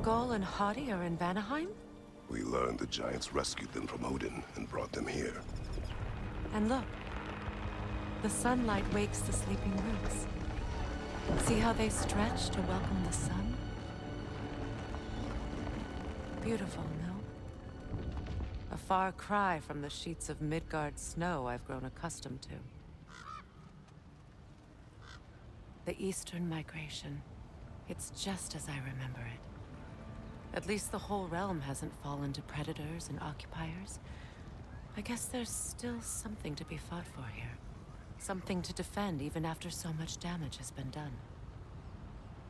Skull and Hati are in Vanaheim? We learned the giants rescued them from Odin and brought them here. And look. The sunlight wakes the sleeping roots. See how they stretch to welcome the sun? Beautiful, no? A far cry from the sheets of Midgard snow I've grown accustomed to. The Eastern migration. It's just as I remember it. At least the whole realm hasn't fallen to predators and occupiers. I guess there's still something to be fought for here. Something to defend even after so much damage has been done.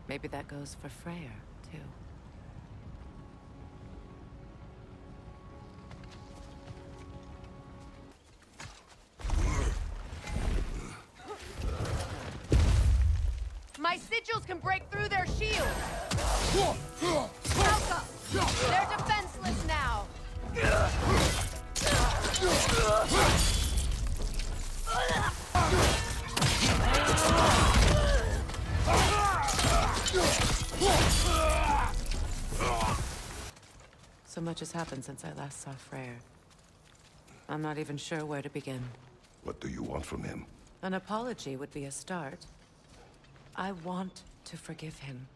Maybe that goes for Freyr, too. My sigils can break through their shields! Helka! They're defenseless now! So much has happened since I last saw Freyr. I'm not even sure where to begin. What do you want from him? An apology would be a start. I want to forgive him.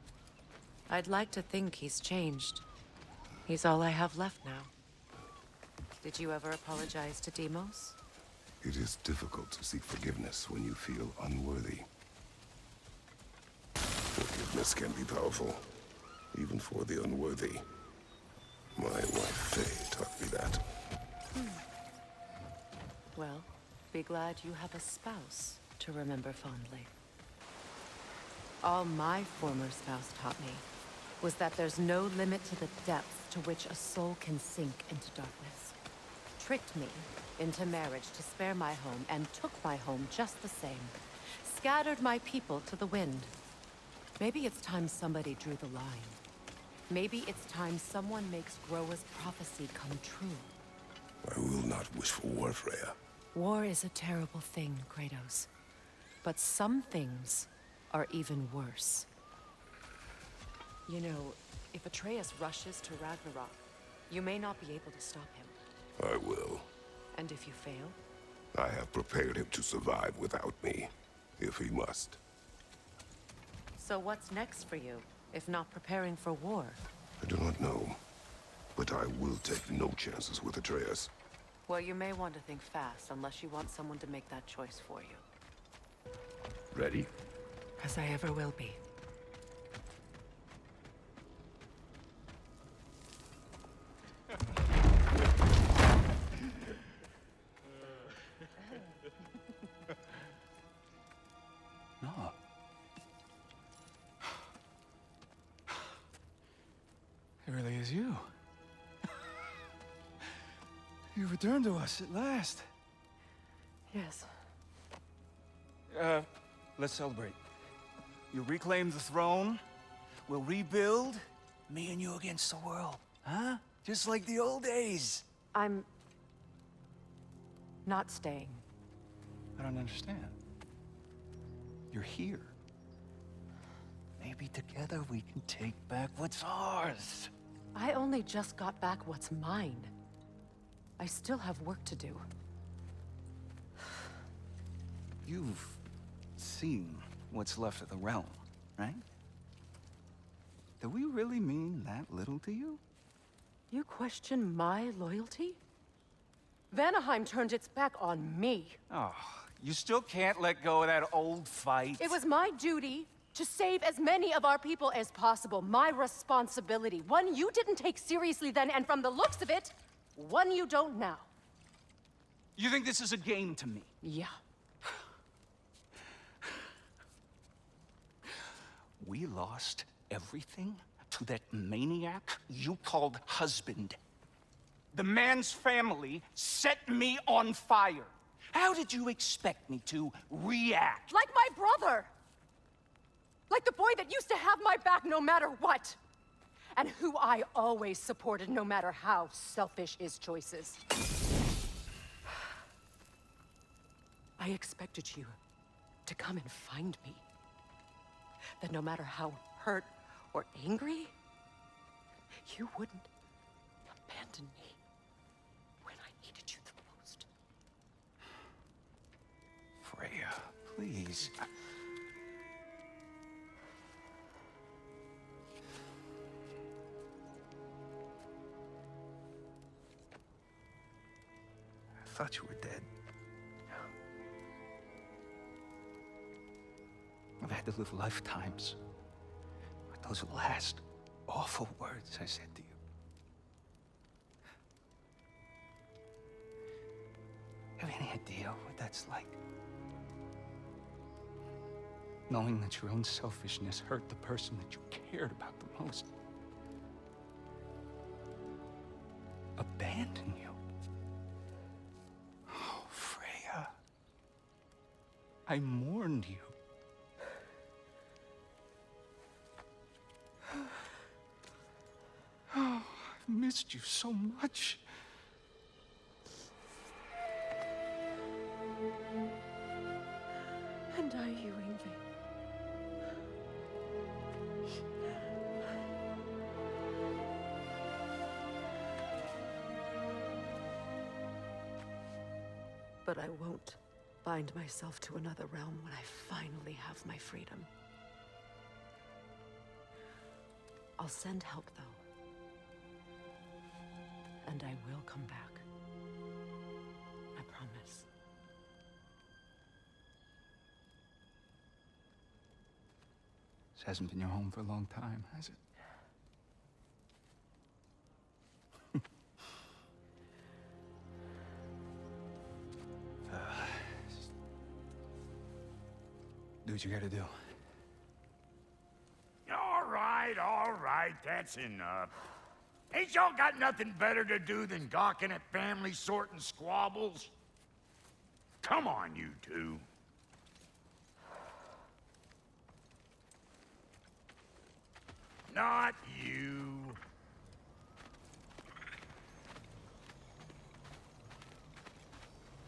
I'd like to think he's changed. He's all I have left now. Did you ever apologize to Deimos? It is difficult to seek forgiveness when you feel unworthy. Forgiveness can be powerful, even for the unworthy. My wife Faye taught me that. Well, be glad you have a spouse to remember fondly. All my former spouse taught me was that there's no limit to the depth to which a soul can sink into darkness. Tricked me into marriage to spare my home and took my home just the same. Scattered my people to the wind. Maybe it's time somebody drew the line. Maybe it's time someone makes Groa's prophecy come true. I will not wish for war, Freya. War is a terrible thing, Kratos. But some things are even worse. You know, if Atreus rushes to Ragnarok, you may not be able to stop him. I will. And if you fail? I have prepared him to survive without me, if he must. So what's next for you, if not preparing for war? I do not know, but I will take no chances with Atreus. Well, you may want to think fast, unless you want someone to make that choice for you. Ready? As I ever will be. No. It really is you. You returned to us at last. Yes. Let's celebrate. You reclaim the throne. We'll rebuild. Me and you against the world. Huh? Just like the old days. I'm not staying. I don't understand. You're here. Maybe together we can take back what's ours. I only just got back what's mine. I still have work to do. You've seen what's left of the realm, right? Do we really mean that little to you? You question my loyalty? Vanaheim turned its back on me. Oh, you still can't let go of that old fight? It was my duty to save as many of our people as possible. My responsibility. One you didn't take seriously then, and from the looks of it, one you don't now. You think this is a game to me? Yeah. We lost everything to that maniac you called husband. The man's family set me on fire. How did you expect me to react? Like my brother! Like the boy that used to have my back no matter what! And who I always supported no matter how selfish his choices. I expected you to come and find me. That no matter how hurt or angry, You wouldn't abandon me when I needed you the most. Freya, please. I thought you were dead. I've had to live lifetimes with those last awful words I said to you. Have any idea what that's like? Knowing that your own selfishness hurt the person that you cared about the most. Abandon you. Oh, Freya. I mourned you. Oh, I've missed you so much. And I, you, Yngvi. But I won't bind myself to another realm when I finally have my freedom. I'll send help, though. And I will come back. I promise. This hasn't been your home for a long time, has it? Do what you gotta do. All right, that's enough. Ain't y'all got nothing better to do than gawking at family sorting squabbles? Come on, you two. Not you.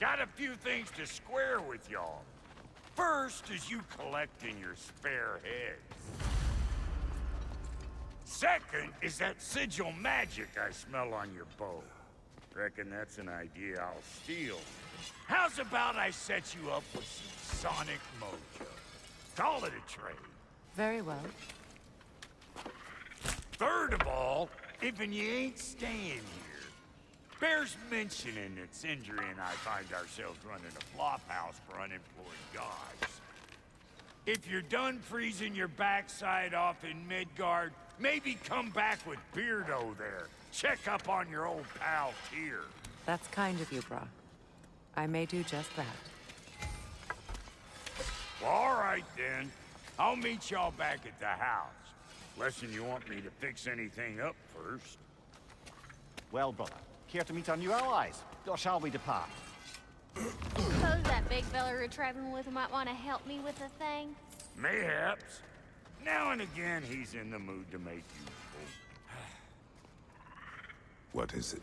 Got a few things to square with y'all. First is you collecting your spare heads. Second is that sigil magic I smell on your bow. Reckon that's an idea I'll steal. How's about I set you up with some sonic mojo? Call it a trade. Very well. Third of all, if you ain't staying here, bears mentioning that Sindri and I find ourselves running a flop house for unemployed guys. If you're done freezing your backside off in Midgard, maybe come back with Beardo there. Check up on your old pal Tyr. That's kind of you, Brock. I may do just that. Well, all right then. I'll meet y'all back at the house. Lesson you want me to fix anything up first. Well, brother, care to meet our new allies? Or shall we depart? Suppose that big fella you're traveling with might want to help me with a thing. Mayhaps. Now and again, he's in the mood to make useful. What is it?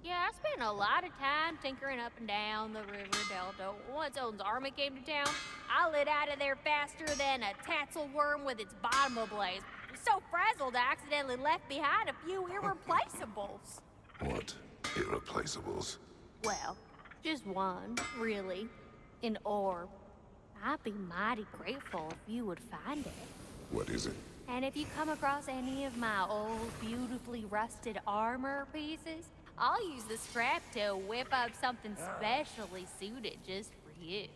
Yeah, I spent a lot of time tinkering up and down the river delta. Once Odin's army came to town, I lit out of there faster than a tassel worm with its bottom ablaze. So frazzled, I accidentally left behind a few irreplaceables. What irreplaceables? Well, just one, really. An orb. I'd be mighty grateful if you would find it. What is it? And if you come across any of my old, beautifully rusted armor pieces, I'll use the scrap to whip up something specially suited just for you.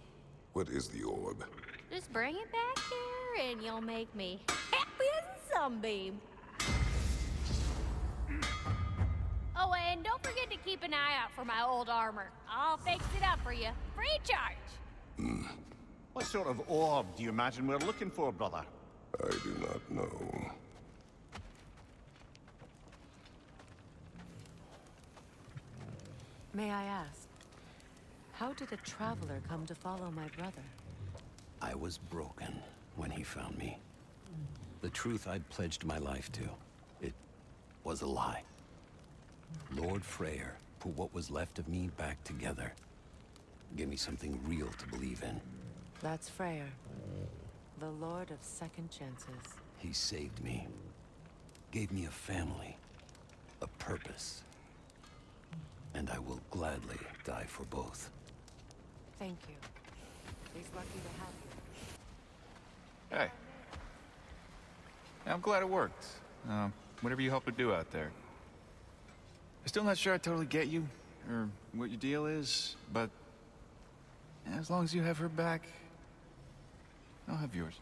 What is the orb? Just bring it back here and you'll make me happy as a sunbeam. Oh, and don't forget to keep an eye out for my old armor. I'll fix it up for you, free of charge. What sort of orb do you imagine we're looking for, brother? I do not know. May I ask, how did a traveler come to follow my brother? I was broken when he found me. The truth I'd pledged my life to, it was a lie. Lord Freyr put what was left of me back together. Gave me something real to believe in. That's Freyr, the Lord of Second Chances. He saved me. Gave me a family. a purpose. And I will gladly die for both. Thank you. He's lucky to have you. Hey. I'm glad it worked. Whatever you hope to do out there. I'm still not sure I totally get you, or what your deal is, but as long as you have her back, I'll have yours.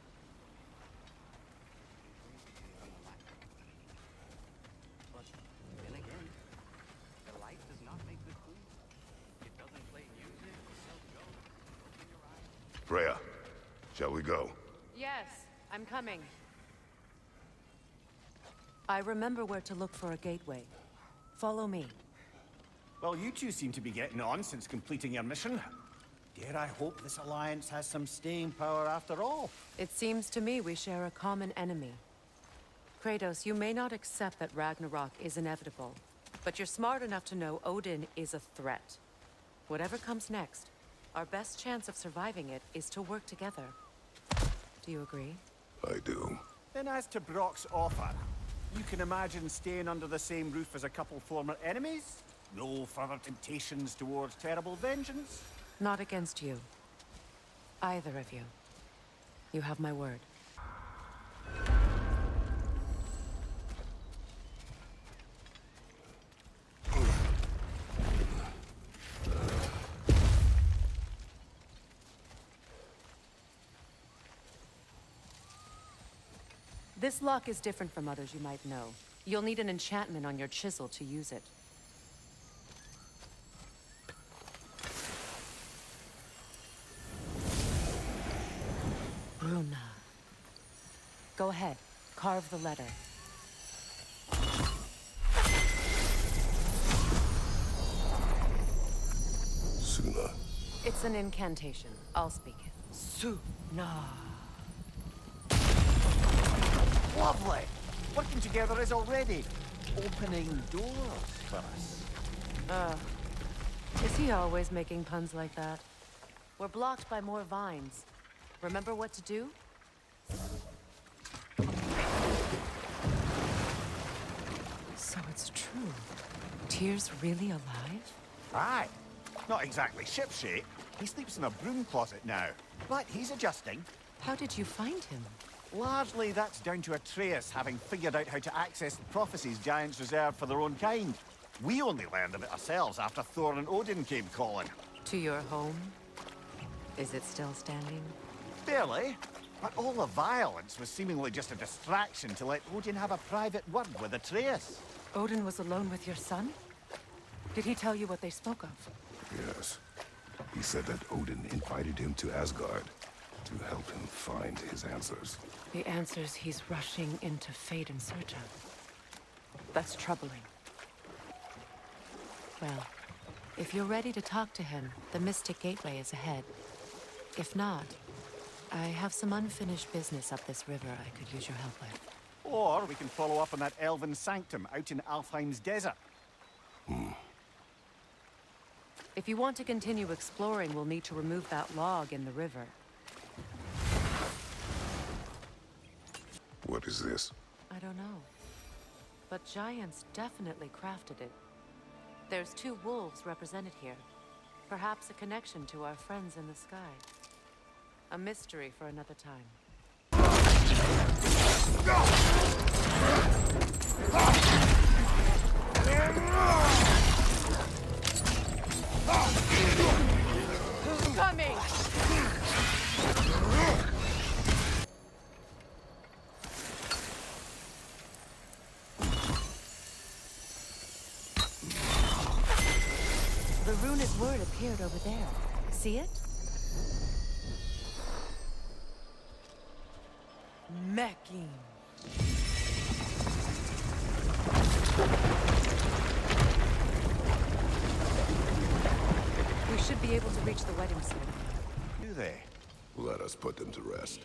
Freya, shall we go? Yes, I'm coming. I remember where to look for a gateway. Follow me. Well, you two seem to be getting on since completing your mission. Dare I hope this alliance has some staying power after all? It seems to me we share a common enemy. Kratos, you may not accept that Ragnarok is inevitable, but you're smart enough to know Odin is a threat. Whatever comes next, our best chance of surviving it is to work together. Do you agree? I do. Then as to Brock's offer, you can imagine staying under the same roof as a couple former enemies? No further temptations towards terrible vengeance? Not against you. Either of you. You have my word. This lock is different from others you might know. You'll need an enchantment on your chisel to use it. Bruna. Go ahead. Carve the letter. Suna. It's an incantation. I'll speak it. Suna. Lovely! Working together is already opening doors for us. Is he always making puns like that? We're blocked by more vines. Remember what to do? So it's true. Tyr's really alive? Aye. Not exactly shipshape. He sleeps in a broom closet now. But he's adjusting. How did you find him? Largely, that's down to Atreus having figured out how to access the prophecies giants reserve for their own kind. We only learned of it ourselves after Thor and Odin came calling. To your home? Is it still standing? Barely. But all the violence was seemingly just a distraction to let Odin have a private word with Atreus. Odin was alone with your son? Did he tell you what they spoke of? Yes. He said that Odin invited him to Asgard to help him find his answers. The answers he's rushing into fate in search of. That's troubling. Well, if you're ready to talk to him, the Mystic Gateway is ahead. If not, I have some unfinished business up this river I could use your help with. Or we can follow up on that elven sanctum out in Alfheim's desert. If you want to continue exploring, we'll need to remove that log in the river. What is this? I don't know. But giants definitely crafted it. There's 2 wolves represented here. Perhaps a connection to our friends in the sky. A mystery for another time. Who's coming? The runic word appeared over there. See it? Mecking. We should be able to reach the wedding ceremony. Do they? Let us put them to rest.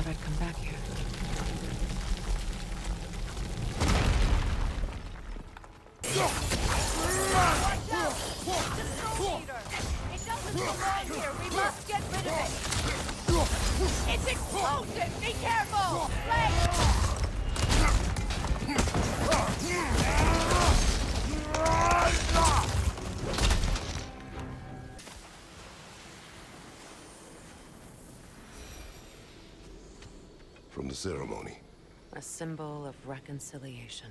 thought I'd come back here. It doesn't belong here. We must get rid of it. It's explosive. Be careful. From the ceremony. A symbol of reconciliation.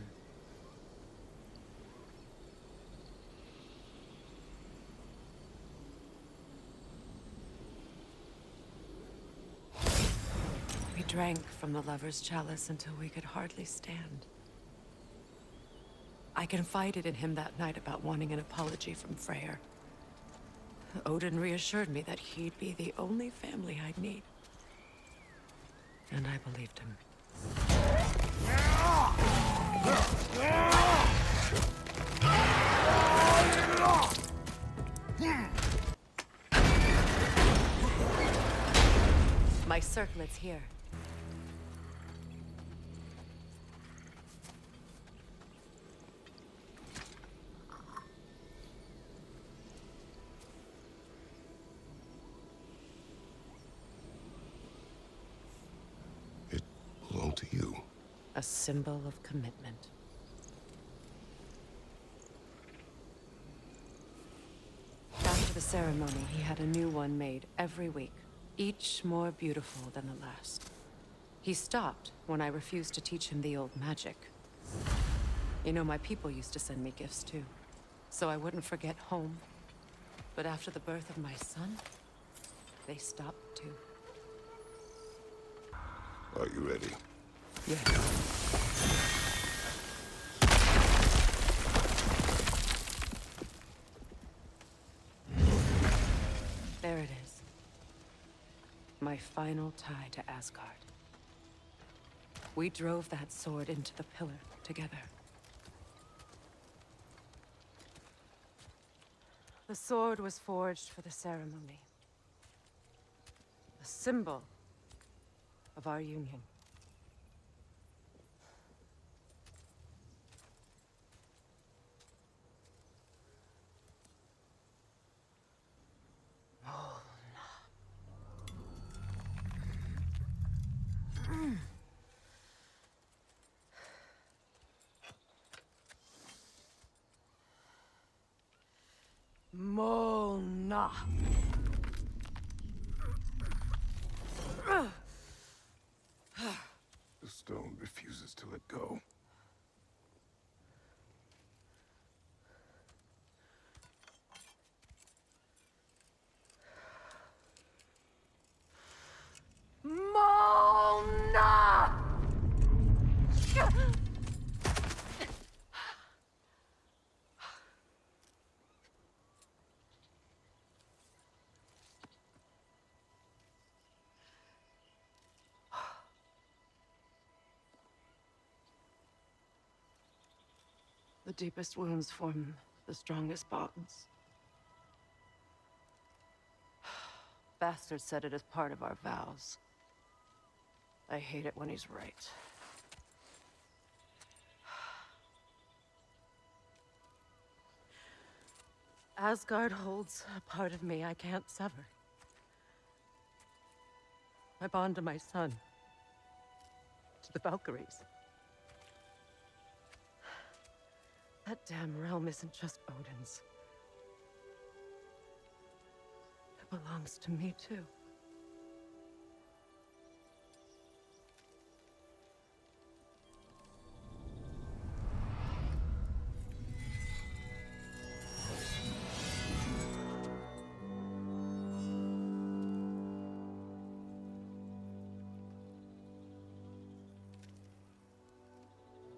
We drank from the lover's chalice until we could hardly stand. I confided in him that night about wanting an apology from Freyr. Odin reassured me that he'd be the only family I'd need. And I believed him. My circlet's here. It belonged to you. A symbol of commitment. After the ceremony, he had a new one made every week, each more beautiful than the last. He stopped when I refused to teach him the old magic. You know, my people used to send me gifts too, so I wouldn't forget home. But after the birth of my son, they stopped too. Are you ready? Yeah. There it is. My final tie to Asgard. We drove that sword into the pillar together. The sword was forged for the ceremony. A symbol of our union. Mona. The stone refuses to let go. Mona! The deepest wounds form the strongest bonds. Bastard said it as part of our vows. I hate it when he's right. Asgard holds a part of me I can't sever. My bond to my son. To the Valkyries. That damn realm isn't just Odin's. It belongs to me, too.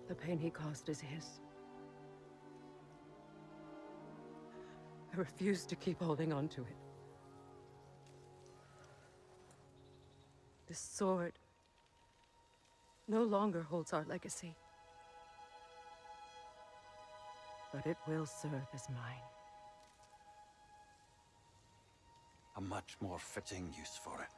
The pain he caused is his. I refuse to keep holding on to it. This sword no longer holds our legacy. But it will serve as mine. A much more fitting use for it.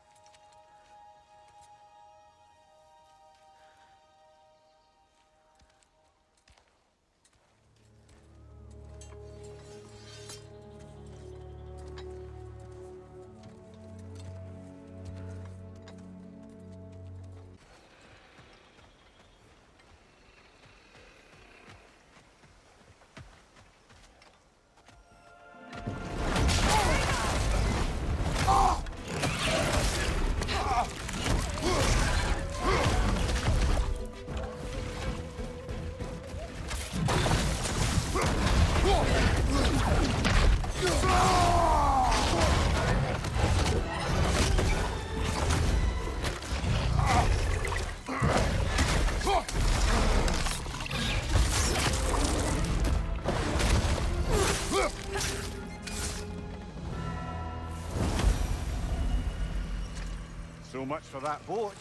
So much for that boat.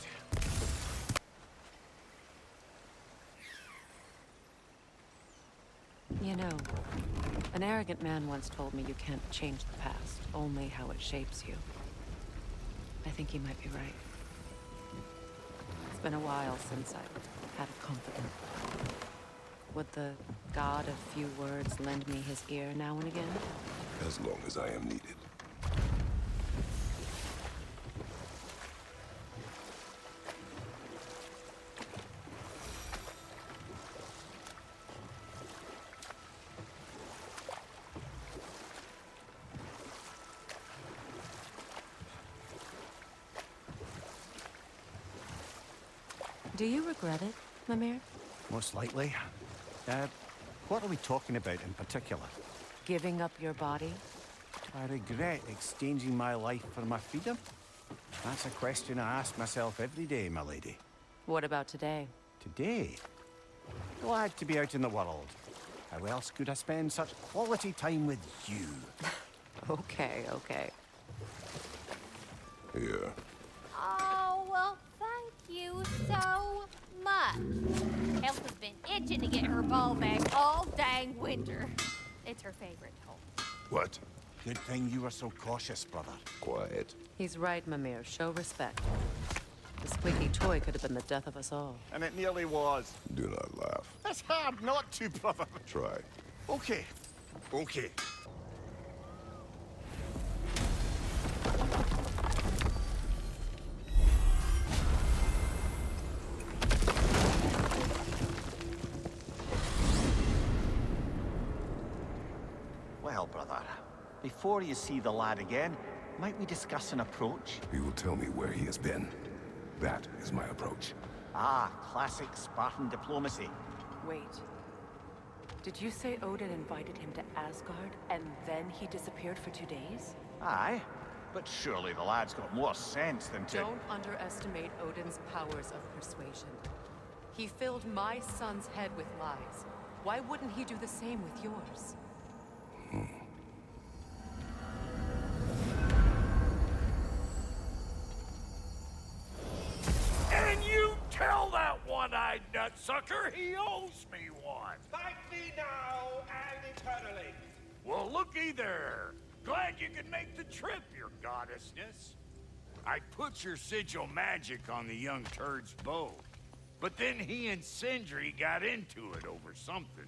You know, an arrogant man once told me you can't change the past, only how it shapes you. I think he might be right. It's been a while since I've had a confidant. Would the god of few words lend me his ear now and again? As long as I am needed. Do you regret it, Mimir? Most likely. What are we talking about in particular? Giving up your body? I regret exchanging my life for my freedom? That's a question I ask myself every day, my lady. What about today? Today? Glad to be out in the world. How else could I spend such quality time with you? Okay, okay. Here. Oh, well, thank you so much. Elf has been itching to get her ball back all dang winter. It's her favorite hole. What? Good thing you were so cautious, brother. Quiet. He's right, Mimir. Show respect. The squeaky toy could have been the death of us all. And it nearly was. Do not laugh. It's hard not to, brother. Try. Okay. Okay. Well, brother, before you see the lad again, might we discuss an approach? He will tell me where he has been. That is my approach. Ah, classic Spartan diplomacy. Wait. Did you say Odin invited him to Asgard, and then he disappeared for 2 days? Aye, but surely the lad's got more sense than to... Don't underestimate Odin's powers of persuasion. He filled my son's head with lies. Why wouldn't he do the same with yours? And you tell that one-eyed nutsucker he owes me one. Fight me now and eternally. Well, looky there. Glad you could make the trip, your goddessness. I put your sigil magic on the young turd's bow. But then he and Sindri got into it over something.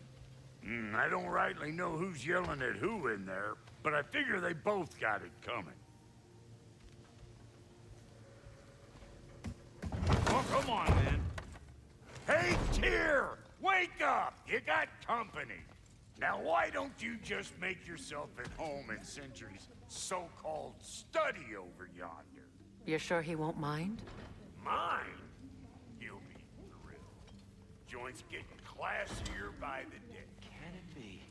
I don't rightly know who's yelling at who in there, but I figure they both got it coming. Oh, come on, then. Hey, Tyr! Wake up! You got company. Now, why don't you just make yourself at home in Sindri's so-called study over yonder? You're sure he won't mind? Mine? You'll be thrilled. Joint's getting classier by the day. Can it be?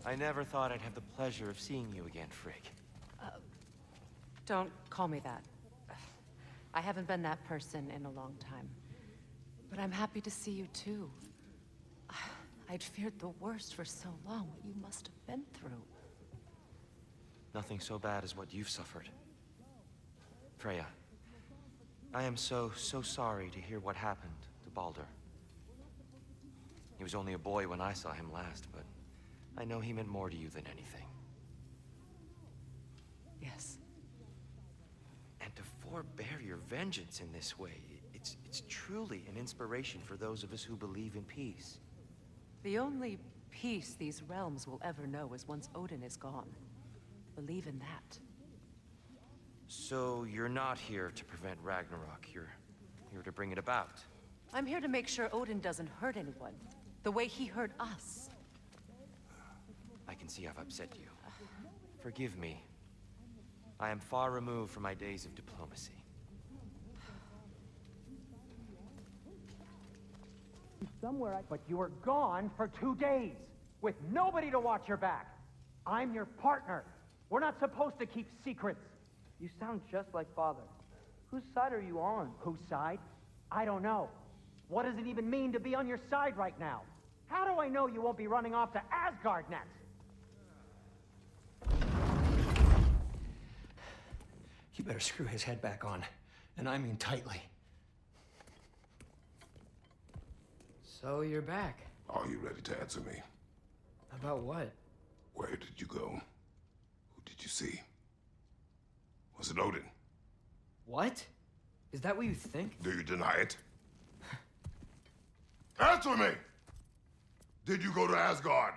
I never thought I'd have the pleasure of seeing you again, Frigg. Don't call me that. I haven't been that person in a long time. But I'm happy to see you too. I'd feared the worst for so long, what you must have been through. Nothing so bad as what you've suffered. Freya, I am so sorry to hear what happened to Baldur. He was only a boy when I saw him last, but I know he meant more to you than anything. Yes. And to forbear your vengeance in this way, it's truly an inspiration for those of us who believe in peace. The only peace these realms will ever know is once Odin is gone. Believe in that. So you're not here to prevent Ragnarok, you're here to bring it about. I'm here to make sure Odin doesn't hurt anyone, the way he hurt us. I can see I've upset you. Forgive me. I am far removed from my days of diplomacy. But you were gone for 2 days, with nobody to watch your back. I'm your partner. We're not supposed to keep secrets. You sound just like Father. Whose side are you on? Whose side? I don't know. What does it even mean to be on your side right now? How do I know you won't be running off to Asgard next? You better screw his head back on. And I mean tightly. So you're back. Are you ready to answer me? About what? Where did you go? Who did you see? Was it Odin? What? Is that what you think? Do you deny it? Answer me! Did you go to Asgard?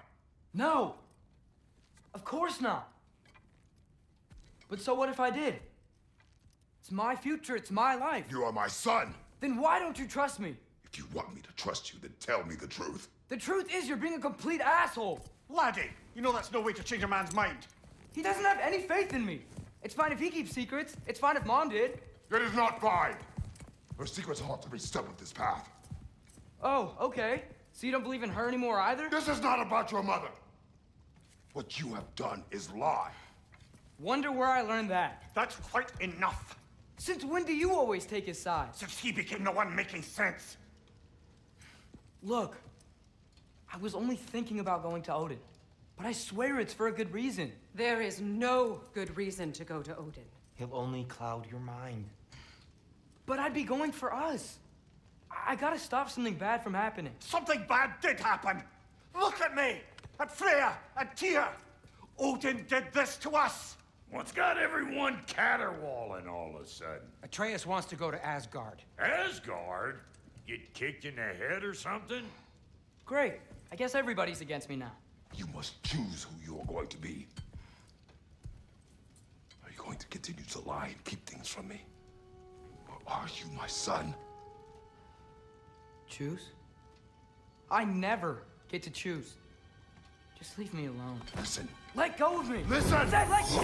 No! Of course not! But so what if I did? It's my future, it's my life. You are my son! Then why don't you trust me? If you want me to trust you, then tell me the truth. The truth is you're being a complete asshole! Laddie, you know that's no way to change a man's mind. He doesn't have any faith in me. It's fine if he keeps secrets. It's fine if Mom did. It is not fine! Her secrets haunt every step of this path. Oh, okay. So you don't believe in her anymore either? This is not about your mother. What you have done is lie. Wonder where I learned that. That's quite enough. Since when do you always take his side? Since he became the one making sense. Look, I was only thinking about going to Odin. But I swear it's for a good reason. There is no good reason to go to Odin. He'll only cloud your mind. But I'd be going for us. I gotta stop something bad from happening. Something bad did happen. Look at me, at Freya, at Tyr. Odin did this to us. What's got everyone caterwauling all of a sudden? Atreus wants to go to Asgard. Asgard? Get kicked in the head or something? Great. I guess everybody's against me now. You must choose who you are going to be. Are you going to continue to lie and keep things from me? Or are you my son? Choose? I never get to choose. Just leave me alone. Listen. Let go of me! Listen! I said let go!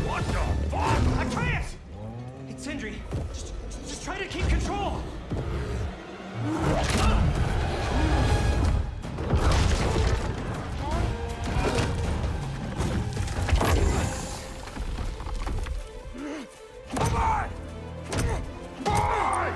What the fuck? Atreus! It's Sindri. Just try to keep control. Come on! Boy!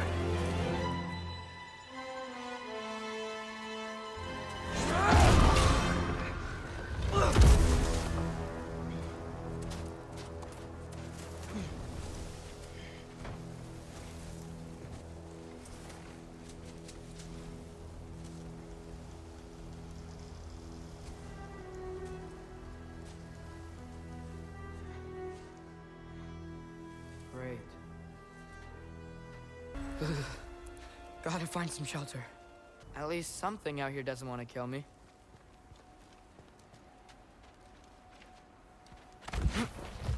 Great. Gotta find some shelter. At least something out here doesn't want to kill me.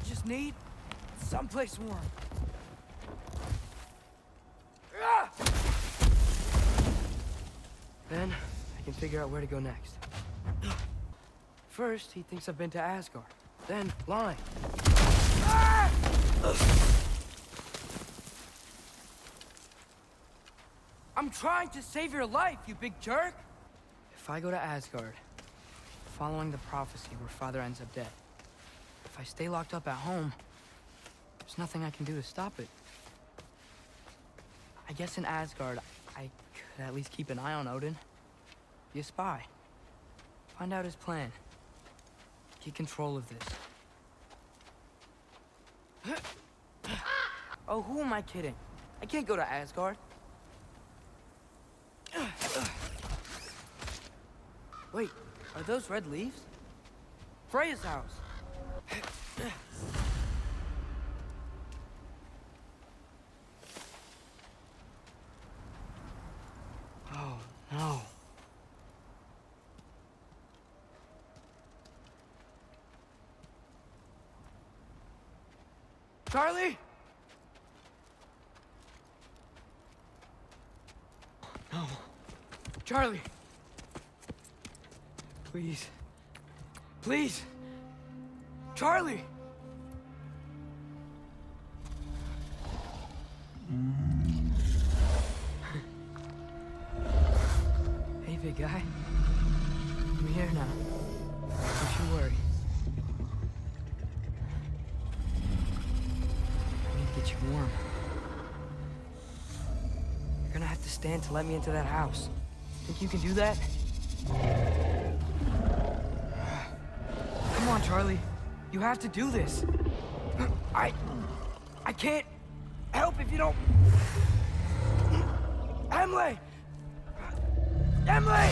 Just need someplace warm. Then I can figure out where to go next. First, he thinks I've been to Asgard. Then, lying. I'm trying to save your life, you big jerk! If I go to Asgard, following the prophecy where Father ends up dead, if I stay locked up at home, there's nothing I can do to stop it. I guess in Asgard, I could at least keep an eye on Odin. Be a spy. Find out his plan. Get control of this. Oh, who am I kidding? I can't go to Asgard. Wait, are those red leaves? Freya's house. Oh, no. Charlie? No. Charlie. Please. Please. Charlie. Hey, big guy. I'm here now. Don't you worry. I need to get you warm. You're gonna have to stand to let me into that house. Think you can do that? Come on, Charlie. You have to do this. I can't help if you don't... Emily! Emily!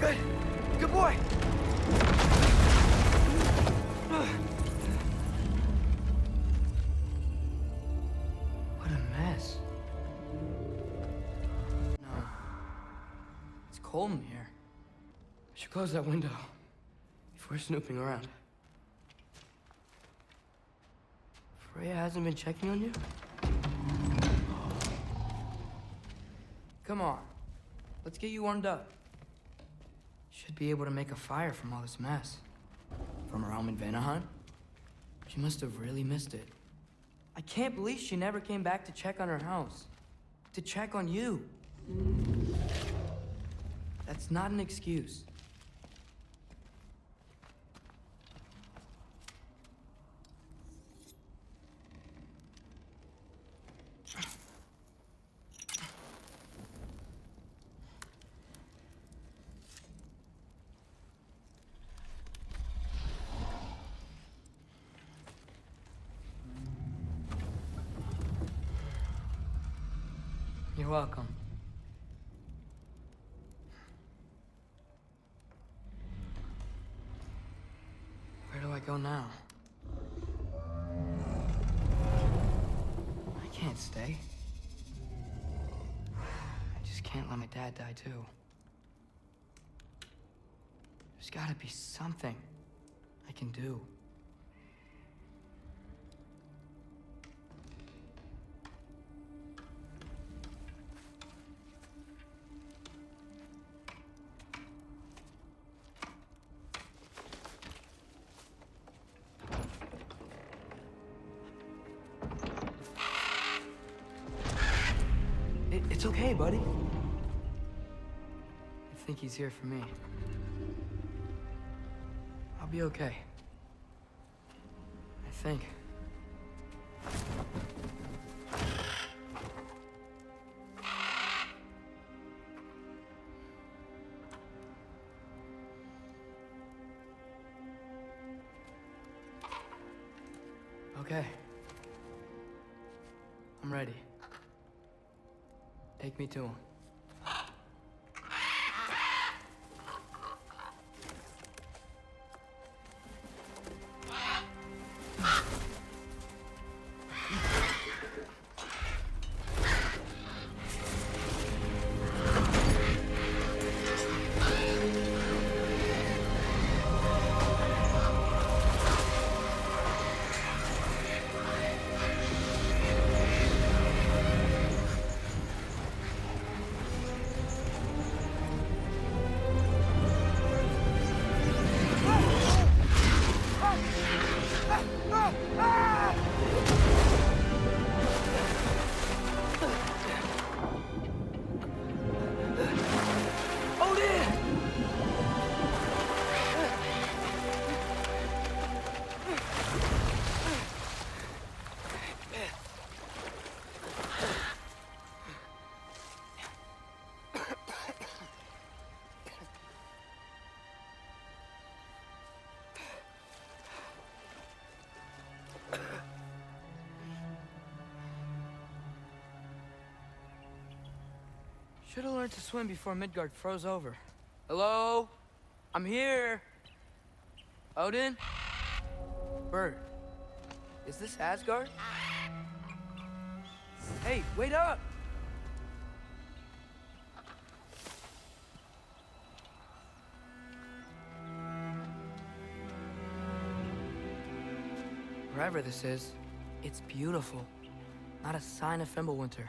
Good. Good boy. What a mess. No. It's cold in here. I should close that window before snooping around. Freya hasn't been checking on you? Come on. Let's get you warmed up. Should be able to make a fire from all this mess. From her home in Vanaheim? She must have really missed it. I can't believe she never came back to check on her house. To check on you. That's not an excuse. You're welcome. Where do I go now? I can't stay. I just can't let my dad die too. There's gotta be something I can do. It's okay, buddy. I think he's here for me. I'll be okay. I think. Okay. I'm ready. Take me to him. Should have learned to swim before Midgard froze over. Hello? I'm here. Odin? Bird. Is this Asgard? Hey, wait up! Wherever this is, it's beautiful. Not a sign of Fimbulwinter.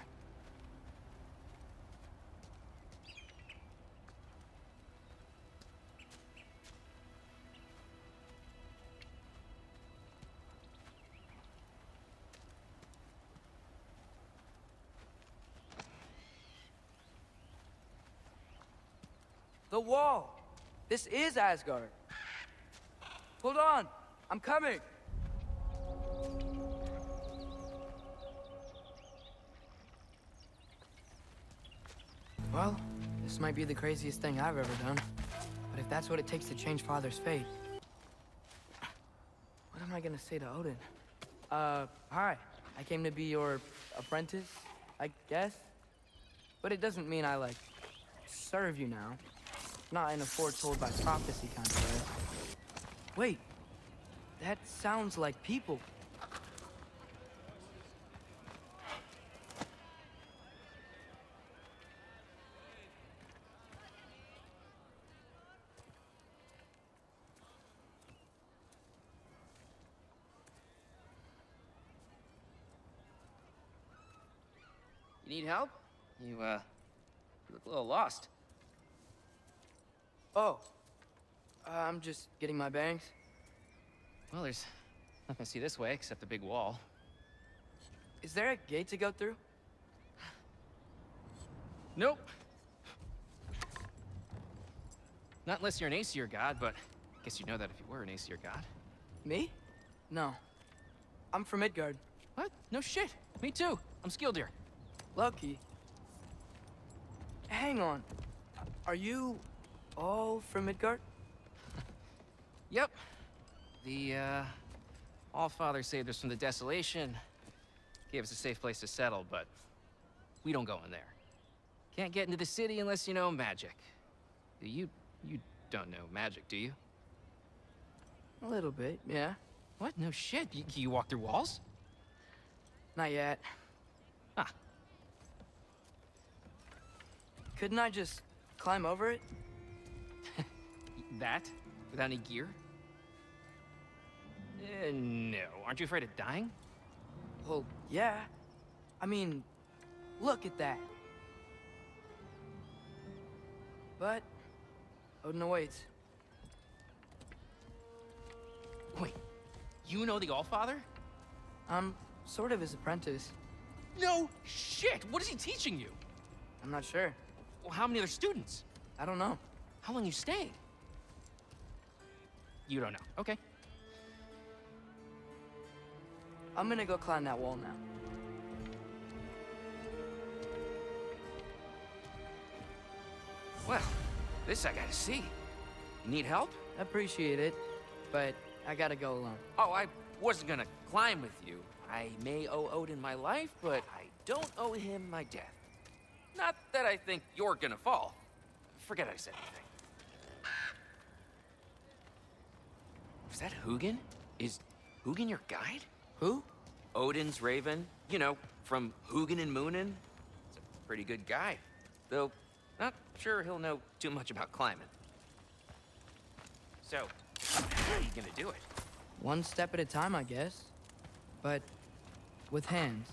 The wall! This is Asgard. Hold on! I'm coming! Well, This might be the craziest thing I've ever done. But if that's what it takes to change Father's fate... What am I gonna say to Odin? Hi. I came to be your apprentice, I guess? But it doesn't mean I, like, serve you now. Not in a foretold by prophecy kind of way. Wait. That sounds like people. You need help? You look a little lost. Oh. I'm just getting my bangs. Well, there's nothing to see this way except the big wall. Is there a gate to go through? Nope. Not unless you're an Aesir god, but I guess you'd know that if you were an Aesir god. Me? No. I'm from Midgard. What? No shit. Me too. I'm Skildir. Lucky. Hang on. Are you all from Midgard? Yep. The, Allfather saved us from the desolation. Gave us a safe place to settle, but we don't go in there. Can't get into the city unless you know magic. You don't know magic, do you? A little bit, yeah. What? No shit. You walk through walls? Not yet. Ah. Couldn't I just climb over it? That? Without any gear? No. Aren't you afraid of dying? Well, yeah. I mean, look at that. But Odin awaits. Wait, you know the Allfather? I'm sort of his apprentice. No shit! What is he teaching you? I'm not sure. Well, how many other students? I don't know. How long you staying? You don't know. Okay. I'm gonna go climb that wall now. Well, this I gotta see. You need help? Appreciate it, but I gotta go alone. Oh, I wasn't gonna climb with you. I may owe Odin my life, but I don't owe him my death. Not that I think you're gonna fall. Forget I said anything. Is that Hugin? Is Hugin your guide? Who? Odin's raven. You know, from Hugin and Moonin. He's a pretty good guy. Though, not sure he'll know too much about climbing. So, how are you gonna do it? One step at a time, I guess. But with hands.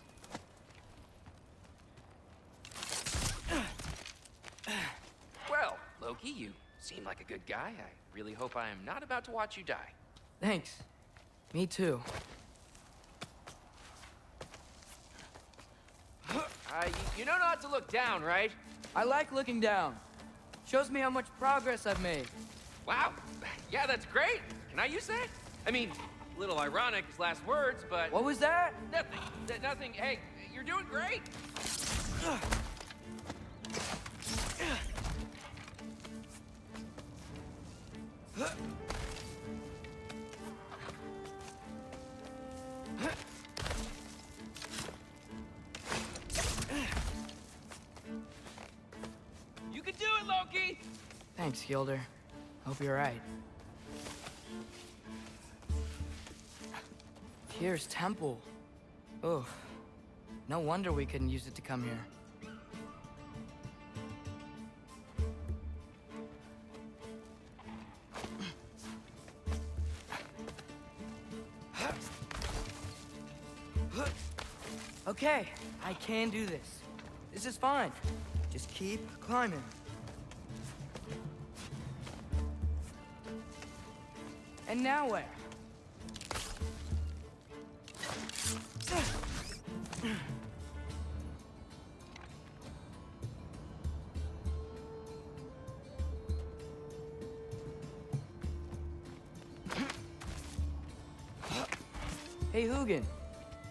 Well, Loki, you seem like a good guy. I really hope I am not about to watch you die. Thanks. Me too. You know not to look down, right? I like looking down. Shows me how much progress I've made. Wow. Yeah, that's great. Can I use that? I mean, a little ironic his last words, but... What was that? Nothing. Nothing. Hey, you're doing great. You can do it, Loki! Thanks, Gilder. Hope you're right. Here's Temple. Oof. No wonder we couldn't use it to come here. Okay, I can do this. This is fine. Just keep climbing. And now where? Hey, Hugin.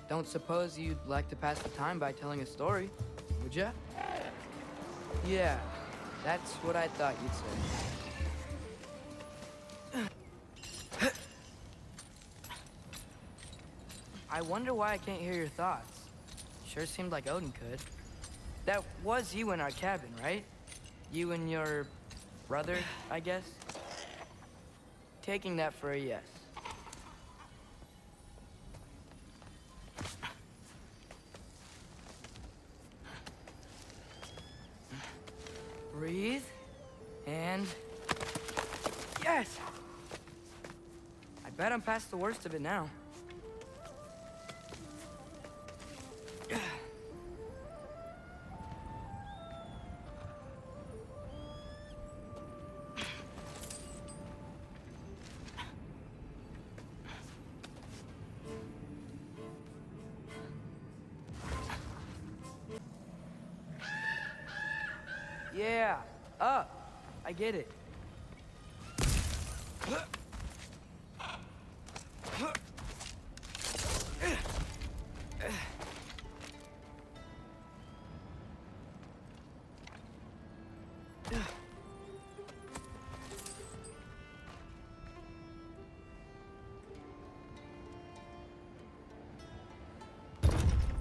Don't suppose you'd like to pass the time by telling a story, would ya? Yeah, That's what I thought you'd say. I wonder why I can't hear your thoughts. Sure seemed like Odin could. That was you in our cabin, right? You and your brother, I guess? Taking that for a yes. Breathe. And... yes! I bet I'm past the worst of it now. Yeah, up. I get it.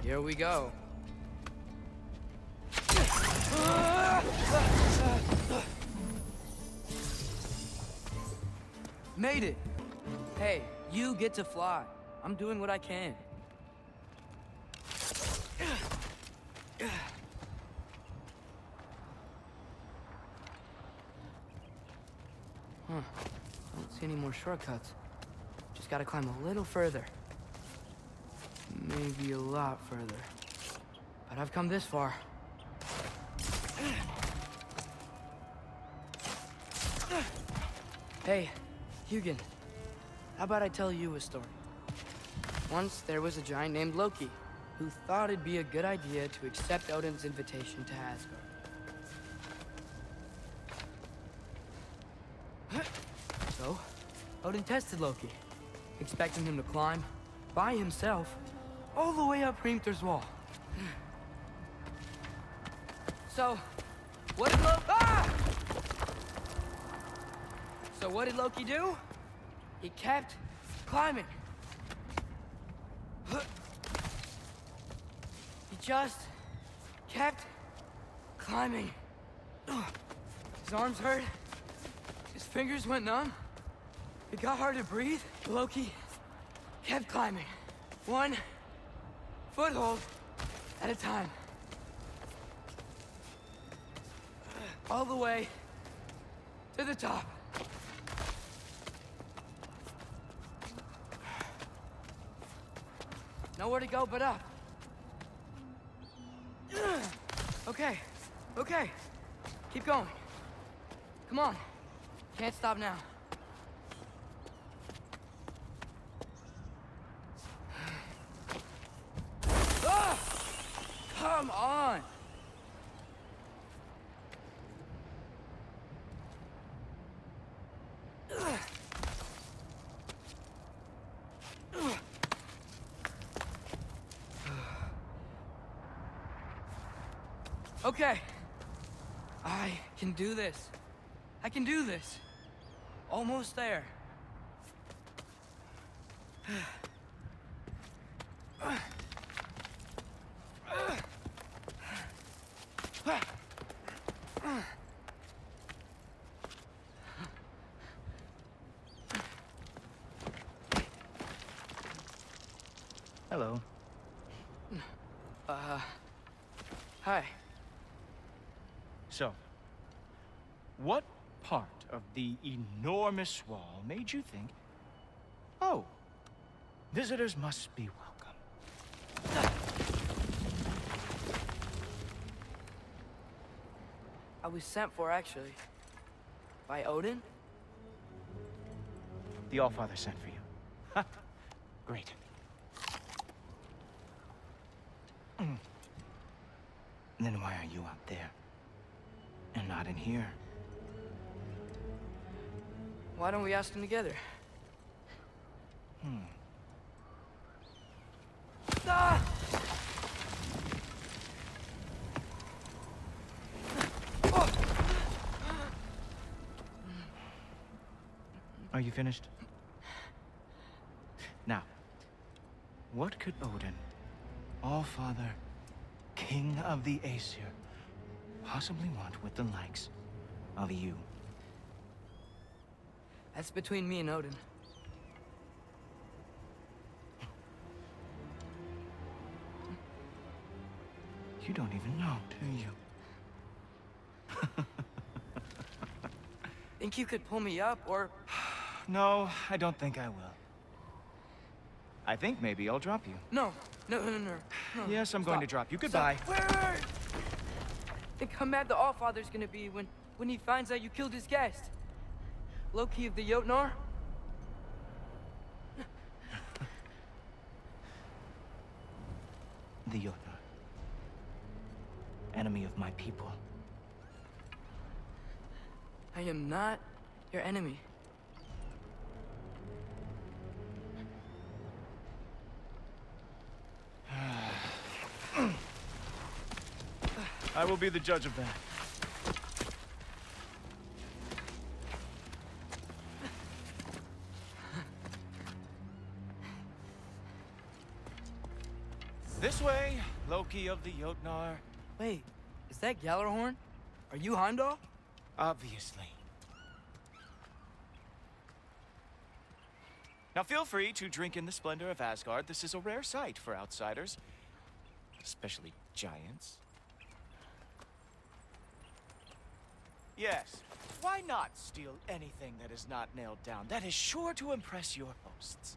Here we go. Made it! Hey, you get to fly. I'm doing what I can. Huh. I don't see any more shortcuts. Just gotta climb a little further. Maybe a lot further. But I've come this far. Hey, Hugin. How about I tell you a story? Once there was a giant named Loki who thought it'd be a good idea to accept Odin's invitation to Asgard. So, Odin tested Loki, expecting him to climb by himself all the way up Hrimthur's wall. So, what did Loki... Ah! So what did Loki do? He kept climbing. He just kept climbing. His arms hurt. His fingers went numb. It got hard to breathe. Loki kept climbing. One foothold at a time. All the way to the top. Nowhere to go but up. Okay, okay. Keep going. Come on. Can't stop now. Ah! Come on! Okay. I can do this. I can do this. Almost there. Hello. Hi. So, what part of the enormous wall made you think, oh, visitors must be welcome? I was sent for, actually. By Odin? The Allfather sent for you. Ha! Great. Then why are you out there? And not in here? Why don't we ask them together? Ah! Oh! Are you finished? Now, what could Odin, All-Father, King of the Aesir, possibly want with the likes of you? That's between me and Odin. You don't even know, do you? Think you could pull me up, or... No, I don't think I will. I think maybe I'll drop you. No. No. Yes, I'm going to drop you. Goodbye. Stop. Wait. Think how mad the Allfather's gonna be when he finds out you killed his guest. Loki of the Jotnar? The Jotnar. Enemy of my people. I am not your enemy. I will be the judge of that. This way, Loki of the Jotnar. Wait, is that Gjallarhorn? Are you Heimdall? Obviously. Now feel free to drink in the splendor of Asgard. This is a rare sight for outsiders, especially giants. Yes, why not steal anything that is not nailed down? That is sure to impress your hosts.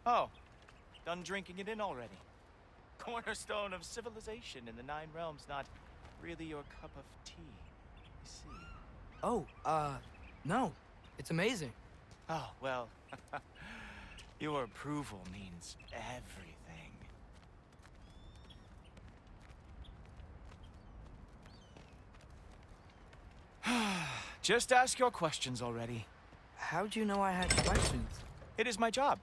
Oh, done drinking it in already. Cornerstone of civilization in the Nine Realms, not really your cup of tea, I see. Oh, no. It's amazing. Oh, well, your approval means everything. Just ask your questions already. How'd you know I had questions? It is my job.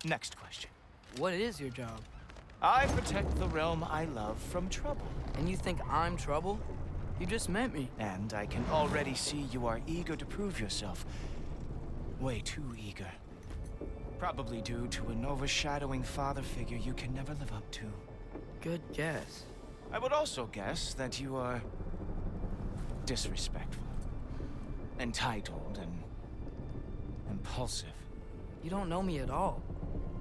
Next question. What is your job? I protect the realm I love from trouble. And you think I'm trouble? You just met me. And I can already see you are eager to prove yourself. Way too eager. Probably due to an overshadowing father figure you can never live up to. Good guess. I would also guess that you are disrespectful, entitled, and impulsive. You don't know me at all.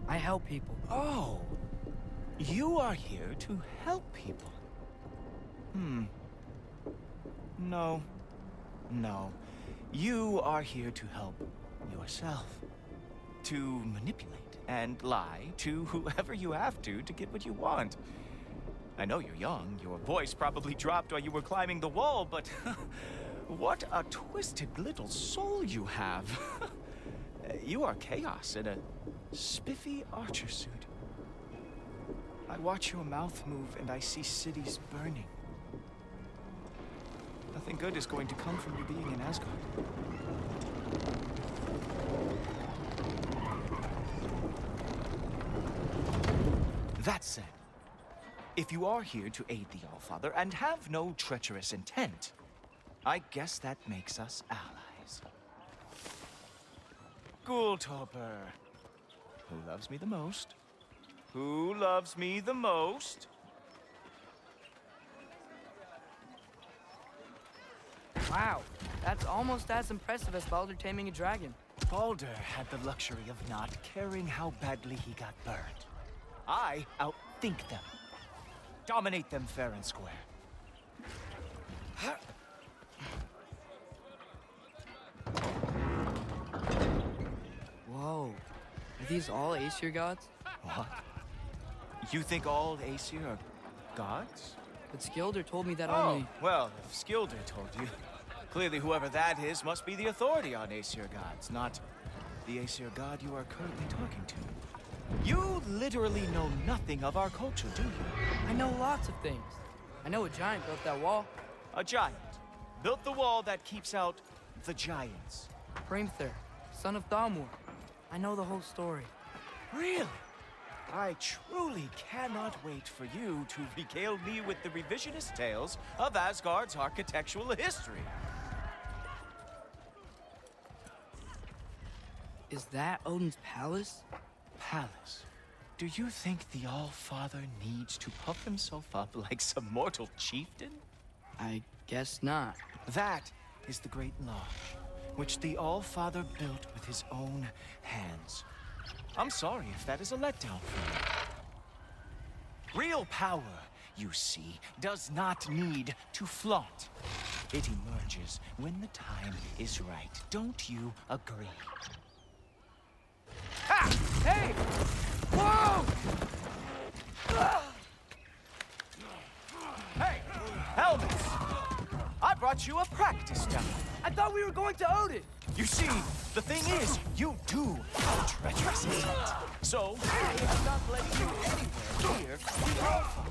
I help people. Oh, you are here to help people. No. You are here to help yourself. To manipulate and lie to whoever you have to get what you want. I know you're young. Your voice probably dropped while you were climbing the wall, but what a twisted little soul you have. You are chaos in a spiffy archer suit. I watch your mouth move and I see cities burning. Nothing good is going to come from you being in Asgard. That said, if you are here to aid the Allfather and have no treacherous intent, I guess that makes us allies. Ghoultoper. Who loves me the most? Who loves me the most? Wow, that's almost as impressive as Baldur taming a dragon. Baldur had the luxury of not caring how badly he got burned. I outthink them. Dominate them fair and square. Whoa. Are these all Aesir gods? What? You think all Aesir are gods? But Skilder told me that Oh, only... well, if Skilder told you, clearly whoever that is must be the authority on Aesir gods, not the Aesir god you are currently talking to. You literally know nothing of our culture, do you? I know lots of things. I know a giant built that wall. A giant built the wall that keeps out the giants. Hrimthur, son of Thamur. I know the whole story. Really? I truly cannot wait for you to regale me with the revisionist tales of Asgard's architectural history. Is that Odin's palace? Palace? Do you think the All-Father needs to puff himself up like some mortal chieftain? I guess not. That is the Great Lodge, which the All-Father built with his own hands. I'm sorry if that is a letdown for you. Real power, you see, does not need to flaunt. It emerges when the time is right. Don't you agree? Ha! Hey! Whoa! Hey, helmets! I brought you a practice demo. I thought we were going to Odin! You see, the thing is, you do have a treacherous intent. So, I'm not letting you anywhere near the Alpha.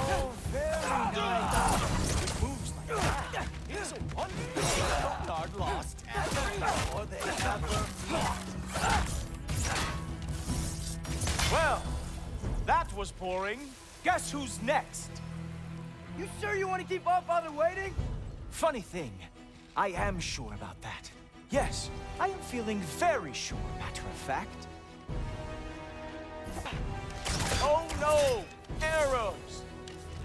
Oh, very nice. With moves like that, it's a wonder Nard lost every war they ever fought. Well, that was boring. Guess who's next? You sure you want to keep All-Father waiting? Funny thing, I am sure about that. Yes, I am feeling very sure, matter of fact. Oh no! Arrows!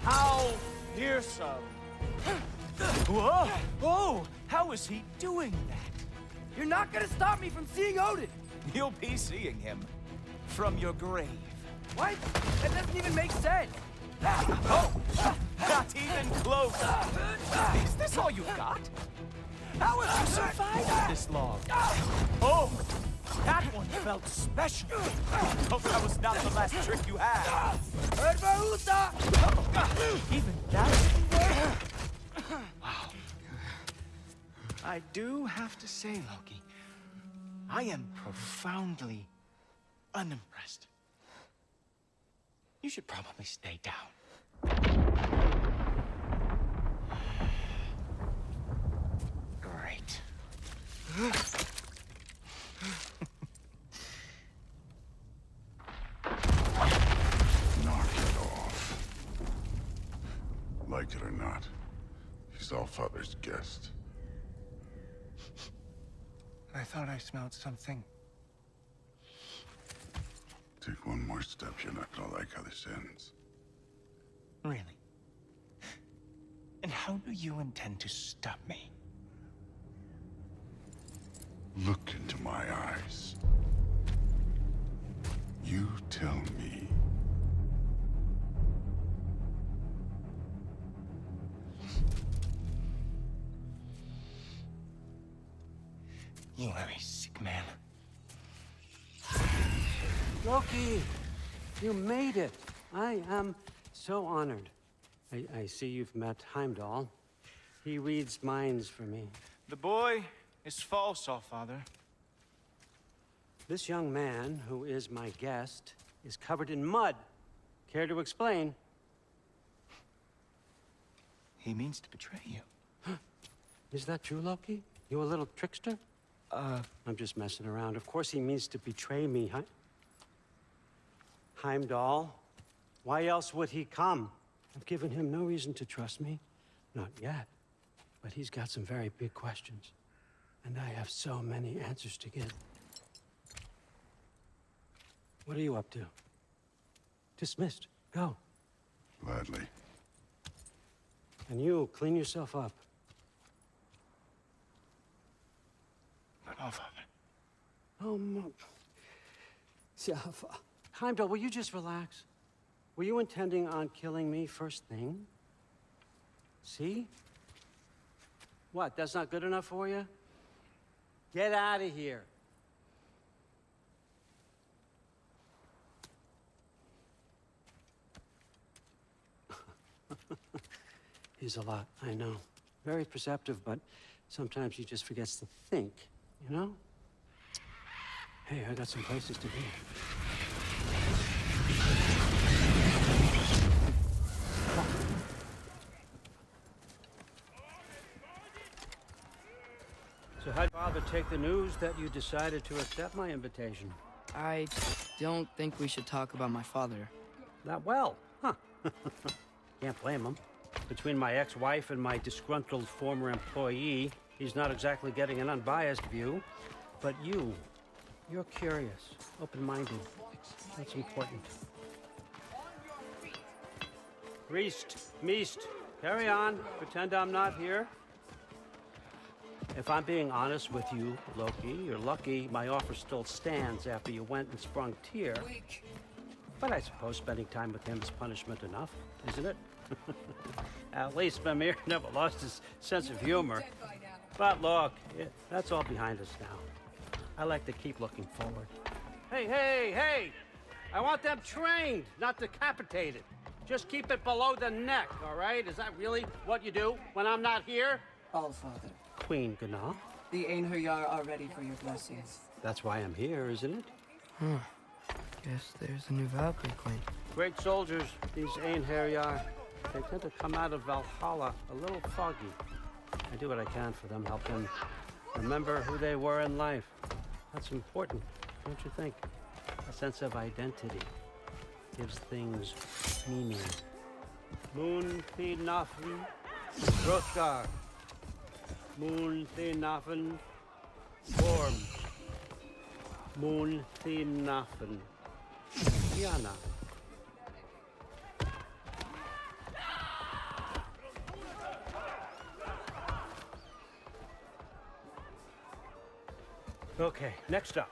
How fearsome! Whoa! Oh! How is he doing that? You're not gonna stop me from seeing Odin! You'll be seeing him from your grave. What? That doesn't even make sense! Oh! Not even close! Is this all you've got? How have you survived this long? Oh! That one felt special! Hope that was not the last trick you had! Even that didn't work? Wow. I do have to say, Loki, I am profoundly unimpressed. You should probably stay down. Great. Knock it off. Like it or not, he's Allfather's guest. I thought I smelled something. Take one more step, you're not gonna like how this ends. Really? And how do you intend to stop me? Look into my eyes. You tell me. You are a sick man. Loki, you made it. I am so honored. I see you've met Heimdall. He reads minds for me. The boy is false, Allfather. This young man, who is my guest, is covered in mud. Care to explain? He means to betray you. Is that true, Loki? You a little trickster? I'm just messing around. Of course he means to betray me, Heimdall. Why else would he come? I've given him no reason to trust me. Not yet. But he's got some very big questions. And I have so many answers to give. What are you up to? Dismissed. Go. Gladly. And you, clean yourself up. But Allfather. Oh, Heimdall, will you just relax? Were you intending on killing me first thing? See? What, that's not good enough for you? Get out of here. He's a lot, I know. Very perceptive, but sometimes he just forgets to think, you know? Hey, I got some places to be. So how'd Father take the news that you decided to accept my invitation? I don't think we should talk about my father. That well, huh? Can't blame him. Between my ex-wife and my disgruntled former employee, He's not exactly getting an unbiased view. But you're curious, open-minded. That's important. Meest, carry on. Pretend I'm not here. If I'm being honest with you, Loki, you're lucky my offer still stands after you went and sprung Tyr. But I suppose spending time with him is punishment enough, isn't it? At least Mimir never lost his sense of humor. But look, that's all behind us now. I like to keep looking forward. Hey! I want them trained, not decapitated. Just keep it below the neck, all right? Is that really what you do when I'm not here? Allfather. Queen Gná. The Einherjar are ready for your blessings. That's why I'm here, isn't it? Guess there's a new Valkyrie Queen. Great soldiers, these Einherjar. They tend to come out of Valhalla a little foggy. I do what I can for them, help them remember who they were in life. That's important, don't you think? A sense of identity gives things meaning. Moon Thinafen, Hrothgar. Moon Thinafen, Worm. Moon Thinafen, Diana. Okay, next up.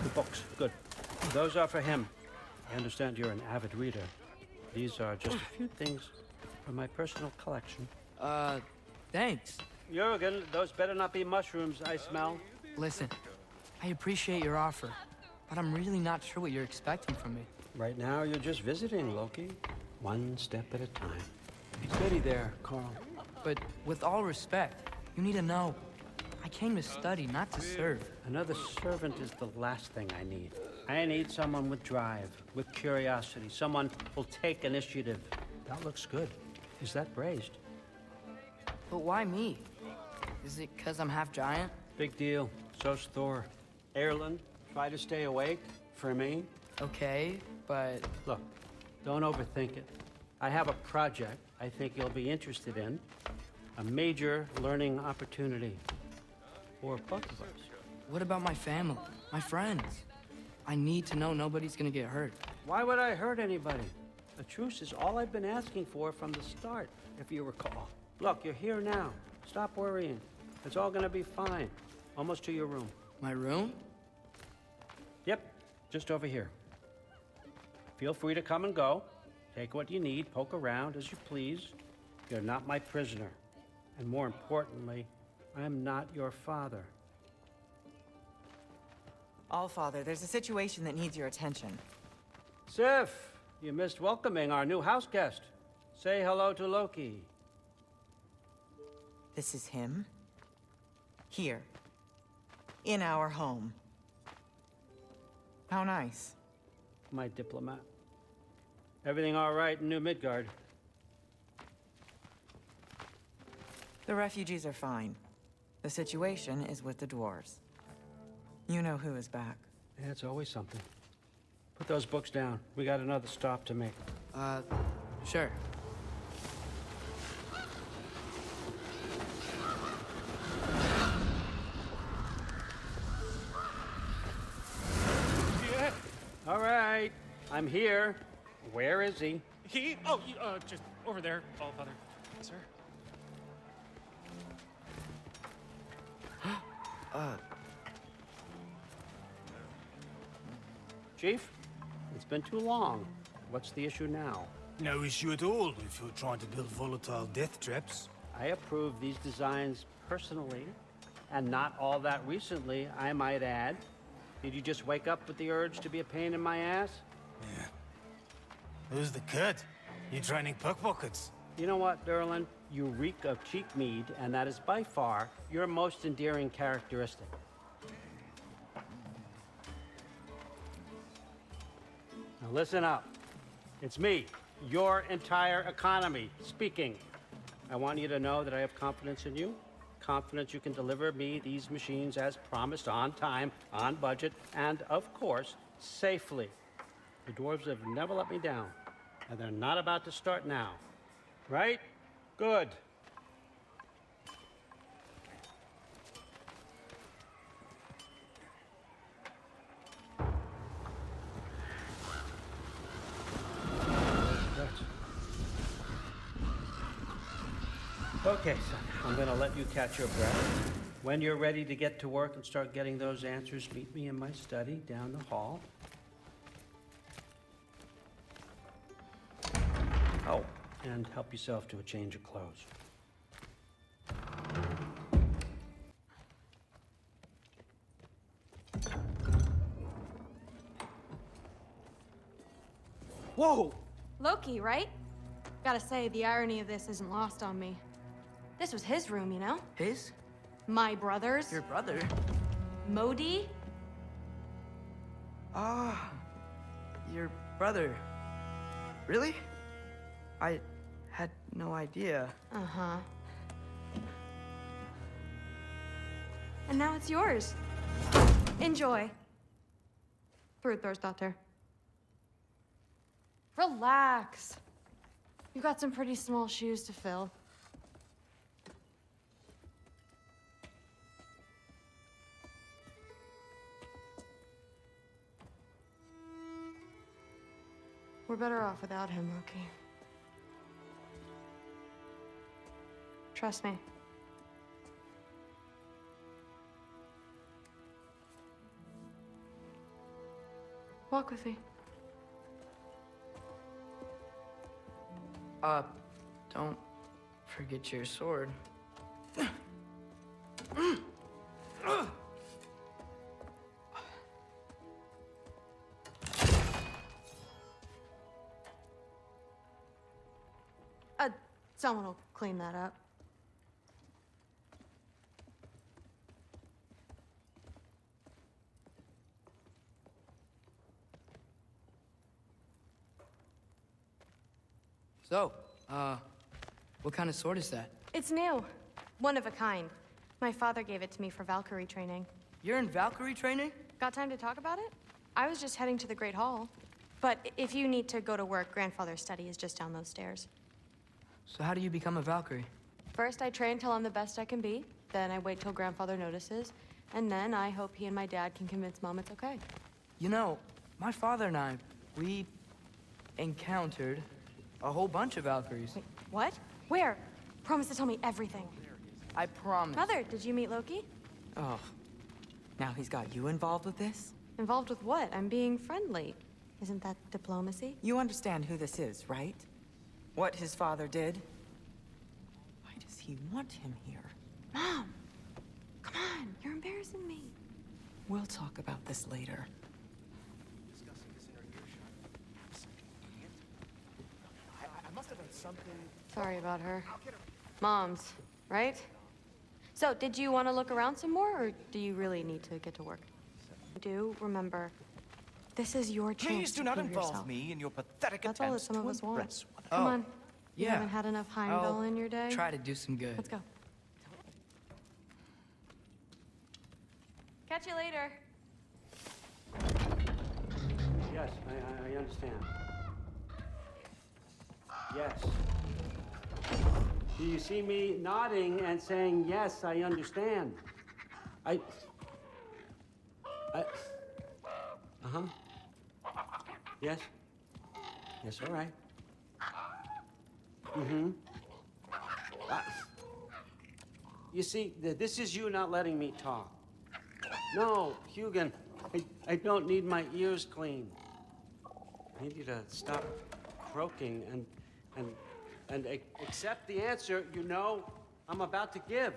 The books. Good. Those are for him. I understand you're an avid reader. These are just a few things from my personal collection. Thanks. Jurgen, those better not be mushrooms I smell. Listen, I appreciate your offer, but I'm really not sure what you're expecting from me. Right now, you're just visiting, Loki. One step at a time. Steady there, Carl. But with all respect, you need to know, I came to study, not to serve. Another servant is the last thing I need. I need someone with drive, with curiosity, someone who'll take initiative. That looks good. Is that braised? But why me? Is it because I'm half giant? Big deal. So's Thor. Erlen, try to stay awake for me. Okay, but... Look, don't overthink it. I have a project I think you'll be interested in. A major learning opportunity. For both of us. What about my family? My friends? I need to know nobody's gonna get hurt. Why would I hurt anybody? A truce is all I've been asking for from the start, if you recall. Look, you're here now. Stop worrying. It's all gonna be fine. Almost to your room. My room? Yep, just over here. Feel free to come and go. Take what you need, poke around as you please. You're not my prisoner. And more importantly, I'm not your father. Allfather, there's a situation that needs your attention. Sif, you missed welcoming our new house guest. Say hello to Loki. This is him. Here. In our home. How nice. My diplomat. Everything all right in New Midgard? The refugees are fine. The situation is with the dwarves. You know who is back. Yeah, it's always something. Put those books down. We got another stop to make. Sure. Yeah. All right. I'm here. Where is he? He? Oh, just over there, Allfather. Sir? Chief, it's been too long. What's the issue now? No issue at all if you're trying to build volatile death traps. I approve these designs personally, and not all that recently, I might add. Did you just wake up with the urge to be a pain in my ass? Yeah. Who's the cut? You training pickpockets? You know what, Derlin? You reek of cheap mead, and that is by far your most endearing characteristic. Now listen up. It's me, your entire economy, speaking. I want you to know that I have confidence in you. Confidence you can deliver me these machines as promised, on time, on budget, and of course, safely. The dwarves have never let me down, and they're not about to start now. Right? Good. Okay, son, I'm gonna let you catch your breath. When you're ready to get to work and start getting those answers, meet me in my study down the hall. Oh, and help yourself to a change of clothes. Whoa! Loki, right? Gotta say, the irony of this isn't lost on me. This was his room, you know? His? My brother's. Your brother? Modi? Ah, your brother. Really? I had no idea. Uh-huh. And now it's yours. Enjoy. Daughter. Relax. You've got some pretty small shoes to fill. We're better off without him, Loki. Trust me. Walk with me. Don't forget your sword. Someone will clean that up. So, what kind of sword is that? It's new. One of a kind. My father gave it to me for Valkyrie training. You're in Valkyrie training? Got time to talk about it? I was just heading to the Great Hall. But if you need to go to work, Grandfather's study is just down those stairs. So how do you become a Valkyrie? First, I train till I'm the best I can be. Then I wait till Grandfather notices. And then I hope he and my dad can convince Mom it's okay. You know, my father and I, we encountered a whole bunch of Valkyries. Wait, what? Where? Promise to tell me everything. I promise. Mother, did you meet Loki? Oh. Now he's got you involved with this? Involved with what? I'm being friendly. Isn't that diplomacy? You understand who this is, right? What his father did? Why does he want him here? Mom! Come on, you're embarrassing me. We'll talk about this later. I must have done something. Sorry about her. Mom's, right? So, did you want to look around some more, or do you really need to get to work? Do remember, this is your chance Please do not to prove involve yourself. me in your pathetic That's all that attempts some of to us want. impress one Come on. You yeah. haven't had enough Heimdall in your day? Try to do some good. Let's go. Catch you later. Yes, I understand. Yes. Do you see me nodding and saying, yes, I understand? Uh-huh. Yes. Yes, all right. Mm-hmm. You see, this is you not letting me talk. No, Hugin, I don't need my ears cleaned. I need you to stop croaking and accept the answer you know I'm about to give.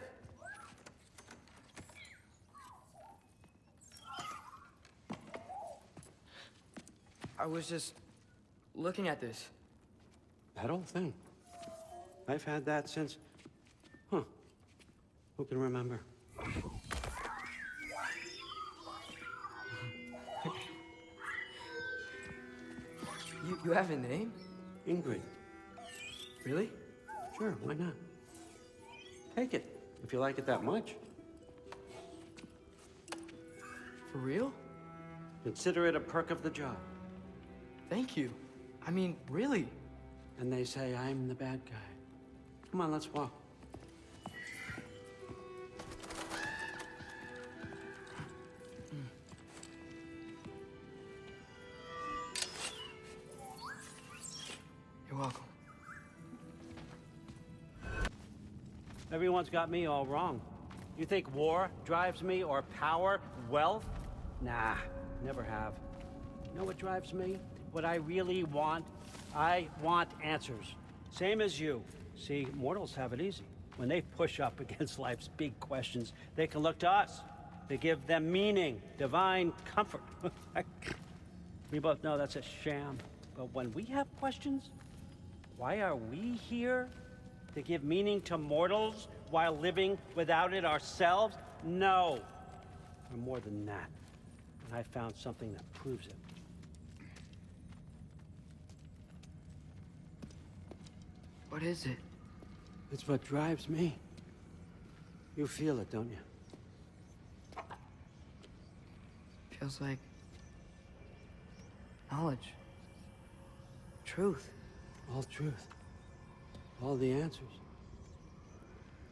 I was just looking at this. That old thing. I've had that since... Who can remember? You have a name? Ingrid. Really? Sure, why not? Take it, if you like it that much. For real? Consider it a perk of the job. Thank you. I mean, really. And they say I'm the bad guy. Come on, let's walk. You're welcome. Everyone's got me all wrong. You think war drives me, or power, wealth? Nah, never have. You know what drives me? What I really want? I want answers. Same as you. See, mortals have it easy. When they push up against life's big questions, they can look to us. They give them meaning, divine comfort. We both know that's a sham. But when we have questions, why are we here? To give meaning to mortals while living without it ourselves? No. We're more than that. And I found something that proves it. What is it? It's what drives me. You feel it, don't you? Feels like knowledge. Truth. All truth. All the answers.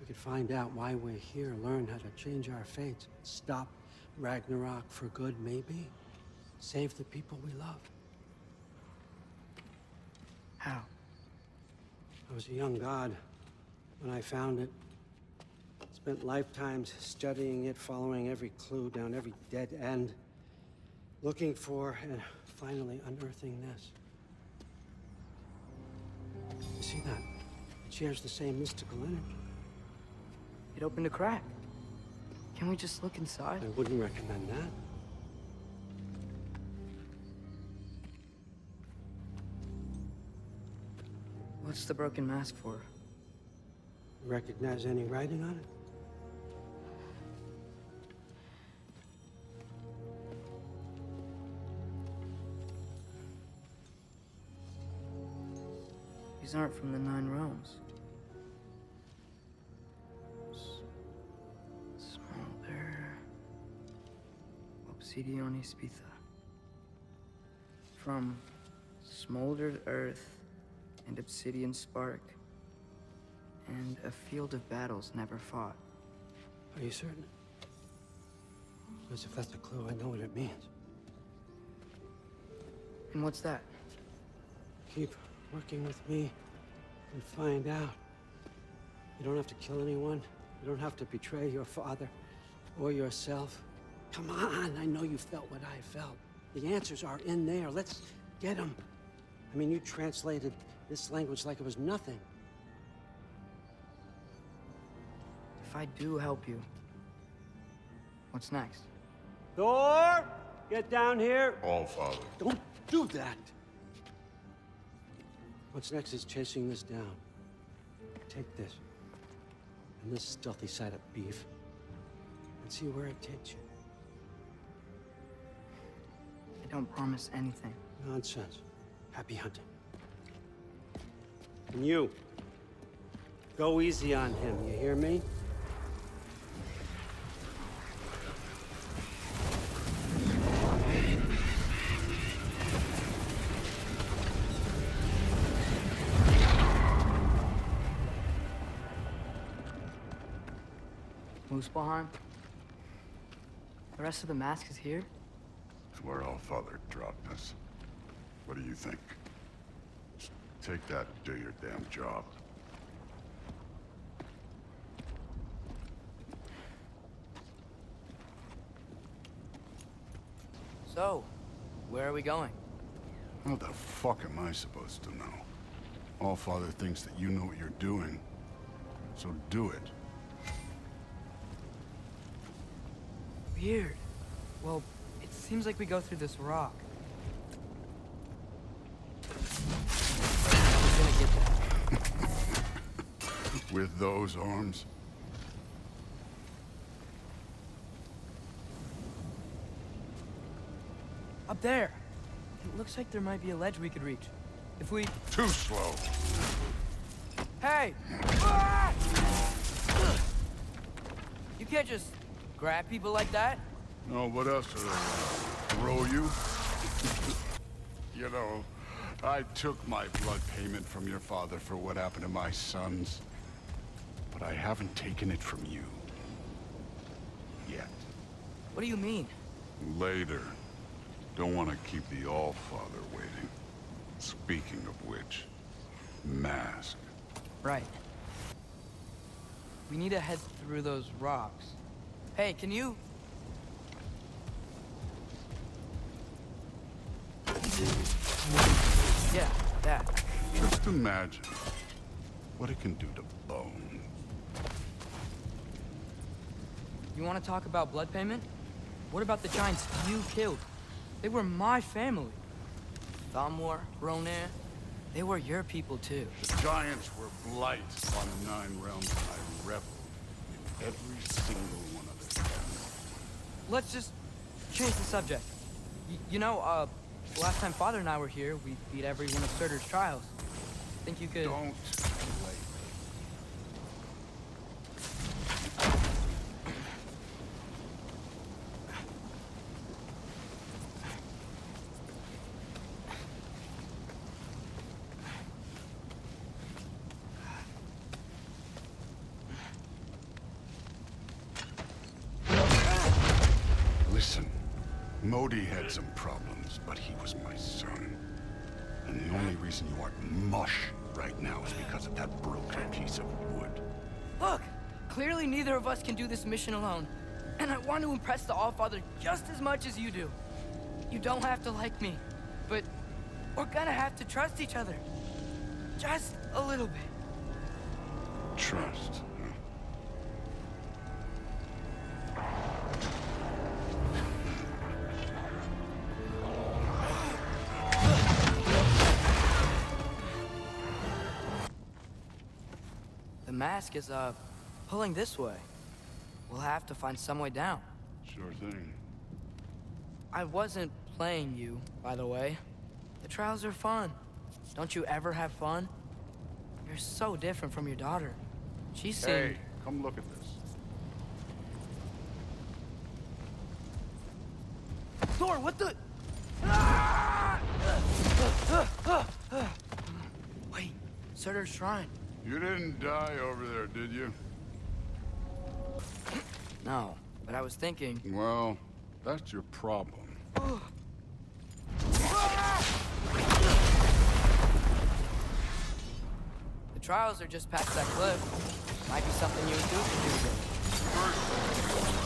We could find out why we're here, learn how to change our fates, stop Ragnarok for good, maybe. Save the people we love. How? I was a young god when I found it. Spent lifetimes studying it, following every clue down every dead end, looking for and finally unearthing this. You see that? It shares the same mystical energy. It opened a crack. Can we just look inside? I wouldn't recommend that. What's the broken mask for? Recognize any writing on it? These aren't from the Nine Realms. Smolder. Obsidione Spitha. From smoldered earth and obsidian spark, and a field of battles never fought. Are you certain? Because if that's a clue, I know what it means. And what's that? Keep working with me and find out. You don't have to kill anyone. You don't have to betray your father or yourself. Come on, I know you felt what I felt. The answers are in there. Let's get them. I mean, you translated this language like it was nothing. If I do help you, what's next? Thor! Get down here! All Father. Don't do that! What's next is chasing this down. Take this, and this stealthy side of beef, and see where it takes you. I don't promise anything. Nonsense. Happy hunting. And you, go easy on him, you hear me? Muspelheim? The rest of the mask is here? It's where All Father dropped us. What do you think? Just take that and do your damn job. So, where are we going? How the fuck am I supposed to know? All Father thinks that you know what you're doing, so do it. Weird. Well, it seems like we go through this rock. I'm gonna get that. With those arms? Up there! It looks like there might be a ledge we could reach. If we... Too slow! Hey! Ah! You can't just grab people like that. No, what else are they? throw you? You know, I took my blood payment from your father for what happened to my sons. But I haven't taken it from you. Yet. What do you mean? Later. Don't want to keep the All-Father waiting. Speaking of which, mask. Right. We need to head through those rocks. Hey, can you... Yeah, that. Just imagine what it can do to bone. You want to talk about blood payment? What about the giants you killed? They were my family. Thamor, Ronar, they were your people too. The giants were blight on the 9 realms, and I reveled in every single one of them. Let's just change the subject. Last time Father and I were here, we beat every one of Surtur's trials. Think you could... Don't play. Listen, Modi had some problems, but he was my son. And the only reason you aren't mush right now is because of that broken piece of wood. Look! Clearly neither of us can do this mission alone. And I want to impress the All-Father just as much as you do. You don't have to like me, but we're gonna have to trust each other. Just a little bit. Trust. The mask is, pulling this way. We'll have to find some way down. Sure thing. I wasn't playing you, by the way. The trials are fun. Don't you ever have fun? You're so different from your daughter. She seemed... Hey, come look at this. Thor, what the... Wait, Surtur's shrine. You didn't die over there, did you? No, but I was thinking... Well, that's your problem. The trials are just past that cliff. Might be something you and Duke can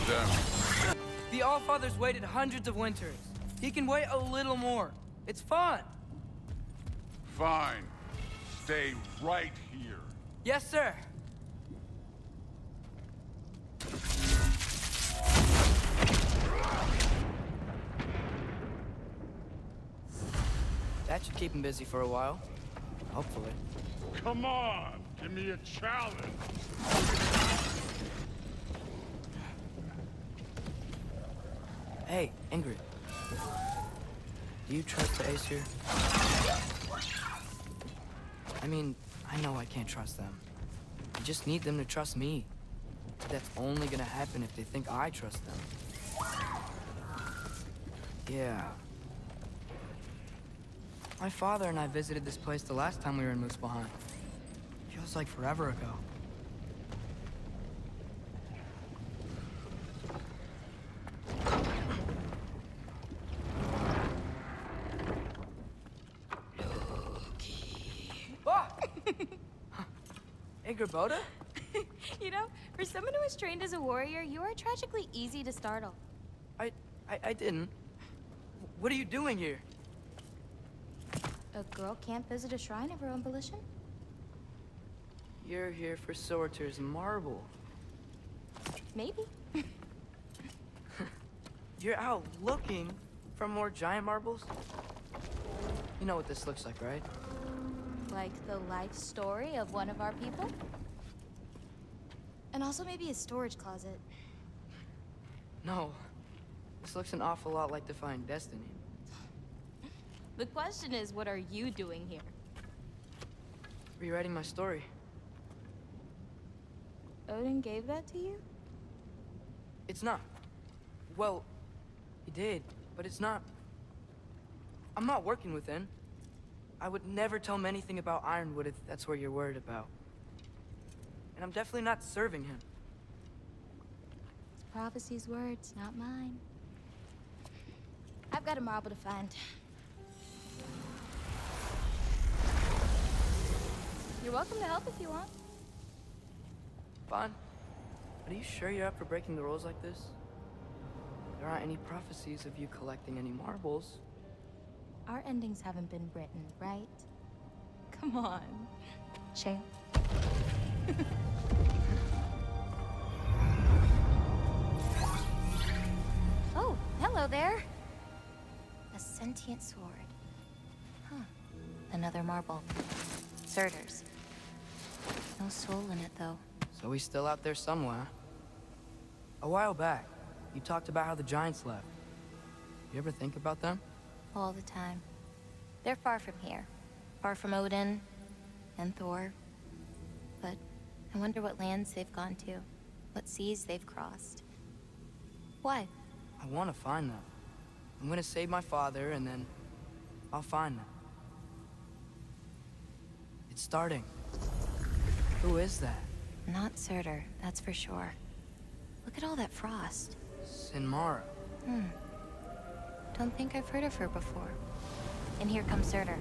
do. Them. The All-Father's waited hundreds of winters. He can wait a little more. It's fun. Fine. Stay right here. Yes, sir. That should keep him busy for a while. Hopefully. Come on! Give me a challenge! Hey, Ingrid. Do you trust the Aesir? I mean, I know I can't trust them. I just need them to trust me. But that's only gonna happen if they think I trust them. Yeah. My father and I visited this place the last time we were in Muspelheim. Feels like forever ago. Boda? You know, for someone who was trained as a warrior, you are tragically easy to startle. I didn't. What are you doing here? A girl can't visit a shrine of her own volition? You're here for Surtur's marble. Maybe. You're out looking for more giant marbles? You know what this looks like, right? Like the life story of one of our people? And also maybe a storage closet. No. This looks an awful lot like Defying Destiny. The question is, what are you doing here? Rewriting my story. Odin gave that to you? It's not. Well, he did. but it's not... I'm not working within. I would never tell him anything about Ironwood if that's what you're worried about. And I'm definitely not serving him. It's prophecy's words, not mine. I've got a marble to find. You're welcome to help if you want. Fine. But are you sure you're up for breaking the rules like this? There aren't any prophecies of you collecting any marbles. Our endings haven't been written, right? Come on. Champ. Oh, hello there. A sentient sword. Huh. Another marble. Surtur's. No soul in it, though. So he's still out there somewhere. A while back, you talked about how the Giants left. You ever think about them? All the time. They're far from here. Far from Odin and Thor. But I wonder what lands they've gone to. What seas they've crossed. Why? I want to find them. I'm gonna save my father, and then I'll find them. It's starting. Who is that? Not Surtur, that's for sure. Look at all that frost. Sinmara. Don't think I've heard of her before. And here comes Surtur.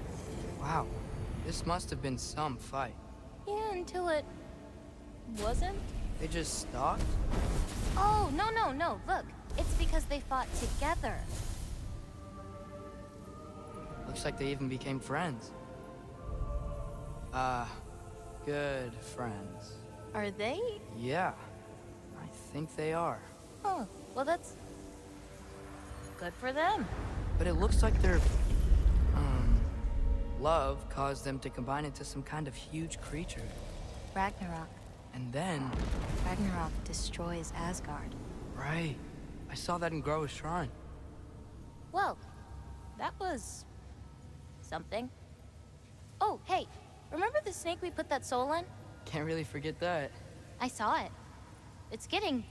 Wow. This must have been some fight. Yeah, until it... wasn't? They just stopped? Oh, no. Look, it's because they fought together. Looks like they even became friends. Good friends. Are they? Yeah, I think they are. Oh, well that's... good for them. But it looks like their... love caused them to combine into some kind of huge creature. Ragnarok. And then... Ragnarok destroys Asgard. Right. I saw that in Groa's shrine. Well, that was... something. Oh, hey, remember the snake we put that soul in? Can't really forget that. I saw it. It's getting...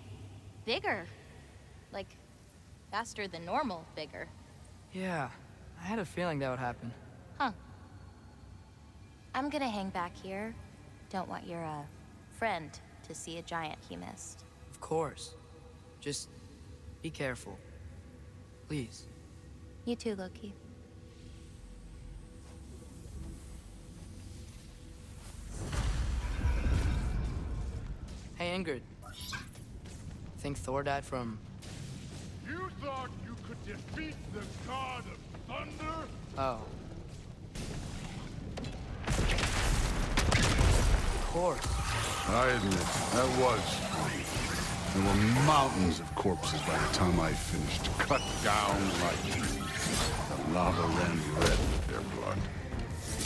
bigger. Like, faster than normal bigger. Yeah, I had a feeling that would happen. Huh. I'm gonna hang back here. Don't want your, friend to see a giant he missed. Of course. Just be careful. Please. You too, Loki. Hey, Ingrid. Think Thor died from... You thought you could defeat the god of thunder? Oh. Of course. I admit, that was funny. There were mountains of corpses by the time I finished, cut down like trees. The lava ran red with their blood.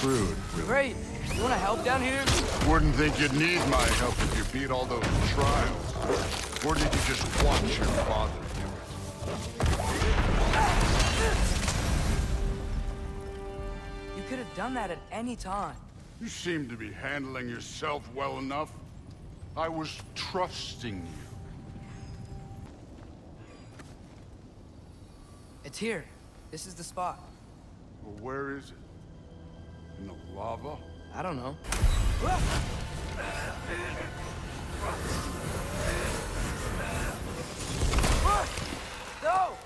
Rude, really. Great! You wanna help down here? Wouldn't think you'd need my help if you beat all those trials. Or did you just watch your father do it? You could have done that at any time. You seem to be handling yourself well enough. I was trusting you. It's here. This is the spot. Well, where is it? In the lava? I don't know. No!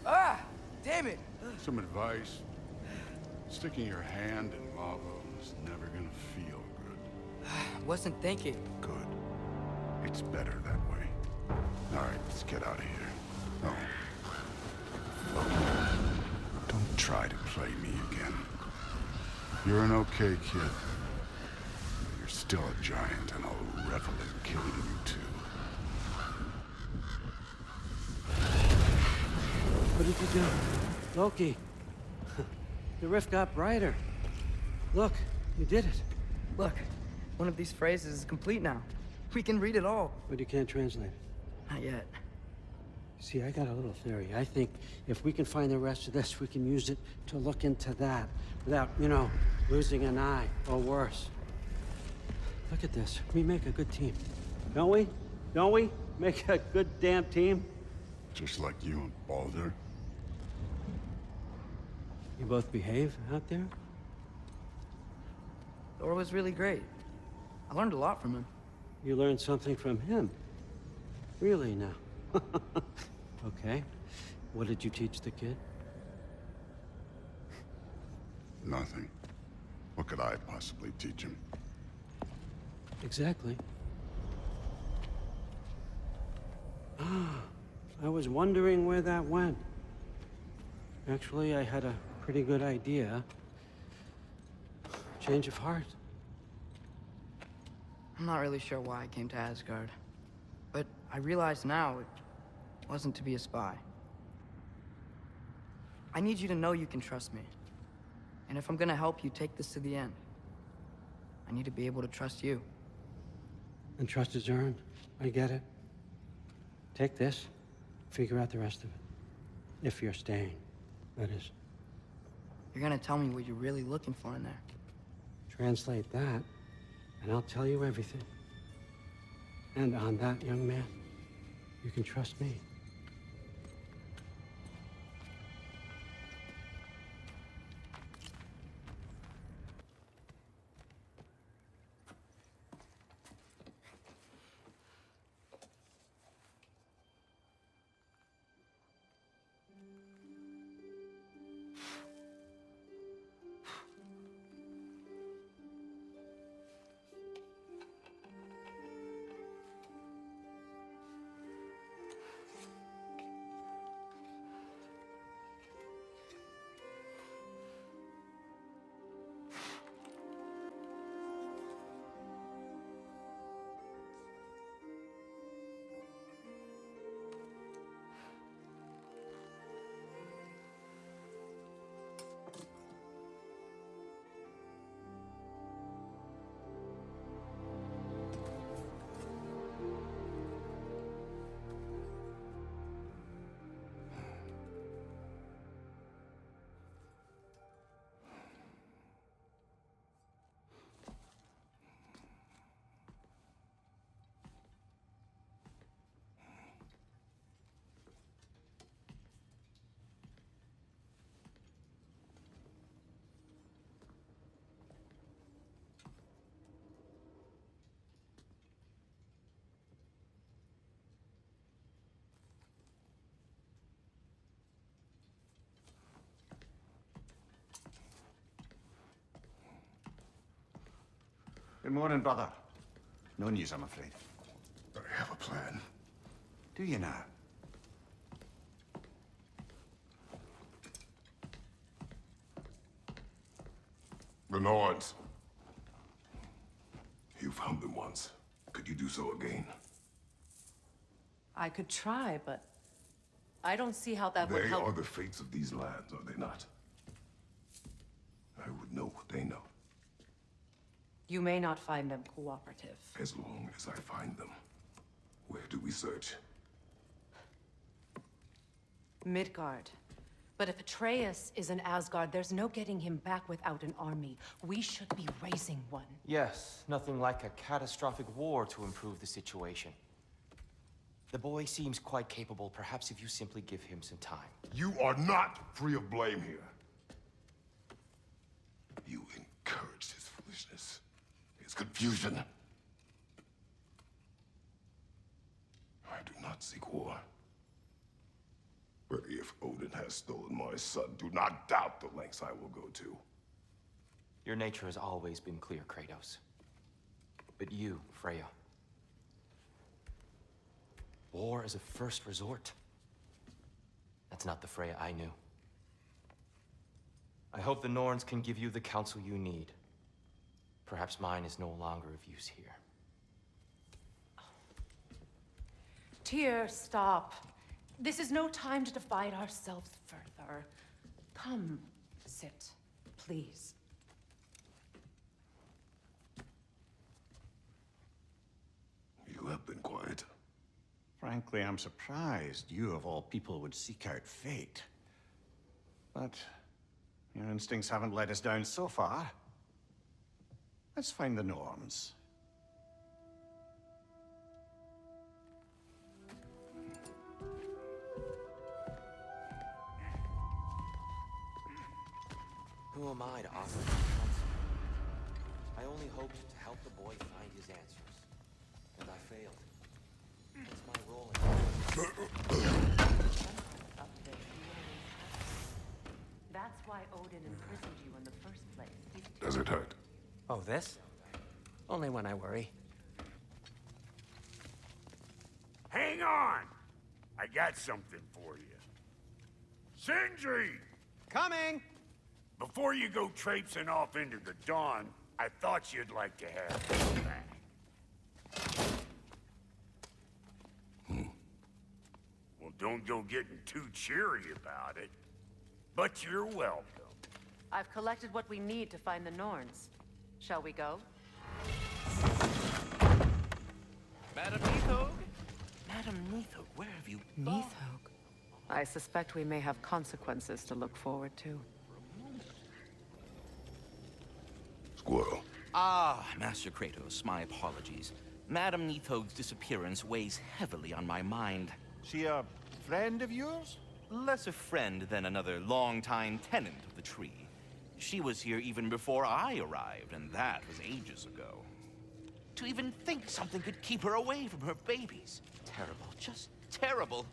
Ah! Damn it! Some advice. Sticking your hand in lava is never gonna feel good. Wasn't thinking. Good. It's better that way. All right, let's get out of here. Oh. Look, don't try to play me again. You're an okay kid. You're still a giant, and I'll revel in killing you too. What did you do? Loki. The rift got brighter. Look, you did it. Look, one of these phrases is complete now. We can read it all. But you can't translate it. Not yet. See, I got a little theory. I think if we can find the rest of this, we can use it to look into that without, you know, losing an eye or worse. Look at this. We make a good team. Don't we? Don't we? Make a good damn team. Just like you and Balder. You both behave out there? Thor was really great. I learned a lot from him. You learned something from him? Really now? Okay. What did you teach the kid? Nothing. What could I possibly teach him? Exactly. I was wondering where that went. Actually, I had a pretty good idea. Change of heart. I'm not really sure why I came to Asgard. But I realize now it wasn't to be a spy. I need you to know you can trust me. And if I'm gonna help you take this to the end, I need to be able to trust you. And trust is earned. I get it. Take this, figure out the rest of it. If you're staying, that is. You're gonna tell me what you're really looking for in there. Translate that, and I'll tell you everything. And on that, young man, you can trust me. Good morning, brother. No news, I'm afraid. I have a plan. Do you now? The Nords. You found them once. Could you do so again? I could try, but I don't see how that would They help. are the fates of these lands, are they not? I would know what they know. You may not find them cooperative. As long as I find them. Where do we search? Midgard. But if Atreus is in Asgard, there's no getting him back without an army. We should be raising one. Yes, nothing like a catastrophic war to improve the situation. The boy seems quite capable. Perhaps if you simply give him some time. You are not free of blame here. You encouraged his foolishness, his confusion. I do not seek war. But if Odin has stolen my son, do not doubt the lengths I will go to. Your nature has always been clear, Kratos. But you, Freya. War as a first resort. That's not the Freya I knew. I hope the Norns can give you the counsel you need. Perhaps mine is no longer of use here. Tyr, stop. This is no time to divide ourselves further. Come, sit, please. You have been quiet. Frankly, I'm surprised you, of all people, would seek out fate. But your instincts haven't let us down so far. Let's find the Norns. am I to offer you counsel? I only hoped to help the boy find his answers, and I failed. That's my role in That's why Odin imprisoned you in the first place. Does it hurt? Oh, this? Only when I worry. Hang on! I got something for you. Sindri! Coming! Before you go traipsing off into the dawn, I thought you'd like to have this back. Well, don't go getting too cheery about it. But you're welcome. I've collected what we need to find the Norns. Shall we go? Madam Neathog? Madam Neathog, where have you gone? Neathog? I suspect we may have consequences to look forward to. Squirrel. Ah, Master Kratos, my apologies. Madam Neathog's disappearance weighs heavily on my mind. She a friend of yours? Less a friend than another longtime tenant of the tree. She was here even before I arrived, and that was ages ago. To even think something could keep her away from her babies. Terrible, just terrible.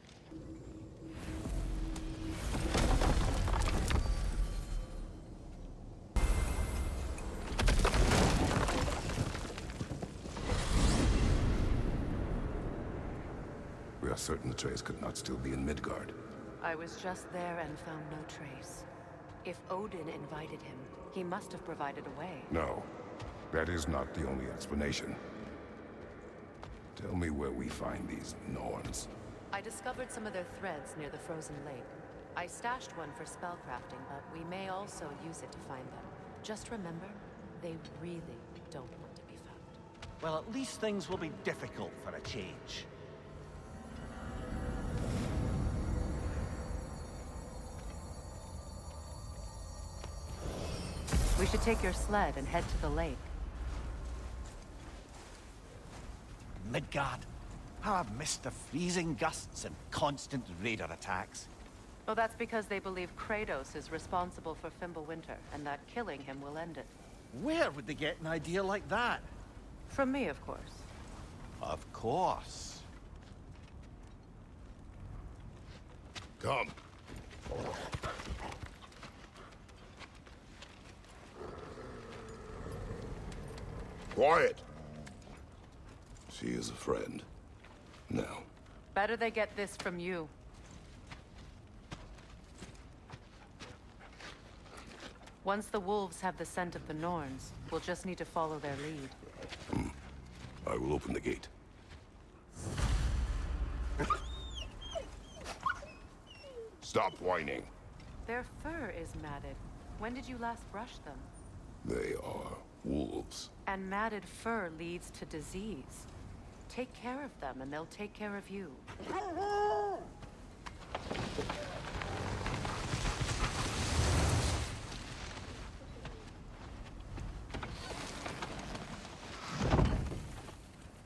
We are certain the trace could not still be in Midgard. I was just there and found no trace. If Odin invited him, he must have provided a way. No, that is not the only explanation. Tell me where we find these Norns. I discovered some of their threads near the frozen lake. I stashed one for spellcrafting, but we may also use it to find them. Just remember, they really don't want to be found. Well, at least things will be difficult for a change. We should take your sled and head to the lake. Midgard. How I've missed the freezing gusts and constant raider attacks. Oh, that's because they believe Kratos is responsible for Fimbulwinter, and that killing him will end it. Where would they get an idea like that? From me, of course. Of course. Come. Quiet. She is a friend. Now. Better they get this from you. Once the wolves have the scent of the Norns, we'll just need to follow their lead. I will open the gate. Stop whining. Their fur is matted. When did you last brush them? They are wolves. And matted fur leads to disease. Take care of them, and they'll take care of you.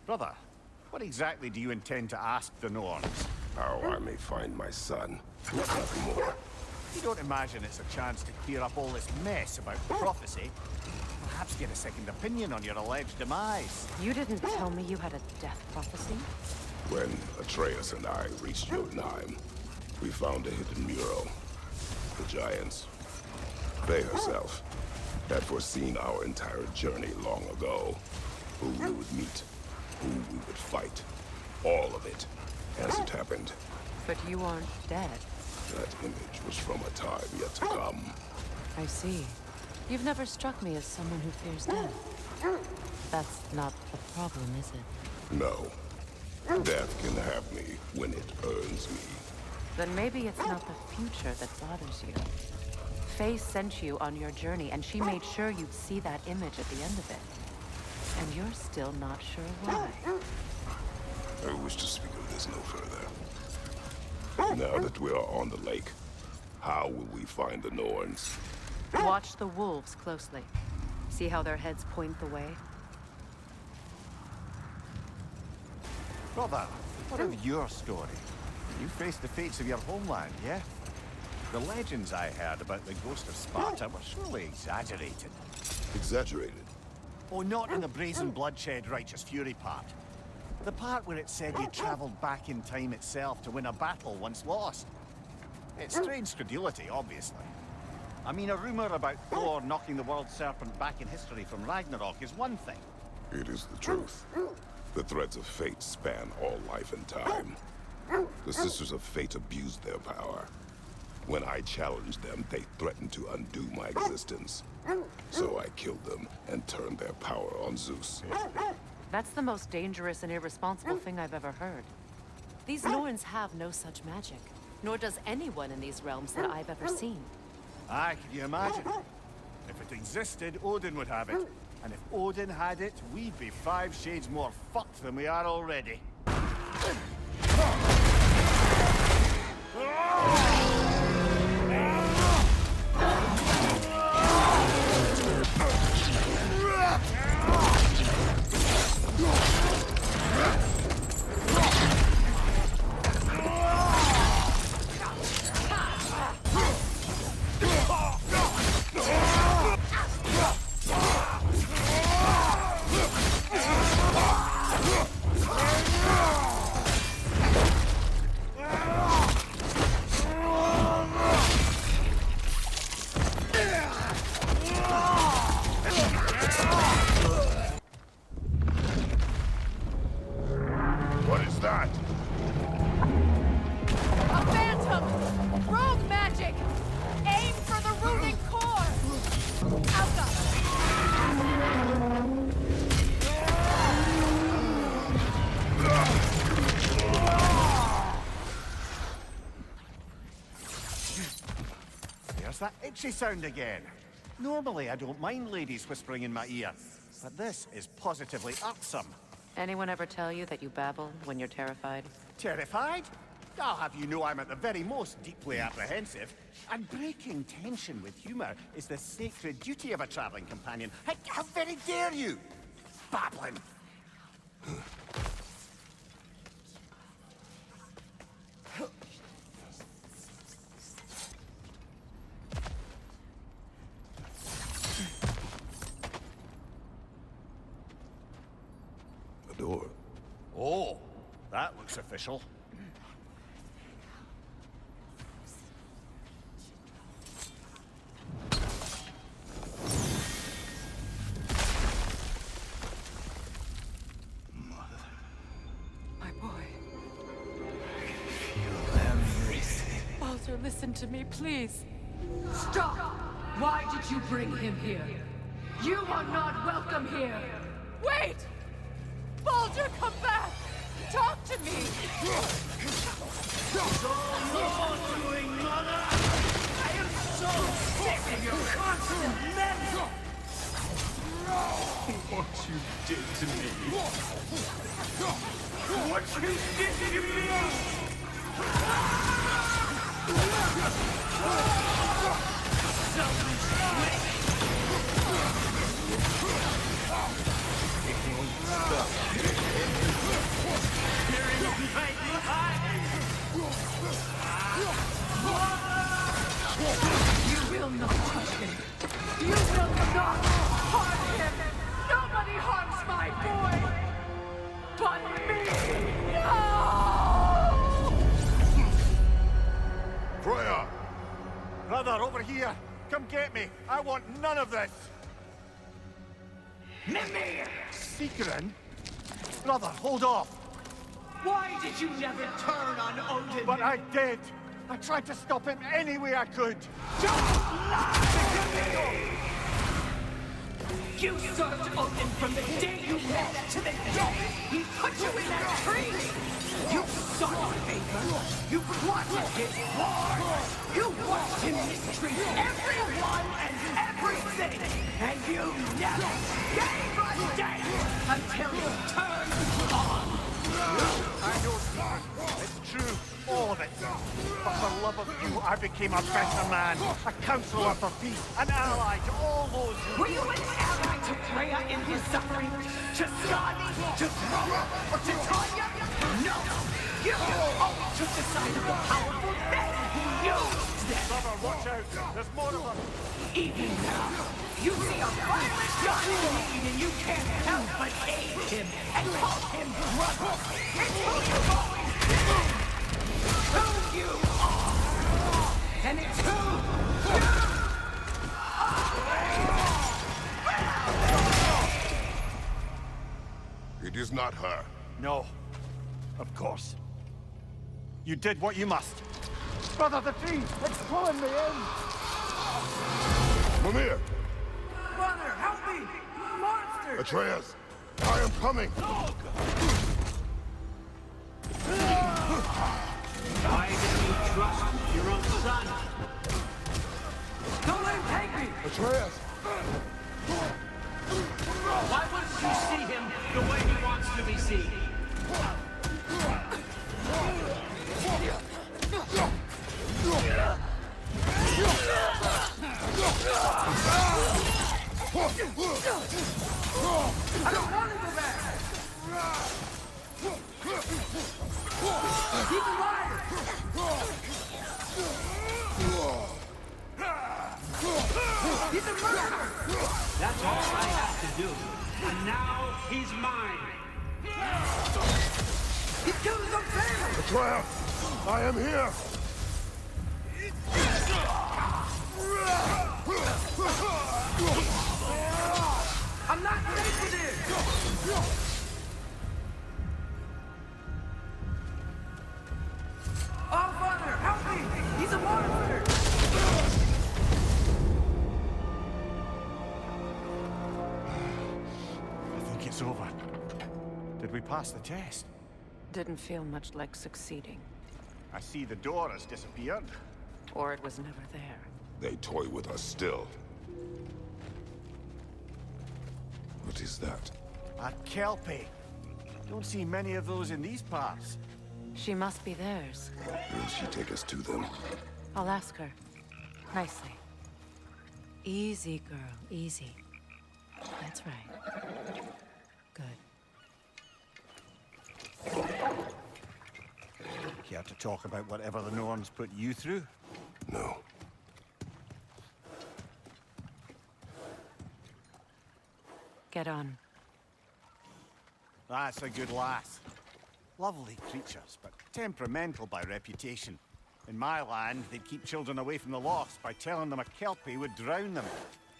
Brother, what exactly do you intend to ask the Norns? How I may find my son. Nothing more. You don't imagine it's a chance to clear up all this mess about prophecy? Perhaps get a second opinion on your alleged demise. You didn't tell me you had a death prophecy? When Atreus and I reached Jotunheim, we found a hidden mural. The Giants, they herself, had foreseen our entire journey long ago. Who we would meet, who we would fight. All of it, as it happened. But you aren't dead. That image was from a time yet to come. I see. You've never struck me as someone who fears death. That's not the problem, is it? No. Death can have me when it earns me. Then maybe it's not the future that bothers you. Faye sent you on your journey, and she made sure you'd see that image at the end of it. And you're still not sure why. I wish to speak of this no further. Now that we are on the lake, how will we find the Norns? Watch the wolves closely. See how their heads point the way? Brother, what of your story? You faced the fates of your homeland, yeah? The legends I heard about the ghost of Sparta were surely exaggerated. Exaggerated? Oh, not in the brazen bloodshed righteous fury part. The part where it said he travelled back in time itself to win a battle once lost. It's strange credulity, obviously. I mean, a rumour about Thor knocking the world serpent back in history from Ragnarok is one thing. It is the truth. The threads of fate span all life and time. The Sisters of Fate abused their power. When I challenged them, they threatened to undo my existence. So I killed them and turned their power on Zeus. That's the most dangerous and irresponsible thing I've ever heard. These Norns have no such magic, nor does anyone in these realms that I've ever seen. Aye, can you imagine? If it existed, Odin would have it. And if Odin had it, we'd be 5 shades more fucked than we are already. What is that? A phantom! Rogue magic! Aim for the runic core! Alpha! There's that itchy sound again. Normally, I don't mind ladies whispering in my ear, but this is positively irksome. Anyone ever tell you that you babble when you're terrified? Terrified? I'll have you know I'm at the very most deeply apprehensive. And breaking tension with humor is the sacred duty of a traveling companion. How very dare you? Babbling. A door. Oh, that looks official. My boy. Feel everything. Baldur, listen to me, please. Stop! Why did you bring him here? You are not welcome here! Wait! Baldur, come back! Talk to me! So more doing, mother! I am so sick of your constant meddling! What you did to me. What you did to me! You will not touch him! You will not harm him! Nobody harms my boy! But me! No! Freya! Brother, over here! Come get me! I want none of this! Mimir! Secret? Brother, hold off! Why did you never turn on Odin? But I did! I tried to stop him any way I could! Don't lie to me! You served Odin from the day you met to the day he put you in that tree! You sought his favor! You plotted his war! You watched him mistreat everyone and everything! And you never gave a damn until you turned on! I know, it's true, all of it. But for love of you, I became a better man, a counselor for peace, an ally to all those who... Were you an ally to Freya in his suffering? To Skadi? To Thora? Or to Tanya? No! You always took the side of the powerful men who used them! There's more of them! Even now, you see a violent guy in need and you can't help but aid him and call him brother. It's who you've always been! It's who you are! And it's who you It is not her. No. Of course. You did what you must. Brother, the tree! It's pulling me in! Mimir! Brother, help me! Monster! Atreus! I am coming! Why didn't you trust your own son? Don't let him take me! Atreus! Why wouldn't you see him the way he wants to be seen? I don't want to go back! He's a liar! He's a murderer! That's all I have to do. And now he's mine. He killed his own family! Atreus! I am here! I'm not ready for this! Oh, Father, help me! He's a monster! I think it's over. Did we pass the test? Didn't feel much like succeeding. I see the door has disappeared. Or it was never there. They toy with us still. What is that? A Kelpie. Don't see many of those in these parts. She must be theirs. Will she take us to them? I'll ask her. Nicely. Easy, girl. Easy. That's right. Good. Care to talk about whatever the Norns put you through? No. Get on. That's a good lass. Lovely creatures, but temperamental by reputation. In my land, they'd keep children away from the lost by telling them a Kelpie would drown them.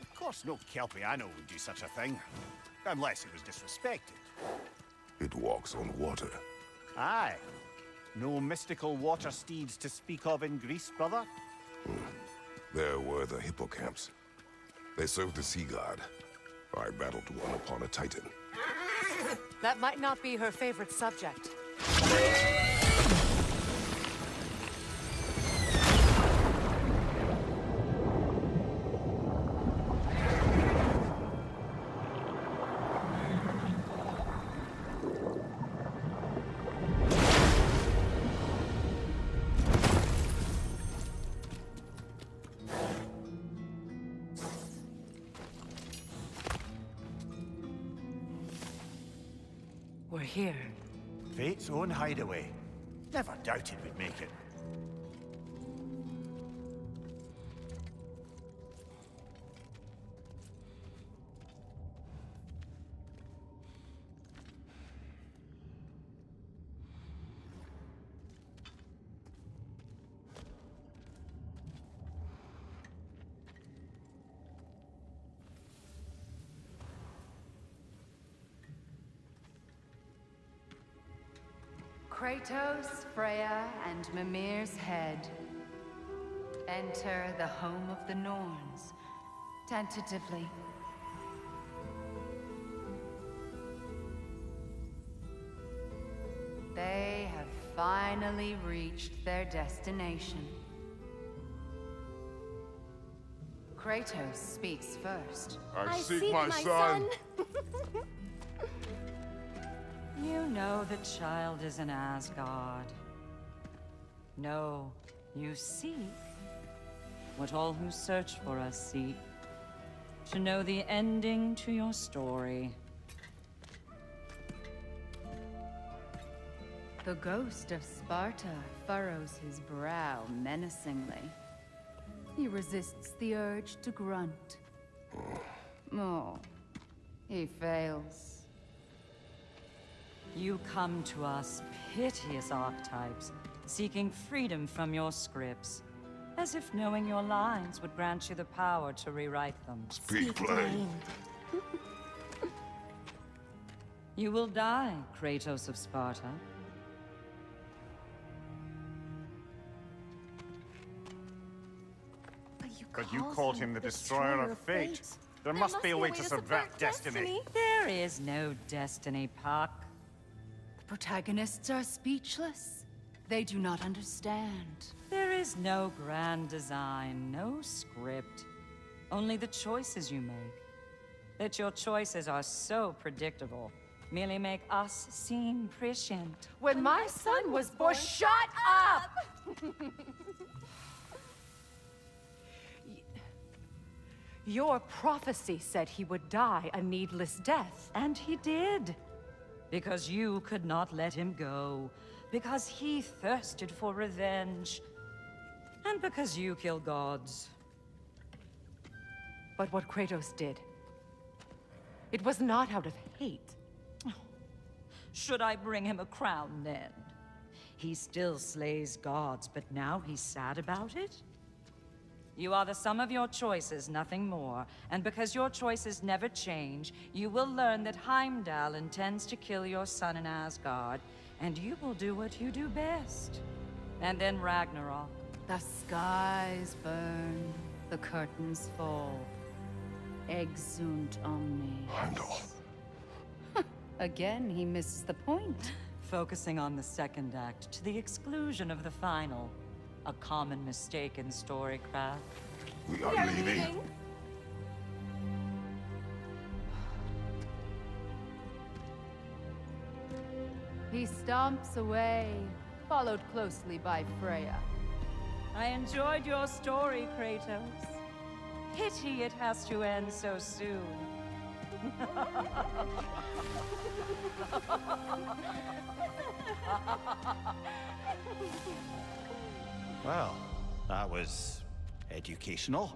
Of course, no Kelpie I know would do such a thing. Unless it was disrespected. It walks on water. Aye. No mystical water steeds to speak of in Greece, brother? There were the hippocamps. They served the sea god. I battled one upon a titan. That might not be her favorite subject. We're here. Fate's own hideaway. Never doubted we'd make it. Kratos, Freya, and Mimir's head. Enter the home of the Norns, tentatively. They have finally reached their destination. Kratos speaks first. I seek my son. You know the child is in Asgard. No, you seek what all who search for us seek. To know the ending to your story. The ghost of Sparta furrows his brow menacingly. He resists the urge to grunt. Oh, he fails. You come to us, piteous archetypes, seeking freedom from your scripts, as if knowing your lines would grant you the power to rewrite them. Speak plain. You will die, Kratos of Sparta. But you called him the Destroyer of Fate. There must be a way to subvert destiny. There is no destiny, Puck. The protagonists are speechless. They do not understand. There is no grand design, no script. Only the choices you make. That your choices are so predictable merely make us seem prescient. When my son was born, shut up! Your prophecy said he would die a needless death. And he did. Because you could not let him go. Because he thirsted for revenge. And because you kill gods. But what Kratos did, it was not out of hate. Should I bring him a crown then? He still slays gods, but now he's sad about it? You are the sum of your choices, nothing more. And because your choices never change, you will learn that Heimdall intends to kill your son in Asgard, and you will do what you do best. And then Ragnarok. The skies burn, the curtains fall. Exunt omnes. Heimdall. Again, he misses the point. Focusing on the second act to the exclusion of the final. A common mistake in storycraft. We are leaving. He stomps away, followed closely by Freya. I enjoyed your story, Kratos. Pity it has to end so soon. Well, that was educational.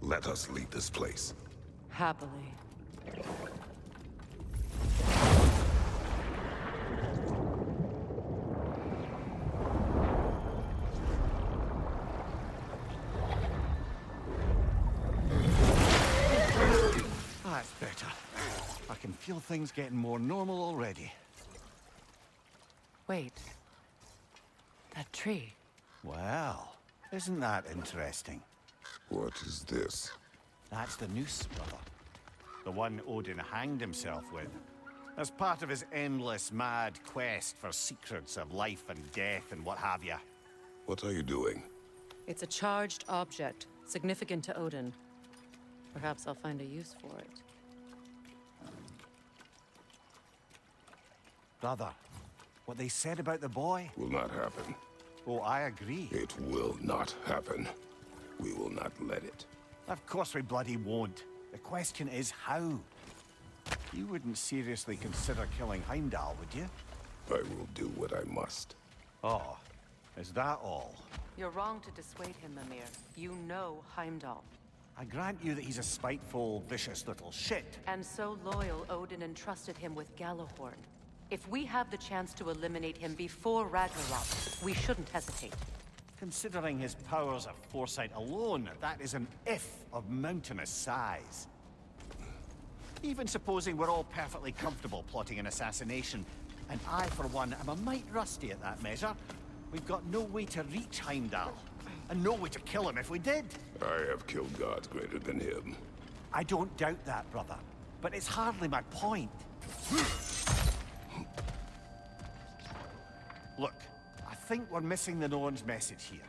Let us leave this place. Happily. That's better. I can feel things getting more normal already. Wait. That tree. Well, isn't that interesting? What is this? That's the noose, brother. The one Odin hanged himself with. As part of his endless, mad quest for secrets of life and death and what have you. What are you doing? It's a charged object, significant to Odin. Perhaps I'll find a use for it. Brother, what they said about the boy? Will not happen. Oh, I agree. It will not happen. We will not let it. Of course we bloody won't. The question is how? You wouldn't seriously consider killing Heimdall, would you? I will do what I must. Oh, is that all? You're wrong to dissuade him, Mimir. You know Heimdall. I grant you that he's a spiteful, vicious little shit. And so loyal, Odin entrusted him with Galahorn. If we have the chance to eliminate him before Ragnarok, we shouldn't hesitate. Considering his powers of foresight alone, that is an if of mountainous size. Even supposing we're all perfectly comfortable plotting an assassination, and I, for one, am a mite rusty at that measure, we've got no way to reach Heimdall, and no way to kill him if we did. I have killed gods greater than him. I don't doubt that, brother, but it's hardly my point. Look, I think we're missing the Norn's message here.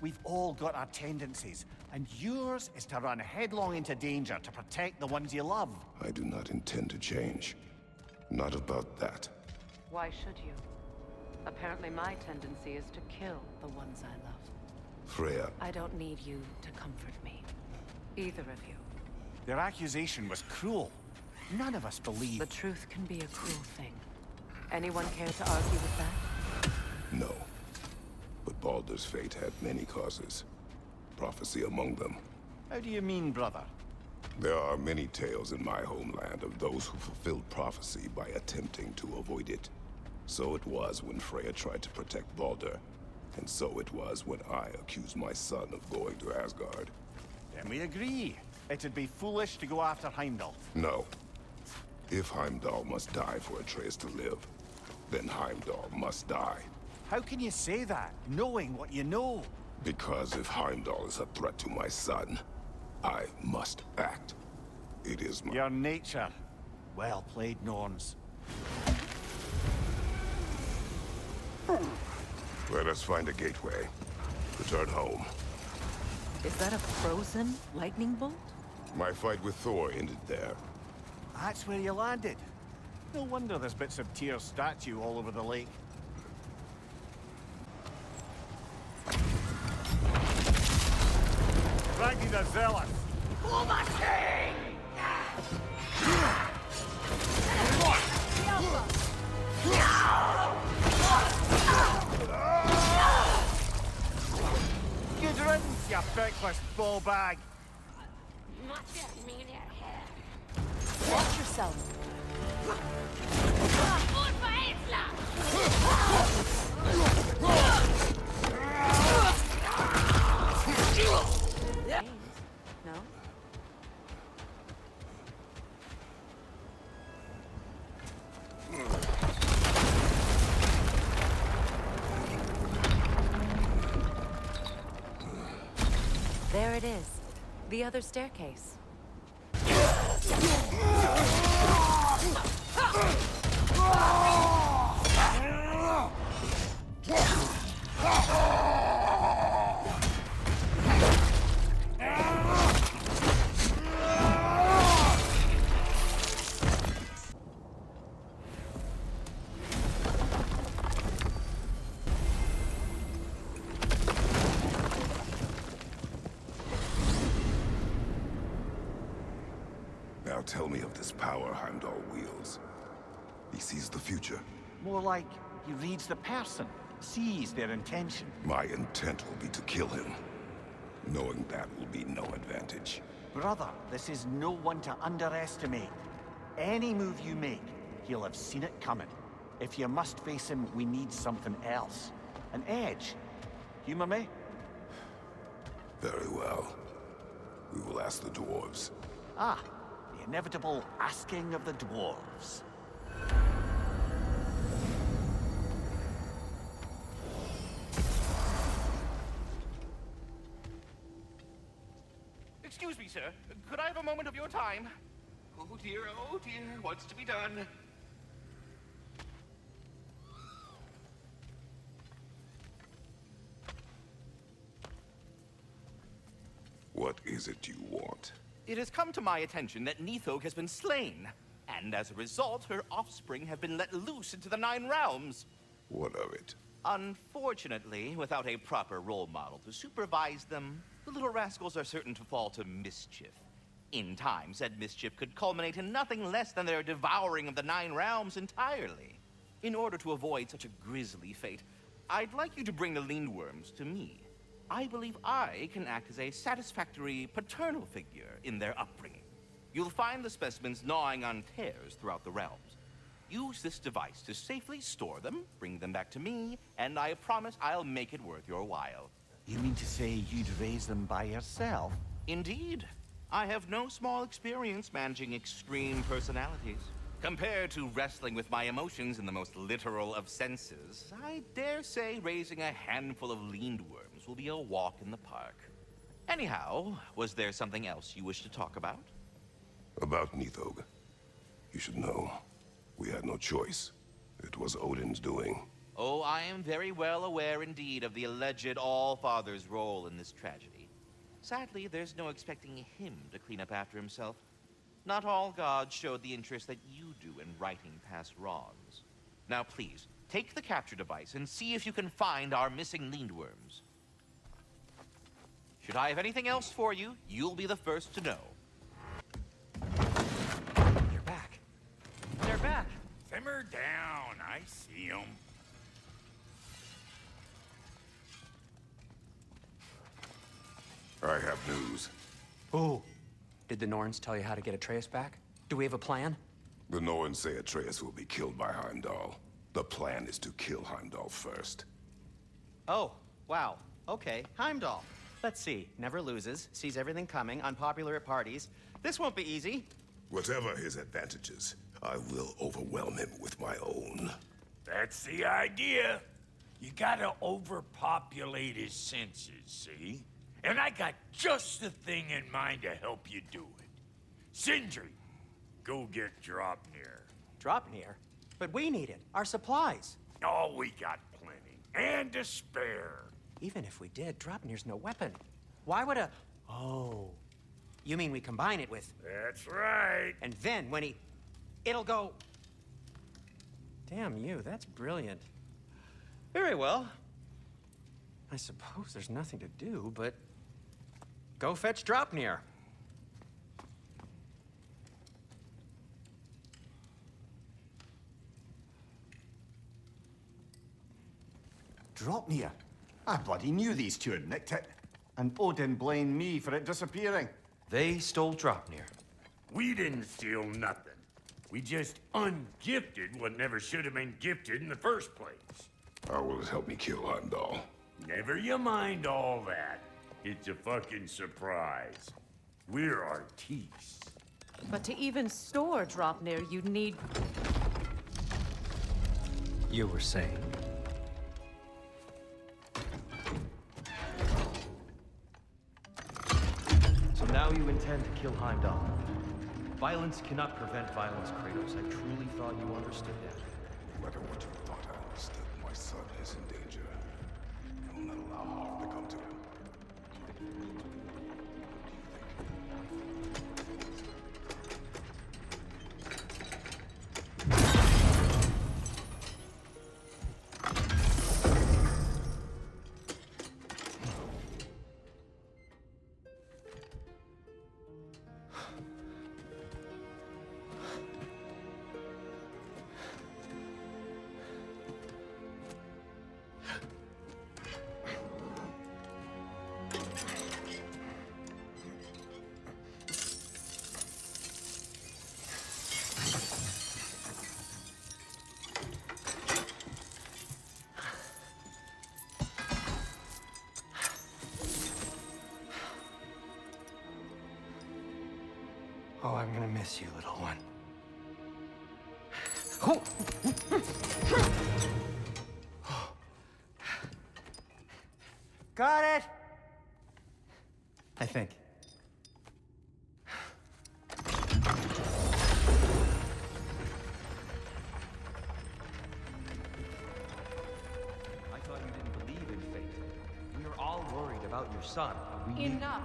We've all got our tendencies, and yours is to run headlong into danger to protect the ones you love. I do not intend to change. Not about that. Why should you? Apparently my tendency is to kill the ones I love. Freya. I don't need you to comfort me. Either of you. Their accusation was cruel. None of us believe... The truth can be a cruel thing. Anyone care to argue with that? No. But Baldur's fate had many causes. Prophecy among them. How do you mean, brother? There are many tales in my homeland of those who fulfilled prophecy by attempting to avoid it. So it was when Freya tried to protect Baldur. And so it was when I accused my son of going to Asgard. Then we agree. It'd be foolish to go after Heimdall. No. If Heimdall must die for Atreus to live, then Heimdall must die. How can you say that, knowing what you know? Because if Heimdall is a threat to my son, I must act. It is my... Your nature. Well played, Norns. Let us find a gateway. Return home. Is that a frozen lightning bolt? My fight with Thor ended there. That's where you landed. No wonder there's bits of Tyr's statue all over the lake. Ragnar the Zealous! For my king! Good riddance, you feckless ball bag! Watch yourself. No? There it is. The other staircase. Now tell me of this power Heimdall wields. He sees the future. More like he reads the person, sees their intention. My intent will be to kill him. Knowing that will be no advantage. Brother, this is no one to underestimate. Any move you make, he'll have seen it coming. If you must face him, we need something else. An edge. Humor me? Very well. We will ask the dwarves. Ah, the inevitable asking of the dwarves. Excuse me, sir. Could I have a moment of your time? Oh dear, what's to be done? What is it you want? It has come to my attention that Nithog has been slain, and as a result, her offspring have been let loose into the Nine Realms. What of it? Unfortunately, without a proper role model to supervise them, the little rascals are certain to fall to mischief. In time, said mischief could culminate in nothing less than their devouring of the Nine Realms entirely. In order to avoid such a grisly fate, I'd like you to bring the Lindworms to me. I believe I can act as a satisfactory paternal figure in their upbringing. You'll find the specimens gnawing on tears throughout the realms. Use this device to safely store them, bring them back to me, and I promise I'll make it worth your while. You mean to say you'd raise them by yourself? Indeed. I have no small experience managing extreme personalities. Compared to wrestling with my emotions in the most literal of senses, I dare say raising a handful of Lindworms will be a walk in the park. Anyhow, was there something else you wish to talk about? About Nithog. You should know, we had no choice. It was Odin's doing. Oh, I am very well aware indeed of the alleged All-Father's role in this tragedy. Sadly, there's no expecting him to clean up after himself. Not all gods showed the interest that you do in righting past wrongs. Now please, take the capture device and see if you can find our missing Lindworms. Should I have anything else for you, you'll be the first to know. You're back. They're back. Simmer down. I see them. I have news. Ooh. Did the Norns tell you how to get Atreus back? Do we have a plan? The Norns say Atreus will be killed by Heimdall. The plan is to kill Heimdall first. Oh, wow. Okay, Heimdall. Let's see. Never loses, sees everything coming, unpopular at parties. This won't be easy. Whatever his advantages, I will overwhelm him with my own. That's the idea. You gotta overpopulate his senses, see? And I got just the thing in mind to help you do it. Sindri, go get Draupnir. Draupnir? But we need it. Our supplies. Oh, we got plenty. And to spare. Even if we did, Draupnir's no weapon. Why would a... Oh. You mean we combine it with... That's right. And then when he... It'll go... Damn you, that's brilliant. Very well. I suppose there's nothing to do, but... Go fetch Draupnir. Draupnir? I bloody knew these two had nicked it. And Odin blamed me for it disappearing. They stole Draupnir. We didn't steal nothing. We just ungifted what never should have been gifted in the first place. How will it help me kill Heimdall? Never you mind all that. It's a fucking surprise. We're artistes. But to even store Draupnir, you'd need... You were saying? So now you intend to kill Heimdall. Violence cannot prevent violence, Kratos. I truly thought you understood that. No matter what you thought I understood, my son is in danger. I will not allow harm to come to him. Oh, I'm gonna miss you, little one. Got it! I think. I thought you didn't believe in fate. We are all worried about your son. We need... Enough!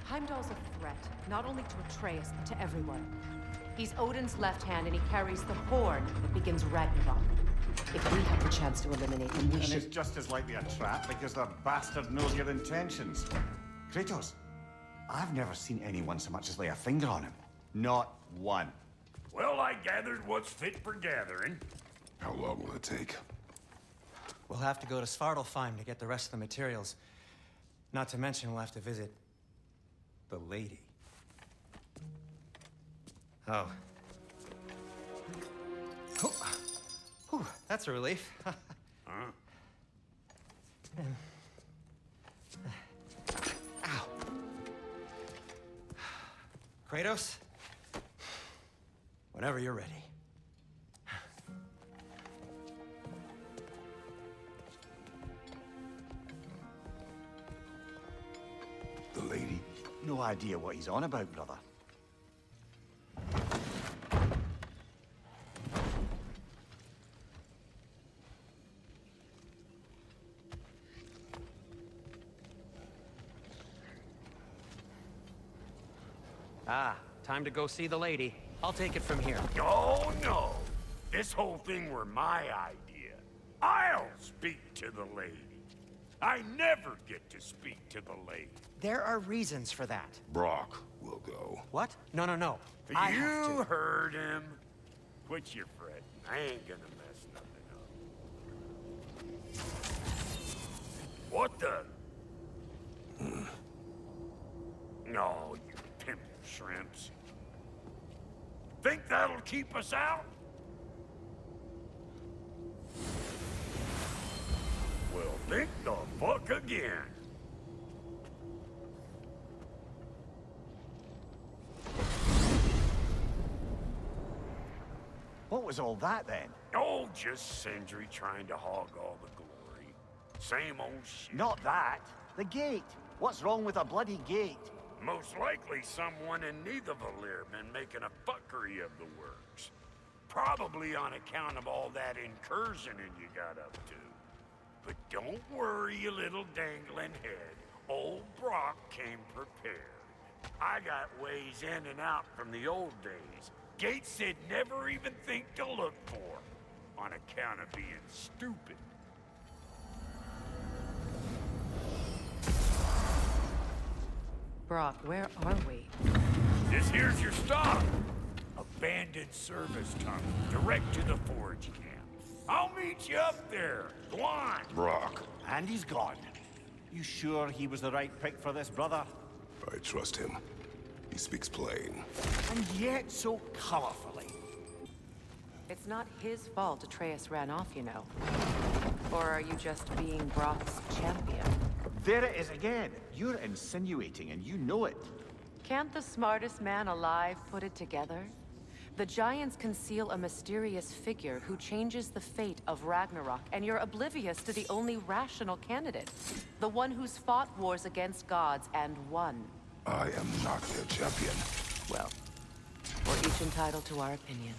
Heimdall's a threat, not only to Atreus, but to everyone. He's Odin's left hand, and he carries the horn that begins Ragnarok. If we have the chance to eliminate him, we should... And it's just as likely a trap because the bastard knows your intentions. Kratos, I've never seen anyone so much as lay a finger on him. Not one. Well, I gathered what's fit for gathering. How long will it take? We'll have to go to Svartalfheim to get the rest of the materials. Not to mention we'll have to visit... the lady. Oh. Whew, that's a relief. Huh? Ow. Kratos? Whenever you're ready. The lady? No idea what he's on about, brother. Ah, time to go see the lady. I'll take it from here. Oh, no. This whole thing were my idea. I'll speak to the lady. I never get to speak to the lady. There are reasons for that. Brock will go. What? No, no, no. I have You to. heard him. Quit your fretting. I ain't gonna mess nothing up. What the? No, you pimp shrimps. Think that'll keep us out? Well, think the fuck again. What was all that then? Oh, just Sindri trying to hog all the glory. Same old shit. Not that. The gate. What's wrong with a bloody gate? Most likely someone in Nidavellir been making a fuckery of the works. Probably on account of all that incursioning you got up to. But don't worry, you little dangling head. Old Brock came prepared. I got ways in and out from the old days. Gates they'd never even think to look for, on account of being stupid. Brock, where are we? This here's your stop. Abandoned service tunnel, direct to the forge camp. I'll meet you up there. Go on. Brock. And he's gone. You sure he was the right pick for this, brother? I trust him. He speaks plain. And yet so colorfully. It's not his fault Atreus ran off, you know. Or are you just being Brock's champion? There it is again. You're insinuating, and you know it. Can't the smartest man alive put it together? The Giants conceal a mysterious figure who changes the fate of Ragnarok, and you're oblivious to the only rational candidate. The one who's fought wars against gods and won. I am not their champion. Well, we're each entitled to our opinion.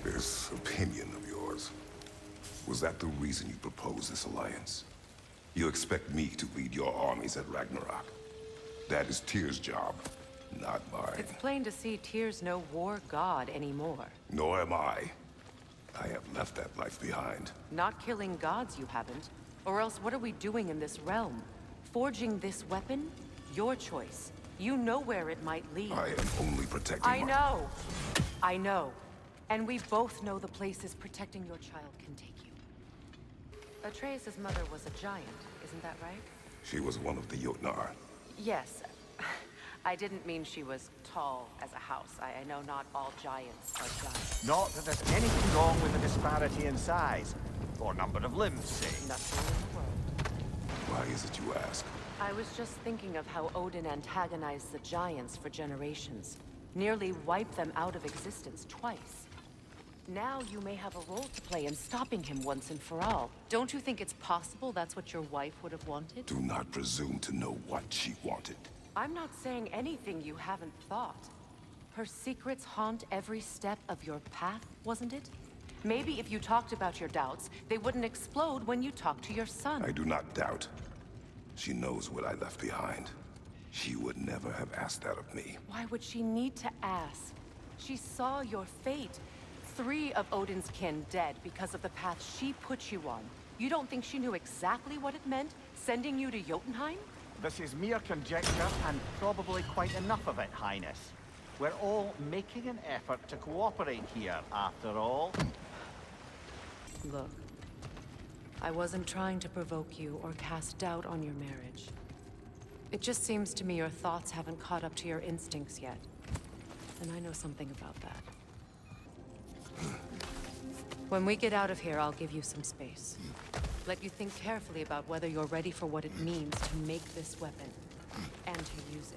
This opinion of yours, was that the reason you proposed this alliance? You expect me to lead your armies at Ragnarok? That is Tyr's job, not mine. It's plain to see Tyr's no war god anymore. Nor am I. I have left that life behind. Not killing gods, you haven't. Or else what are we doing in this realm? Forging this weapon? Your choice. You know where it might lead. I am only protecting I know. I know. And we both know the places protecting your child can take you. Atreus' mother was a giant, isn't that right? She was one of the Jotnar. Yes. I didn't mean she was tall as a house. I know not all giants are giants. Not that there's anything wrong with the disparity in size. Or number of limbs, say. Nothing in the world. Why is it you ask? I was just thinking of how Odin antagonized the giants for generations. Nearly wiped them out of existence twice. Now you may have a role to play in stopping him once and for all. Don't you think it's possible that's what your wife would have wanted? Do not presume to know what she wanted. I'm not saying anything you haven't thought. Her secrets haunt every step of your path, wasn't it? Maybe if you talked about your doubts, they wouldn't explode when you talked to your son. I do not doubt. She knows what I left behind. She would never have asked that of me. Why would she need to ask? She saw your fate. 3 of Odin's kin dead because of the path she put you on. You don't think she knew exactly what it meant, sending you to Jotunheim? This is mere conjecture, and probably quite enough of it, Highness. We're all making an effort to cooperate here, after all. Look, I wasn't trying to provoke you or cast doubt on your marriage. It just seems to me your thoughts haven't caught up to your instincts yet. And I know something about that. When we get out of here, I'll give you some space. Let you think carefully about whether you're ready for what it means to make this weapon, and to use it.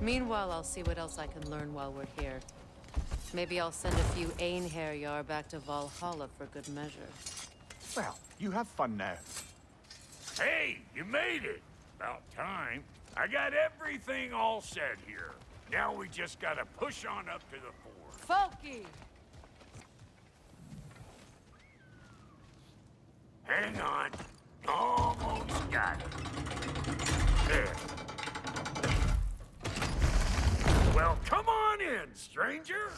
Meanwhile, I'll see what else I can learn while we're here. Maybe I'll send a few Einherjar back to Valhalla for good measure. Well, you have fun now. Hey, you made it. About time. I got everything all set here. Now we just gotta push on up to the fort. Folky! Hang on. Almost got it. There. Well, come on in, stranger.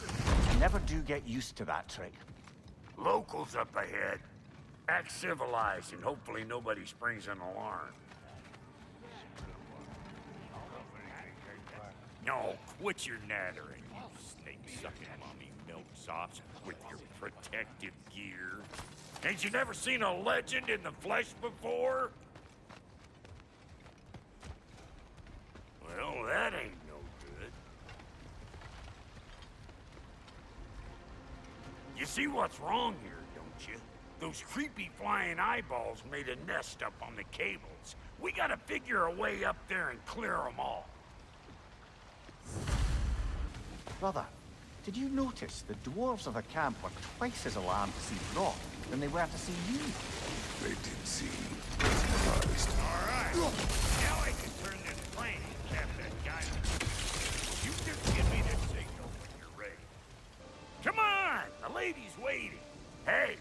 Never do get used to that trick. Locals up ahead. Act civilized, and hopefully nobody springs an alarm. No, quit your nattering, you snake-sucking mummy milksops with your protective gear. Ain't you never seen a legend in the flesh before? Well, that ain't no good. You see what's wrong here, don't you? Those creepy flying eyeballs made a nest up on the cables. We gotta figure a way up there and clear them all. Brother, did you notice the dwarves of the camp were twice as alarmed to see Brock than they were to see you? They did seem surprised. All right. Now I can turn this plane and cap that guy. You just give me the signal when you're ready. Come on! The lady's waiting. Hey,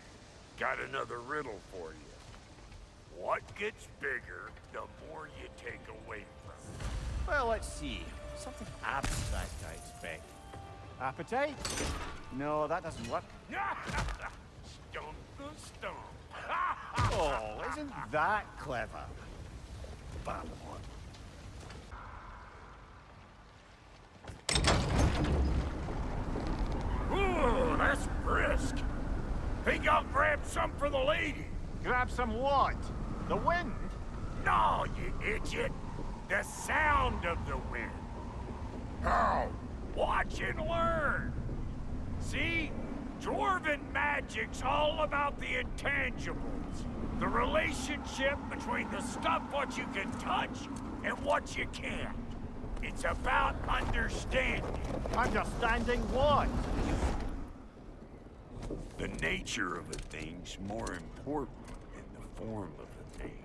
got another riddle for you. What gets bigger the more you take away from it? Well, let's see. Something abstract, I expect. Appetite? No, that doesn't work. Stump the stump. Oh, isn't that clever? Bad one. Ooh, that's brisk. Think I'll grab some for the lady. Grab some what? The wind? No, you idiot. The sound of the wind. How? Watch and learn. See? Dwarven magic's all about the intangibles. The relationship between the stuff what you can touch and what you can't. It's about understanding. Understanding what? The nature of a thing's more important than the form of a thing.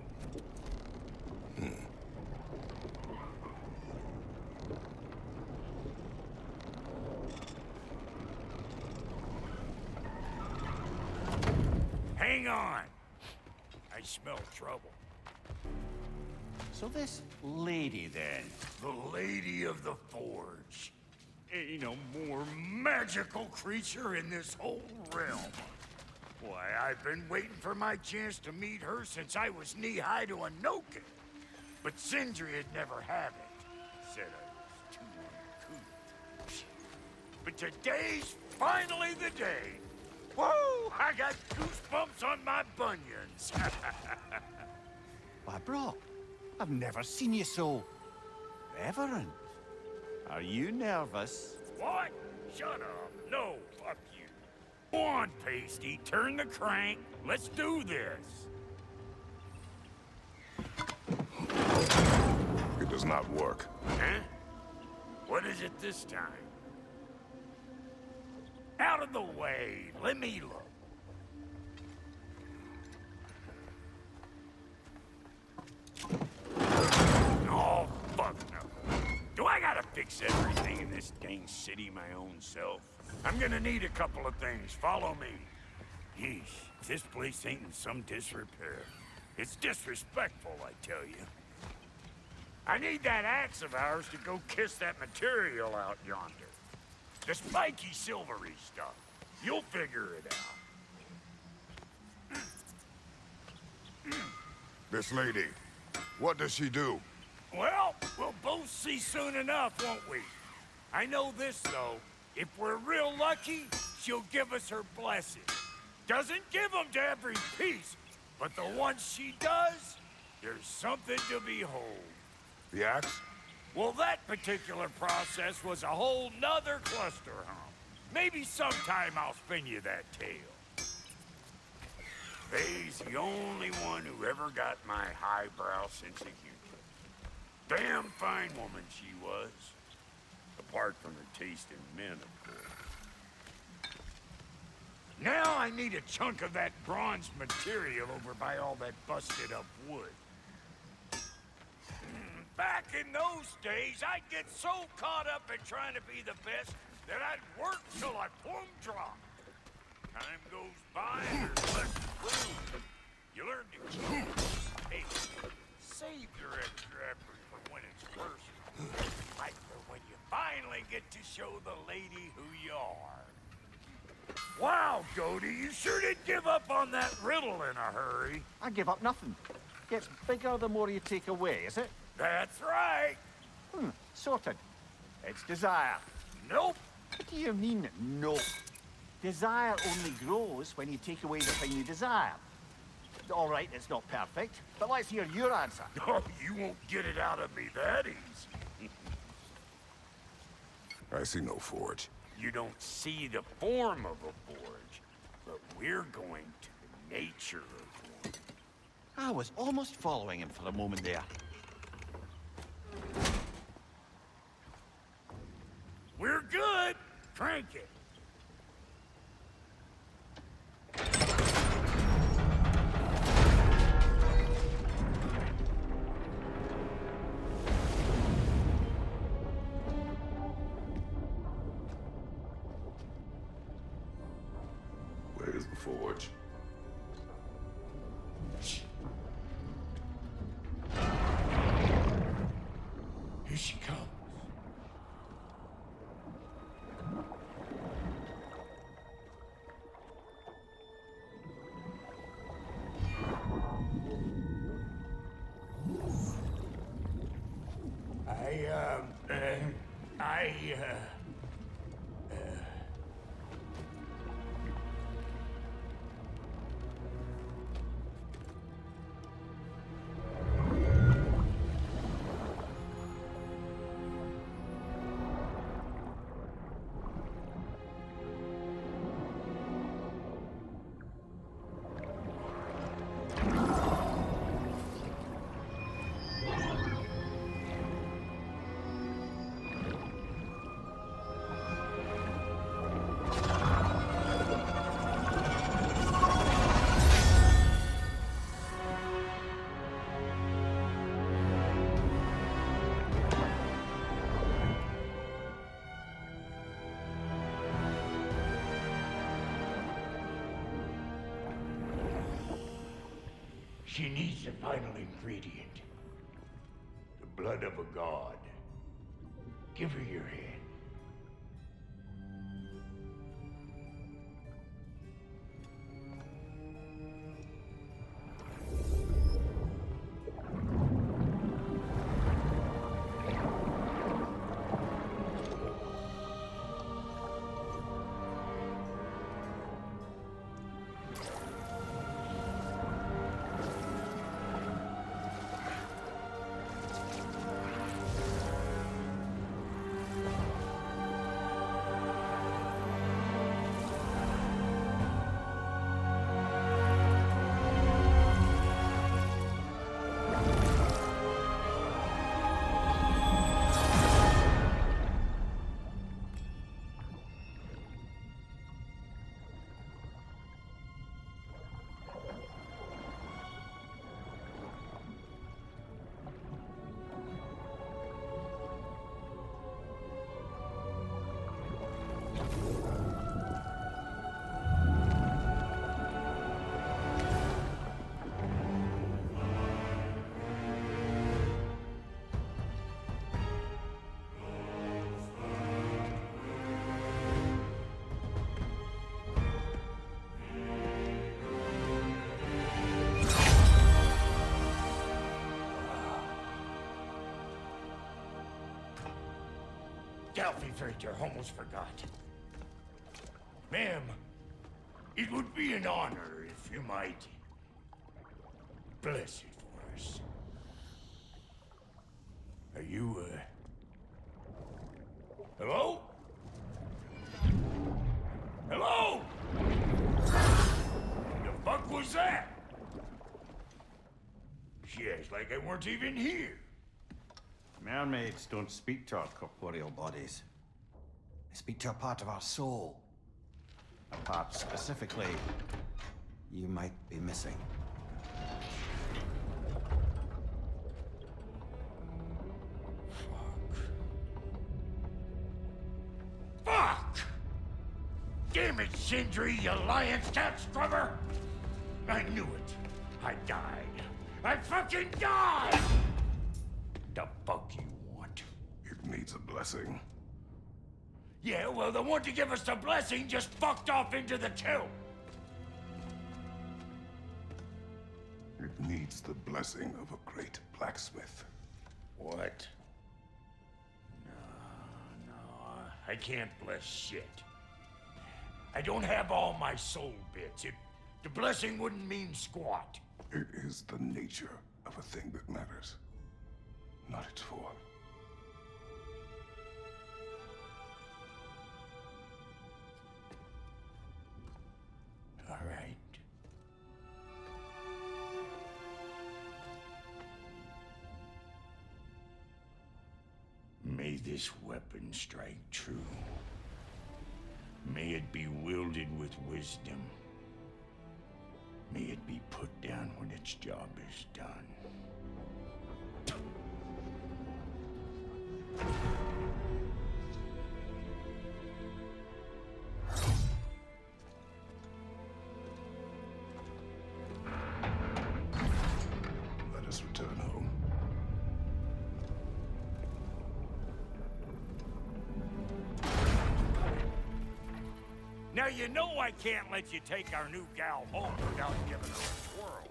Hang on. I smell trouble. So this lady, then? The Lady of the Forge. Ain't no more magical creature in this whole realm. Why, I've been waiting for my chance to meet her since I was knee-high to a Noken. But Sindri'd never have it. Said I was too uncouth. But today's finally the day. Woo! I got goosebumps on my bunions. Why, bro, I've never seen you so reverent. Are you nervous? What? Shut up. No, fuck you. Go on, Pasty. Turn the crank. Let's do this. It does not work. Huh? What is it this time? Out of the way. Let me look. Oh, fuck no. Do I gotta fix everything in this dang city my own self? I'm gonna need a couple of things. Follow me. Yeesh, this place ain't in some disrepair. It's disrespectful, I tell you. I need that axe of ours to go kiss that material out yonder. The spiky, silvery stuff. You'll figure it out. This lady, what does she do? Well, we'll both see soon enough, won't we? I know this, though. If we're real lucky, she'll give us her blessing. Doesn't give them to every piece, but the ones she does, there's something to behold. The axe? Well, that particular process was a whole nother cluster hump. Maybe sometime I'll spin you that tale. Faye's the only one who ever got my highbrow sense of humor. Damn fine woman she was. Apart from her taste in men, of course. Now I need a chunk of that bronze material over by all that busted up wood. Back in those days, I'd get so caught up in trying to be the best, that I'd work till I plumb dropped. Time goes by and there's less to prove. You learn to hey, save your extra effort for when it's personal. Like for when you finally get to show the lady who you are. Wow, Cody, you sure did give up on that riddle in a hurry. I give up nothing. Gets bigger the more you take away, is it? That's right. Sorted. It's desire. Nope. What do you mean, nope? Desire only grows when you take away the thing you desire. All right, it's not perfect, but let's hear your answer. Oh, you won't get it out of me that easy. I see no forge. You don't see the form of a forge, but we're going to the nature of one. I was almost following him for a moment there. We're good. Crank it. Where's the forge? Here she comes. She needs the final ingredient. The blood of a god. Give her your hand. Galvifrater almost forgot. Ma'am, it would be an honor if you might bless it for us. Are you, hello? Hello? The fuck was that? She acts like I weren't even here. Mermaids don't speak to our corporeal bodies. They speak to a part of our soul. A part specifically you might be missing. Fuck! Damn it, Sindri, you lion's cat scrubber! I knew it. I died. I fucking died! The fuck you want? It needs a blessing. Yeah, well, the one to give us the blessing just fucked off into the tomb. It needs the blessing of a great blacksmith. What? No, I can't bless shit. I don't have all my soul bits. The blessing wouldn't mean squat. It is the nature of a thing that matters, not its form. All right. May this weapon strike true. May it be wielded with wisdom. May it be put down when its job is done. Let us return home. Now you know I can't let you take our new gal home without giving her a twirl.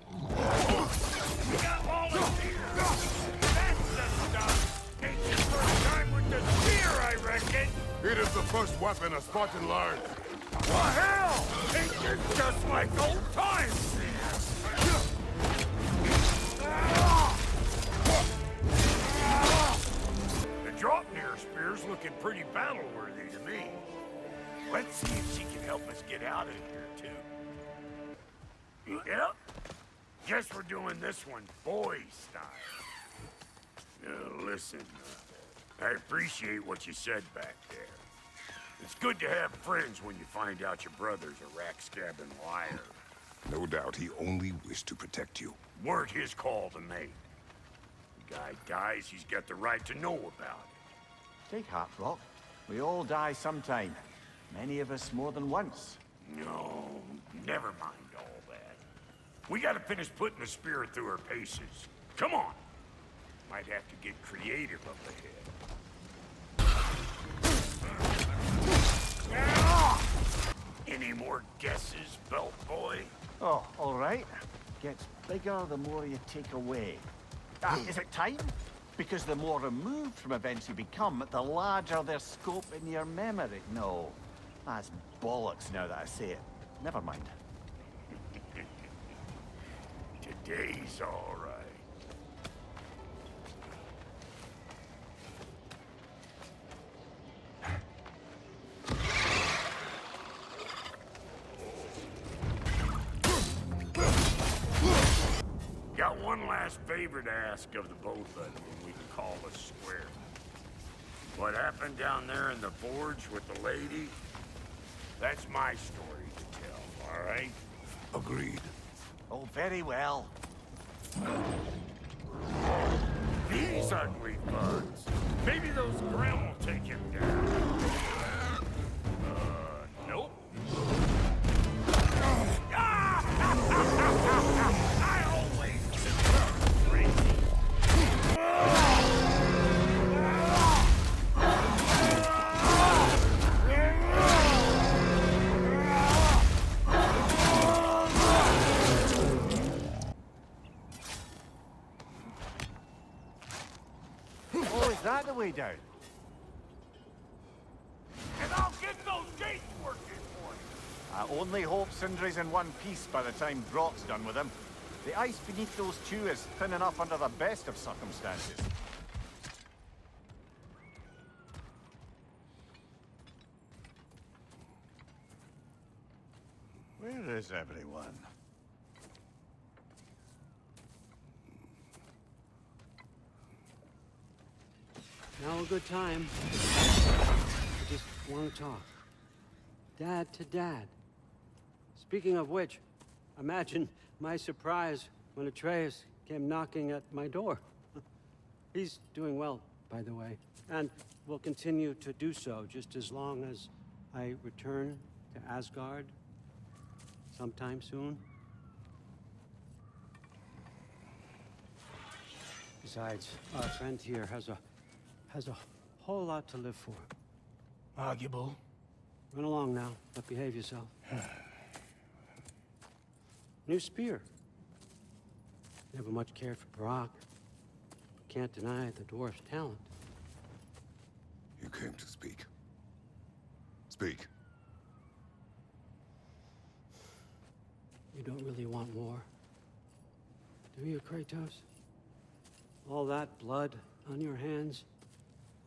We got volunteers! That's the stuff! Ain't your first time with the spear, I reckon! It is the first weapon a Spartan learned. Well, hell! Ain't this just like old times? The Draupnir spear's looking pretty battle-worthy to me. Let's see if she can help us get out of here, too. Yep. Guess we're doing this one boy style. Listen, I appreciate what you said back there. It's good to have friends when you find out your brother's a rack-scabbing liar. No doubt he only wished to protect you. Weren't his call to make. The guy dies, he's got the right to know about it. Take heart, Rock. We all die sometime. Many of us more than once. No, never mind all that. We gotta finish putting the spirit through her paces. Come on! Might have to get creative up ahead. Any more guesses, belt boy? Oh, all right. Gets bigger the more you take away. Is it time? Because the more removed from events you become, the larger their scope in your memory. No, that's bollocks now that I say it. Never mind. Today's all right. Got one last favor to ask of the both of them, and we can call us square. What happened down there in the forge with the lady? That's my story to tell, all right? Agreed. Oh, very well. These ugly bugs. Maybe those Grimm will take him down. Nope. I always knew crazy. Oh, is that the way down? And I'll get those gates working for you. I only hope Sindri's in one piece by the time Brock's done with him. The ice beneath those two is thin enough under the best of circumstances. Where is everyone? Now a good time. I just want to talk. Dad to Dad. Speaking of which, imagine my surprise when Atreus came knocking at my door. He's doing well, by the way, and will continue to do so just as long as I return to Asgard sometime soon? Besides, our friend here has a whole lot to live for. Arguable. Run along now, but behave yourself. New spear. Never much cared for Brock. Can't deny the dwarf's talent. You came to speak. Speak. You don't really want more, do you, Kratos? All that blood on your hands,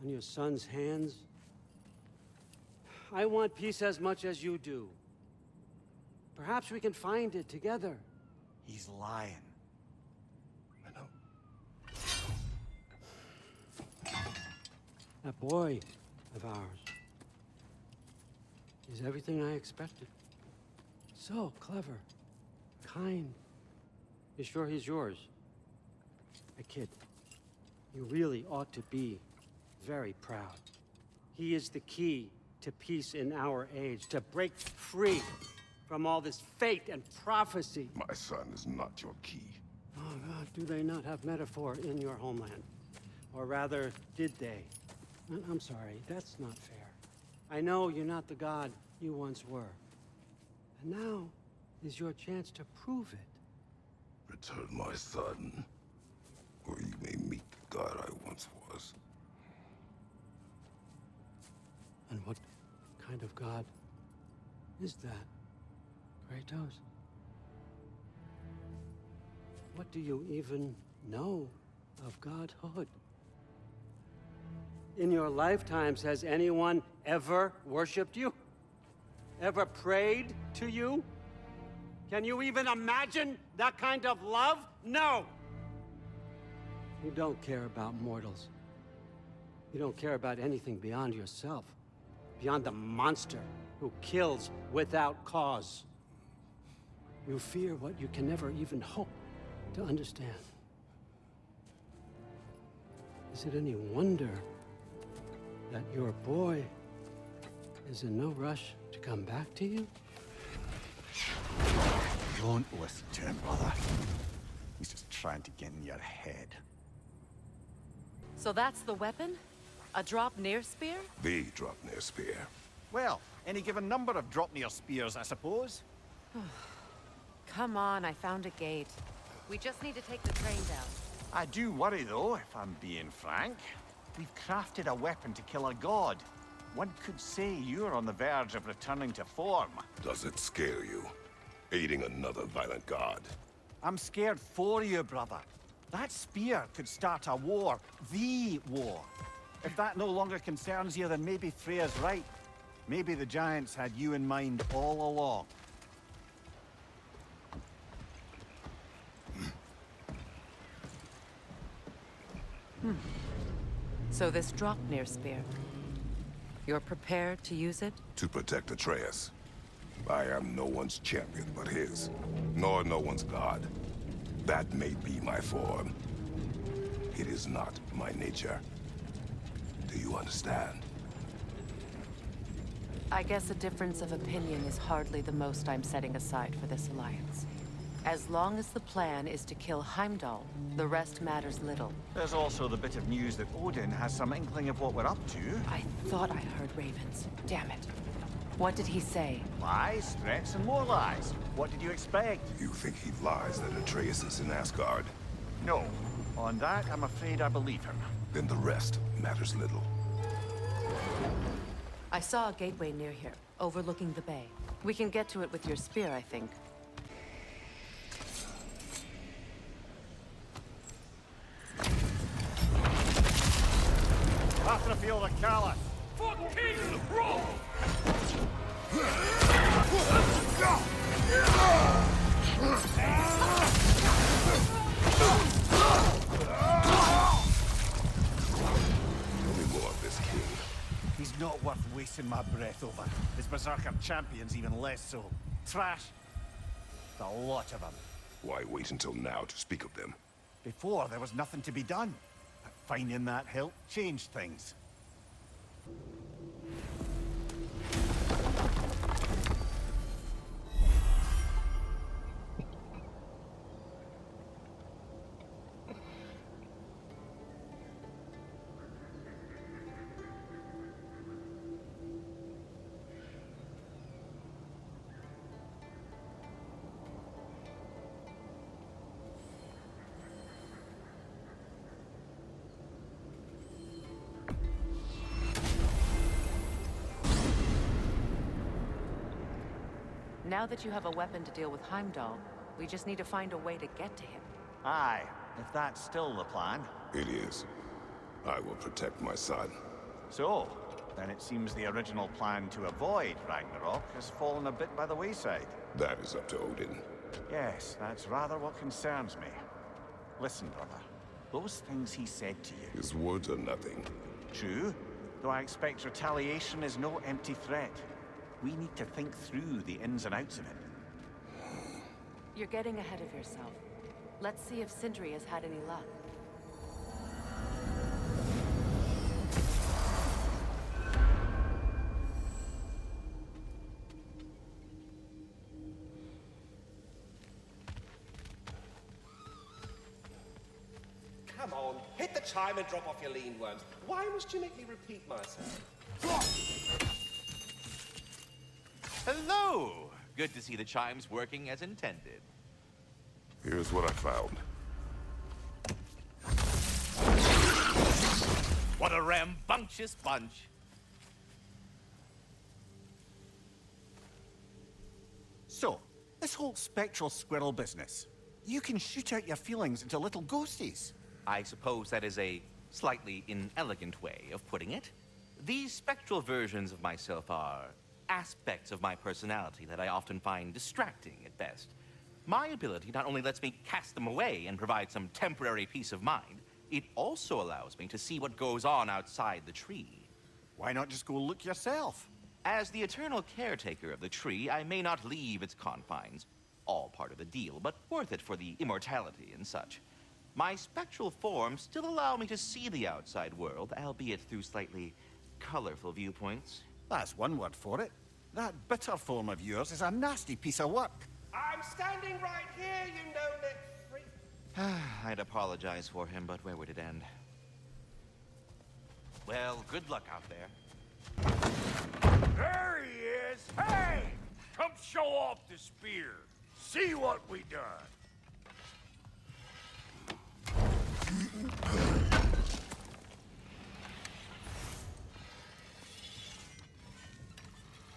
on your son's hands. I want peace as much as you do. Perhaps we can find it together. He's lying. That boy of ours is everything I expected. So clever, kind. You sure he's yours? A kid. You really ought to be very proud. He is the key to peace in our age, to break free from all this fate and prophecy. My son is not your key. Oh, God, do they not have metaphor in your homeland? Or rather, did they? I'm sorry, that's not fair. I know you're not the god you once were. And now is your chance to prove it. Return my son, or you may meet the god I once was. And what kind of god is that, Kratos? What do you even know of godhood? In your lifetimes, has anyone ever worshipped you? Ever prayed to you? Can you even imagine that kind of love? No! You don't care about mortals. You don't care about anything beyond yourself. Beyond the monster who kills without cause. You fear what you can never even hope to understand. Is it any wonder that your boy is in no rush to come back to you? Don't listen to him, brother. He's just trying to get in your head. So that's the weapon? A drop-near spear? The drop-near spear. Well, any given number of drop-near spears, I suppose. Come on, I found a gate. We just need to take the train down. I do worry, though, if I'm being frank. We've crafted a weapon to kill a god. One could say you're on the verge of returning to form. Does it scare you? Aiding another violent god? I'm scared for you, brother. That spear could start a war. The war. If that no longer concerns you, then maybe Freya's right. Maybe the Giants had you in mind all along. So this drop-near spear, you're prepared to use it? To protect Atreus. I am no one's champion but his, nor no one's god. That may be my form. It is not my nature. Do you understand? I guess a difference of opinion is hardly the most I'm setting aside for this alliance. As long as the plan is to kill Heimdall, the rest matters little. There's also the bit of news that Odin has some inkling of what we're up to. I thought I heard ravens. Damn it. What did he say? Lies, threats, and more lies. What did you expect? You think he lies that Atreus is in Asgard? No. On that, I'm afraid I believe him. Then the rest matters little. I saw a gateway near here, overlooking the bay. We can get to it with your spear, I think. Battlefield of Callus. For King Rome! Tell me more of this king. He's not worth wasting my breath over. His Berserker champions even less so. Trash. A lot of them. Why wait until now to speak of them? Before, there was nothing to be done. But finding that help changed things. Now that you have a weapon to deal with Heimdall, we just need to find a way to get to him. Aye, if that's still the plan. It is. I will protect my son. So, then it seems the original plan to avoid Ragnarok has fallen a bit by the wayside. That is up to Odin. Yes, that's rather what concerns me. Listen, brother. Those things he said to you... His words are nothing. True, though I expect retaliation is no empty threat. We need to think through the ins and outs of it. You're getting ahead of yourself. Let's see if Sindri has had any luck. Come on, hit the chime and drop off your lean worms. Why must you make me repeat myself? Hello! Good to see the chimes working as intended. Here's what I found. What a rambunctious bunch. So, this whole spectral squirrel business. You can shoot out your feelings into little ghosties. I suppose that is a slightly inelegant way of putting it. These spectral versions of myself are aspects of my personality that I often find distracting at best. My ability not only lets me cast them away and provide some temporary peace of mind, it also allows me to see what goes on outside the tree. Why not just go look yourself? As the eternal caretaker of the tree, I may not leave its confines. All part of the deal, but worth it for the immortality and such. My spectral forms still allow me to see the outside world, albeit through slightly colorful viewpoints. That's one word for it. That bitter form of yours is a nasty piece of work. I'm standing right here, you no-neck freak. I'd apologize for him, but where would it end? Well, good luck out there. There he is! Hey! Come show off the spear. See what we done.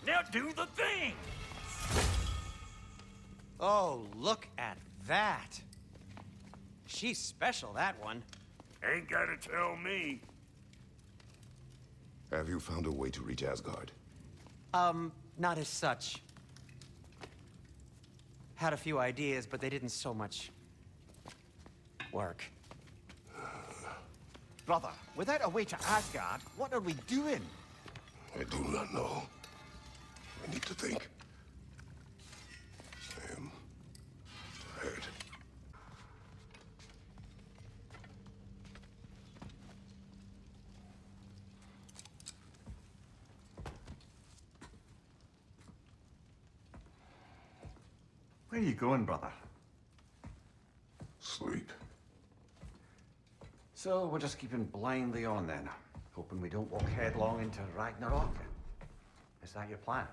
Now do the thing! Oh, look at that. She's special, that one. Ain't gotta tell me. Have you found a way to reach Asgard? Not as such. Had a few ideas, but they didn't so much work. Brother, without a way to Asgard, what are we doing? I do not know. We need to think. I am tired. Where are you going, brother? Sleep. So we're just keeping blindly on then, hoping we don't walk headlong into Ragnarok. Is that your plan?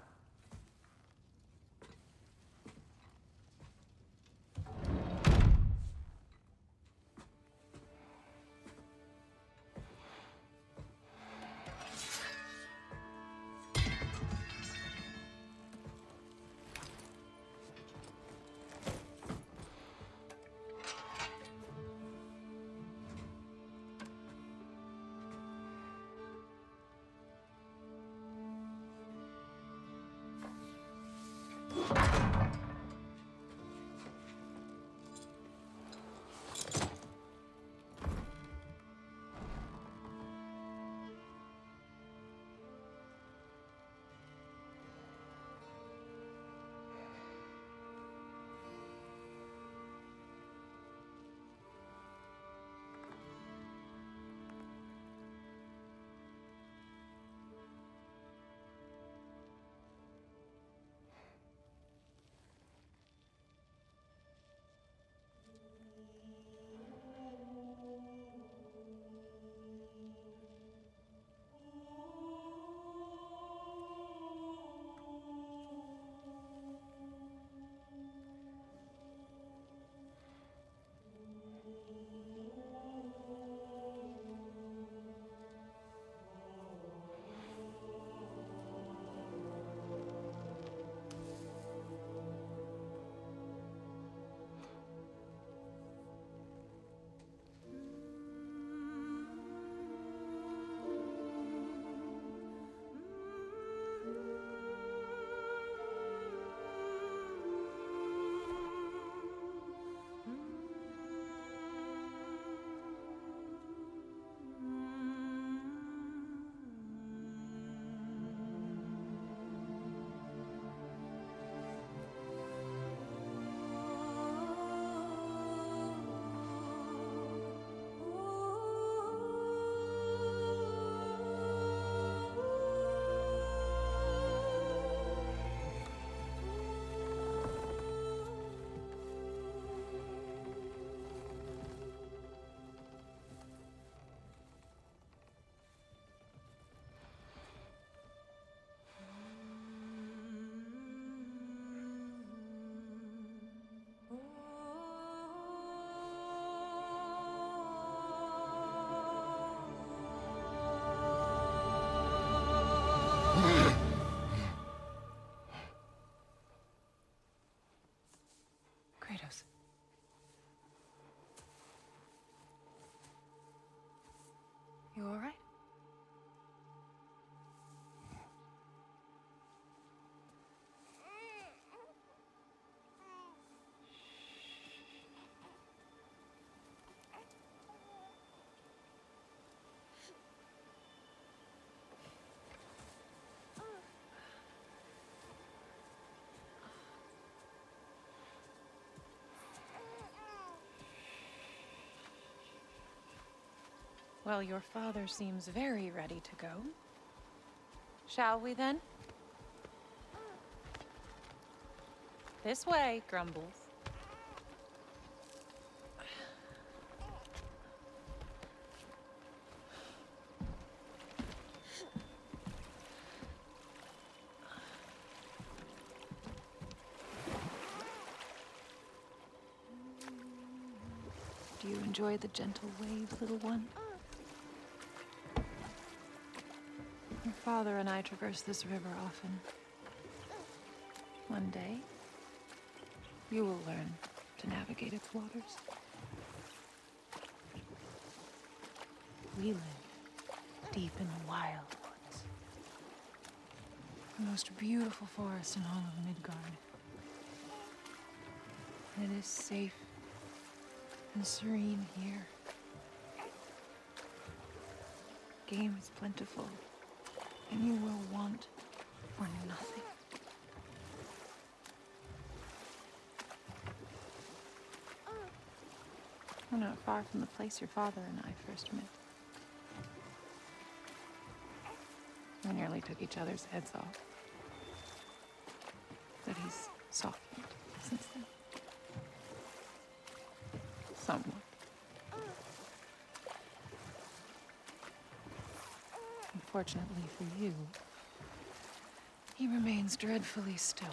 Kratos. You all right? Well, your father seems very ready to go. Shall we then? This way, Grumbles. Do you enjoy the gentle wave, little one? Your father and I traverse this river often. One day, you will learn to navigate its waters. We live deep in the wild woods. The most beautiful forest in all of Midgard. And it is safe and serene here. Game is plentiful, and you will want for nothing. We're not far from the place your father and I first met. We nearly took each other's heads off. But he's softened since then. Somewhat. Unfortunately for you, he remains dreadfully stoic.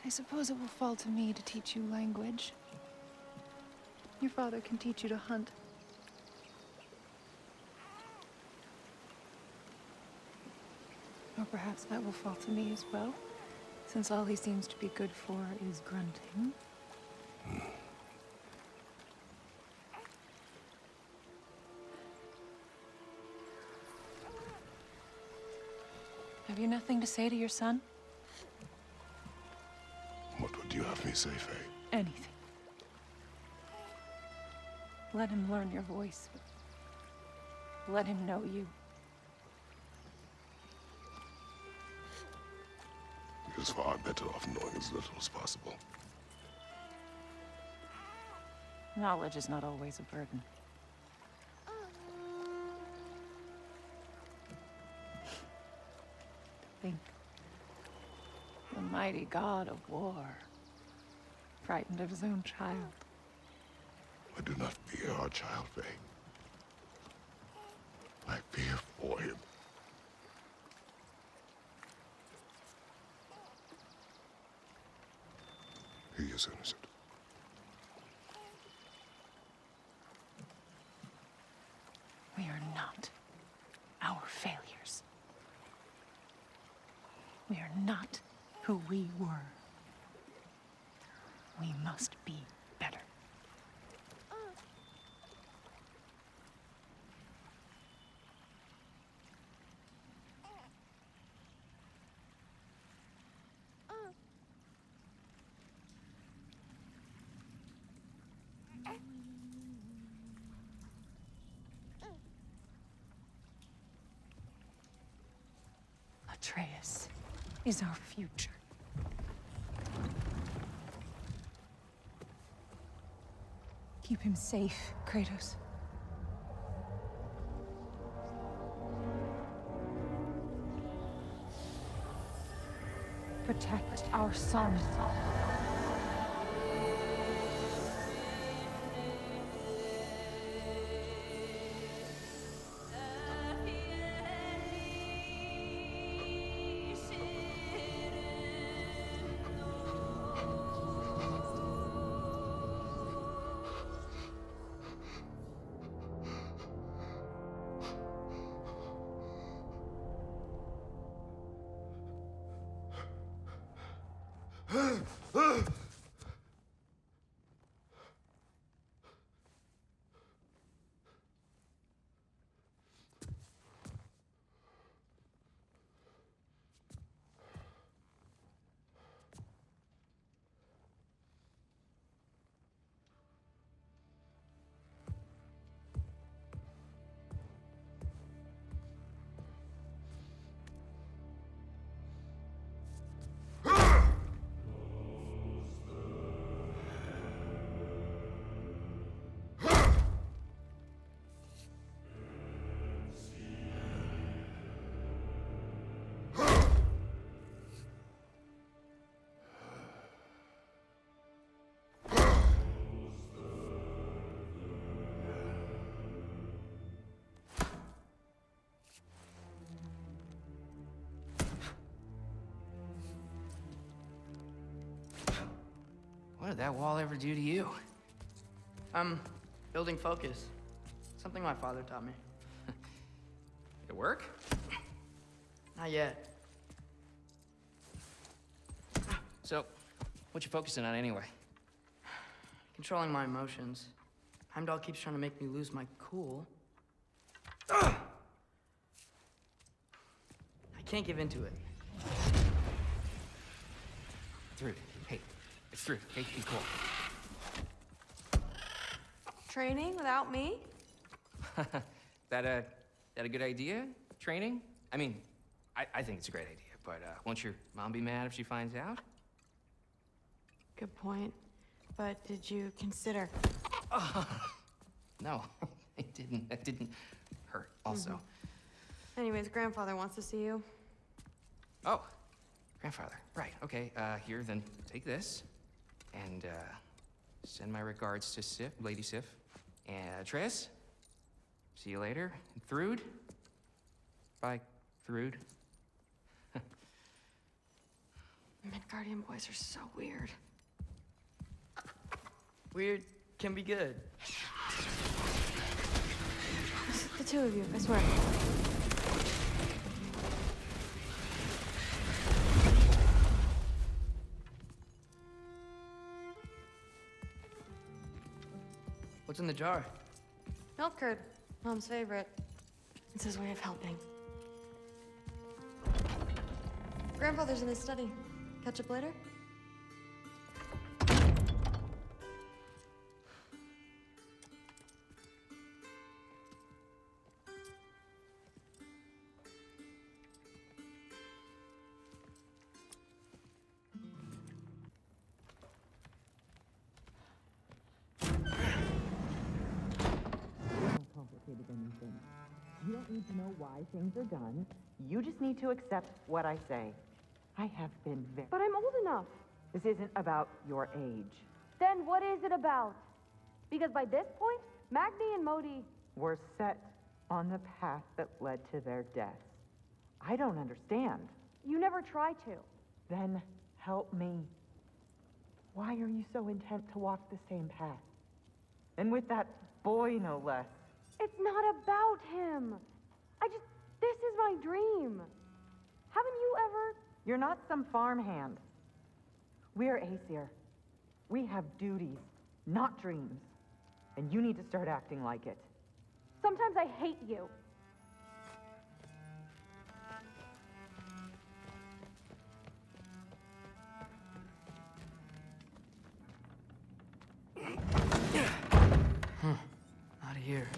I suppose it will fall to me to teach you language. Your father can teach you to hunt. Or perhaps that will fall to me as well, since all he seems to be good for is grunting. Have you nothing to say to your son? What would you have me say, Faye? Anything. Let him learn your voice. Let him know you. He is far better off knowing as little as possible. Knowledge is not always a burden. Think. The mighty god of war, frightened of his own child. I do not fear our child, Faye. I fear for him. He is innocent. We are not our failures. We are not who we were. We must be better. Atreus is our future. Keep him safe, Kratos. Protect our son. What did that wall ever do to you? I'm building focus. Something my father taught me. It work? Not yet. So, what you focusing on anyway? Controlling my emotions. Heimdall keeps trying to make me lose my cool. I can't give into it. Thrud, hey, it's Thrud. Hey, be cool. Training without me? That a good idea? Training? I mean, I think it's a great idea, but won't your mom be mad if she finds out? Good point. But did you consider... No, it didn't. That didn't hurt, also. Anyways, grandfather wants to see you. Oh, grandfather. Right, okay. Here, then take this. And, send my regards to Sif, Lady Sif. And Atreus, see you later. And Thrud. Bye, Thrud. Midgardian boys are so weird. Weird can be good. The two of you, I swear. What's in the jar? Milk curd, Mom's favorite. It's his way of helping. Grandfather's in his study. Catch up later? You don't need to know why things are done. You just need to accept what I say. I have been very... But I'm old enough. This isn't about your age. Then what is it about? Because by this point, Magni and Modi... We're set on the path that led to their deaths. I don't understand. You never try to. Then help me. Why are you so intent to walk the same path? And with that boy, no less. It's not about him. This is my dream. Haven't you ever... You're not some farmhand. We're Aesir. We have duties, not dreams. And you need to start acting like it. Sometimes I hate you. Not here.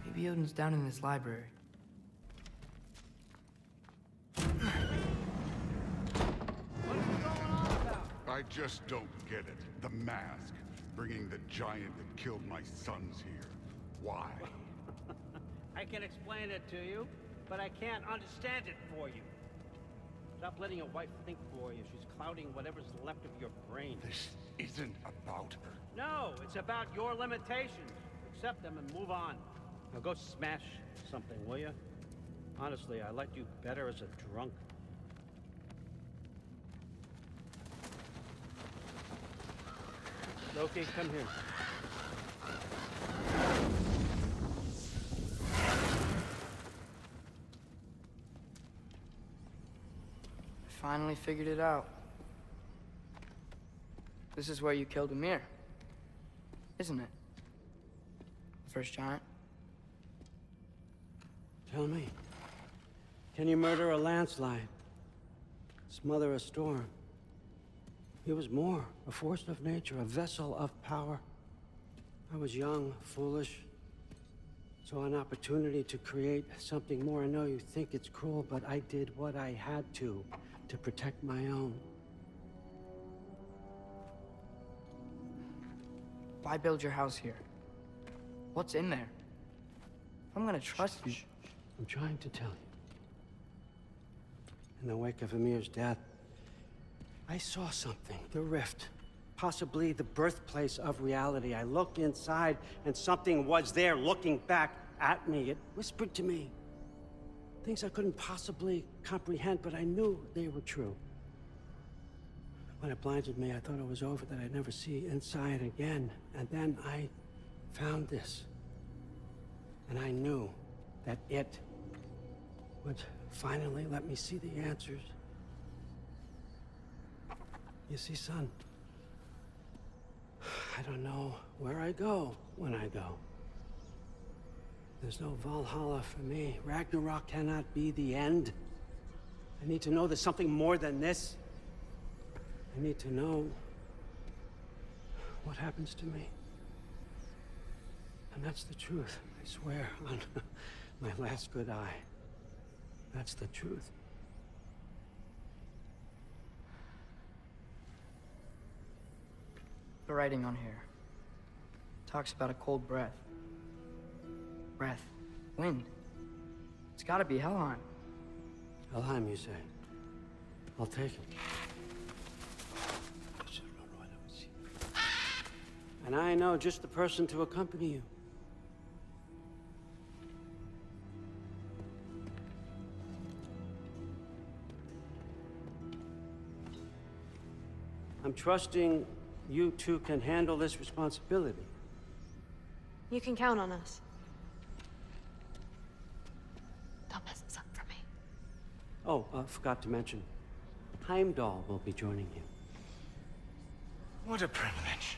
Maybe Odin's down in his library. I just don't get it. The mask, bringing the giant that killed my sons here. Why? I can explain it to you, but I can't understand it for you. Stop letting your wife think for you. She's clouding whatever's left of your brain. This isn't about her. No, it's about your limitations. Accept them and move on. Now go smash something, will you? Honestly, I liked you better as a drunk. Loki, come here. I finally figured it out. This is where you killed Ymir, isn't it? The first giant? Tell me, can you murder a landslide? Smother a storm? He was more, a force of nature, a vessel of power. I was young, foolish, saw an opportunity to create something more. I know you think it's cruel, but I did what I had to protect my own. Why build your house here? What's in there? I'm gonna trust you. I'm trying to tell you. In the wake of Ymir's death, I saw something. The rift. Possibly the birthplace of reality. I looked inside, and something was there looking back at me. It whispered to me things I couldn't possibly comprehend, but I knew they were true. When it blinded me, I thought it was over, that I'd never see inside again. And then I found this. And I knew that it would finally let me see the answers. You see, son, I don't know where I go when I go. There's no Valhalla for me. Ragnarok cannot be the end. I need to know there's something more than this. I need to know what happens to me. And that's the truth, I swear, on my last good eye. That's the truth. The writing on here talks about a cold breath. Breath. Wind. It's gotta be Helheim. Helheim, you say? I'll take it. And I know just the person to accompany you. I'm trusting you two can handle this responsibility. You can count on us. Don't mess this up for me. Oh, forgot to mention, Heimdall will be joining you. What a privilege.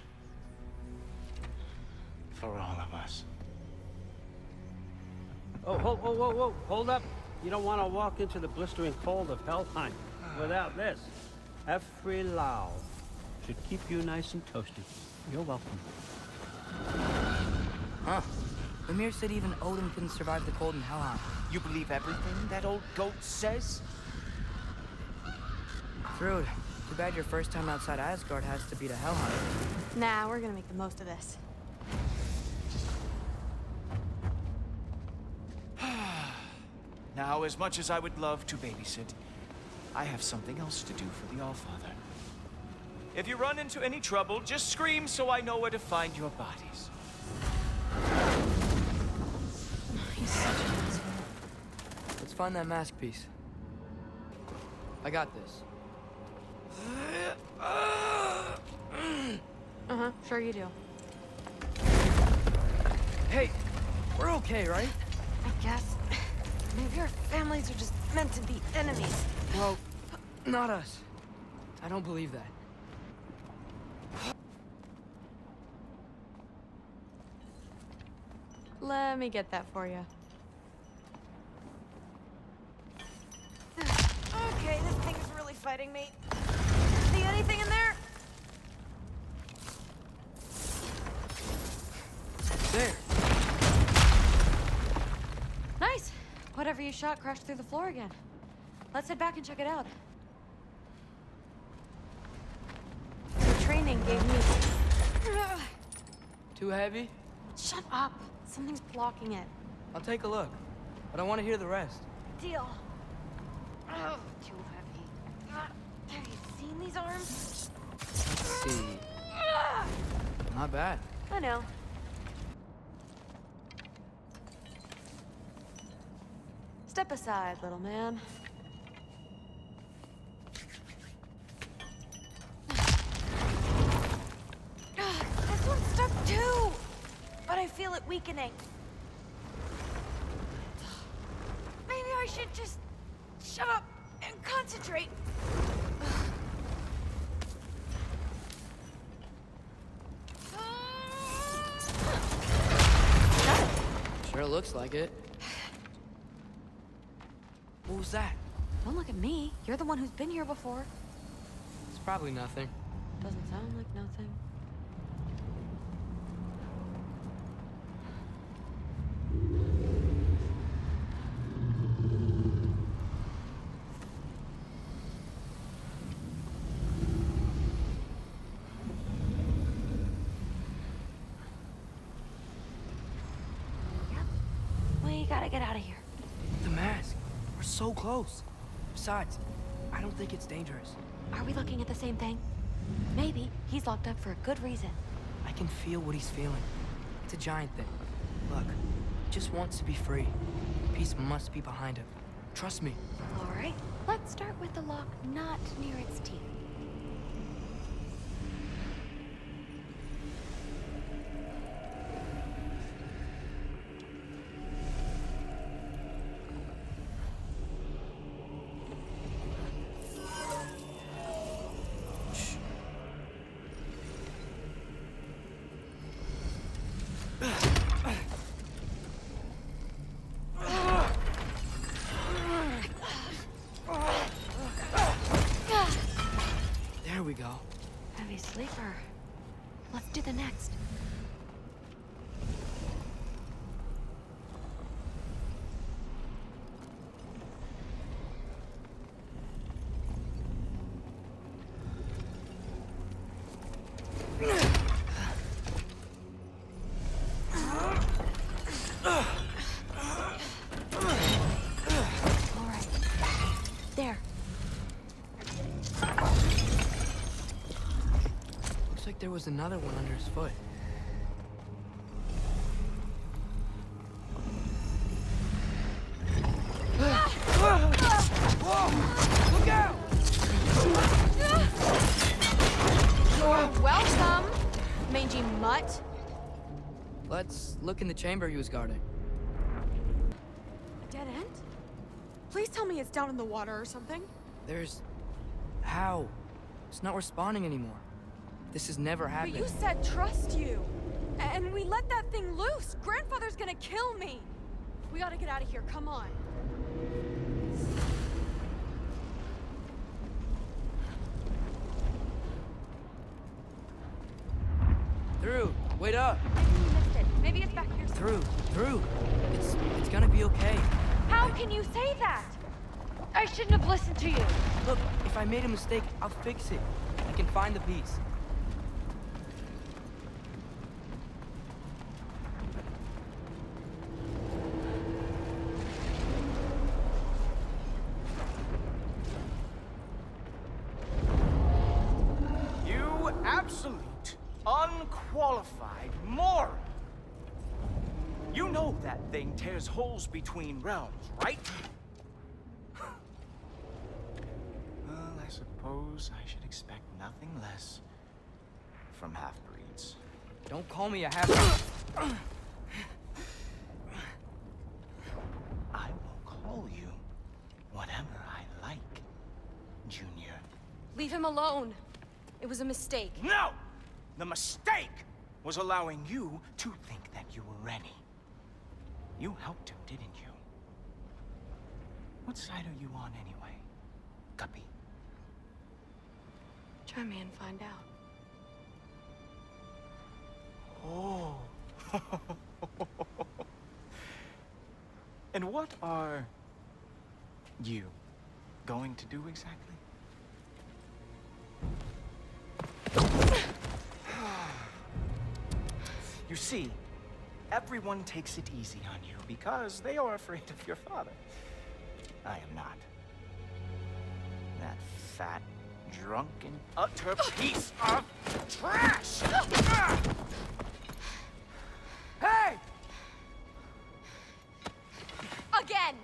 For all of us. Oh, whoa, hold up. You don't want to walk into the blistering cold of Helheim without this. Every Lau should keep you nice and toasty. You're welcome. Huh. Ymir said even Odin couldn't survive the cold in Helheim. You believe everything that old goat says? Thrud, too bad your first time outside Asgard has to be to Helheim. Nah, we're gonna make the most of this. Now, as much as I would love to babysit, I have something else to do for the Allfather. If you run into any trouble, just scream so I know where to find your bodies. He's such an asshole. Let's find that mask piece. I got this. Uh-huh, sure you do. Hey, we're okay, right? I guess. Maybe our families are just meant to be enemies. Well, not us. I don't believe that. Let me get that for you. Okay, this thing is really fighting me. See anything in there? There. Nice. Whatever you shot crashed through the floor again. Let's head back and check it out. The training gave me... Too heavy? Shut up. Something's blocking it. I'll take a look, but I want to hear the rest. Deal. Oh, too heavy. Have you seen these arms? Let's see. Not bad. I know. Step aside, little man. This one's stuck too! But I feel it weakening. Maybe I should just shut up and concentrate. Sorta looks like it. What was that? Don't look at me. You're the one who's been here before. It's probably nothing. Doesn't sound like nothing. We gotta get out of here. The mask. We're so close. Besides, I don't think it's dangerous. Are we looking at the same thing? Maybe. He's locked up for a good reason. I can feel what he's feeling. It's a giant thing. Look, he just wants to be free. Peace must be behind him. Trust me. All right. Let's start with the lock not near its teeth. There we go. Heavy sleeper. Let's do the next. All right. There. Looks like there was another one under his foot. Whoa! Look out! You're welcome, mangy mutt. Let's look in the chamber he was guarding. A dead end? Please tell me it's down in the water or something. There's... How? It's not responding anymore. This has never happened. But you said trust you. And we let that thing loose. Grandfather's gonna kill me. We gotta get out of here, come on. Through! Wait up! Maybe we missed it. Maybe it's back here. Through! It's gonna be okay. How can you say that? I shouldn't have listened to you. Look, if I made a mistake, I'll fix it. I can find the piece. You absolute, unqualified moron! You know that thing tears holes between realms, right? Well, I suppose I should expect nothing less from half-breeds. Don't call me a half-breed. I will call you whatever I like, Junior. Leave him alone. It was a mistake. No! The mistake was allowing you to think that you were ready. You helped him, didn't you? What side are you on anyway, Guppy? Try me and find out. Oh. And what are you going to do exactly? You see, everyone takes it easy on you because they are afraid of your father. I am not. That fat, drunken, utter piece of trash! Hey! Again!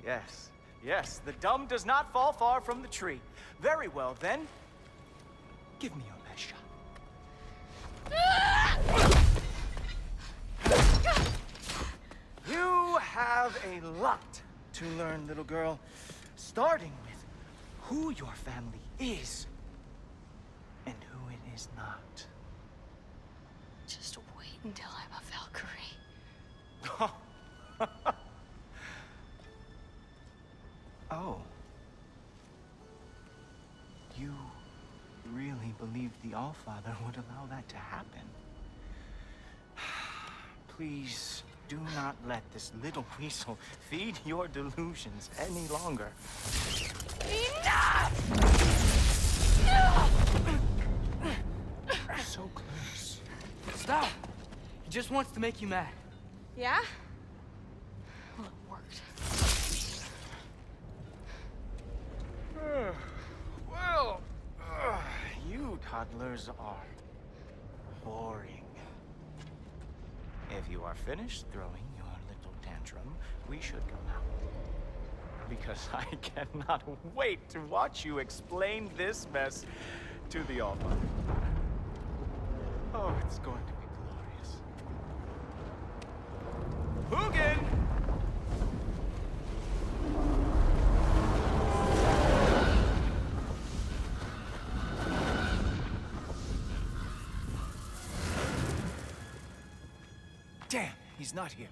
Yes, yes, the dumb does not fall far from the tree. Very well, then. Give me your best shot. You have a lot to learn, little girl. Starting with who your family is and who it is not. Just wait until I'm a Valkyrie. Allfather would allow that to happen. Please, do not let this little weasel feed your delusions any longer. Enough! So close. Stop! He just wants to make you mad. Yeah? Well, it worked. Well, you toddlers are boring. If you are finished throwing your little tantrum, we should go now. Because I cannot wait to watch you explain this mess to the Allfather. Oh, it's going to be glorious. Hugin! Damn, he's not here.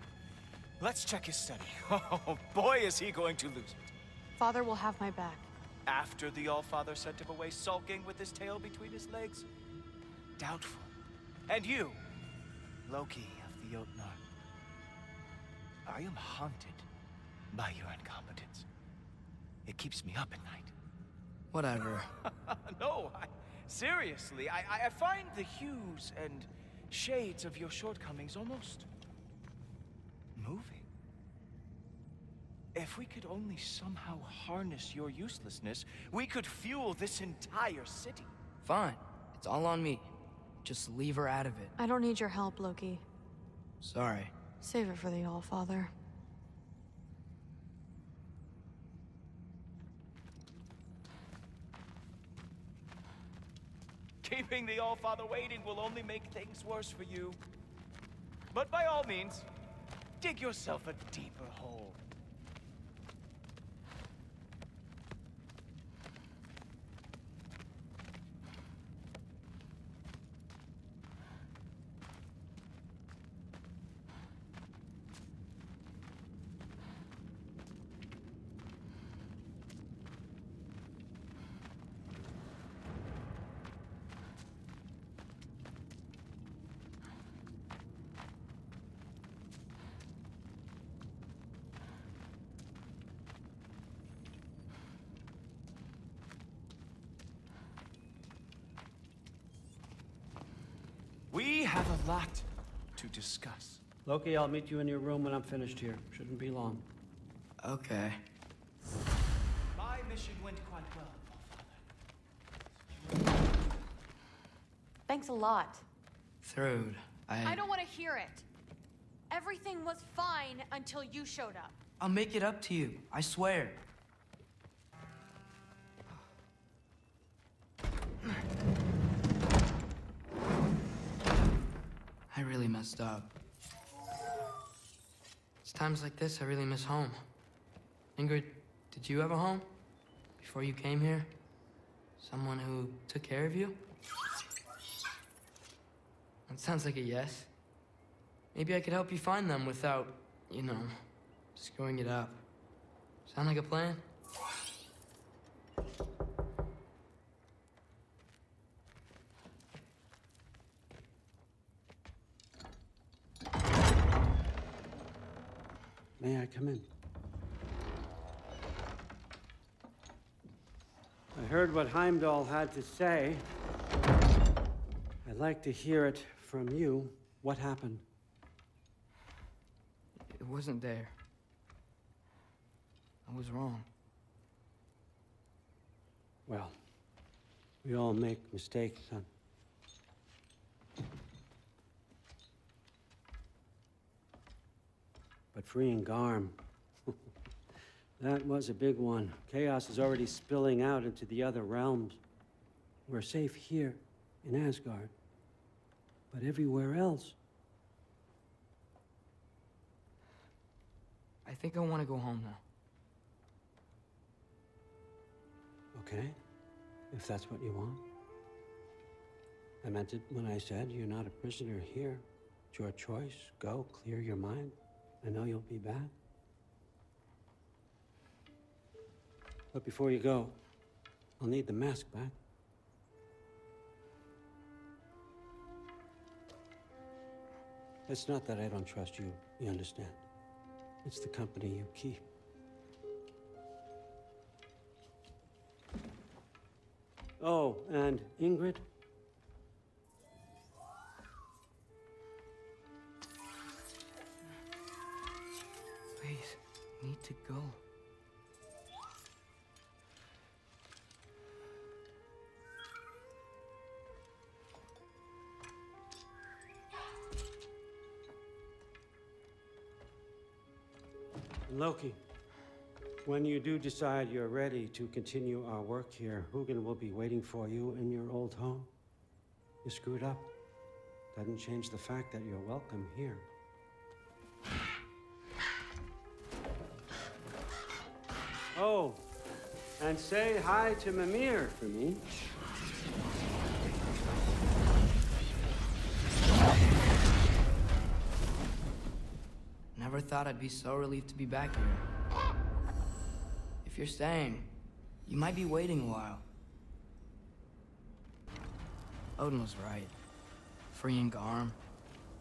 Let's check his study. Oh, boy, is he going to lose it. Father will have my back. After the Allfather sent him away sulking with his tail between his legs? Doubtful. And you, Loki of the Jotnar. I am haunted by your incompetence. It keeps me up at night. Whatever. No, seriously, I find the hues and shades of your shortcomings almost moving. If we could only somehow harness your uselessness, we could fuel this entire city. Fine. It's all on me. Just leave her out of it. I don't need your help, Loki. Sorry. Save it for the Allfather. Keeping the Allfather waiting will only make things worse for you. But by all means, dig yourself a deeper hole. We have a lot to discuss. Loki, I'll meet you in your room when I'm finished here. Shouldn't be long. Okay. My mission went quite well, Thanks a lot. Thrud, I don't want to hear it. Everything was fine until you showed up. I'll make it up to you. I swear. I really messed up. It's times like this I really miss home. Ingrid, did you have a home? Before you came here? Someone who took care of you? That sounds like a yes. Maybe I could help you find them without, you know, screwing it up. Sound like a plan? May I come in? I heard what Heimdall had to say. I'd like to hear it from you. What happened? It wasn't there. I was wrong. Well, we all make mistakes, son. But freeing Garm, that was a big one. Chaos is already spilling out into the other realms. We're safe here in Asgard, but everywhere else. I think I want to go home now. Okay, if that's what you want. I meant it when I said you're not a prisoner here. It's your choice. Go, clear your mind. I know you'll be back. But before you go, I'll need the mask back. It's not that I don't trust you, you understand? It's the company you keep. Oh, and Ingrid? Please, need to go. Loki, when you do decide you're ready to continue our work here, Hugin will be waiting for you in your old home. You screwed up. Doesn't change the fact that you're welcome here. Oh, and say hi to Mimir for me. Never thought I'd be so relieved to be back here. If you're staying, you might be waiting a while. Odin was right. Freeing Garm.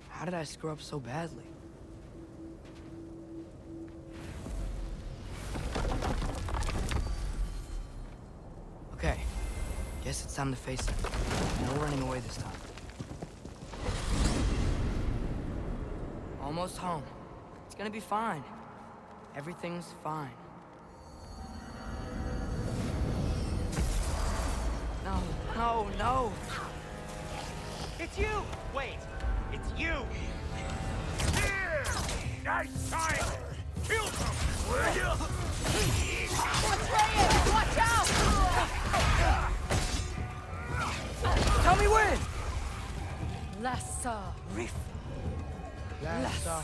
How did I screw up so badly? Okay. Guess it's time to face it. No running away this time. Almost home. It's gonna be fine. Everything's fine. No, no, no! It's you! Wait, it's you! Here! Nice time! Kill them, will you? Atreus, watch out! Tell me when! Lassa. Riff. Lassa.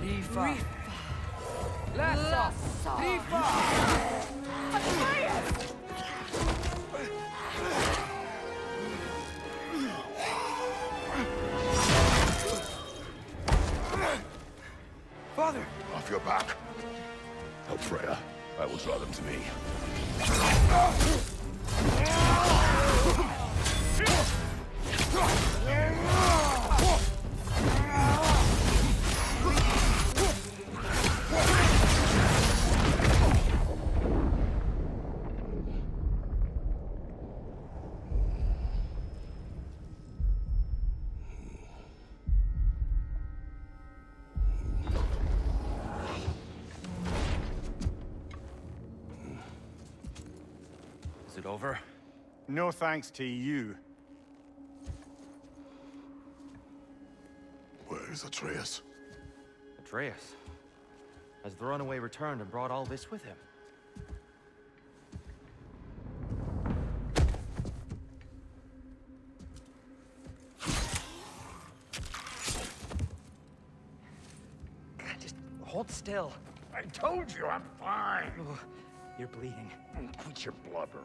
Rifa. Rifa. Lassa. Rifa. Atreus! Father! Off your back. Help Freya. I will draw them to me. Is it over? No thanks to you. Where is Atreus? Atreus? Has the runaway returned and brought all this with him? Just hold still. I told you I'm fine. Oh, you're bleeding. Quit your blubbering.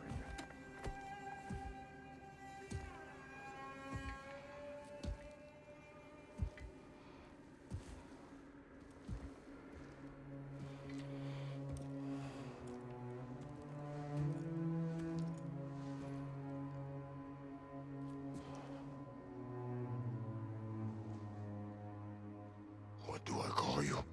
What do I call you?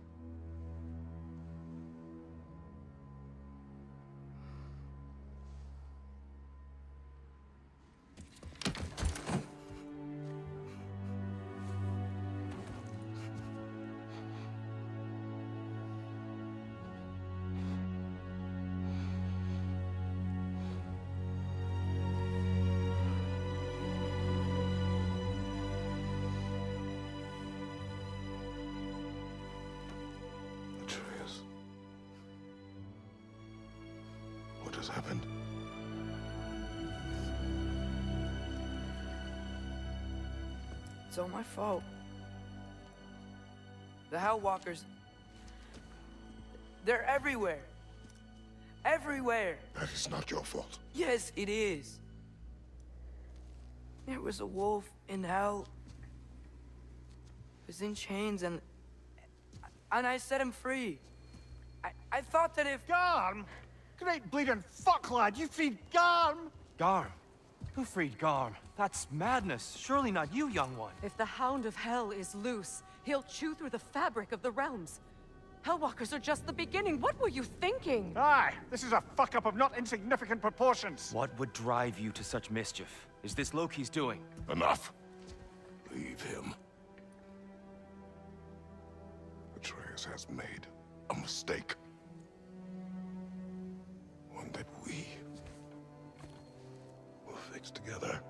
Atreus. What has happened? It's all my fault. The Hellwalkers... they're everywhere. Everywhere. That is not your fault. Yes, it is. There was a wolf in hell. He was in chains and I set him free. I thought that if... Garm? Great bleeding fuck, lad. You feed Garm? Garm? Who freed Garm? That's madness. Surely not you, young one. If the Hound of Hell is loose, he'll chew through the fabric of the realms. Hellwalkers are just the beginning. What were you thinking? Aye, this is a fuck-up of not insignificant proportions. What would drive you to such mischief? Is this Loki's doing? Enough. Leave him. Atreus has made a mistake. One that we will fix together.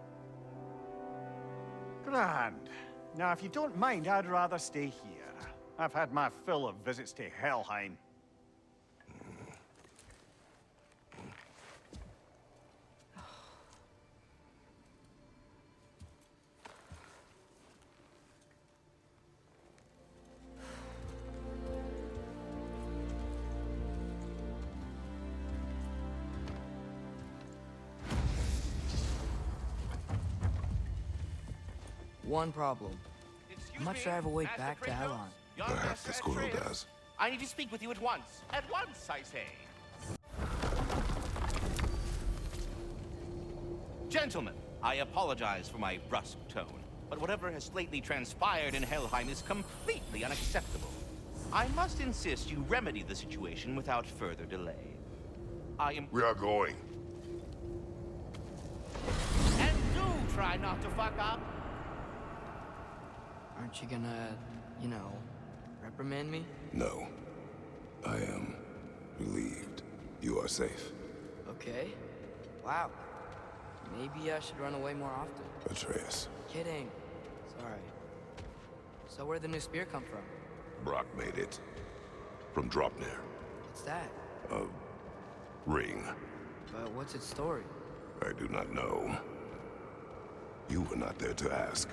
Grand. Now, if you don't mind, I'd rather stay here. I've had my fill of visits to Helheim. One problem. I'm not sure I have a way back to Elon. Perhaps the squirrel does. I need to speak with you at once. At once, I say. Gentlemen, I apologize for my brusque tone, but whatever has lately transpired in Helheim is completely unacceptable. I must insist you remedy the situation without further delay. We are going. And do try not to fuck up. Aren't you gonna, you know, reprimand me? No. I am relieved. You are safe. Okay. Wow. Maybe I should run away more often. Atreus. Kidding. Sorry. So where'd the new spear come from? Brock made it. From Dropnir. What's that? A ring. But what's its story? I do not know. You were not there to ask.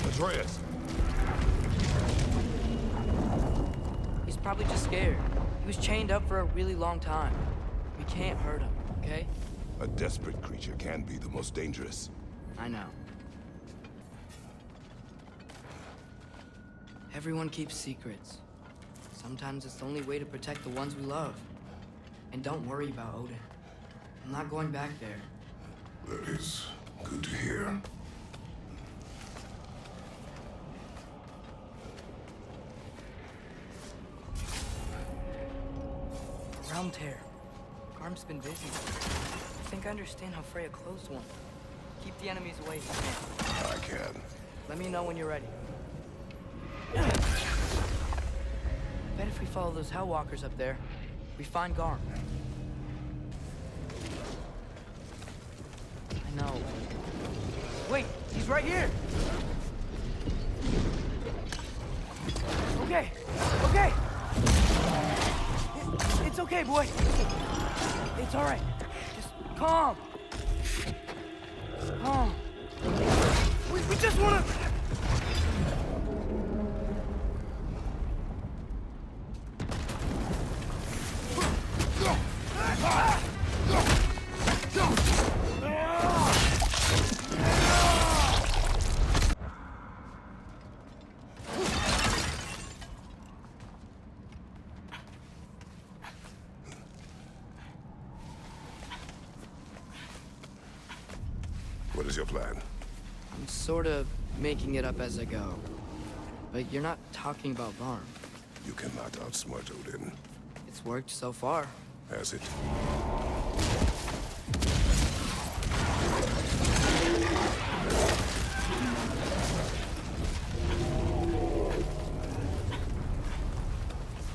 Atreus! He's probably just scared. He was chained up for a really long time. We can't hurt him, okay? A desperate creature can be the most dangerous. I know. Everyone keeps secrets. Sometimes it's the only way to protect the ones we love. And don't worry about Odin. I'm not going back there. That is good to hear. Realm tear. Garm's been busy. I think I understand how Freya closed one. Keep the enemies away if you can. I can. Let me know when you're ready. Bet if we follow those Hellwalkers up there, we find Garm. I know. Wait, he's right here! Okay, okay! It's okay, boy. It's all right. Just calm. Calm. We just wanna... What is your plan? I'm sort of making it up as I go. But you're not talking about Garm. You cannot outsmart Odin. It's worked so far. Has it?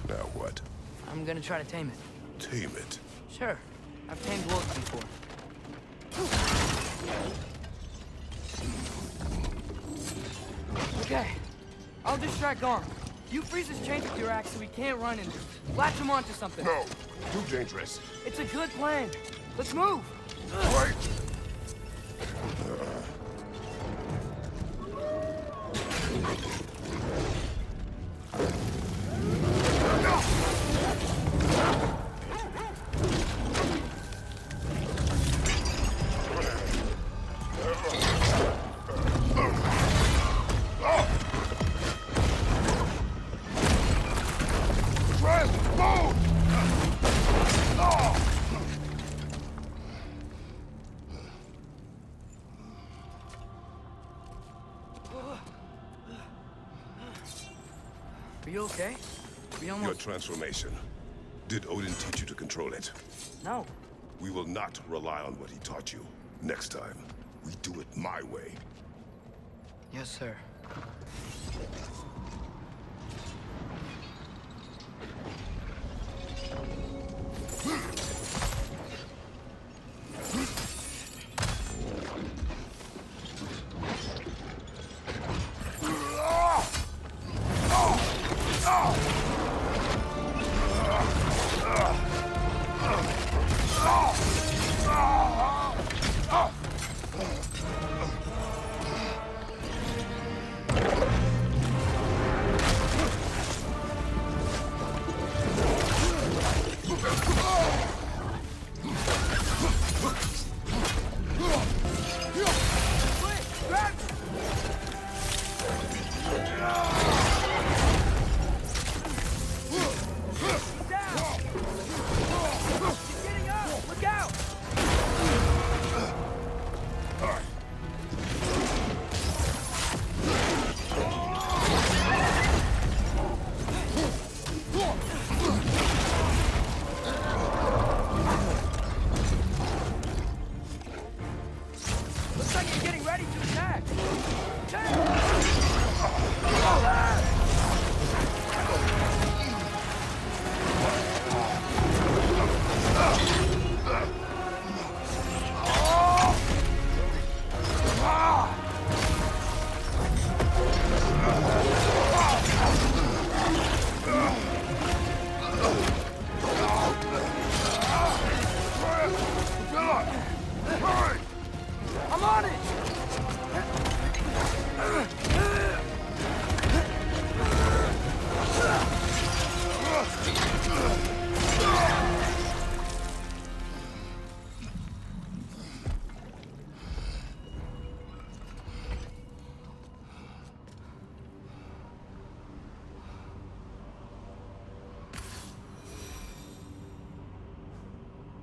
Now what? I'm gonna try to tame it. Tame it? Sure. I've tamed wolves before. Okay. I'll distract Garm. You freeze his chains with your axe so he can't run and latch him onto something. No. Too dangerous. It's a good plan. Let's move. Wait. Oh! Are you okay? We almost... Your transformation. Did Odin teach you to control it? No. We will not rely on what he taught you. Next time, we do it my way. Yes, sir.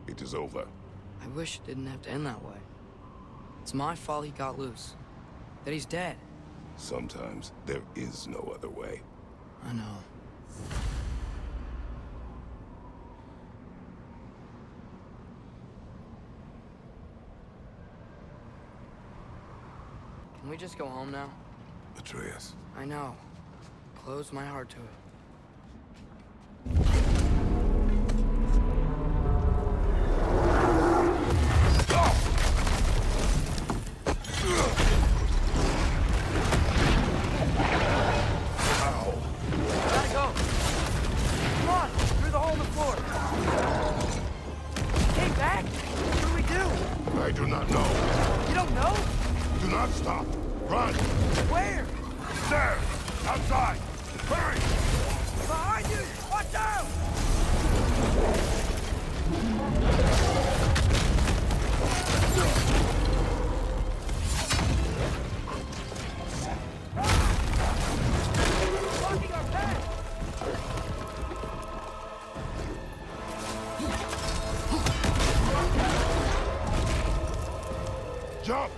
It is over. I wish it didn't have to end that way. It's my fault he got loose. That he's dead. Sometimes there is no other way. I know. Can we just go home now? Atreus. I know. Close my heart to it. I do not know. You don't know? Do not stop. Run! Where? There! Outside! Hurry! Behind you! Watch out! Blocking our path! Jump!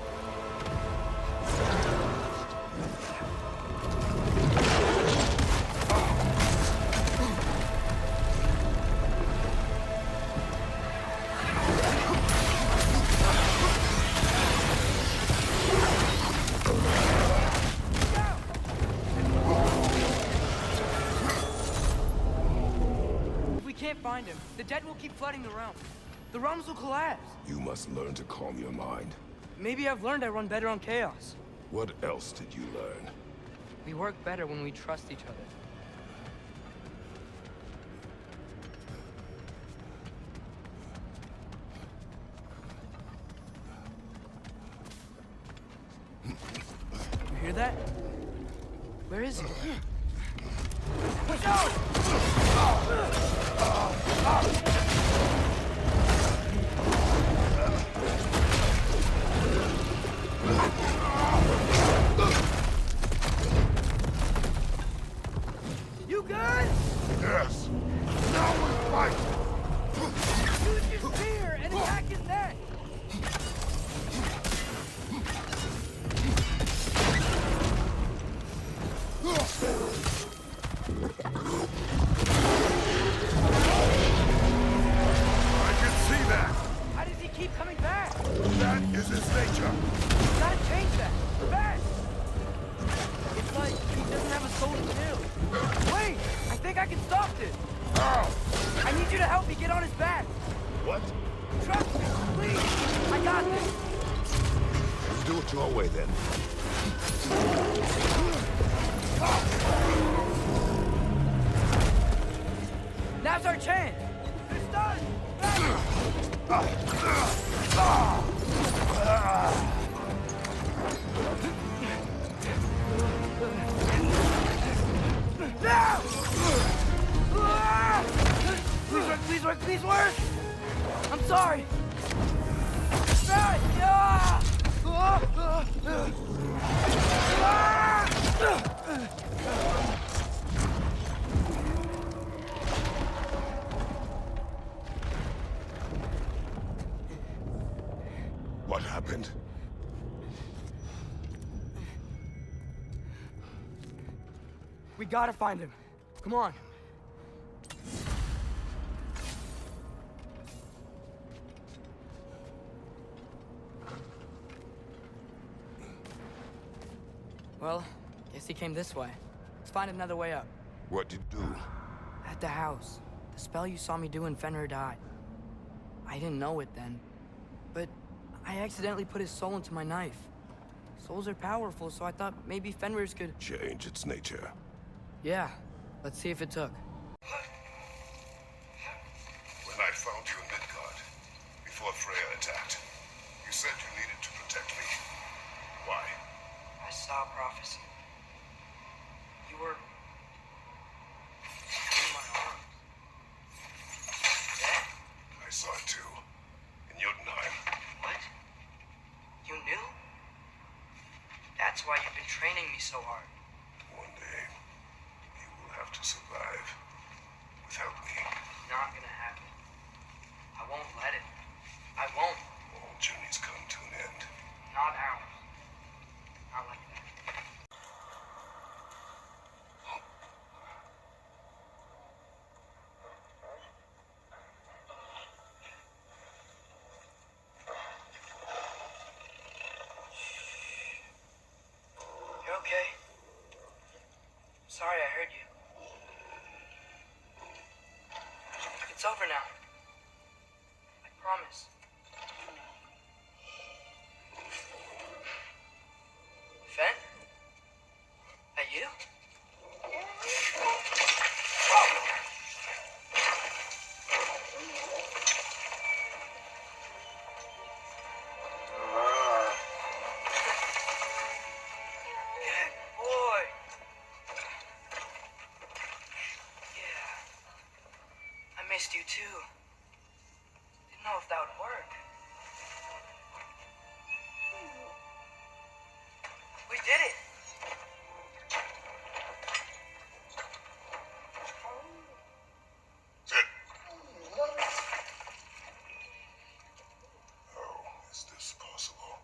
If we can't find him, the dead will keep flooding the realm. The realms will collapse. You must learn to calm your mind. Maybe I've learned I run better on chaos. What else did you learn? We work better when we trust each other. You hear that? Where is he? You good? Yes. Now it! I need you to help me get on his back! What? Trust me, please! I got this! Let's do it your way, then. Now's our chance! It's done! Now! Please work, please work! I'm sorry! What happened? We gotta find him. Come on. Well, guess he came this way. Let's find another way up. What'd you do? At the house. The spell you saw me do when Fenrir died. I didn't know it then, but I accidentally put his soul into my knife. Souls are powerful, so I thought maybe Fenrir's could... Change its nature. Yeah, let's see if it took. When I found you in Midgard, before Freya attacked, you said you needed to protect me. Why? I saw a prophecy. You were... in my arms. Dead? I saw it too. In Jotunheim. What? You knew? That's why you've been training me so hard. One day, you will have to survive without me. Not gonna happen. I won't let it. I won't. All journeys come to an end. Not ours. Not like that. You okay? Sorry I heard you. It's over now. I promise. Fen? That you? Good boy. Yeah. I missed you too. Didn't know if that would work. We did it! How is this possible?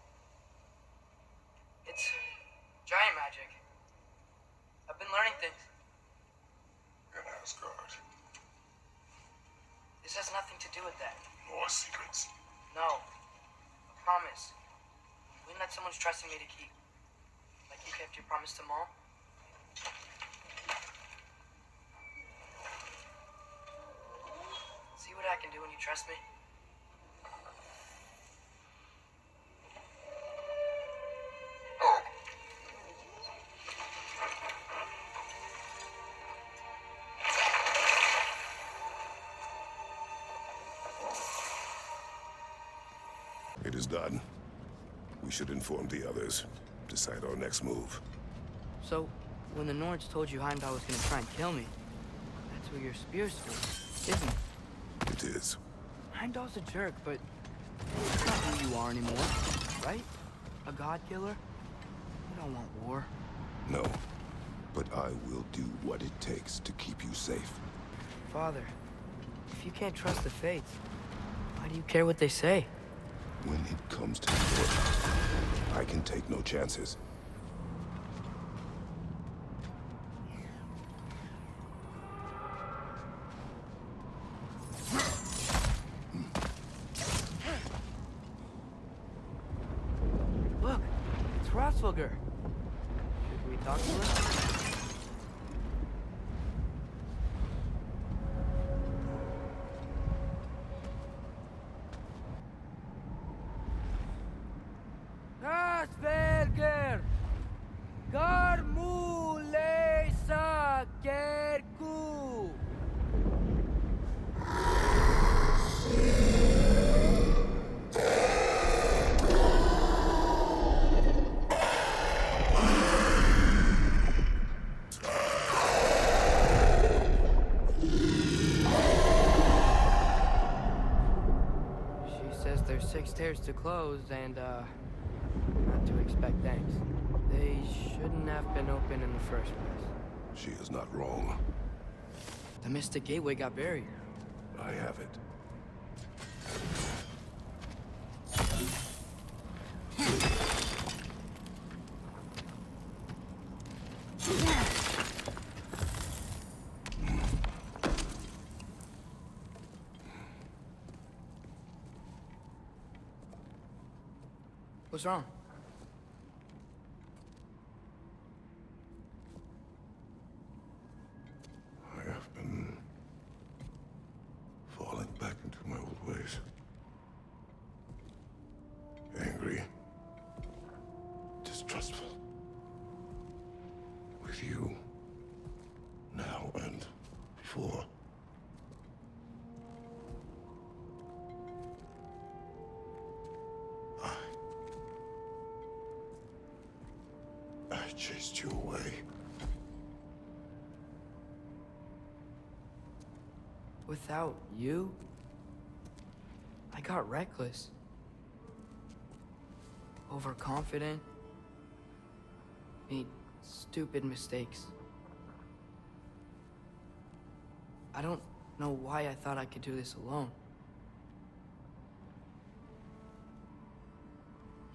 It's giant magic. I've been learning things. In Asgard. This has nothing to do with that. More secrets. No. I promise. I wouldn't let someone's trusting me to keep. Like you kept your promise to Mom. See what I can do when you trust me? It is done. We should inform the others. Decide our next move. So, when the Nords told you Heimdall was gonna try and kill me, that's what your spear's for, isn't it? It is. Heimdall's a jerk, but it's not who you are anymore, right? A god killer? You don't want war. No. But I will do what it takes to keep you safe. Father, if you can't trust the fates, why do you care what they say? When it comes to war, I can take no chances. Look, it's Hrothgar. Should we talk to her? there's 6 stairs to close and, not to expect thanks. They shouldn't have been open in the first place. She is not wrong. The Mystic Gateway got buried. I have it. What's wrong? I have been falling back into my old ways. Angry. Distrustful. With you. Now and before. I chased you away. Without you, I got reckless. Overconfident. Made stupid mistakes. I don't know why I thought I could do this alone.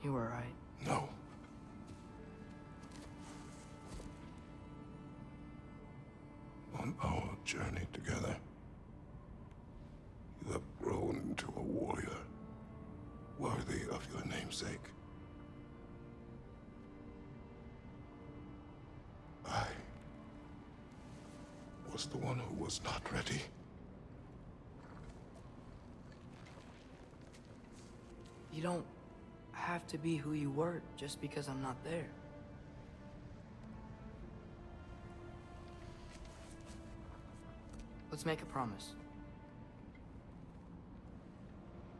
You were right. No. On our journey together, you have grown into a warrior, worthy of your namesake. I was the one who was not ready. You don't have to be who you were just because I'm not there. Let's make a promise.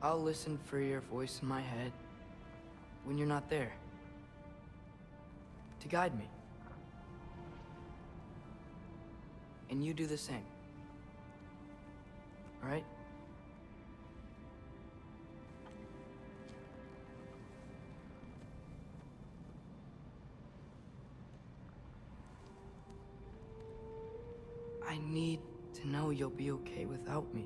I'll listen for your voice in my head when you're not there, to guide me. And you do the same. All right? I need to know you'll be okay without me.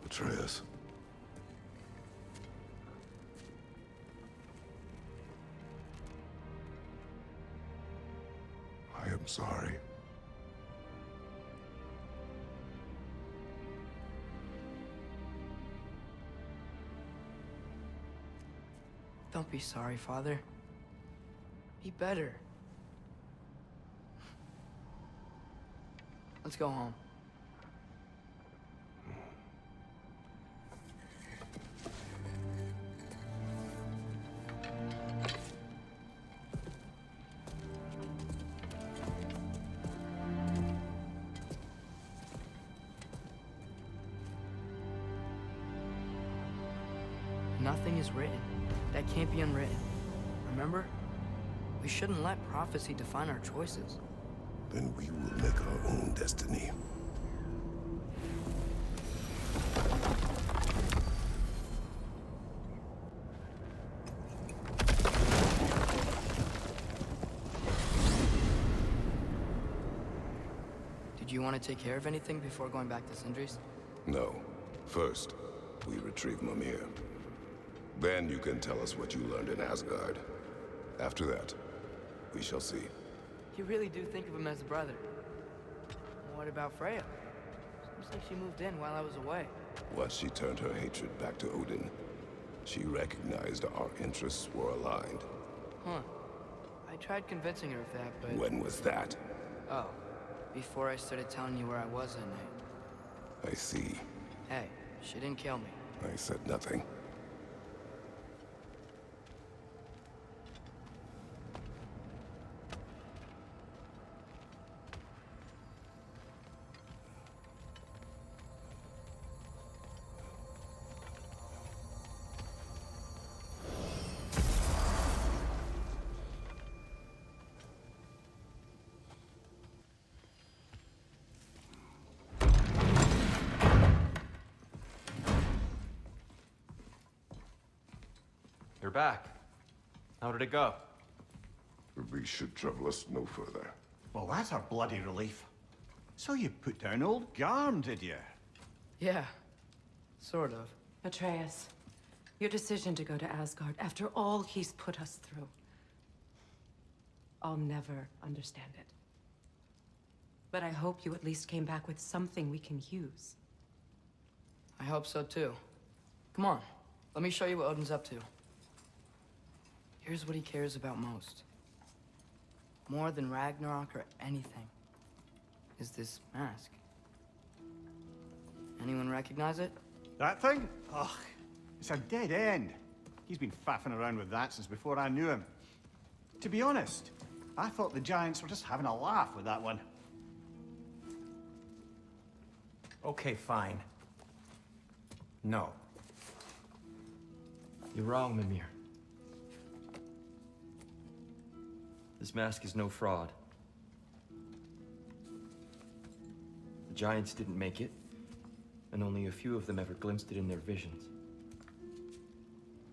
Atreus. I am sorry. Don't be sorry, Father. Be better. Let's go home. Nothing is written that can't be unwritten. Remember? We shouldn't let prophecy define our choices. Then we will make our own destiny. Did you want to take care of anything before going back to Sindri's? No. First, we retrieve Mimir. Then you can tell us what you learned in Asgard. After that, we shall see. You really do think of him as a brother. What about Freya? Seems like she moved in while I was away. Once she turned her hatred back to Odin, she recognized our interests were aligned. Huh. I tried convincing her of that, but... When was that? Oh, before I started telling you where I was that night. I see. Hey, she didn't kill me. I said nothing. You're back. How did it go? We should trouble us no further. Well, that's a bloody relief. So you put down old Garm, did you? Yeah, sort of. Atreus, your decision to go to Asgard after all he's put us through. I'll never understand it. But I hope you at least came back with something we can use. I hope so too. Come on, let me show you what Odin's up to. Here's what he cares about most. More than Ragnarok or anything, is this mask. Anyone recognize it? That thing? Ugh, it's a dead end. He's been faffing around with that since before I knew him. To be honest, I thought the Giants were just having a laugh with that one. Okay, fine. No. You're wrong, Mimir. This mask is no fraud. The Giants didn't make it, and only a few of them ever glimpsed it in their visions.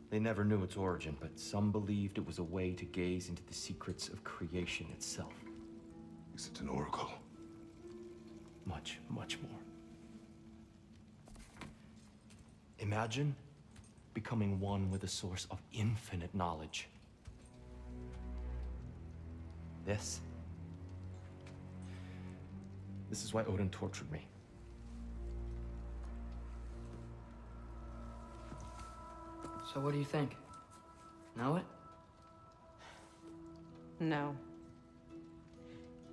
They never knew its origin, but some believed it was a way to gaze into the secrets of creation itself. Is it an oracle? Much, much more. Imagine becoming one with a source of infinite knowledge. This is why Odin tortured me. So what do you think? Know it? No.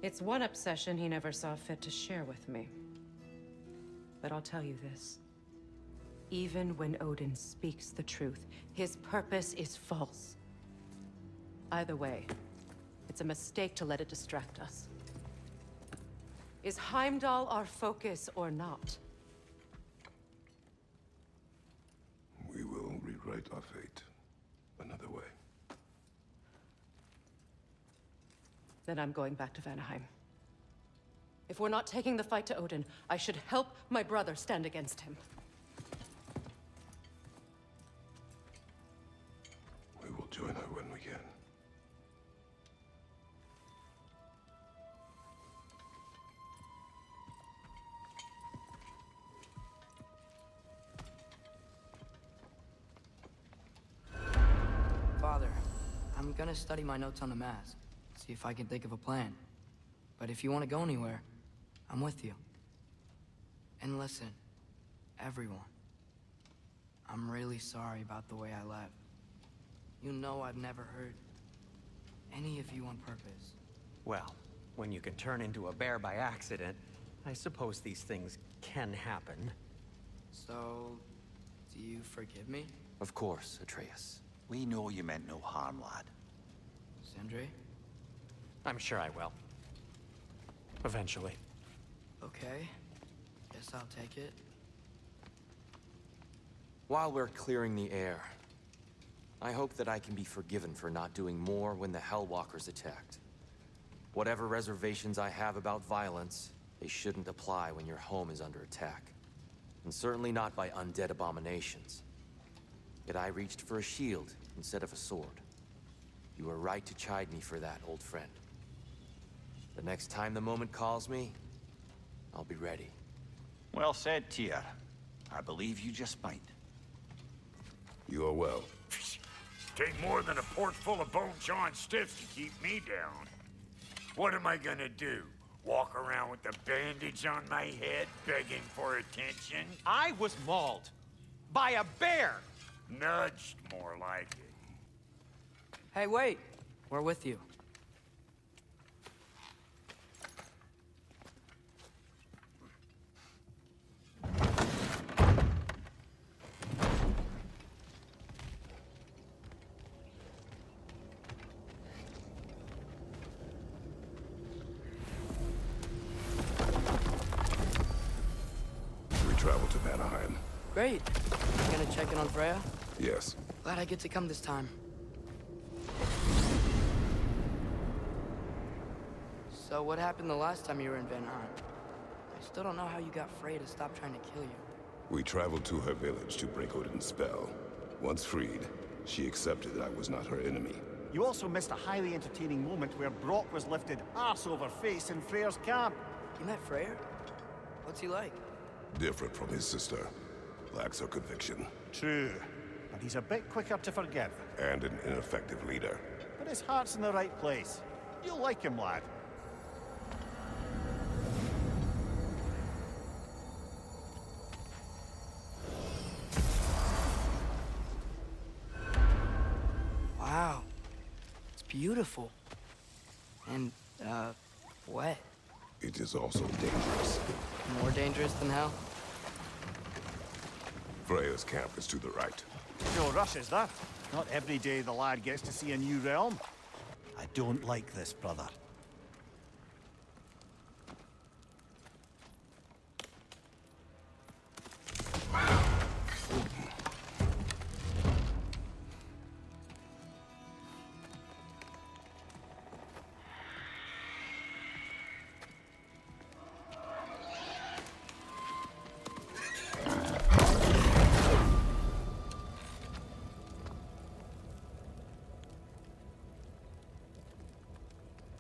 It's one obsession he never saw fit to share with me. But I'll tell you this. Even when Odin speaks the truth, his purpose is false. Either way, it's a mistake to let it distract us. Is Heimdall our focus or not? We will rewrite our fate another way. Then I'm going back to Vanaheim. If we're not taking the fight to Odin, I should help my brother stand against him. We will join her when we can. Father, I'm gonna study my notes on the mask, see if I can think of a plan. But if you want to go anywhere, I'm with you. And listen, everyone, I'm really sorry about the way I left. You know I've never hurt any of you on purpose. Well, when you can turn into a bear by accident, I suppose these things can happen. So, do you forgive me? Of course, Atreus. We know you meant no harm, lad. Sindri? I'm sure I will. Eventually. Okay. Guess I'll take it. While we're clearing the air, I hope that I can be forgiven for not doing more when the Hellwalkers attacked. Whatever reservations I have about violence, they shouldn't apply when your home is under attack. And certainly not by undead abominations. Yet I reached for a shield instead of a sword. You were right to chide me for that, old friend. The next time the moment calls me, I'll be ready. Well said, Tyr. I believe you just might. You are well. Take more than a port full of bone-chawing stiffs to keep me down. What am I gonna do? Walk around with a bandage on my head, begging for attention? I was mauled by a bear! Nudged, more like it. Hey, wait! We're with you. We travel to Vanaheim. Great. You gonna check in on Freya? Yes. Glad I get to come this time. So what happened the last time you were in Vanaheim? I still don't know how you got Freya to stop trying to kill you. We traveled to her village to break Odin's spell. Once freed, She accepted that I was not her enemy. You also missed a highly entertaining moment where Brock was lifted arse over face in Freyr's camp. You met Freyr? What's he like? Different from his sister. Lacks her conviction. True. But he's a bit quicker to forgive. And an ineffective leader. But his heart's in the right place. You'll like him, lad. Wow. It's beautiful. And, wet. It is also dangerous. More dangerous than hell? Freya's camp is to the right. No rush, is there? Not every day the lad gets to see a new realm. I don't like this, brother.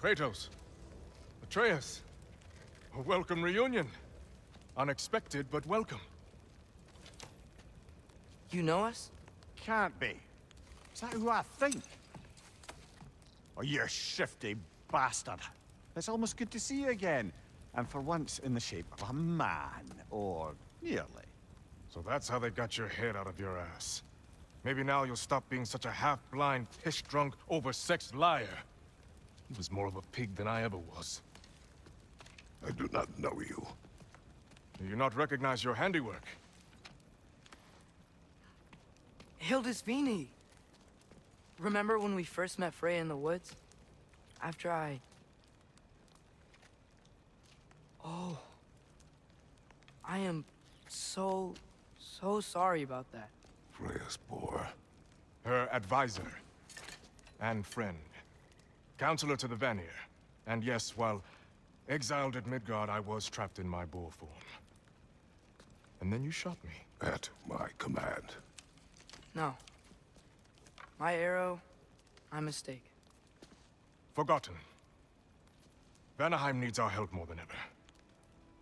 Kratos, Atreus, a welcome reunion. Unexpected, but welcome. You know us? Can't be. Is that who I think? Oh, you shifty bastard. It's almost good to see you again. And for once in the shape of a man, or nearly. So that's how they got your head out of your ass. Maybe now you'll stop being such a half-blind, piss-drunk, oversexed liar. He was more of a pig than I ever was. I do not know you. Do you not recognize your handiwork? Hildisvini! Remember when we first met Freya in the woods? After I... Oh. I am so sorry about that. Freya's boar. Her advisor. And friend. Counselor to the Vanir. And yes, while exiled at Midgard, I was trapped in my boar form. And then you shot me. At my command. No. My arrow, my mistake. Forgotten. Vanaheim needs our help more than ever.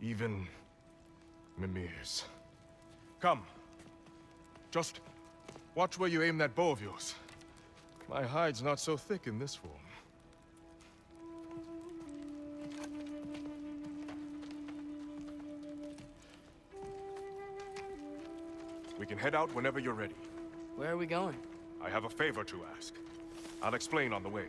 Even Mimir's. Come. Just watch where you aim that bow of yours. My hide's not so thick in this form. We can head out whenever you're ready. Where are we going? I have a favor to ask. I'll explain on the way.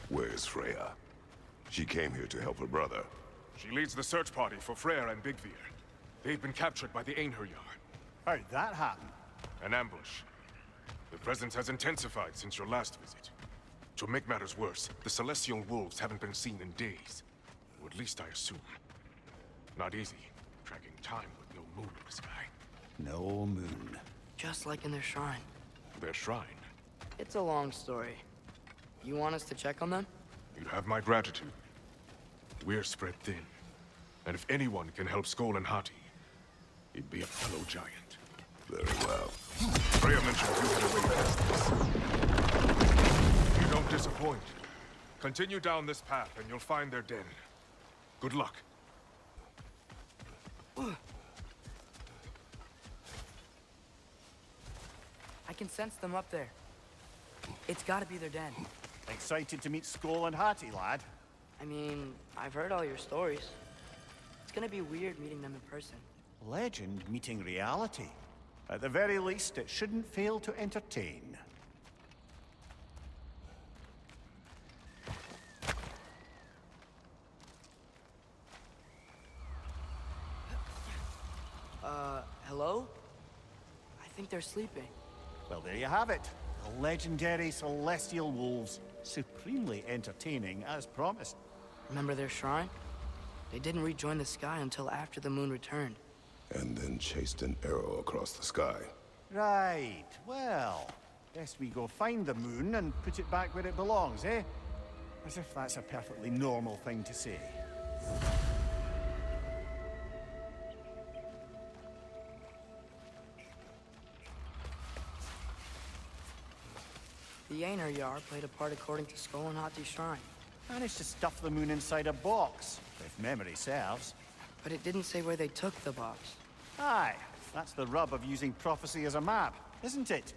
Where's Freya? She came here to help her brother. She leads the search party for Freyr and Bigvir. They've been captured by the Einherjar. How'd that happen? An ambush. The presence has intensified since your last visit. To make matters worse, the Celestial Wolves haven't been seen in days. Or at least I assume. Not easy, tracking time with no moon in the sky. No moon. Just like in their shrine. Their shrine? It's a long story. You want us to check on them? You have my gratitude. We're spread thin. And if anyone can help Skoll and Hati, it'd be a fellow giant. Very well. Freya mentioned you had a way past this. You don't disappoint. Continue down this path and you'll find their den. Good luck. I can sense them up there. It's gotta be their den. Excited to meet Skoll and Hati, lad? I mean, I've heard all your stories. It's gonna be weird meeting them in person. Legend meeting reality. At the very least, it shouldn't fail to entertain. Hello? I think they're sleeping. Well, there you have it. The legendary Celestial Wolves. Supremely entertaining, as promised. Remember their shrine? They didn't rejoin the sky until after the moon returned. And then chased an arrow across the sky. Right. Well, best we go find the moon and put it back where it belongs, eh? As if that's a perfectly normal thing to say. the Aner Yar played a part according to Skull and Hati's shrine. Managed to stuff the moon inside a box, if memory serves. But it didn't say where they took the box. Aye, that's the rub of using prophecy as a map, isn't it?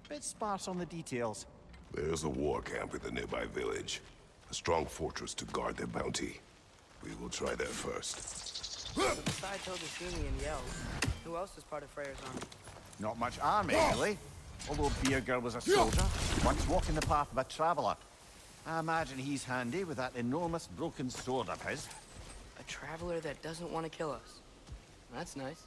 Bit sparse on the details. There's a war camp in the nearby village. A strong fortress to guard their bounty. We will try there first. So besides Hodafini and Yell, who else is part of Freyr's army? Not much army, really. Although Beer Girl was a soldier, once walking the path of a traveler. I imagine he's handy with that enormous broken sword of his. A traveler that doesn't want to kill us. That's nice.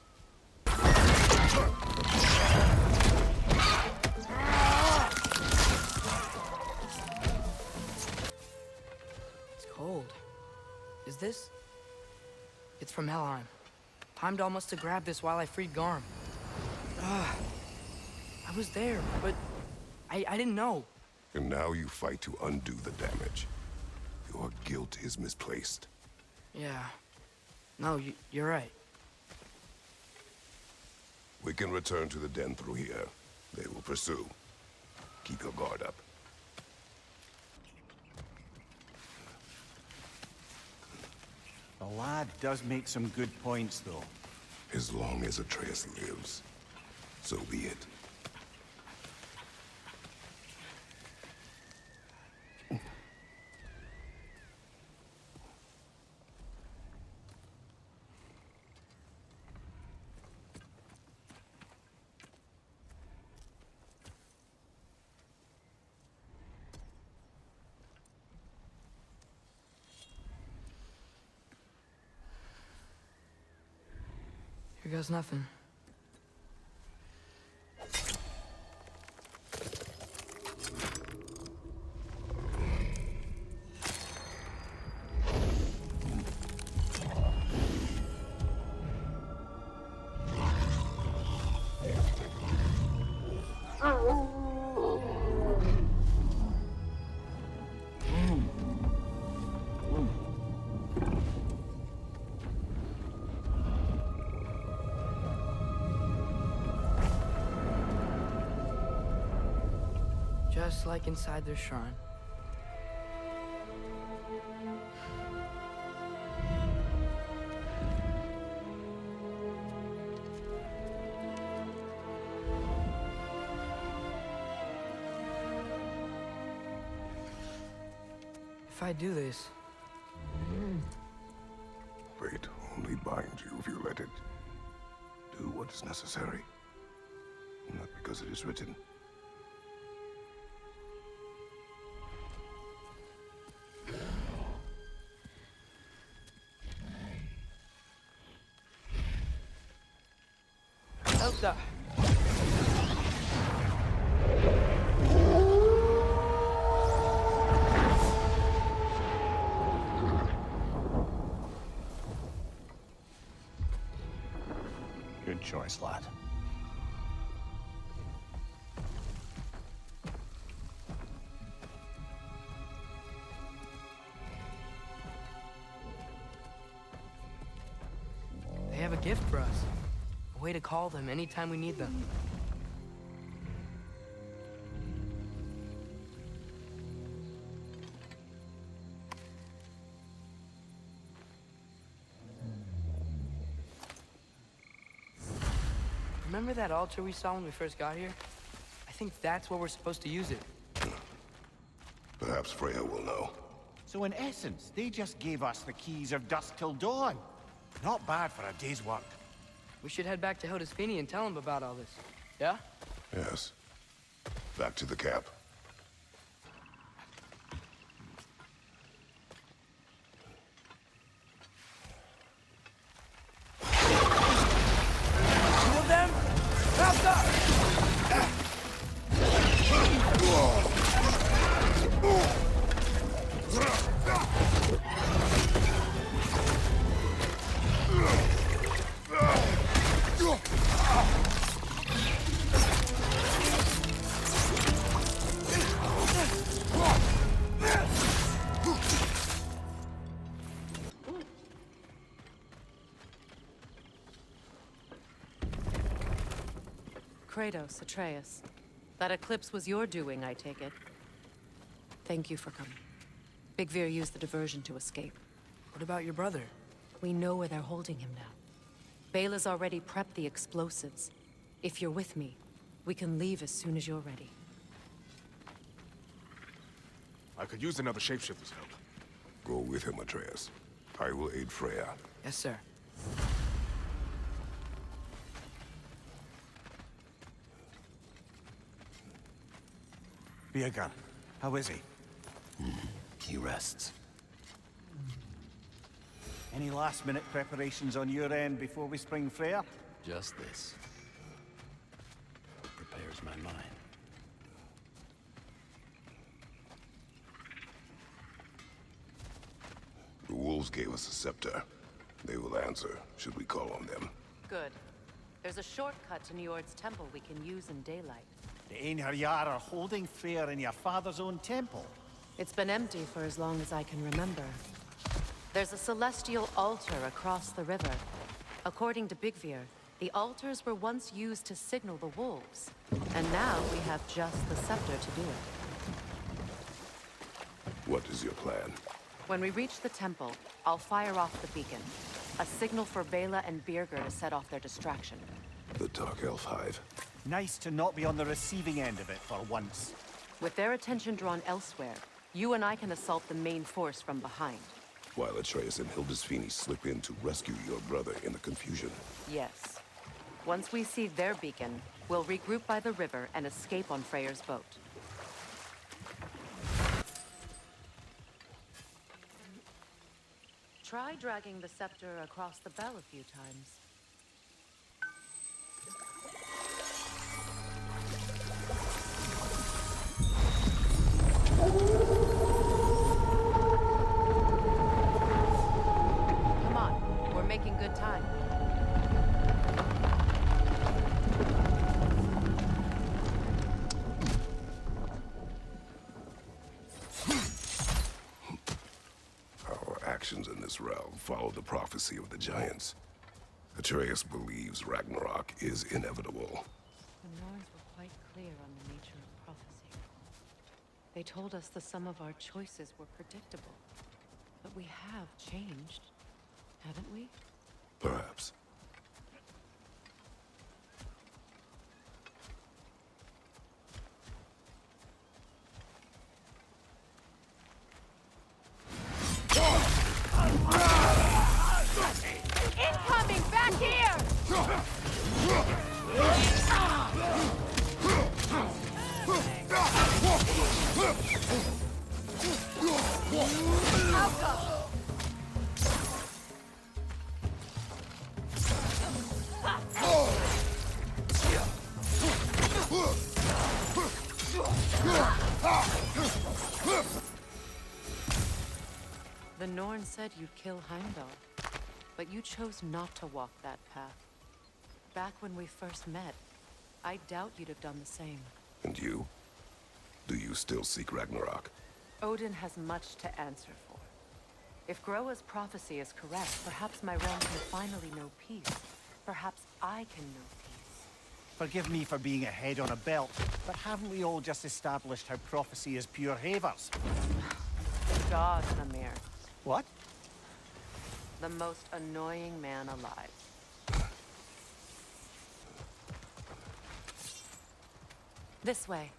It's cold. Is this? It's from Helheim. Heimdall must have grabbed this while I freed Garm. I was there, but I didn't know. And now you fight to undo the damage. Your guilt is misplaced. Yeah. No, you're right. We can return to the den through here. They will pursue. Keep your guard up. The lad does make some good points, though. As long as Atreus lives, so be it. Here goes nothing. Just like inside their shrine. If I do this... Fate only binds you if you let it. Do what is necessary. Not because it is written. Elsa! Good choice, lad. They have a gift for us. A way to call them anytime we need them. Remember that altar we saw when we first got here? I think that's where we're supposed to use it. Perhaps Freya will know. So in essence, they just gave us the keys of dusk till dawn. Not bad for a day's work. We should head back to Hodafini and tell him about all this. Yeah? Yes. Back to the camp. Two of them? Kratos, Atreus. That eclipse was your doing, I take it. Thank you for coming. Big Veer used the diversion to escape. What about your brother? We know where they're holding him now. Bela's already prepped the explosives. If you're with me, we can leave as soon as you're ready. I could use another shapeshifter's help. Go with him, Atreus. I will aid Freya. Yes, sir. Birger, how is he? He rests. Any last-minute preparations on your end before we spring Freya? Just this. Prepares my mind. The wolves gave us a scepter. They will answer, should we call on them. Good. There's a shortcut to Njord's temple we can use in daylight. The Einherjar are holding Freya in your father's own temple. It's been empty for as long as I can remember. There's a celestial altar across the river. According to Big Veer, the altars were once used to signal the wolves. And now we have just the scepter to do it. What is your plan? When we reach the temple, I'll fire off the beacon. A signal for Bela and Birger to set off their distraction. The Dark Elf Hive. Nice to not be on the receiving end of it for once. With their attention drawn elsewhere, you and I can assault the main force from behind. While Atreus and Hildisvini slip in to rescue your brother in the confusion. Yes. Once we see their beacon, we'll regroup by the river and escape on Freyr's boat. Try dragging the scepter across the bell a few times. Come on, we're making good time. Our actions in this realm follow the prophecy of the giants. Atreus believes Ragnarok is inevitable. The Norns were quite clear on the nature of prophecy. They told us the sum of our choices were predictable. But we have changed, haven't we? Perhaps. Incoming! Back here! The Norn said you'd kill Heimdall, but you chose not to walk that path. Back when we first met, I doubt you'd have done the same. And you? Do you still seek Ragnarok? Odin has much to answer for. If Groa's prophecy is correct, perhaps my realm can finally know peace. Perhaps I can know peace. Forgive me for being a head on a belt, but haven't we all just established how prophecy is pure havers? God, Mimir. What? The most annoying man alive. This way.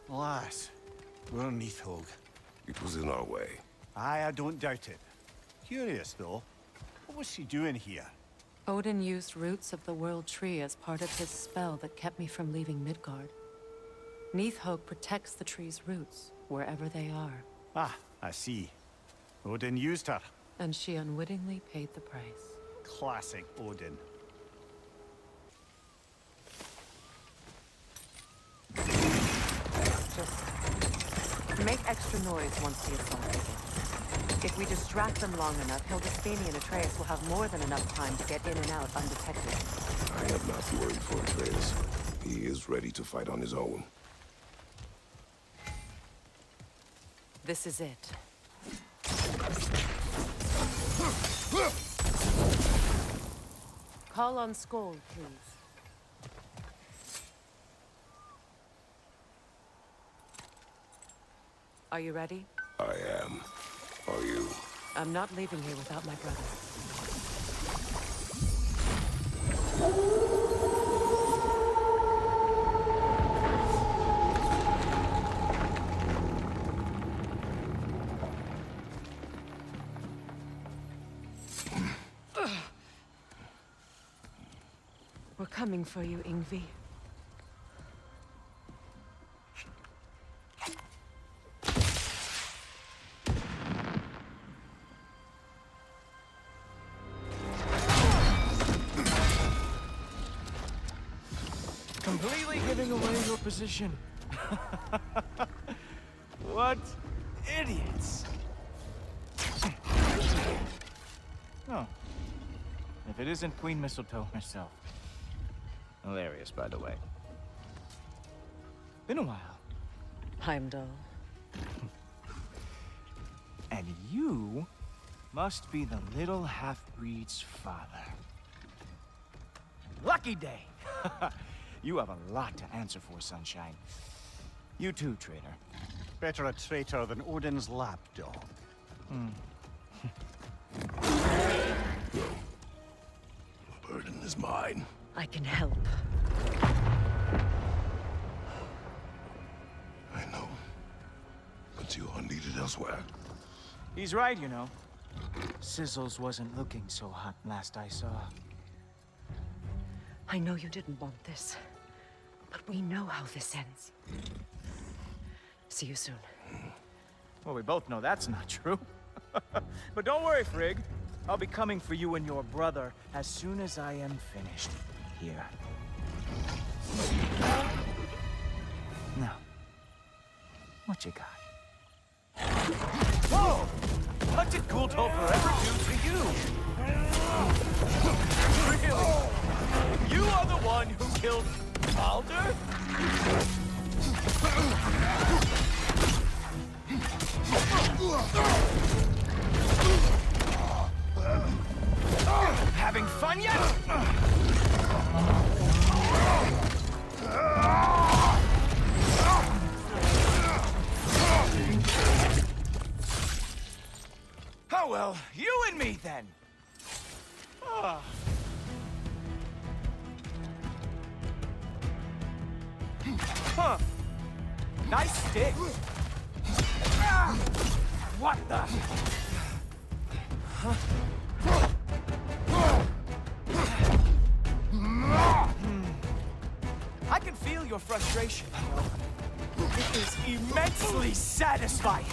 Alas, we're Nithhog. It was in our way. Aye, I don't doubt it. Curious, though. What was she doing here? Odin used roots of the World Tree as part of his spell that kept me from leaving Midgard. Nithhog protects the tree's roots, wherever they are. Ah, I see. Odin used her. And she unwittingly paid the price. Classic Odin. Just make extra noise once the assault begins. If we distract them long enough, Hildisvini and Atreus will have more than enough time to get in and out undetected. I am not worried for Atreus. He is ready to fight on his own. This is it. Call on Skoll, please. Are you ready? I am. Are you? I'm not leaving here without my brother. We're coming for you, Ingvi. Completely giving away your position. What idiots. Oh. If it isn't Queen Mistletoe herself. Hilarious, by the way. Been a while. Heimdall. And you must be the little half-breed's father. Lucky day! You have a lot to answer for, Sunshine. You too, traitor. Better a traitor than Odin's lapdog. The burden is mine. I can help. I know. But you are needed elsewhere. He's right, you know. Sizzles wasn't looking so hot last I saw. I know you didn't want this, but we know how this ends. See you soon. Well, we both know that's not true. But don't worry, Frigg. I'll be coming for you and your brother as soon as I am finished here. Now, what you got? Whoa! What did Gultover ever do to you? Really? You are the one who killed Baldur? Having fun yet? Oh well, you and me then. Huh. Nice stick. What the? I can feel your frustration. It is immensely satisfying.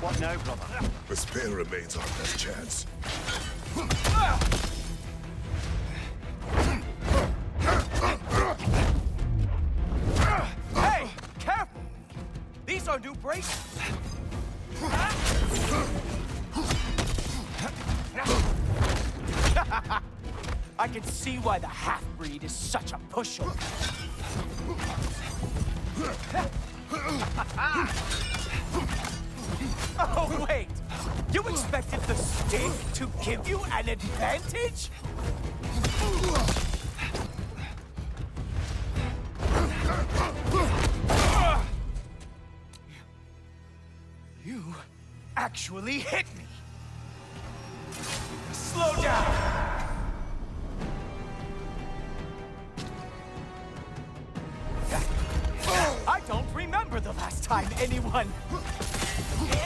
What now, brother? The spear remains our best chance. Hey, careful! These are new bracelets. I can see why the half-breed is such a pushover. Oh, wait! You expected the stick to give you an advantage? You actually hit me! Slow down! I don't remember the last time anyone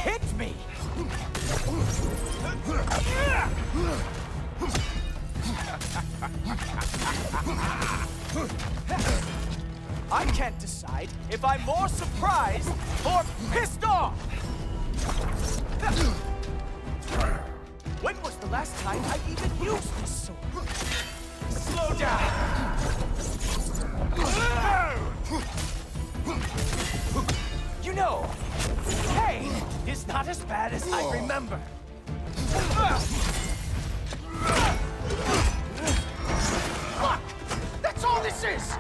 hit me! I can't decide if I'm more surprised or pissed off! When was the last time I even used this sword? Slow down! You know, pain is not as bad as I remember. Look! That's all this is!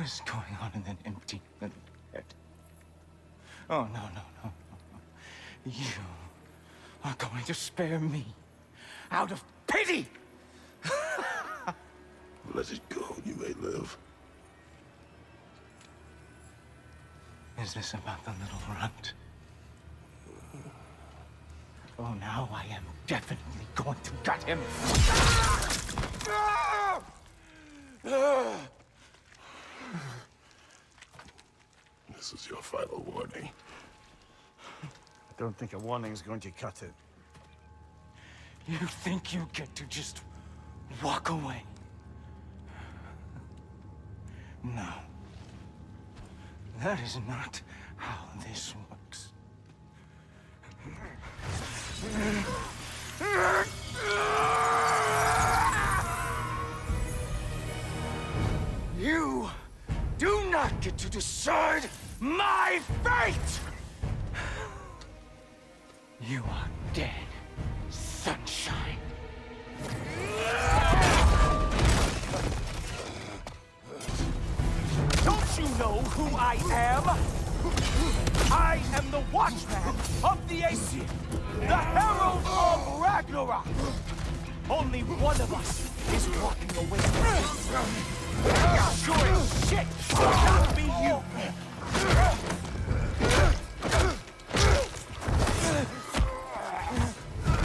is going on in that empty little head? Oh, no, no, no, no, no. You are going to spare me out of pity! Let it go, you may live. Is this about the little runt? Oh, now I am definitely going to gut him. This is your final warning. I don't think a warning is going to cut it. You think you get to just walk away? No. That is not how this works. You do not get to decide my fate! You are dead, sunshine. Don't you know who I am? I am the Watchman of the Aesir, the Herald of Ragnarok. Only one of us is walking away from this. Sure as shit will not be you.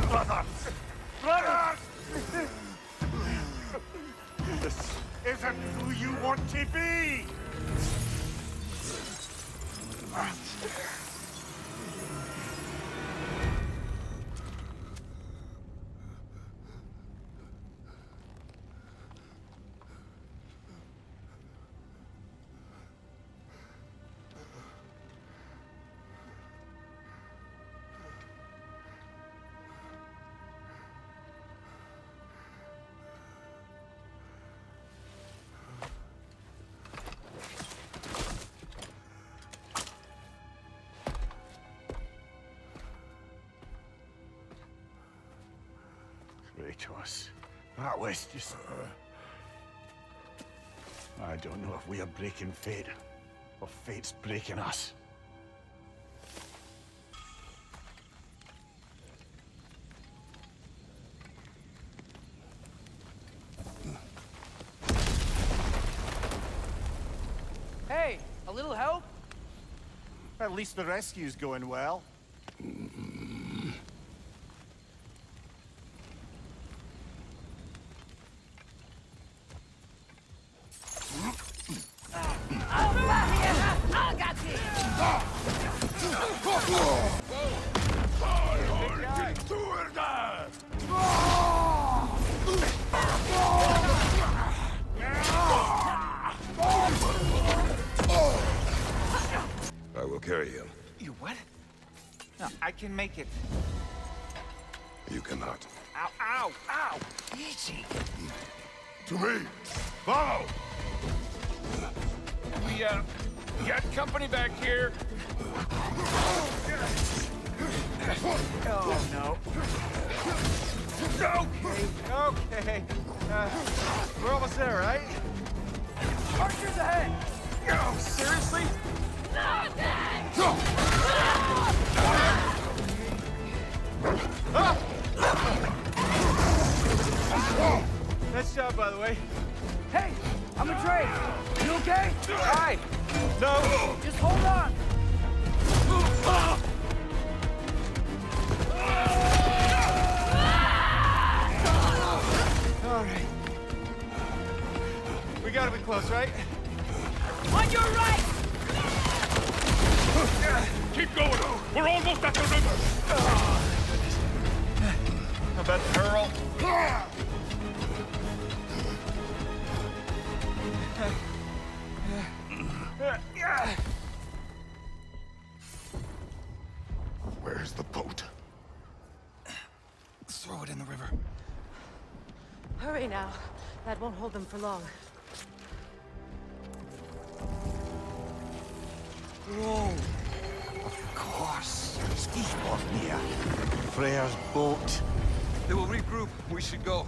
Brother! Brother! This isn't who you want to be! Kratos. That was just... I don't know if we are breaking fate, or fate's breaking us. Hey, a little help? At least the rescue's going well. I will carry him. You what? No, I can make it. You cannot. Ow, ow, ow! Easy. To me! Follow! We, got company back here. Oh, no. Okay. We're almost there, right? Archers ahead! Oh, seriously? Nice job, by the way. Hey, I'm a Trey. You okay? Hi. No. Just hold on. All right. We gotta be close, right? On your right! Keep going. We're almost at the river. How about the Earl? Where's the boat? Throw it in the river. Hurry now. That won't hold them for long. Whoa! Of course. Skisbornir. Freya's boat. They will regroup. We should go.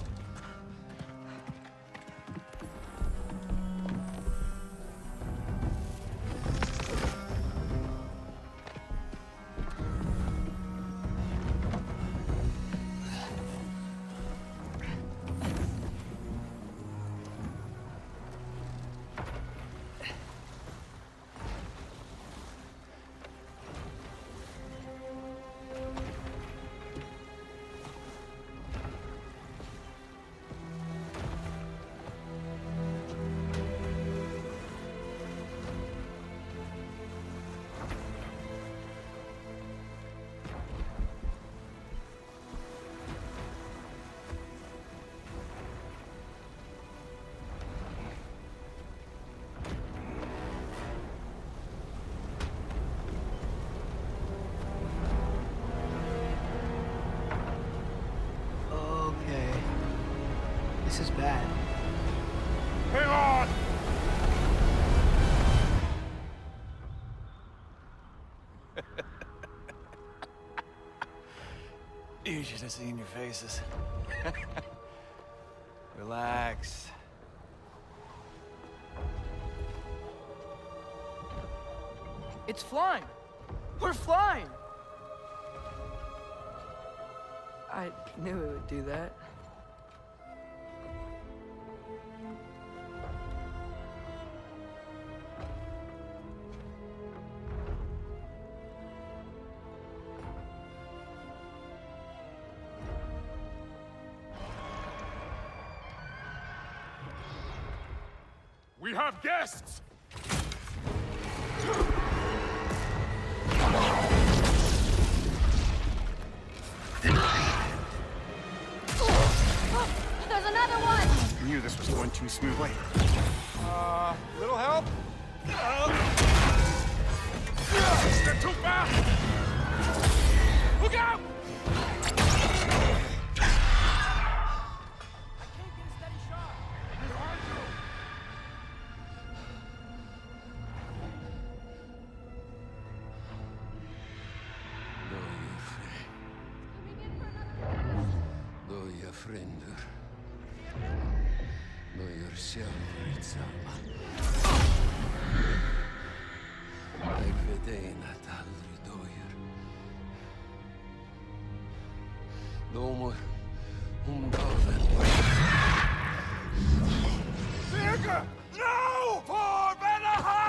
This is bad. Hang on! You should have seen your faces. Relax. It's flying! We're flying! I knew it would do that. We have guests! There's another one! I knew this was going too smoothly. Little help? They're too fast! Look out! Doja fränder. Doja själv samma. Jag vet en att aldrig dojer. Domor dagen. Birger! No! For Vanaheim!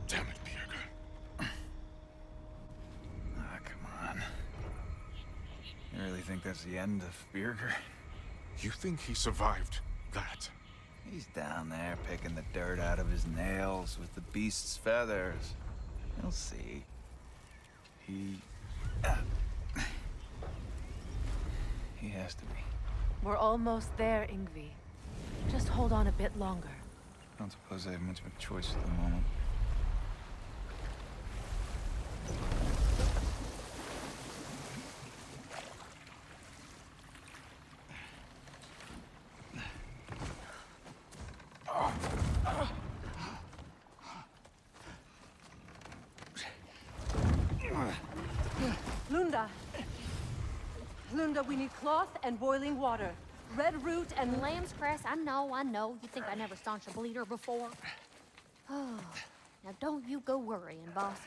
Damn it, Birger. Come on. You really think that's the end of Birger? You think he survived that? He's down there picking the dirt out of his nails with the beast's feathers. You'll see. He has to be. We're almost there, Ingvi. Just hold on a bit longer. I don't suppose I have much of a choice at the moment. Lunda! Lunda, we need cloth and boiling water. Red root and Lamb's cress, I know. You think I never staunched a bleeder before? Oh, now don't you go worrying, boss.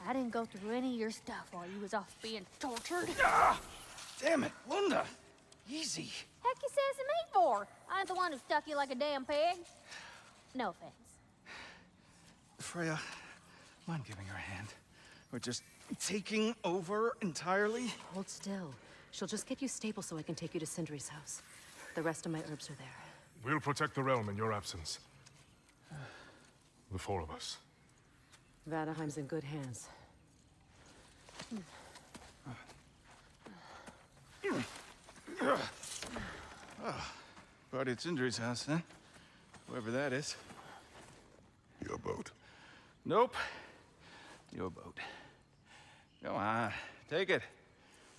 I didn't go through any of your stuff while you was off being tortured. Damn it, Lunda! Easy. Heck you sassing me for? I ain't the one who stuck you like a damn pig. No offense. Freya, mind giving her a hand? We're just taking over entirely? Hold still. She'll just get you stable so I can take you to Sindri's house. The rest of my herbs are there. We'll protect the realm in your absence. The four of us. Vanaheim's in good hands. Party at Sindri's house, huh? Whoever that is. Your boat. Nope. Your boat. Go on, take it.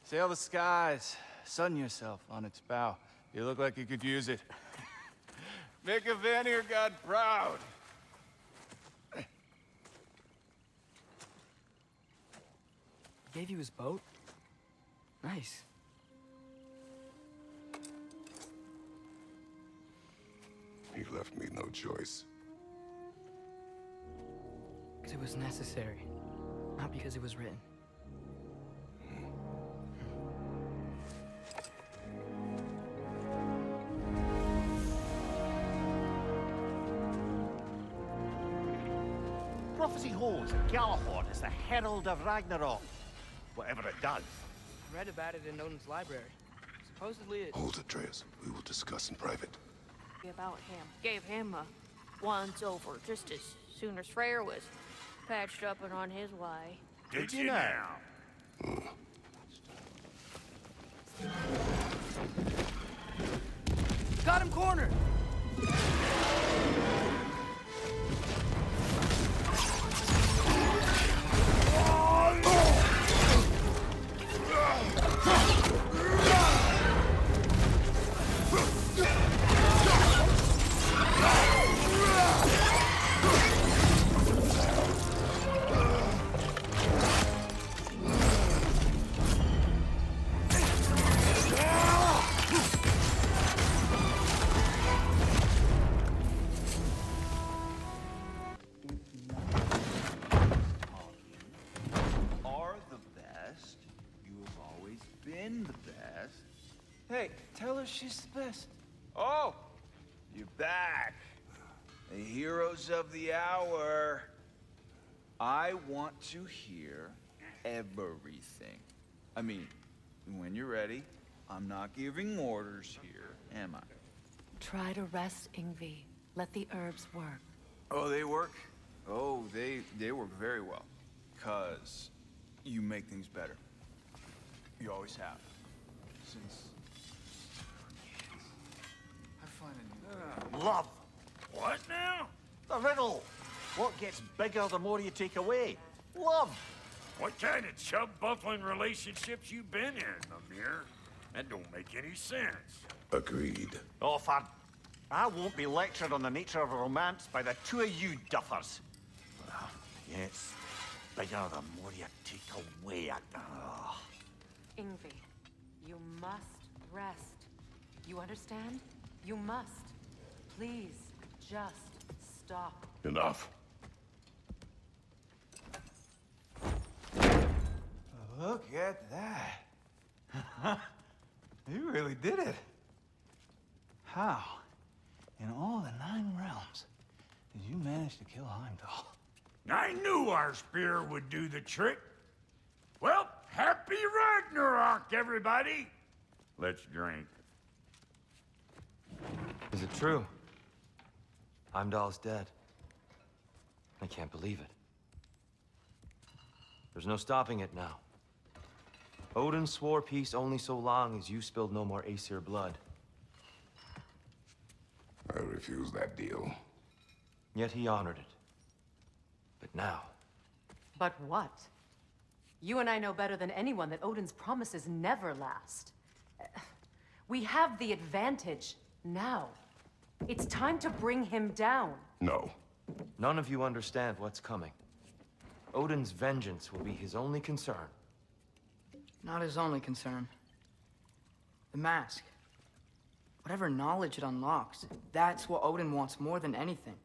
Sail the skies. Sun yourself on its bow. You look like you could use it. Make a Vanir god proud. He gave you his boat? Nice. He left me no choice. Because it was necessary, not because it was written. Prophecy holds that Galahad is the herald of Ragnarok. Whatever it does. I read about it in Odin's library. Supposedly it... Hold it, Atreus. We will discuss in private. About him. Gave him a once-over just as soon as Freyr was patched up and on his way. Did you now? Got him cornered! Are the best. You have always been the best. Hey, tell her she's the best. Oh, you're back. The heroes of the hour. I want to hear everything. I mean, when you're ready, I'm not giving orders here, am I? Try to rest, Ingvi. Let the herbs work. Oh, they work? Oh, they work very well. 'Cause you make things better. You always have. Since... I find a new... Love. What now? The riddle. What gets bigger the more you take away? Love. What kind of chub-buckling relationships you been in, Mimir? That don't make any sense. Agreed. Oh, fun. I won't be lectured on the nature of romance by the two of you duffers. Yes, bigger the more you take away. Ingvi, you must rest. You understand? You must. Please, just stop. Enough. Look at that. You really did it. How, in all the 9 realms, did you manage to kill Heimdall? I knew our spear would do the trick. Well, happy Ragnarok, everybody! Let's drink. Is it true? Heimdall's dead. I can't believe it. There's no stopping it now. Odin swore peace only so long as you spilled no more Aesir blood. I refuse that deal. Yet he honored it. But now... But what? You and I know better than anyone that Odin's promises never last. We have the advantage now. It's time to bring him down. No. None of you understand what's coming. Odin's vengeance will be his only concern. Not his only concern. The mask. Whatever knowledge it unlocks, that's what Odin wants more than anything.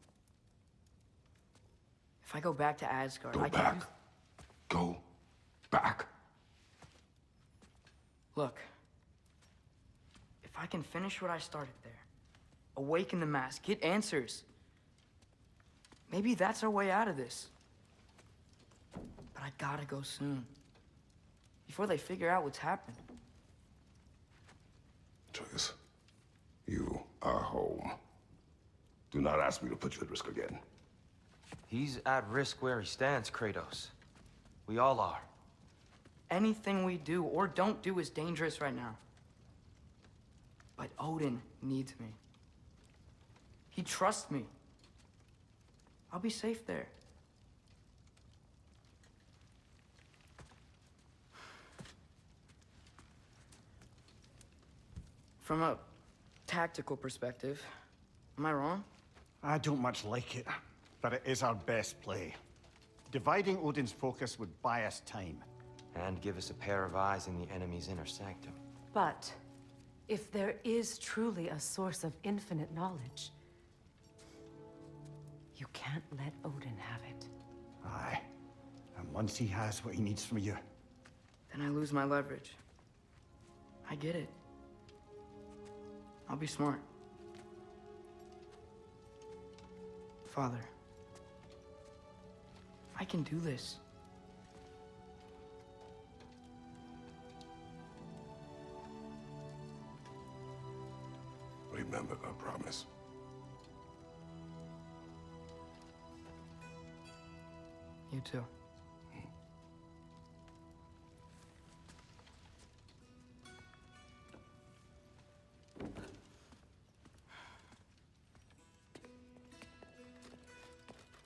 If I go back to Asgard, Go back. Go back. Look. If I can finish what I started there, awaken the mask, get answers, maybe that's our way out of this. But I gotta go soon. Before they figure out what's happened. Atreus, you are home. Do not ask me to put you at risk again. He's at risk where he stands, Kratos. We all are. Anything we do or don't do is dangerous right now. But Odin needs me. He trusts me. I'll be safe there. From a tactical perspective, am I wrong? I don't much like it, but it is our best play. Dividing Odin's focus would buy us time. And give us a pair of eyes in the enemy's inner sanctum. But if there is truly a source of infinite knowledge, you can't let Odin have it. Aye. And once he has what he needs from you, Then I lose my leverage. I get it. I'll be smart. Father, I can do this. Remember our promise. You too.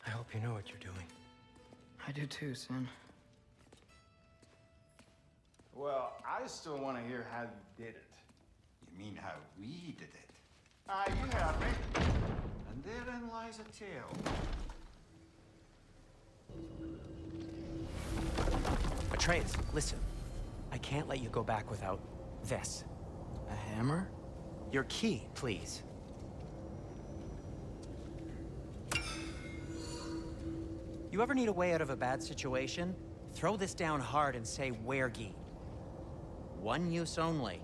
I hope you know what you're doing. I do too, Sin. well, I still want to hear how you did it. You mean how we did it? Ah, you heard me. And therein lies a tale. Atreus, listen. I can't let you go back without this. A hammer? Your key, please. You ever need a way out of a bad situation? Throw this down hard and say Wergi. One use only.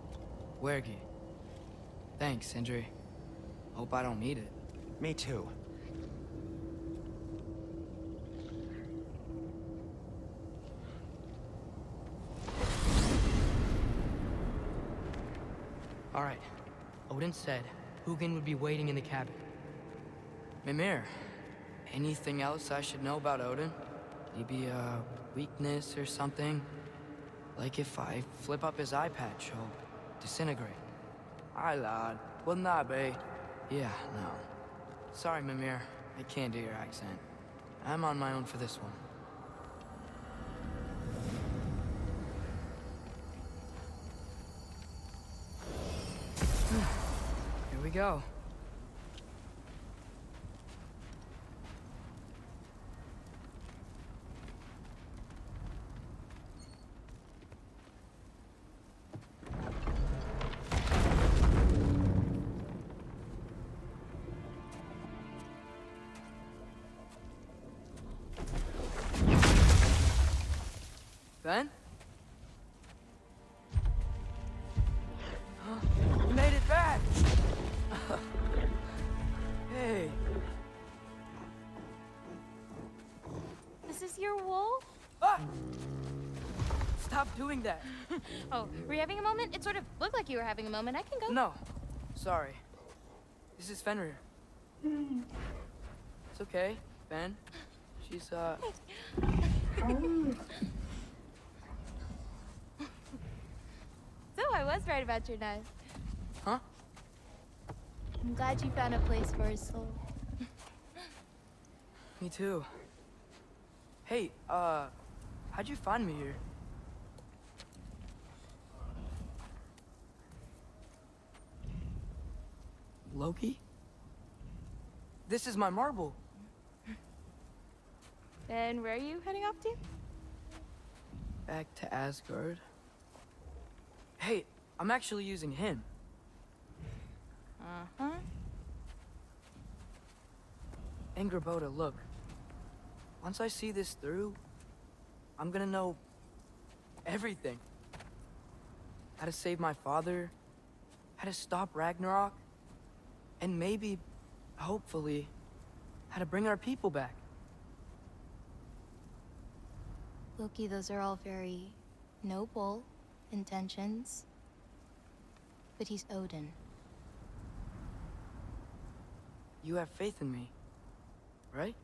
Wergi. Thanks, Sindri. Hope I don't need it. Me too. All right. Odin said Hugin would be waiting in the cabin. Mimir, anything else I should know about Odin? Maybe a weakness or something? Like if I flip up his eye patch, he'll disintegrate. Aye, lad. Wouldn't that be? Yeah, no. Sorry, Mimir. I can't do your accent. I'm on my own for this one. Here we go. Ben? You made it back! Hey. This is your wolf? Ah! Stop doing that. Oh, were you having a moment? It sort of looked like you were having a moment. I can go. No. Sorry. This is Fenrir. It's okay, Ben. She's, So I was right about your knife. Huh? I'm glad you found a place for his soul. Me too. Hey, how'd you find me here? Loki? This is my marble. And where are you heading off to? Back to Asgard. Hey, I'm actually using him. Uh-huh. Angrboda, look. Once I see this through, I'm gonna know everything. How to save my father, how to stop Ragnarok, and maybe, hopefully, how to bring our people back. Loki, those are all very noble intentions. But he's Odin. You have faith in me, right?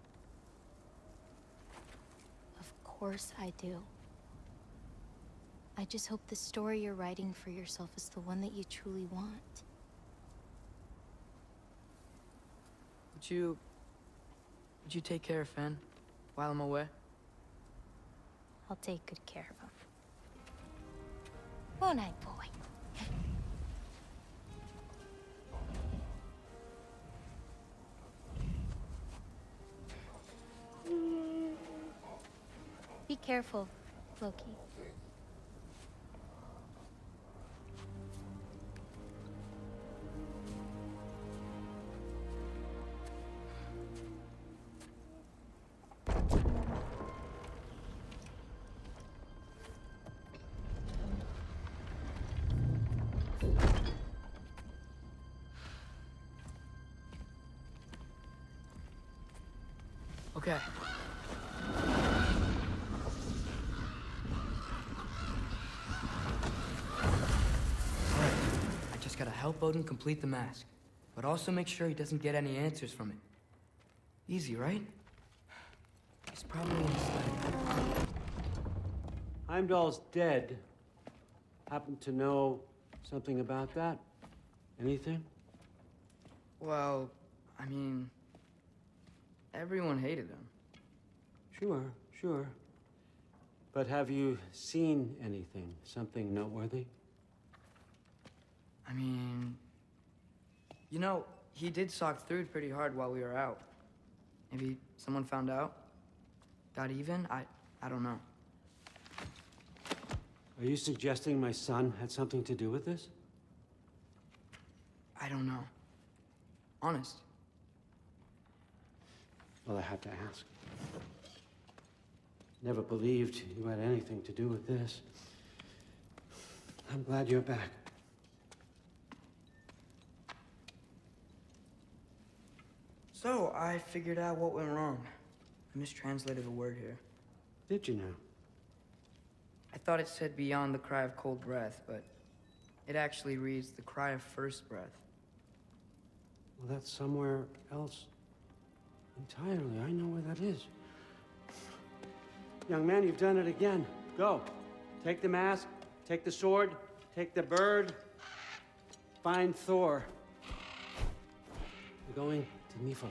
Of course I do. I just hope the story you're writing for yourself is the one that you truly want. Would you take care of Fen while I'm away? I'll take good care of him. Won't I, boy? Be careful, Loki. Okay. Alright, I just gotta help Odin complete the mask, but also make sure he doesn't get any answers from it. Easy, right? He's probably inside. Heimdall's dead. Happen to know something about that? Anything? Well, I mean, everyone hated him. Sure, sure. But have you seen anything? Something noteworthy? I mean, you know, he did sock through pretty hard while we were out. Maybe someone found out? Got even? I don't know. Are you suggesting my son had something to do with this? I don't know. Honest. Well, I had to ask. Never believed you had anything to do with this. I'm glad you're back. So, I figured out what went wrong. I mistranslated a word here. Did you now? I thought it said beyond the cry of cold breath, but it actually reads the cry of first breath. Well, that's somewhere else entirely. I know where that is. Young man, you've done it again. Go. Take the mask, take the sword, take the bird. Find Thor. We're going to Niflheim.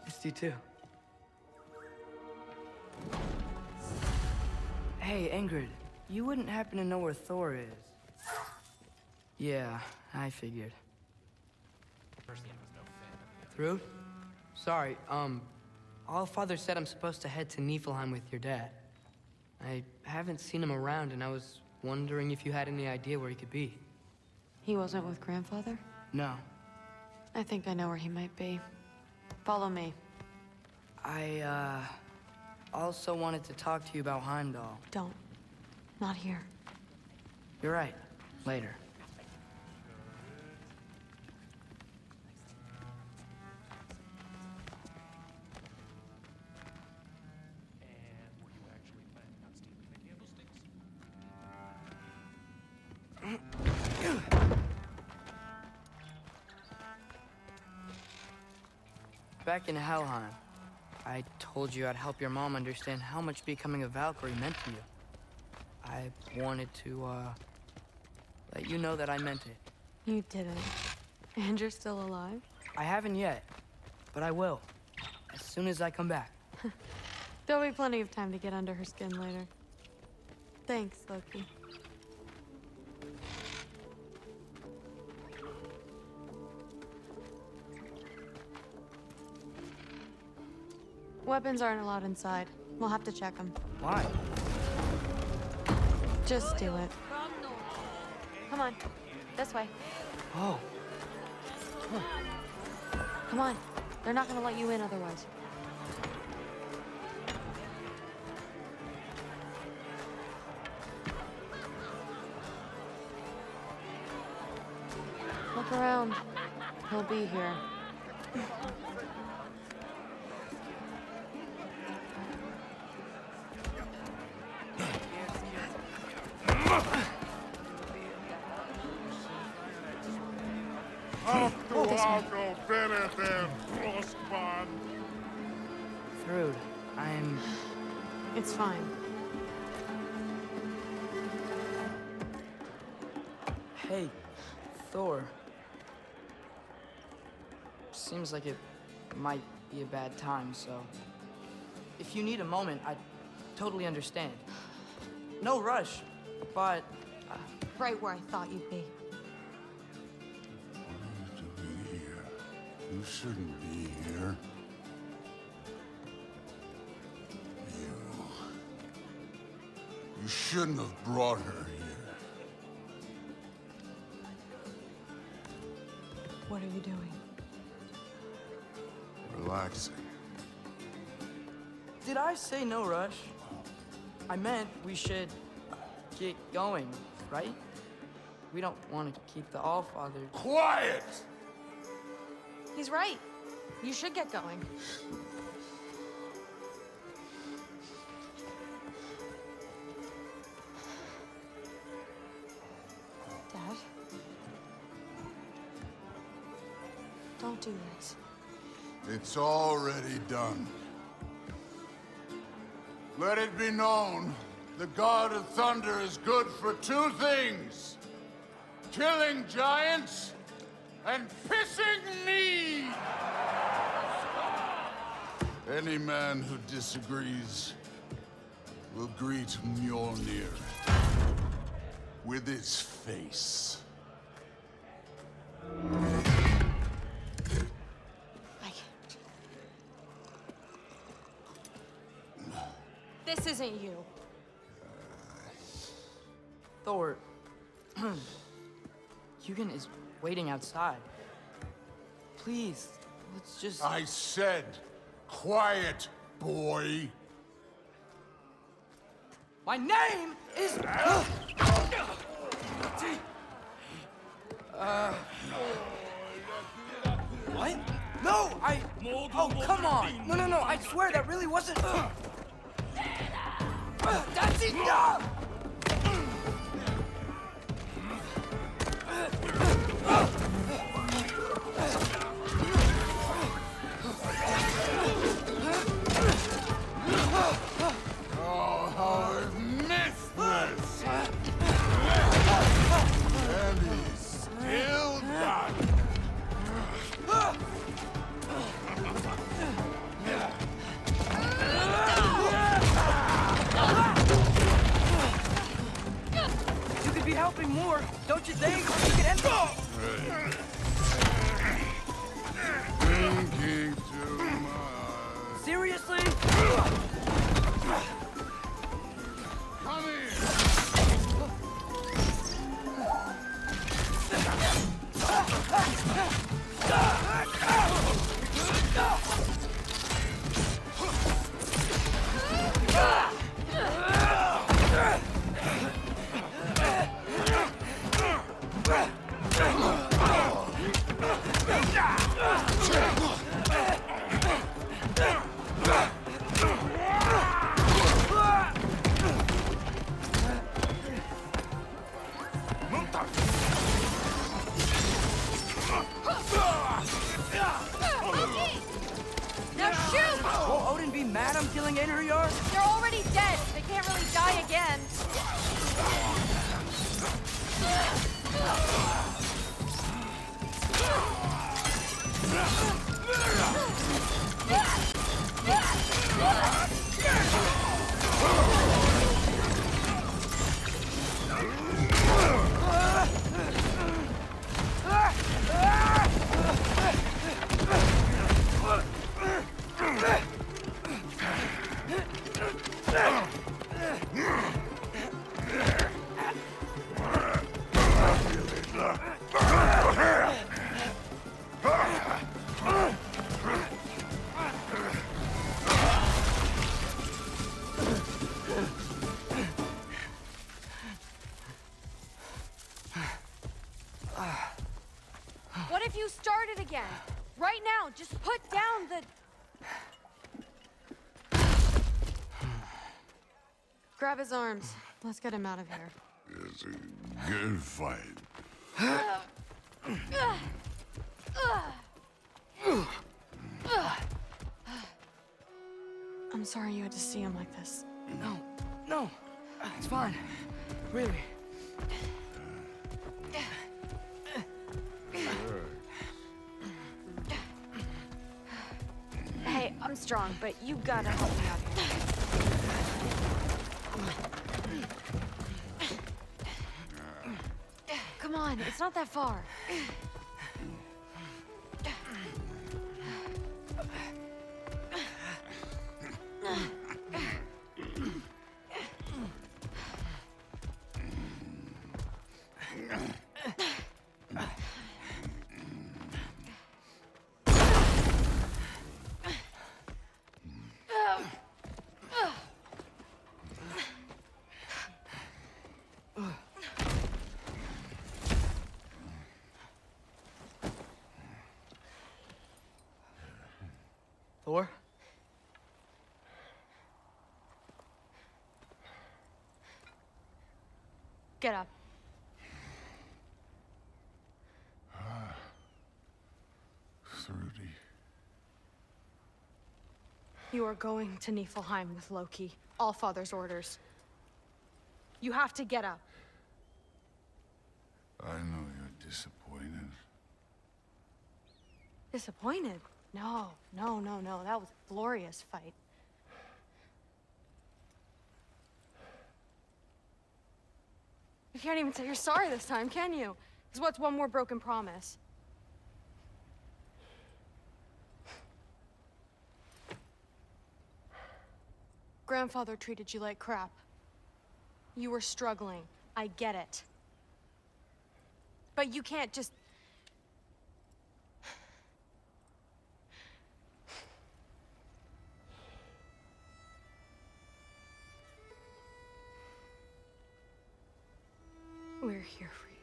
Missed you too. Hey, Ingrid, you wouldn't happen to know where Thor is? Yeah, I figured. Through? Sorry, Allfather said I'm supposed to head to Niflheim with your dad. I haven't seen him around, and I was wondering if you had any idea where he could be. He wasn't with Grandfather? No. I think I know where he might be. Follow me. I, also wanted to talk to you about Heimdall. Don't. Not here. You're right. Later. Back in Helheim, I told you I'd help your mom understand how much becoming a Valkyrie meant to you. I wanted to, let you know that I meant it. You didn't. And you're still alive? I haven't yet, but I will. As soon as I come back. There'll be plenty of time to get under her skin later. Thanks, Loki. Weapons aren't allowed inside. We'll have to check them. Why? Just do it. Come on. This way. Oh. Come on. They're not gonna let you in otherwise. Look around. He'll be here. Thrud, I'm... It's fine. Hey, Thor. Seems like it might be a bad time, so... If you need a moment, I totally understand. No rush, but... Right where I thought you'd be. What are you doing here? You shouldn't be here. You shouldn't have brought her here. What are you doing? Relaxing. Did I say no rush? I meant we should get going, right? We don't want to keep the Allfather. Quiet! He's right. You should get going. Dad? Don't do this. It's already done. Let it be known, the God of Thunder is good for two things. Killing giants and pissing me! Any man who disagrees will greet Mjolnir with its face. This isn't you. Thor. Hugin is waiting outside. Please, let's just... I said, quiet, boy. My name is... What? No, Oh, come on! No, I swear that really wasn't... That's enough! Oh, how I've missed this! And he's still got it. You could be helping more, don't you think? You could end Thinking too much. Seriously? Come here! Now shoot! Will Odin be mad I'm killing Einherjar? They're already dead. They can't really die again. What if you started again? Right now, just put down the... Grab his arms. Let's get him out of here. It's a good fight. I'm sorry you had to see him like this. No. It's fine. Really. Hey, I'm strong, but you gotta help me out here. Come on, it's not that far. Thor? Get up. Thrudy. You are going to Niflheim with Loki. Allfather's orders. You have to get up. I know you're disappointed. Disappointed? No. That was a glorious fight. You can't even say you're sorry this time, can you? Because what's one more broken promise? Grandfather treated you like crap. You were struggling. I get it. But you can't just... We're here for you.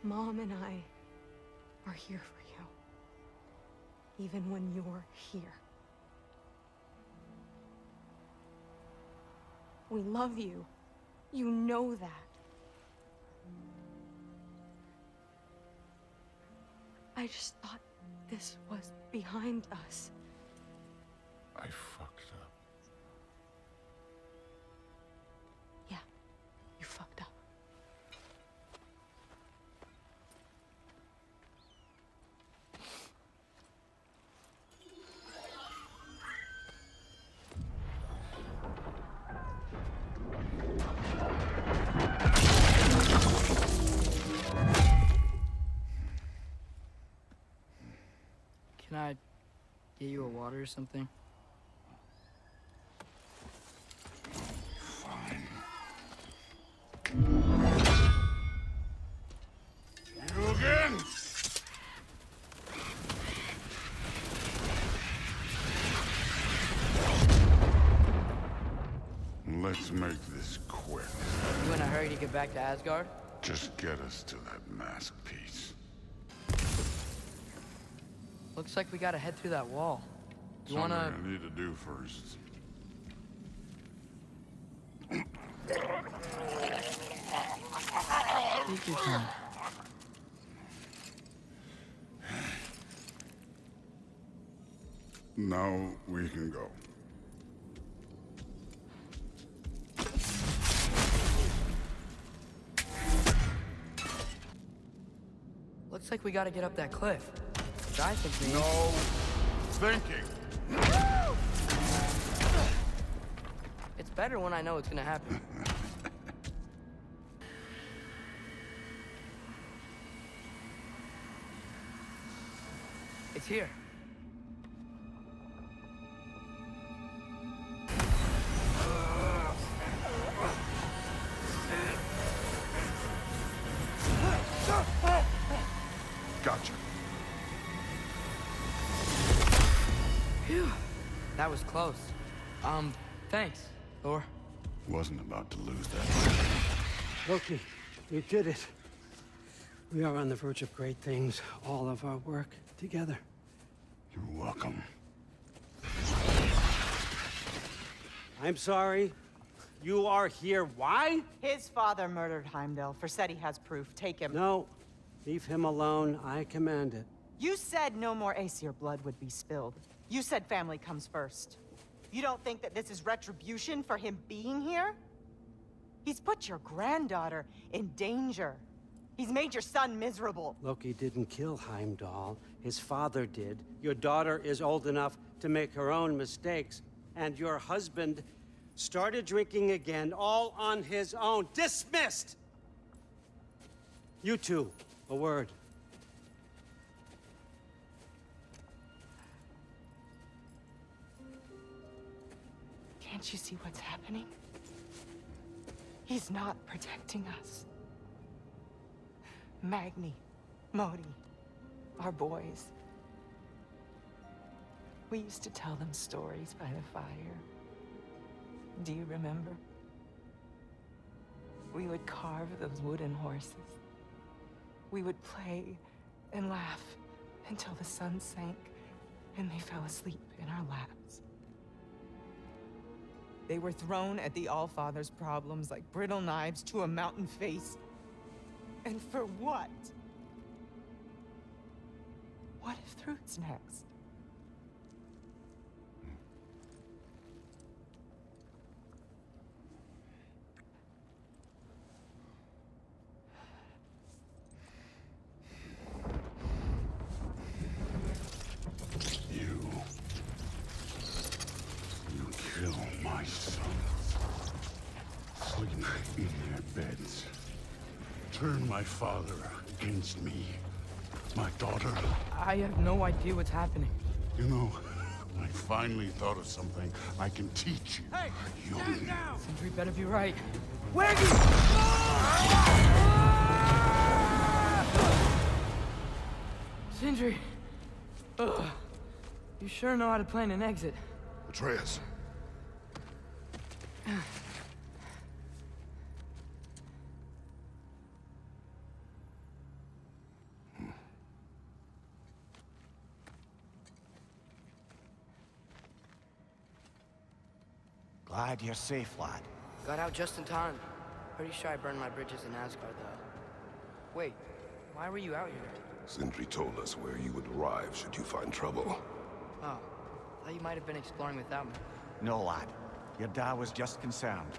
Mom and I are here for you. Even when you're here. We love you. You know that. I just thought this was behind us. I fucked up. Yeah, you fucked up. Can I get you a water or something? You again? Let's make this quick. You in a hurry to get back to Asgard? Just get us to that mask piece. Looks like we gotta head through that wall. You wanna... Something I need to do first. Take your time. Now we can go. Looks like we gotta get up that cliff. Which I think means... No thinking. It's better when I know it's gonna happen. It's here. Gotcha. Phew. That was close. Thanks, Thor. Wasn't about to lose that. Loki, you did it. We are on the verge of great things. All of our work together. You're welcome. I'm sorry. You are here. Why? His father murdered Heimdall. Forseti has proof. Take him. No. Leave him alone. I command it. You said no more Aesir blood would be spilled. You said family comes first. You don't think that this is retribution for him being here? He's put your granddaughter in danger. He's made your son miserable. Loki didn't kill Heimdall. His father did. Your daughter is old enough to make her own mistakes. And your husband started drinking again, all on his own. Dismissed! You two, a word. Can't you see what's happening? He's not protecting us. Magni, Modi, our boys. We used to tell them stories by the fire. Do you remember? We would carve those wooden horses. We would play and laugh until the sun sank and they fell asleep in our laps. They were thrown at the Allfather's problems like brittle knives to a mountain face. And for what? What if Thrud's next? You kill my sons. Sleep in their beds. Turn my father against me. My daughter. I have no idea what's happening. You know, I finally thought of something I can teach you. Hey! Young. Sindri better be right. Sindri! Ugh. You sure know how to plan an exit. Atreus. Glad you're safe, lad. Got out just in time. Pretty sure I burned my bridges in Asgard, though. Wait, why were you out here? Sindri told us where you would arrive should you find trouble. Oh, thought you might have been exploring without me. No, lad. Your dad was just concerned.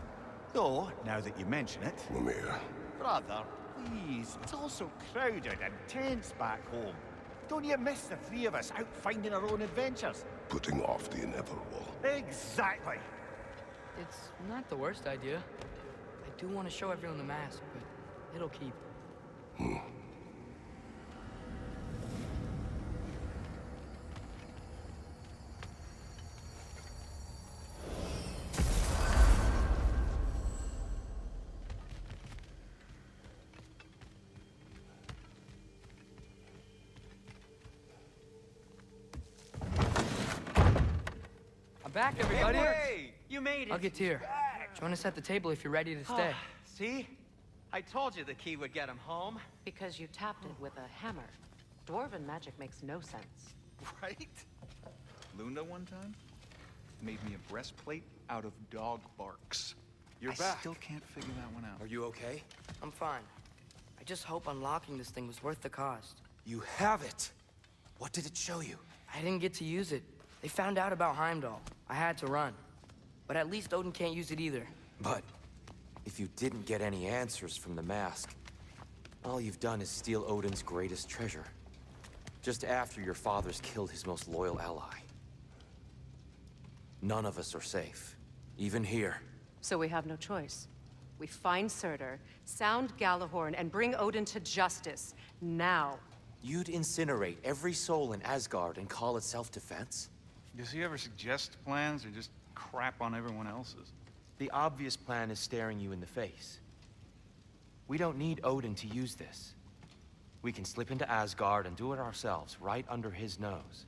Though, now that you mention it... Mimir. Brother, please. It's all so crowded and tense back home. Don't you miss the three of us out finding our own adventures? Putting off the inevitable. Exactly. It's not the worst idea. I do want to show everyone the mask, but it'll keep. I'm back, everybody. Hey, you made it. I'll get Tyr. Join us at the table if you're ready to stay. See? I told you the key would get him home. Because you tapped it with a hammer. Dwarven magic makes no sense. Right? Luna one time made me a breastplate out of dog barks. You're I back. still can't figure that one out. Are you okay? I'm fine. I just hope unlocking this thing was worth the cost. You have it. What did it show you? I didn't get to use it. They found out about Heimdall. I had to run. But at least Odin can't use it either. But if you didn't get any answers from the mask, all you've done is steal Odin's greatest treasure. Just after your father's killed his most loyal ally. None of us are safe. Even here. So we have no choice. We find Surtur, sound Galahorn, and bring Odin to justice. Now. You'd incinerate every soul in Asgard and call it self-defense? Does he ever suggest plans or just crap on everyone else's? The obvious plan is staring you in the face. We don't need Odin to use this. We can slip into Asgard and do it ourselves, right under his nose.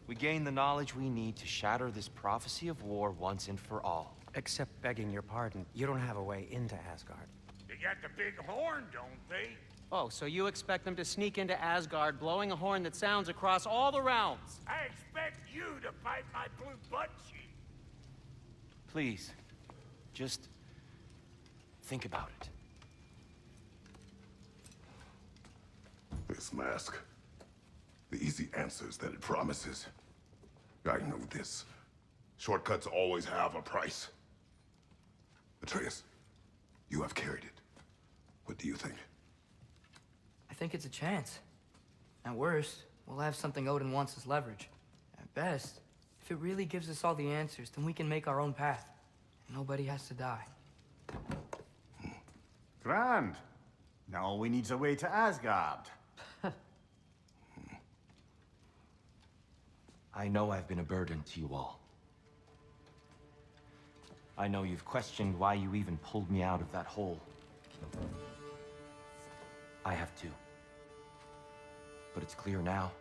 We gain the knowledge we need to shatter this prophecy of war once and for all. Except begging your pardon, you don't have a way into Asgard. They got the big horn, don't they? Oh, so you expect them to sneak into Asgard, blowing a horn that sounds across all the realms? I expect you to pipe my blue butt cheek. Please, just think about it. This mask. The easy answers that it promises. I know this. Shortcuts always have a price. Atreus, you have carried it. What do you think? I think it's a chance. At worst, we'll have something Odin wants as leverage. At best, if it really gives us all the answers, then we can make our own path. Nobody has to die. Grand. Now all we need's a way to Asgard. I know I've been a burden to you all. I know you've questioned why you even pulled me out of that hole. I have too. But it's clear now.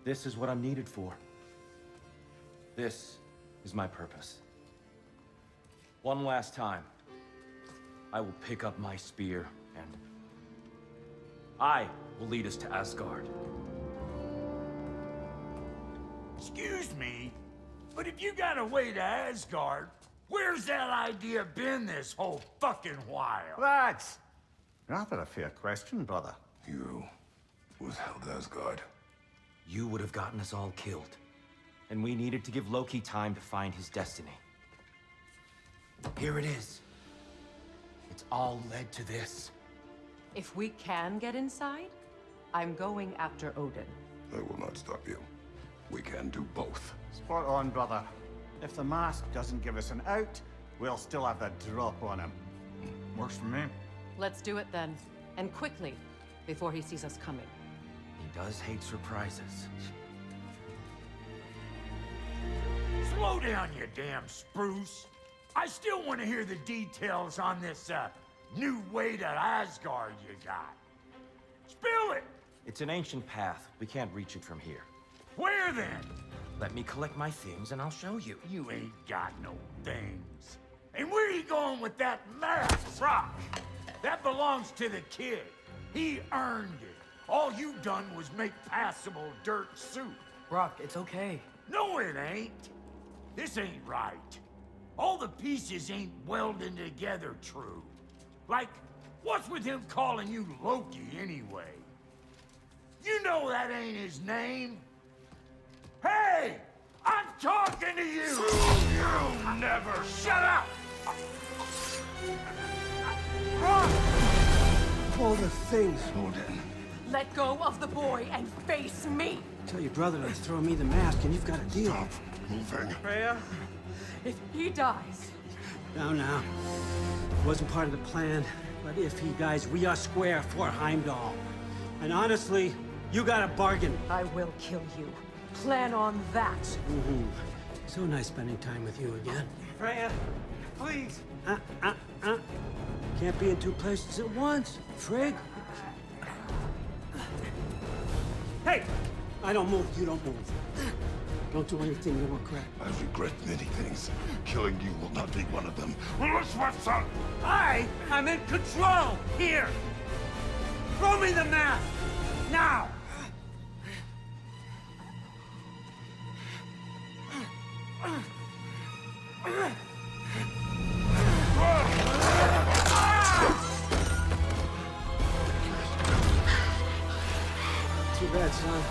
This is what I'm needed for. This is my purpose. One last time, I will pick up my spear and I will lead us to Asgard. Excuse me, but if you got a way to Asgard, where's that idea been this whole fucking while? That's rather a fair question, brother. You withheld Asgard. You would have gotten us all killed. And we needed to give Loki time to find his destiny. Here it is. It's all led to this. If we can get inside, I'm going after Odin. I will not stop you. We can do both. Spot on, brother. If the mask doesn't give us an out, we'll still have the drop on him. Works for me. Let's do it then. And quickly, before he sees us coming. He does hate surprises. Slow down, you damn spruce. I still want to hear the details on this, new way to Asgard you got. Spill it! It's an ancient path. We can't reach it from here. Where then? Let me collect my things and I'll show you. You ain't got no things. And where are you going with that mask, Brock? That belongs to the kid. He earned it. All you done was make passable dirt soup. Brock, it's okay. No, it ain't. This ain't right. All the pieces ain't welding together true. Like, what's with him calling you Loki anyway? You know that ain't his name. Hey! I'm talking to you! You never shut up! All the things. Odin. Let go of the boy and face me! Tell your brother to throw me the mask and you've got a deal. Stop moving. Freya, if he dies... Now. Wasn't part of the plan, but if he dies, we are square for Heimdall. And honestly, you got a bargain. I will kill you. Plan on that. So nice spending time with you again. Freya, please. Can't be in two places at once, Frig. Hey! I don't move, you don't move. Don't do anything you regret. I regret many things. Killing you will not be one of them. I am in control here. Throw me the mask now. Too bad, son.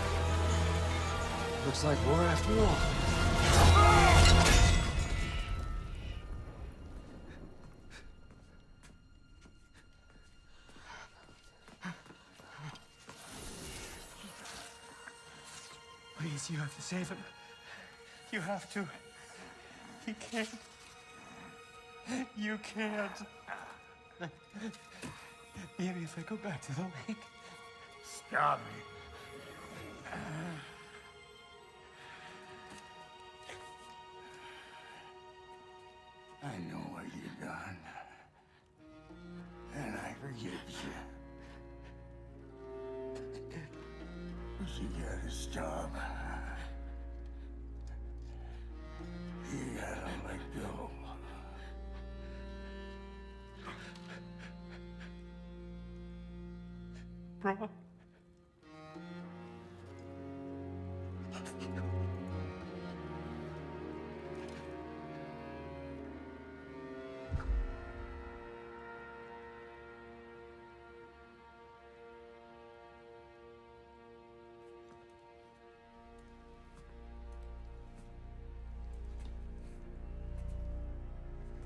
Looks like war after all. Please, you have to save him. You have to. He can't. You can't. Maybe if I go back to the lake. Stop it. I know what you've done. And I forgive you. But you gotta stop. You gotta let go. Bro.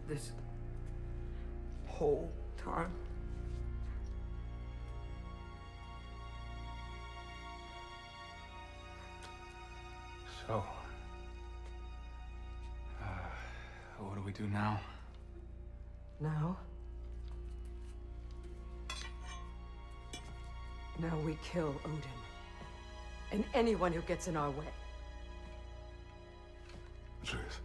This whole time? So, what do we do now? Now? Now we kill Odin. And anyone who gets in our way. Truth.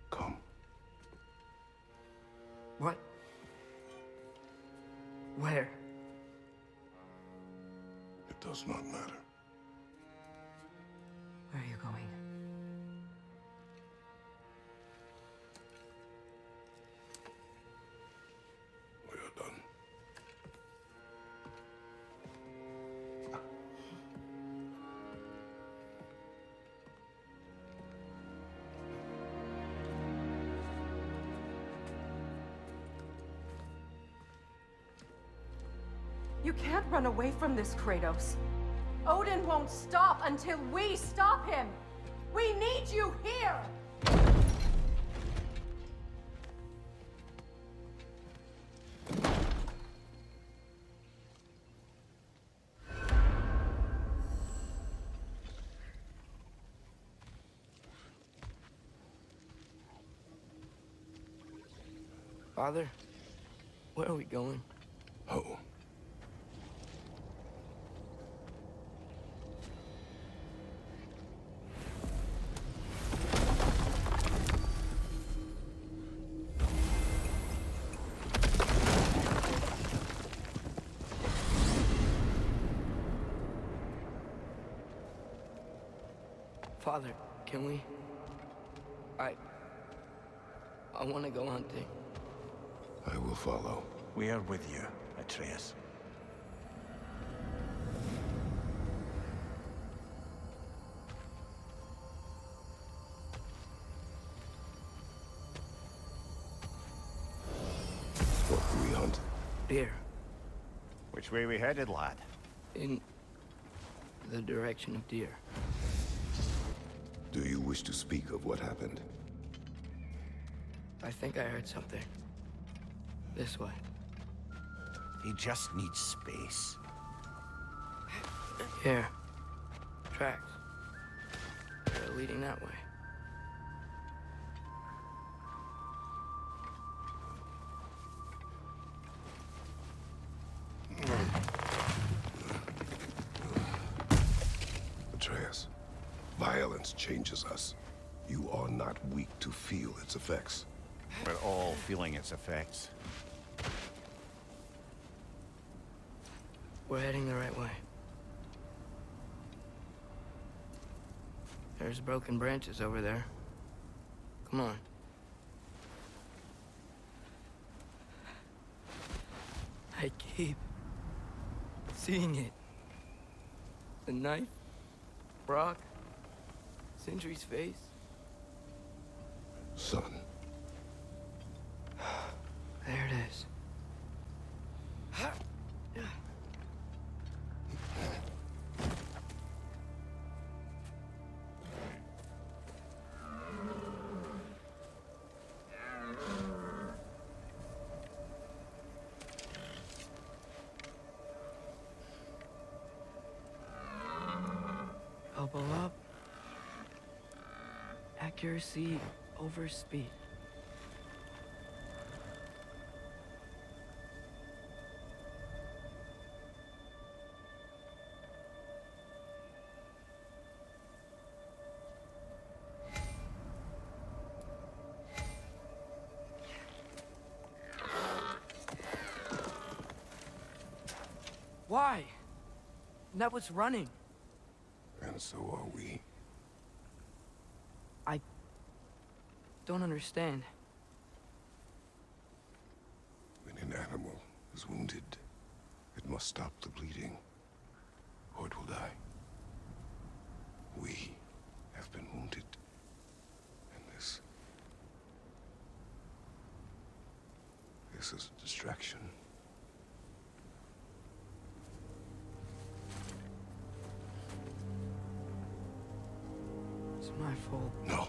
Come. What? Where? It does not matter. Where are you going? You can't run away from this, Kratos. Odin won't stop until we stop him! We need you here! Father, where are we going? Home. Father, can we? I want to go hunting. I will follow. We are with you, Atreus. What do we hunt? Deer. Which way we headed, lad? In the direction of deer. Do you wish to speak of what happened? I think I heard something. This way. He just needs space. Here. Tracks. They're leading that way. Atreus, violence changes us. You are not weak to feel its effects. We're all feeling its effects. We're heading the right way. There's broken branches over there. Come on. I keep seeing it. The knife, Brock, Sindri's face. Son. There it is. Elbow up. Accuracy over speed. Why? That was running. And so are we. I don't understand. When an animal is wounded, it must stop the bleeding, or it will die. We have been wounded. And this is a distraction. It's my fault. No.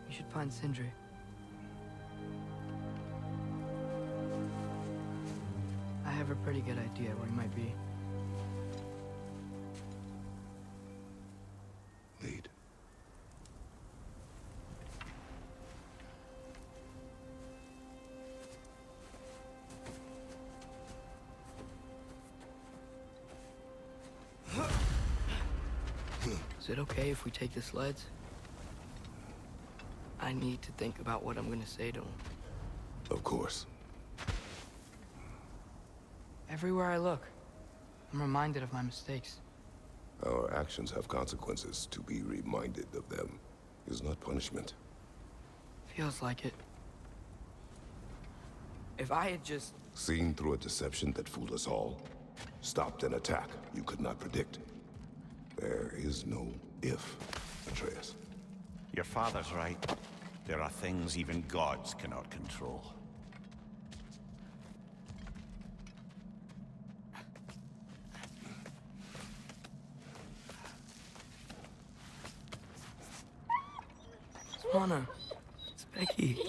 We should find Sindri. I have a pretty good idea where he might be. Lead. Is it okay if we take the sleds? I need to think about what I'm gonna say to him. Of course. Everywhere I look, I'm reminded of my mistakes. Our actions have consequences. To be reminded of them is not punishment. Feels like it. If I had just... Seen through a deception that fooled us all. Stopped an attack you could not predict. There is no if, Atreus. Your father's right. There are things even gods cannot control. Swana, it's Becky.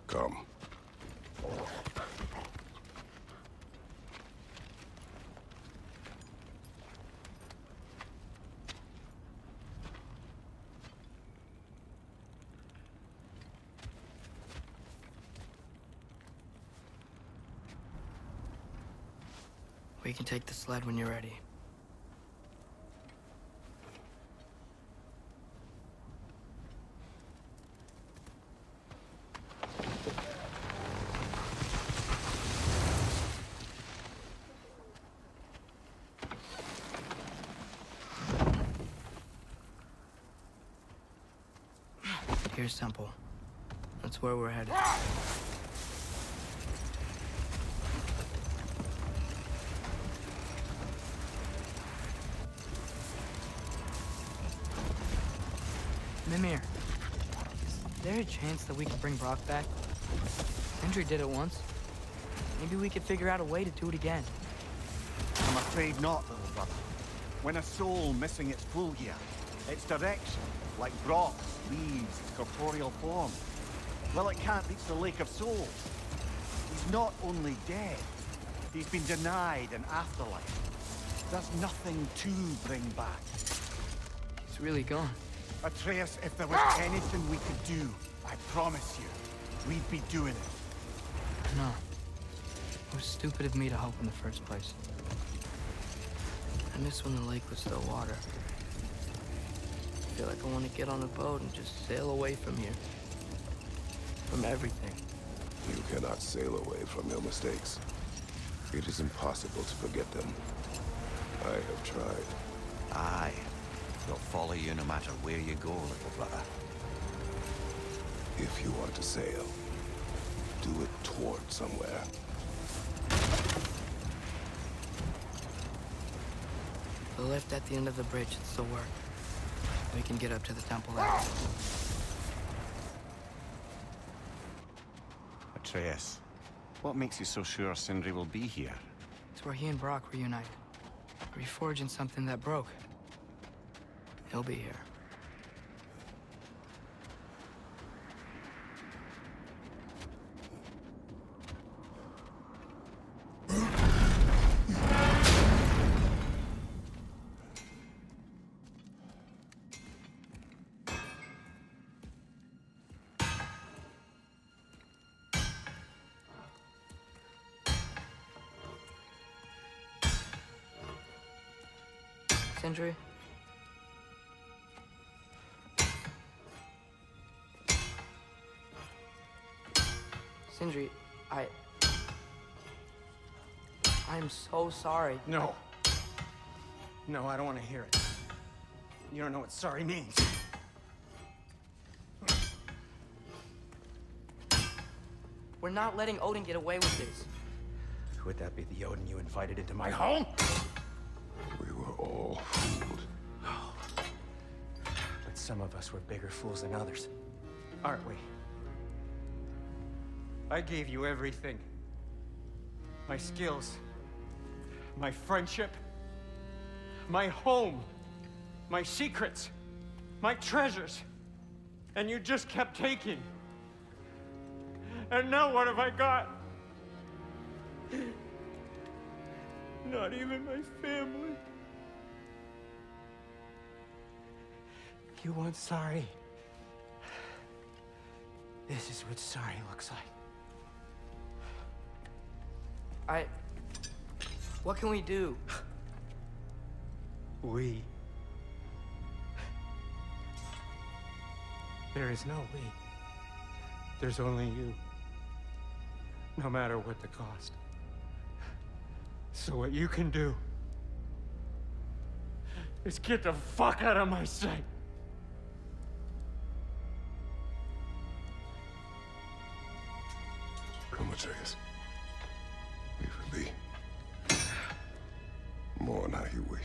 Come. We can take the sled when you're ready. Here's Temple. That's where we're headed. Mimir, is there a chance that we can bring Brock back? Sindri did it once. Maybe we could figure out a way to do it again. I'm afraid not, little brother. When a soul missing its full gear, its direction, like Brock's, leaves its corporeal form, well, it can't reach the Lake of Souls. He's not only dead, he's been denied an afterlife. There's nothing to bring back. He's really gone. Atreus, if there was anything we could do, I promise you, we'd be doing it. No. It was stupid of me to help in the first place. I miss when the lake was still water. I feel like I want to get on a boat and just sail away from here. From everything. You cannot sail away from your mistakes. It is impossible to forget them. I have tried. Aye. They'll follow you no matter where you go, little brother. If you are to sail, do it toward somewhere. The lift at the end of the bridge should still work. We can get up to the temple there. Atreus, what makes you so sure Sindri will be here? It's where he and Brock reunited. Reforging something that broke. He'll be here. Sindri? Sindri, I'm so sorry. No. No, I don't want to hear it. You don't know what sorry means. We're not letting Odin get away with this. Would that be the Odin you invited into my home? We were all fooled. But some of us were bigger fools than others. Aren't we? I gave you everything. My skills. My friendship. My home. My secrets. My treasures. And you just kept taking. And now what have I got? Not even my family. You want sorry? This is what sorry looks like. What can we do? We. There is no we. There's only you. No matter what the cost. So what you can do is get the fuck out of my sight. Mourn how you wish.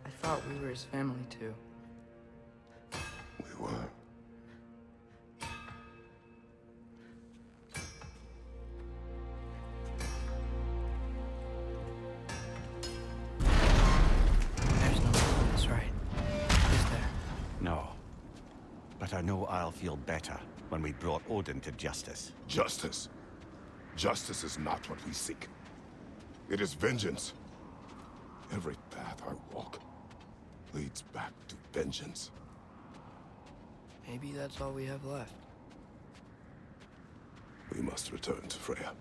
I thought we were his family, too. We were. There's no forgiveness, right? Is there? No. But I know I'll feel better when we brought Odin to justice. Justice? Justice is not what we seek. It is vengeance. Every path I walk leads back to vengeance. Maybe that's all we have left. We must return to Freya.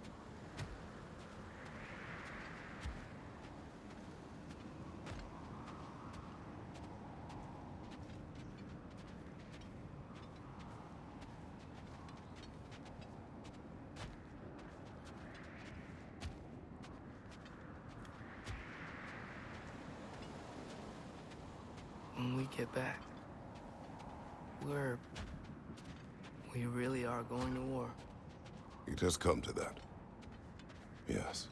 When we get back, we really are going to war. It has come to that. Yes.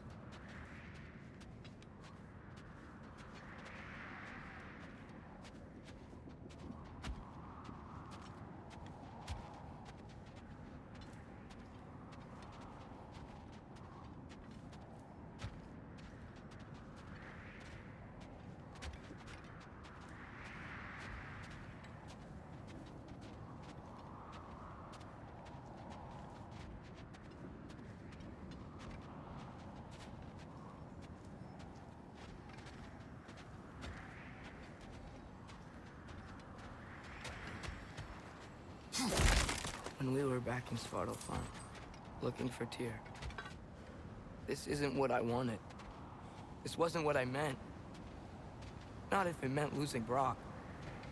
When we were back in Svartalfheim, looking for Tyr. This isn't what I wanted. This wasn't what I meant. Not if it meant losing Brock.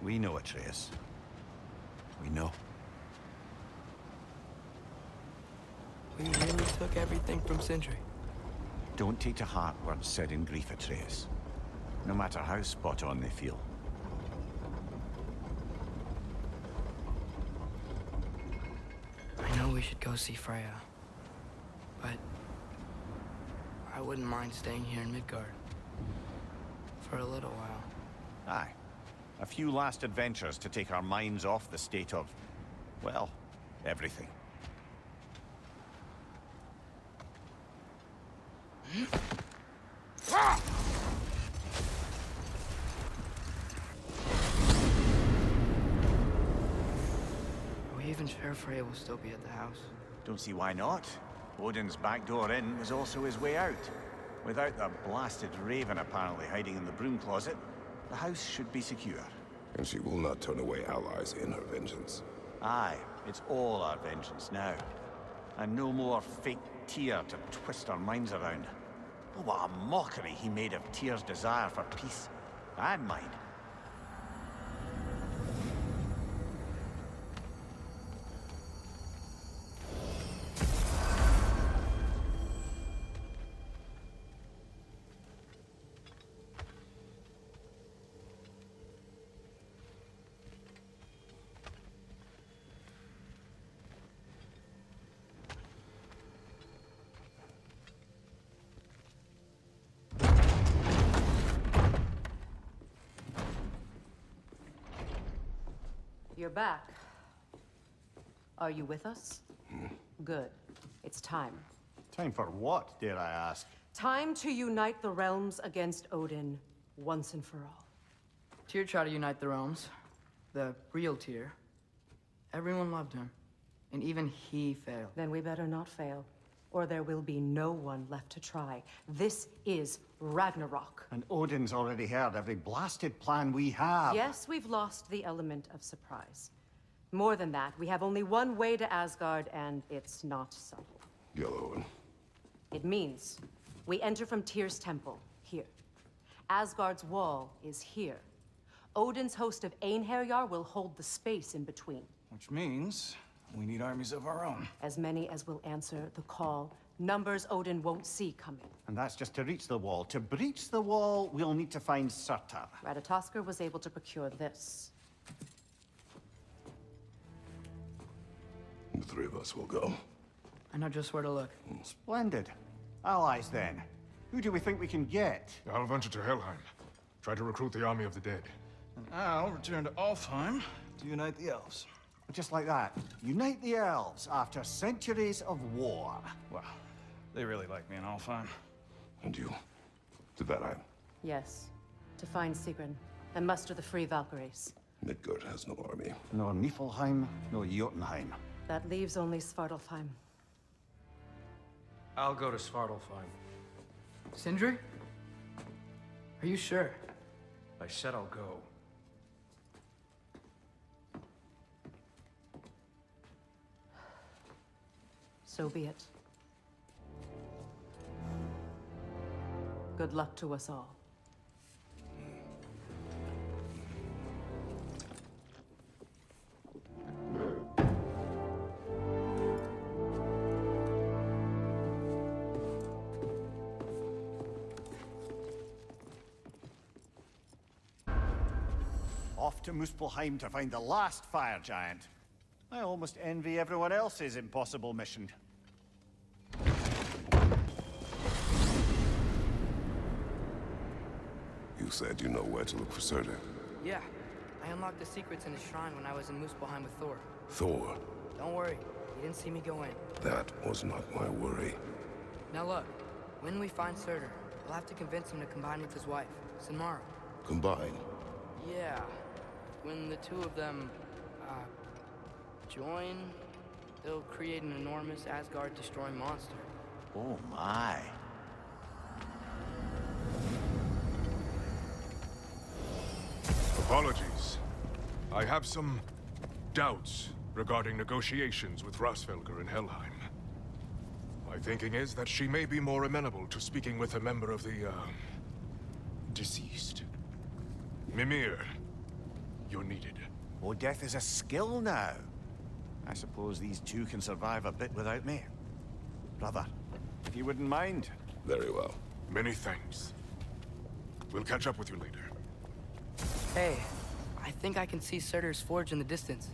We know, Atreus. We know. We really took everything from Sindri. Don't take to heart words said in grief, Atreus. No matter how spot on they feel. I know we should go see Freya, but I wouldn't mind staying here in Midgard for a little while. Aye. A few last adventures to take our minds off the state of, well, everything. Are we even sure Freya will still be at the house? Don't see why not. Odin's back door in was also his way out. Without the blasted raven apparently hiding in the broom closet, the house should be secure. And she will not turn away allies in her vengeance. Aye, it's all our vengeance now. And no more fake Tyr to twist our minds around. Oh, what a mockery he made of Tyr's desire for peace. And mine. You're back. Are you with us? Good. It's time. Time for what, dare I ask? Time to unite the realms against Odin once and for all. Tyr tried to unite the realms. The real Tyr. Everyone loved him. And even he failed. Then we better not fail, or there will be no one left to try. This is Ragnarok. And Odin's already heard every blasted plan we have. Yes, we've lost the element of surprise. More than that, we have only one way to Asgard, and it's not subtle. Yellow. It means we enter from Tyr's temple, here. Asgard's wall is here. Odin's host of Einherjar will hold the space in between. Which means We need armies of our own. As many as will answer the call. Numbers Odin won't see coming. And that's just to reach the wall. To breach the wall, we'll need to find Surtur. Ratatoskr was able to procure this. The three of us will go. I know just where to look. Splendid. Allies, then. Who do we think we can get? I'll venture to Helheim. Try to recruit the army of the dead. And I'll return to Alfheim to unite the elves. Just like that. Unite the elves after centuries of war. Wow. They really like me in Alfheim. And you? To Valheim? Yes. To find Sigrun and muster the free Valkyries. Midgard has no army. Nor Niflheim, nor Jotunheim. That leaves only Svartalfheim. I'll go to Svartalfheim. Sindri? Are you sure? I said I'll go. So be it. Good luck to us all. Off to Muspelheim to find the last fire giant. I almost envy everyone else's impossible mission. You said you know where to look for Surtur. Yeah. I unlocked the secrets in the shrine when I was in Muspelheim with Thor. Thor? Don't worry. He didn't see me go in. That was not my worry. Now look. When we find Surtur, we'll have to convince him to combine with his wife, Sinmara. Combine? Yeah. When the two of them, join, they'll create an enormous Asgard-destroying monster. Oh my. Apologies. I have some doubts regarding negotiations with Rasfelger in Helheim. My thinking is that she may be more amenable to speaking with a member of the, deceased. Mimir, you're needed. Oh, death is a skill now. I suppose these two can survive a bit without me. Brother, if you wouldn't mind. Very well. Many thanks. We'll catch up with you later. Hey, I think I can see Surtur's forge in the distance.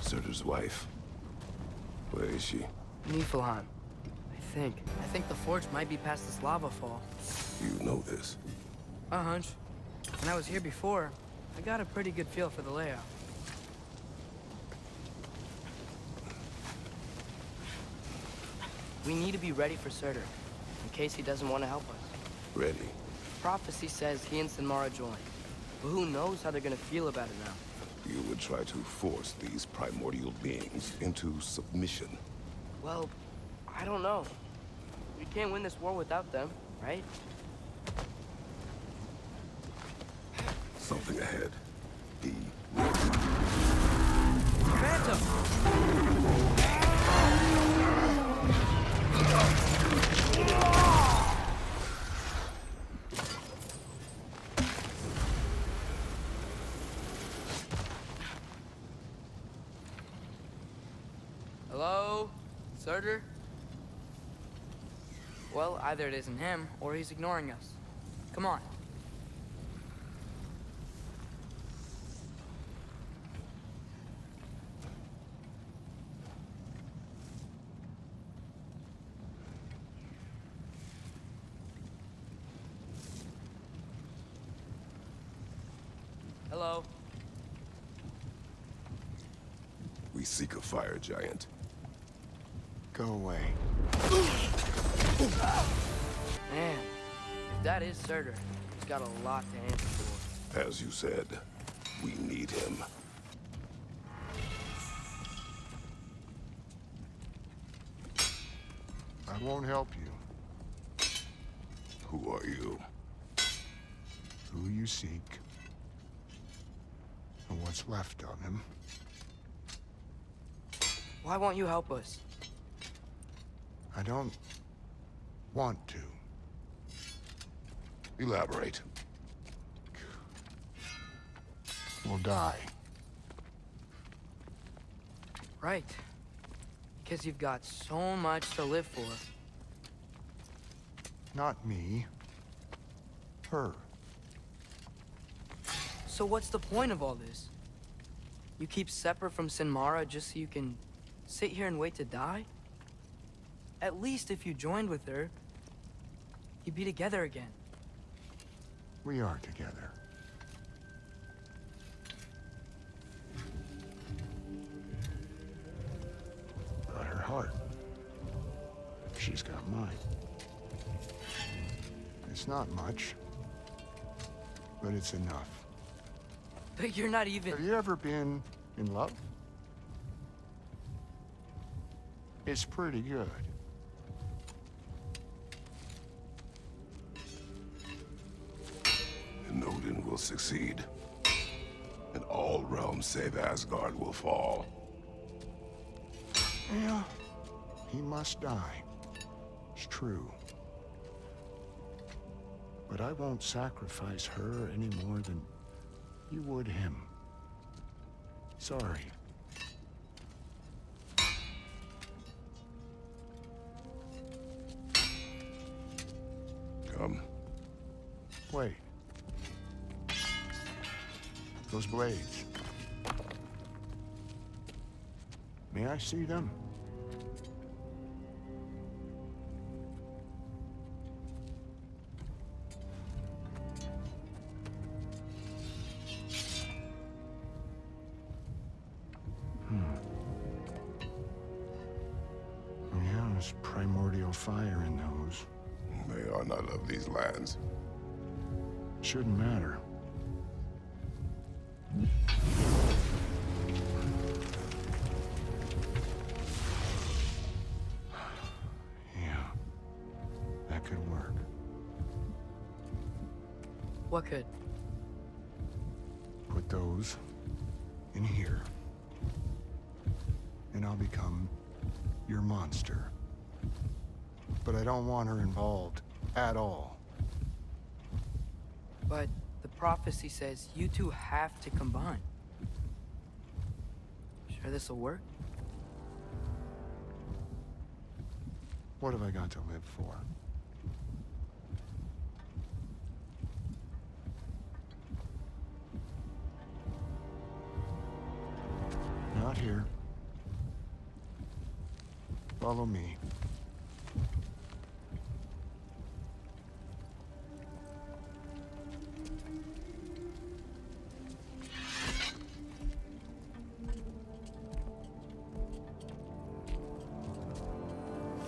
Surtur's wife? Where is she? Niflheim. I think the forge might be past this lava fall. You know this? A hunch. When I was here before, I got a pretty good feel for the layout. We need to be ready for Surtur, in case he doesn't want to help us. Ready? Prophecy says he and Sinmara join. But who knows how they're gonna feel about it now? You would try to force these primordial beings into submission. Well, I don't know. We can't win this war without them, right? Something ahead. Hello? Surtur? Well, either it isn't him, or he's ignoring us. Come on. Hello? We seek a fire giant. Go away. Man, if that is Surtur, he's got a lot to answer for. As you said, we need him. I won't help you. Who are you? Who you seek, and what's left of him. Why won't you help us? I don't want to. Elaborate. will die. Right. Because you've got so much to live for. Not me. Her. So what's the point of all this? You keep separate from Sinmara just so you can sit here and wait to die? At least if you joined with her, you'd be together again. We are together. Got her heart. She's got mine. It's not much, but it's enough. But you're not even... Have you ever been in love? It's pretty good. And Odin will succeed. And all realms save Asgard will fall. Yeah, he must die. It's true. But I won't sacrifice her any more than you would him. Sorry. Come. Wait. Those blades. May I see them? Yeah, there's primordial fire in those. They are not of these lands. Shouldn't matter. Yeah, that could work. What could? Put those in here, and I'll become your monster. But I don't want her involved at all. But the prophecy says you two have to combine. Sure this'll work? What have I got to live for? Not here. Follow me.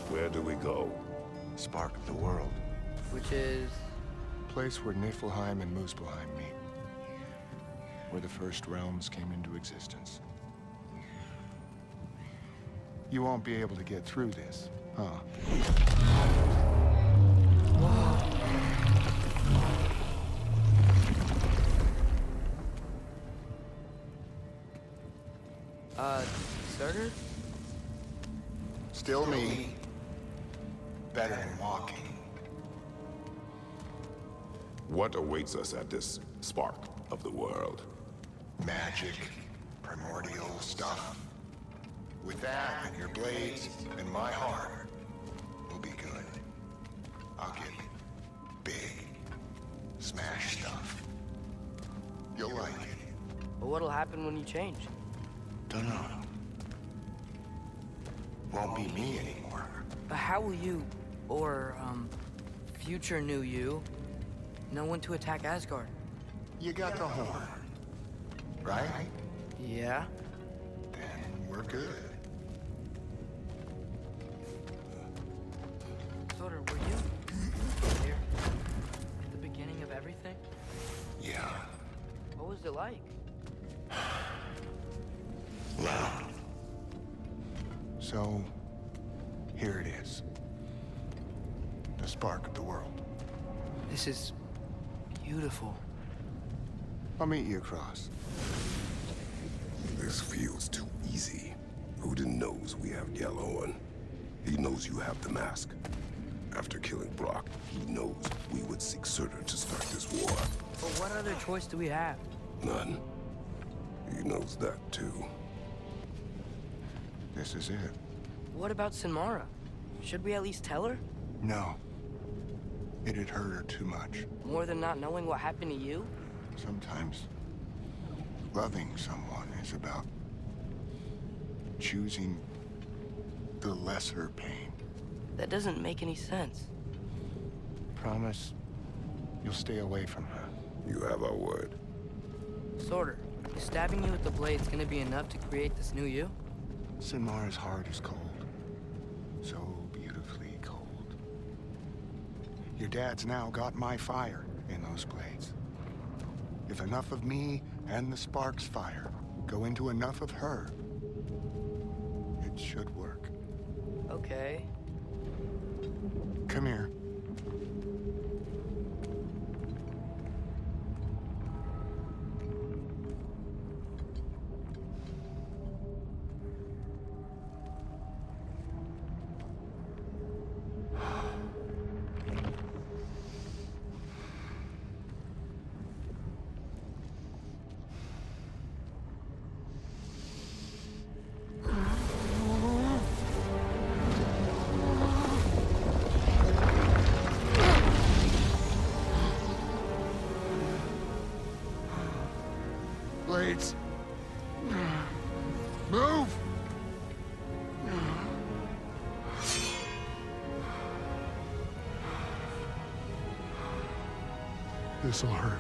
Where do we go? Spark of the world. Which is... Place where Niflheim and Muspelheim meet. Where the first realms came into existence. You won't be able to get through this, huh? Surtur? Still me. Better than walking. What awaits us at this spark of the world? Magic, primordial stuff. With that and your blades and my heart, we'll be good. I'll get big, smash stuff. You'll like it. But what'll happen when you change? Dunno. Won't be me anymore. But how will you, or, future new you, know when to attack Asgard? You got the horn, right? Yeah? Then we're good. Surtur, were you there at the beginning of everything? Yeah. What was it like? Loud. So, here it is. The spark of the world. This is beautiful. I'll meet you across. This feels too easy. Odin knows we have Yellowhorn. He knows you have the mask. After killing Brock, he knows we would seek Surtur to start this war. But what other choice do we have? None. He knows that too. This is it. What about Sinmara? Should we at least tell her? No. It'd hurt her too much. More than not knowing what happened to you? Sometimes loving someone is about choosing the lesser pain. That doesn't make any sense. Promise you'll stay away from her. You have our word. Sorter, is stabbing you with the blade's gonna be enough to create this new you? Sinmara's heart is cold. So beautifully cold. Your dad's now got my fire in those blades. If enough of me and the spark's fire go into enough of her, it should work. Okay. Come here. Blades. Move! This'll hurt.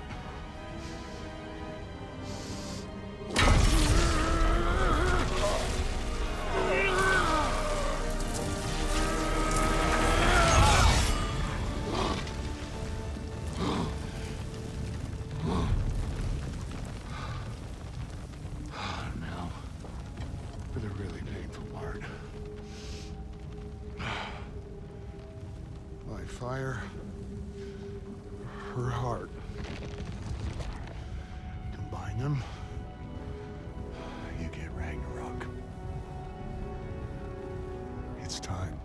Now, for the really painful part. My fire, her heart. Combine them, you get Ragnarok. It's time.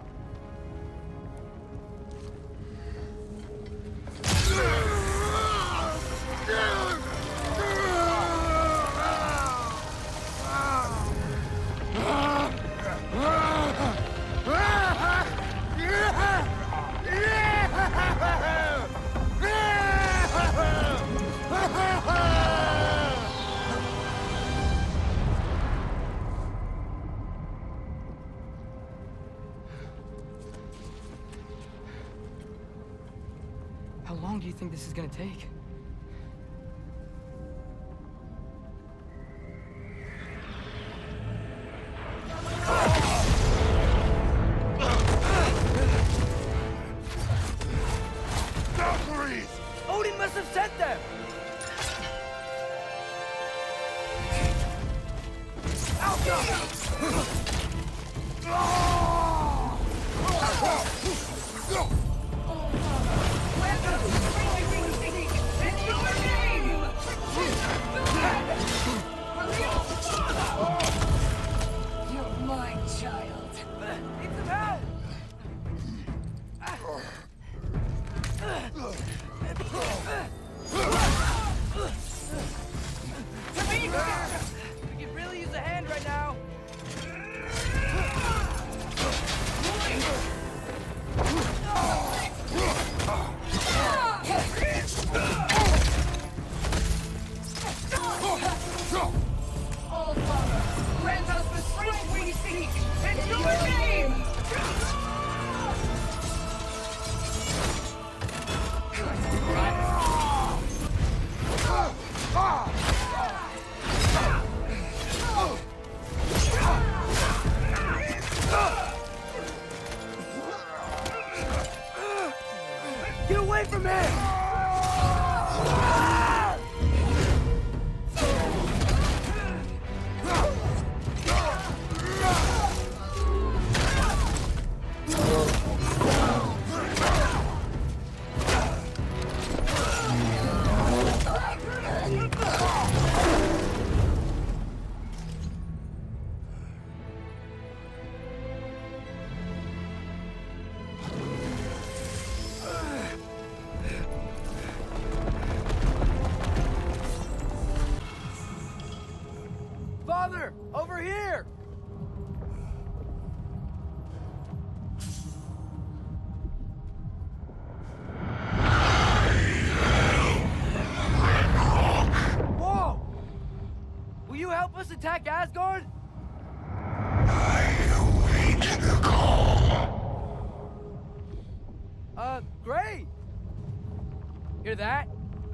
How long do you think this is gonna take? Odin must have sent them! You're my child. Need some help! We could really use a hand right now. All Father, grant us the strength we seek, in your name! Get away from him! Over here! Whoa! Will you help us attack Asgard? Great! Hear that?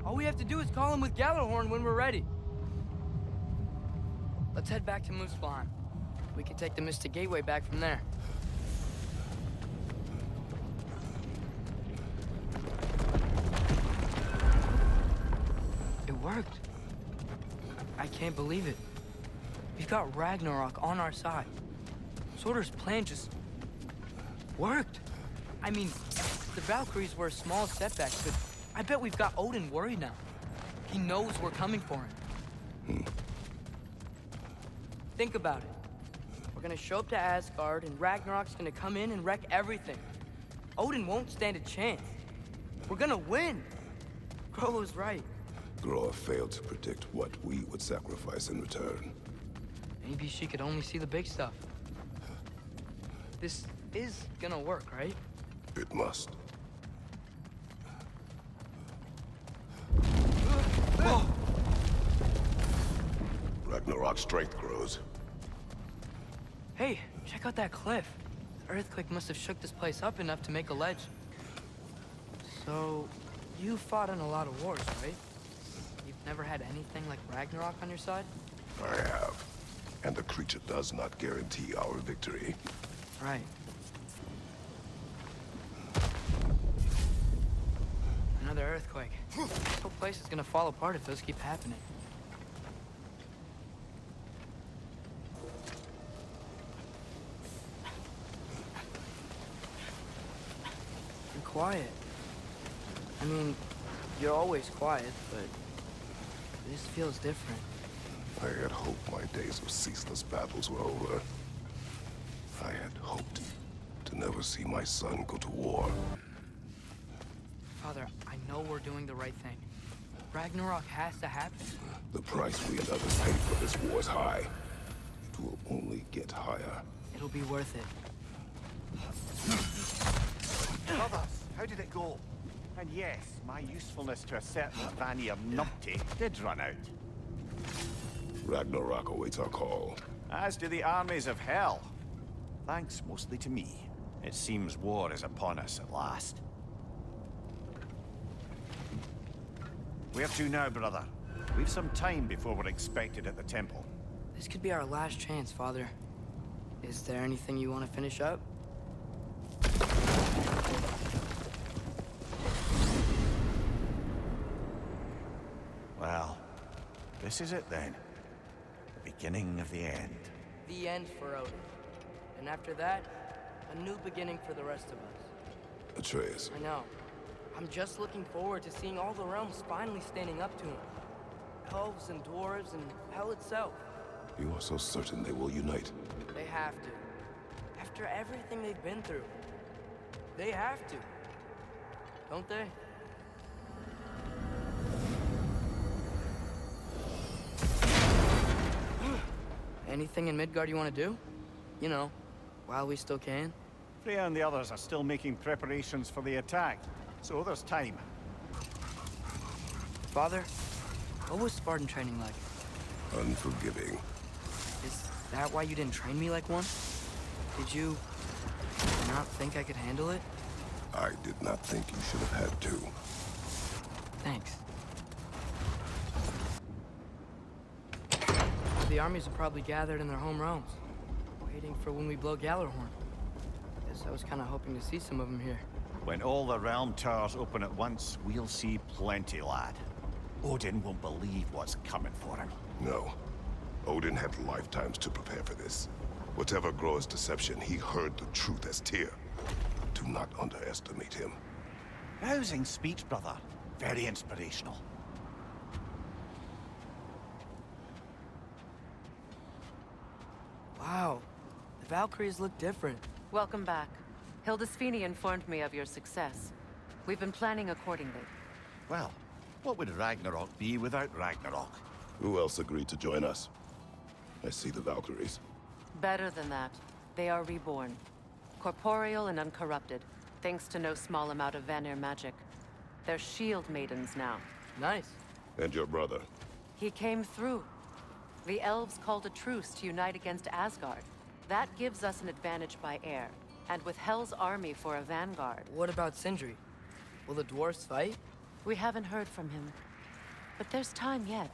All we have to do is call him with Gjallarhorn when we're ready. Let's head back to Muspelheim. We can take the Mystic Gateway back from there. It worked. I can't believe it. We've got Ragnarok on our side. Surtur's plan just worked. I mean, the Valkyries were a small setback, but I bet we've got Odin worried now. He knows we're coming for him. Think about it. We're gonna show up to Asgard, and Ragnarok's gonna come in and wreck everything. Odin won't stand a chance. We're gonna win. Groa was right. Groa failed to predict what we would sacrifice in return. Maybe she could only see the big stuff. This is gonna work, right? It must. Whoa! Ragnarok's strength grows. Hey, check out that cliff. The earthquake must have shook this place up enough to make a ledge. So, you fought in a lot of wars, right? You've never had anything like Ragnarok on your side? I have. And the creature does not guarantee our victory. Right. Another earthquake. This whole place is gonna fall apart if those keep happening. You're quiet. I mean, you're always quiet, but this feels different. I had hoped my days of ceaseless battles were over. I had hoped to never see my son go to war. Father, I know we're doing the right thing. Ragnarok has to happen. The price we and others paid for this war is high. It will only get higher. It'll be worth it. Brothers, how did it go? And yes, my usefulness to a certain Vanir numpty did run out. Ragnarok awaits our call. As do the armies of hell. Thanks mostly to me. It seems war is upon us at last. Where to now, brother? We've some time before we're expected at the temple. This could be our last chance, Father. Is there anything you want to finish up? Well, this is it then. The beginning of the end. The end for Odin. And after that, a new beginning for the rest of us. Atreus. I know. I'm just looking forward to seeing all the realms finally standing up to him. Elves and dwarves and hell itself. You are so certain they will unite? They have to. After everything they've been through. They have to. Don't they? Anything in Midgard you want to do? You know, while we still can. Freya and the others are still making preparations for the attack, so there's time. Father, what was Spartan training like? Unforgiving. Is that why you didn't train me like one? Did you not think I could handle it? I did not think you should have had to. Thanks. The armies are probably gathered in their home realms, waiting for when we blow Gjallarhorn. Guess I was kind of hoping to see some of them here. When all the realm towers open at once, we'll see plenty, lad. Odin won't believe what's coming for him. No. Odin had lifetimes to prepare for this. Whatever Groa's deception, he heard the truth as Tyr. Do not underestimate him. Rousing speech, brother. Very inspirational. Wow, the Valkyries look different. Welcome back. Hildisfini informed me of your success. We've been planning accordingly. Well, what would Ragnarok be without Ragnarok? Who else agreed to join us? I see the Valkyries. Better than that. They are reborn. Corporeal and uncorrupted, thanks to no small amount of Vanir magic. They're shield maidens now. Nice. And your brother? He came through. The elves called a truce to unite against Asgard. That gives us an advantage by air. And with Hell's army for a vanguard. What about Sindri? Will the dwarves fight? We haven't heard from him. But there's time yet.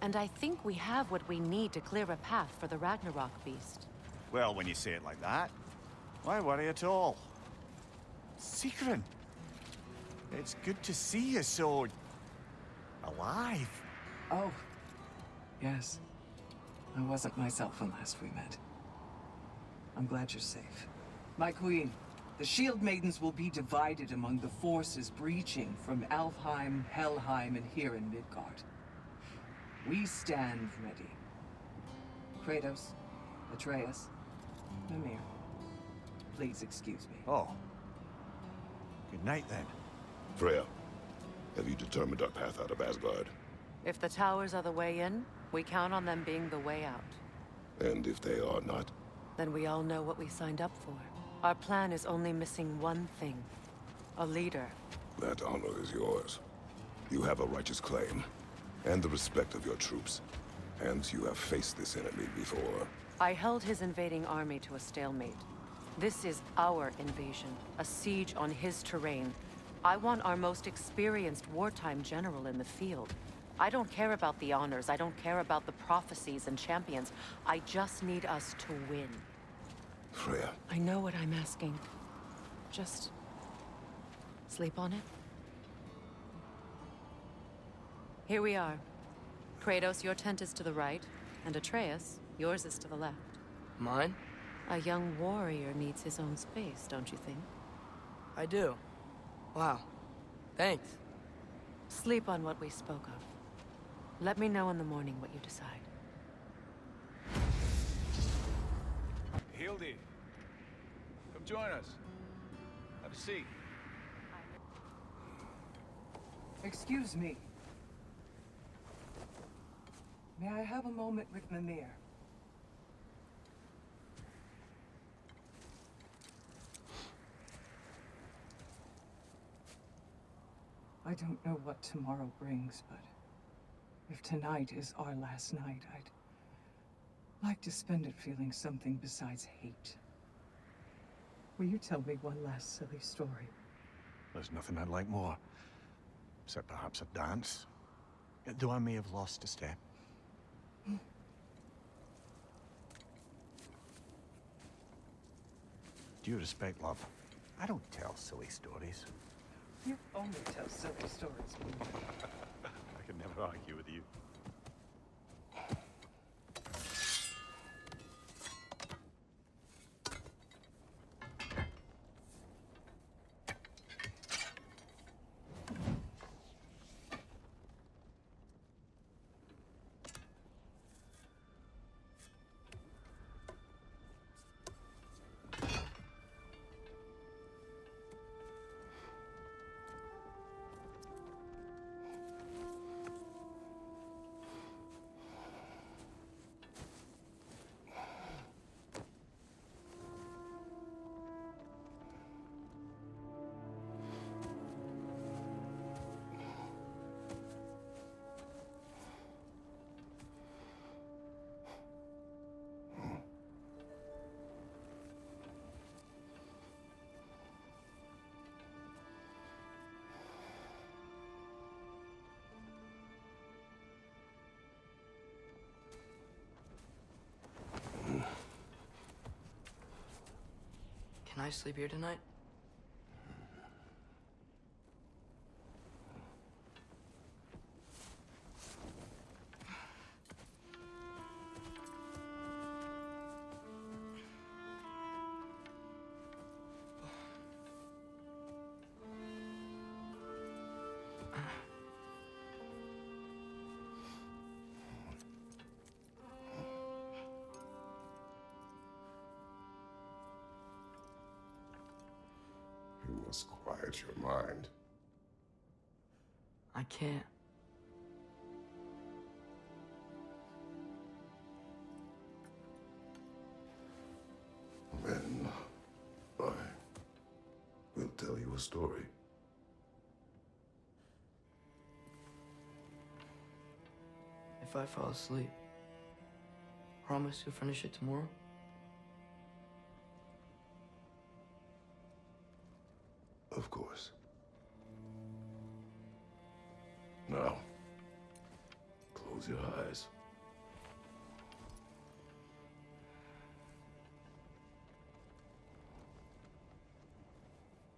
And I think we have what we need to clear a path for the Ragnarok beast. Well, when you say it like that, why worry at all? Sigrun, it's good to see you so... alive. Oh, yes. I wasn't myself when last we met. I'm glad you're safe. My queen, the Shield Maidens will be divided among the forces breaching from Alfheim, Helheim, and here in Midgard. We stand ready. Kratos, Atreus, Mimir, please excuse me. Oh. Good night, then. Freya, have you determined our path out of Asgard? If the towers are the way in, we count on them being the way out. And if they are not? Then we all know what we signed up for. Our plan is only missing one thing. A leader. That honor is yours. You have a righteous claim, and the respect of your troops. And you have faced this enemy before. I held his invading army to a stalemate. This is our invasion, a siege on his terrain. I want our most experienced wartime general in the field. I don't care about the honors, I don't care about the prophecies and champions. I just need us to win. Freya. I know what I'm asking. Just... sleep on it? Here we are. Kratos, your tent is to the right, and Atreus, yours is to the left. Mine? A young warrior needs his own space, don't you think? I do. Wow. Thanks. Sleep on what we spoke of. Let me know in the morning what you decide. Hildy, come join us. Have a seat. Excuse me. May I have a moment with Mimir? I don't know what tomorrow brings, but if tonight is our last night, I'd like to spend it feeling something besides hate. Will you tell me one last silly story? There's nothing I'd like more. Except perhaps a dance. Though I may have lost a step. Due respect, love. I don't tell silly stories. You only tell silly stories. I can never argue with you. Can I sleep here tonight? You must quiet your mind. I can't. story. If I fall asleep, promise you'll finish it tomorrow? Of course. Now, close your eyes.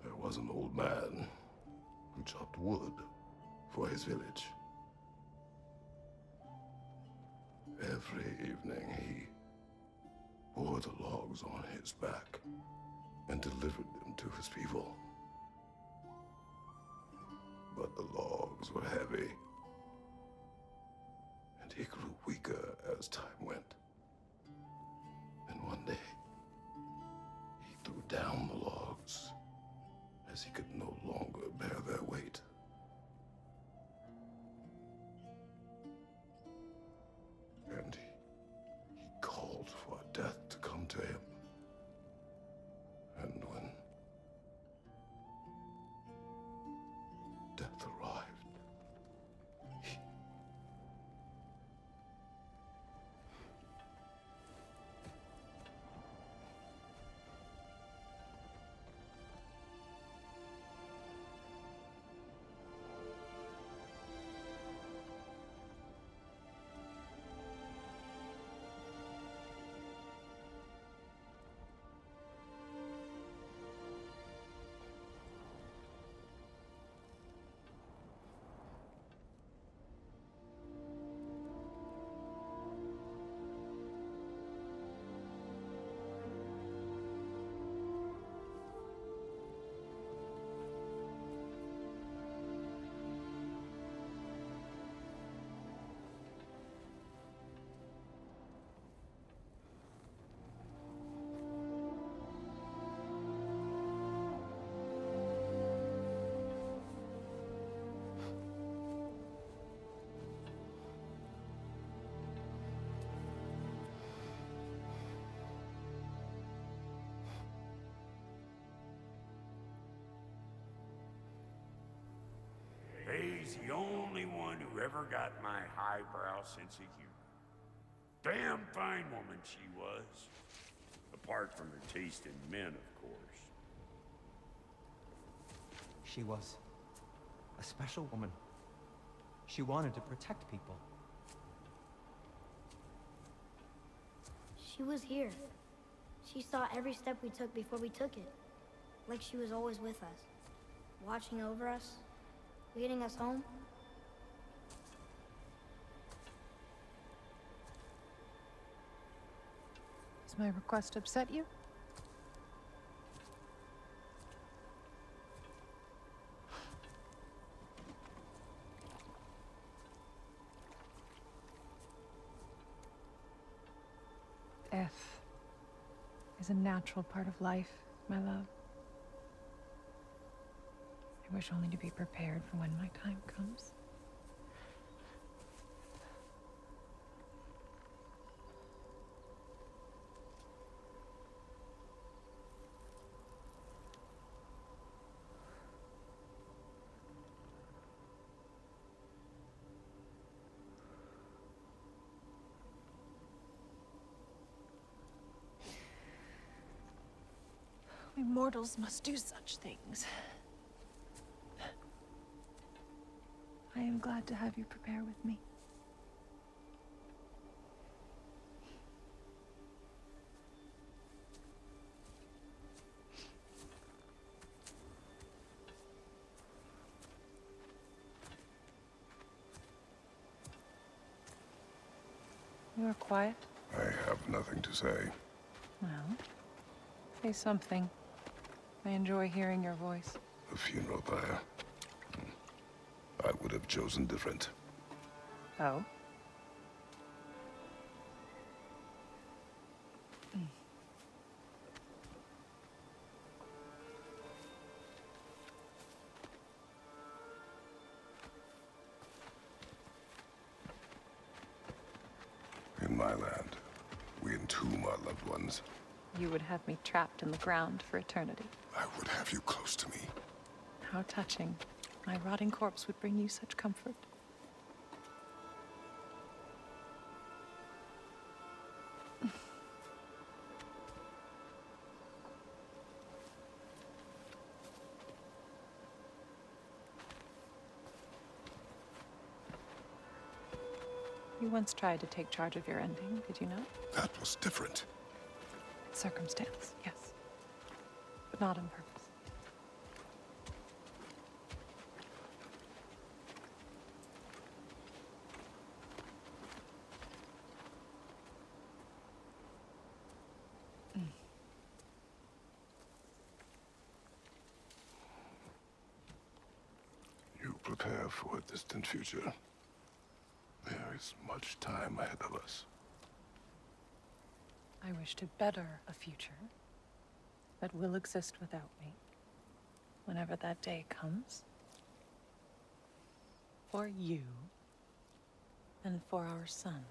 There was an old man who chopped wood for his village. Every evening he bore the logs on his back and delivered them to his people. But the logs were heavy, and he grew weaker as time went. And one day, he threw down the logs as he could no longer bear their weight. And he called for death to come to him. And when death arrived, He's the only one who ever got my highbrow sense of humor. Damn fine woman she was. Apart from her taste in men, of course. She was a special woman. She wanted to protect people. She was here. She saw every step we took before we took it. Like she was always with us, watching over us, leading us home. Does my request upset you? Death is a natural part of life, my love. I wish only to be prepared for when my time comes. We mortals must do such things. I am glad to have you prepare with me. You are quiet? I have nothing to say. Well, say something. I enjoy hearing your voice. The funeral pyre. I would have chosen different. Oh? In my land, we entomb our loved ones. You would have me trapped in the ground for eternity. I would have you close to me, How touching. My rotting corpse would bring you such comfort. You once tried to take charge of your ending, did you not? That was different. Circumstance, yes. But not on purpose. You prepare for a distant future. There is much time ahead of us. I wish to better a future that will exist without me, whenever that day comes. For you, and for our son.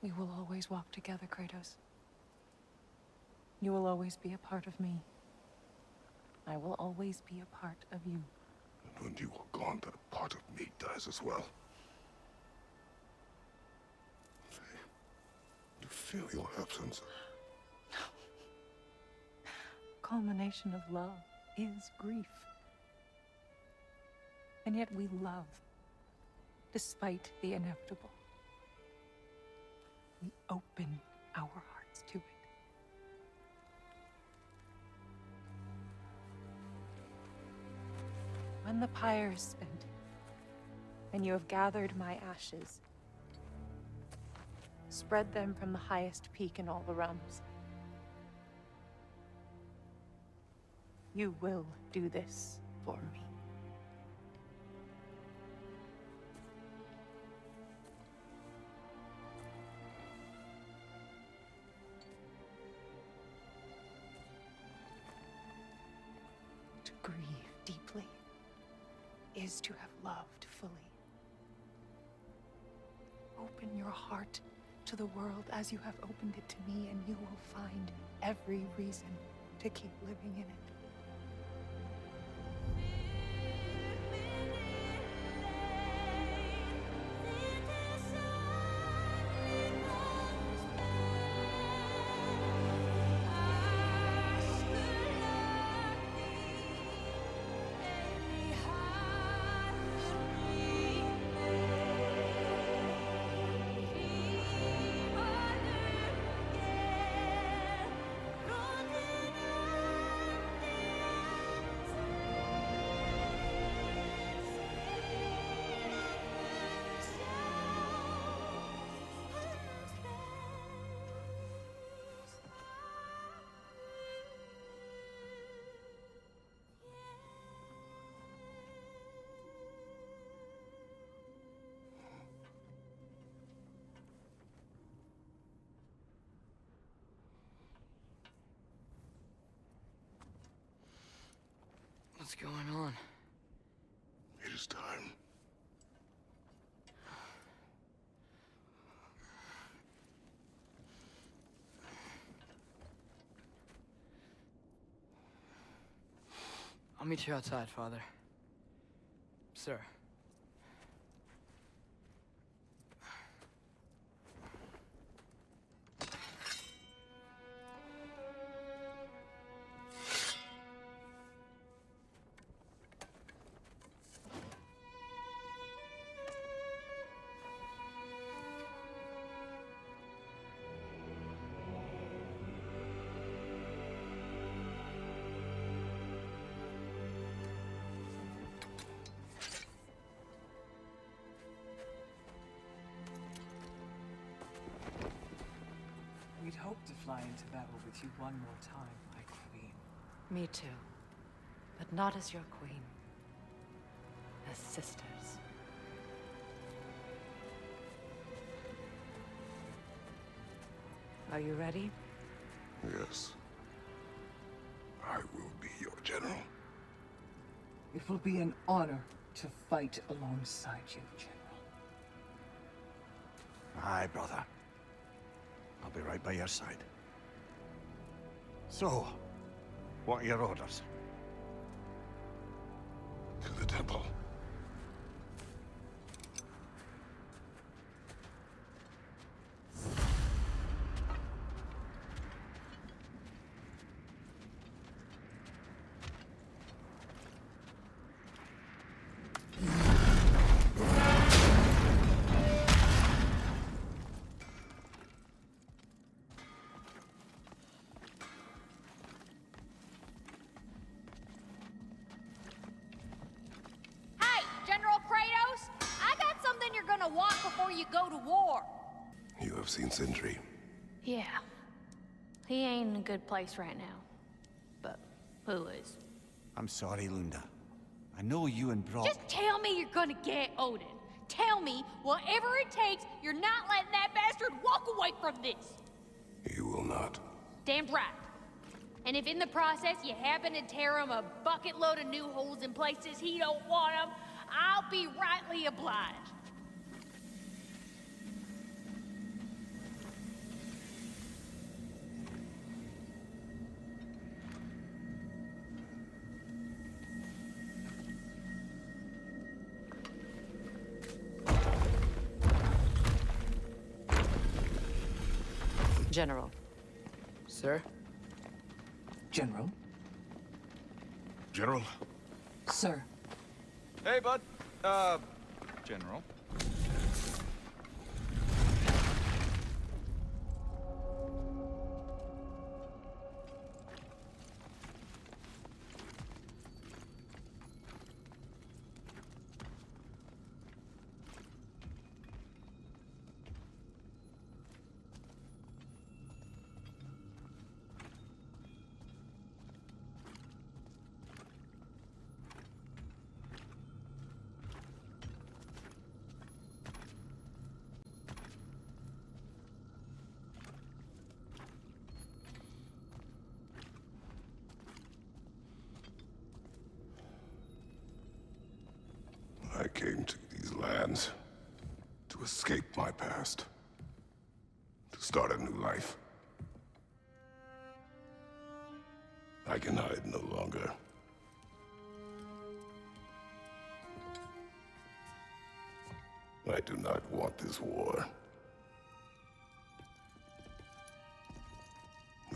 We will always walk together, Kratos. You will always be a part of me. I will always be a part of you. And when you are gone, that part of me dies as well. You feel your absence. Culmination of love is grief. And yet we love, despite the inevitable. We open our hearts to it. When the pyre is spent, and you have gathered my ashes, spread them from the highest peak in all the realms. You will do this for me. To grieve deeply is to have loved fully. Open your heart to the world as you have opened it to me, and you will find every reason to keep living in it. What's going on? It is time. I'll meet you outside, Father. Sir. We'd hoped to fly into battle with you one more time, my queen. Me too. But not as your queen. As sisters. Are you ready? Yes. I will be your general. It will be an honor to fight alongside you, General. Aye, brother. I'll be right by your side. So, what are your orders? To the temple. You go to war. You have seen Sindri. Yeah. He ain't in a good place right now. But who is? I'm sorry, Lunda. I know you and Brock... Just tell me you're gonna get Odin. Tell me, whatever it takes, you're not letting that bastard walk away from this. You will not. Damn right. And if in the process you happen to tear him a bucket load of new holes in places he don't want them, I'll be rightly obliged. General. Sir? General? General? Sir. Hey, bud. General. I came to these lands to escape my past, to start a new life. I can hide no longer. I do not want this war.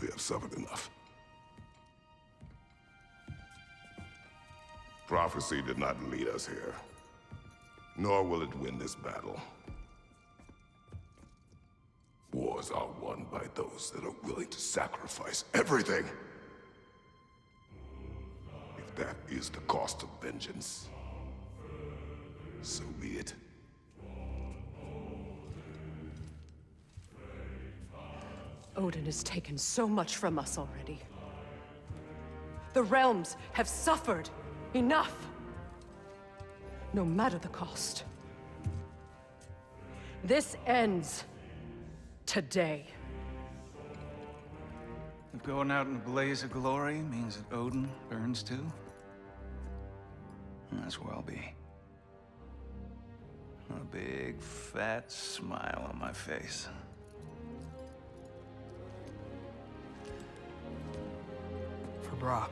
We have suffered enough. Prophecy did not lead us here, nor will it win this battle. Wars are won by those that are willing to sacrifice everything. If that is the cost of vengeance, so be it. Odin has taken so much from us already. The realms have suffered enough. No matter the cost. This ends today. If going out in a blaze of glory means that Odin burns too, that's where I'll be. A big, fat smile on my face. For Brock.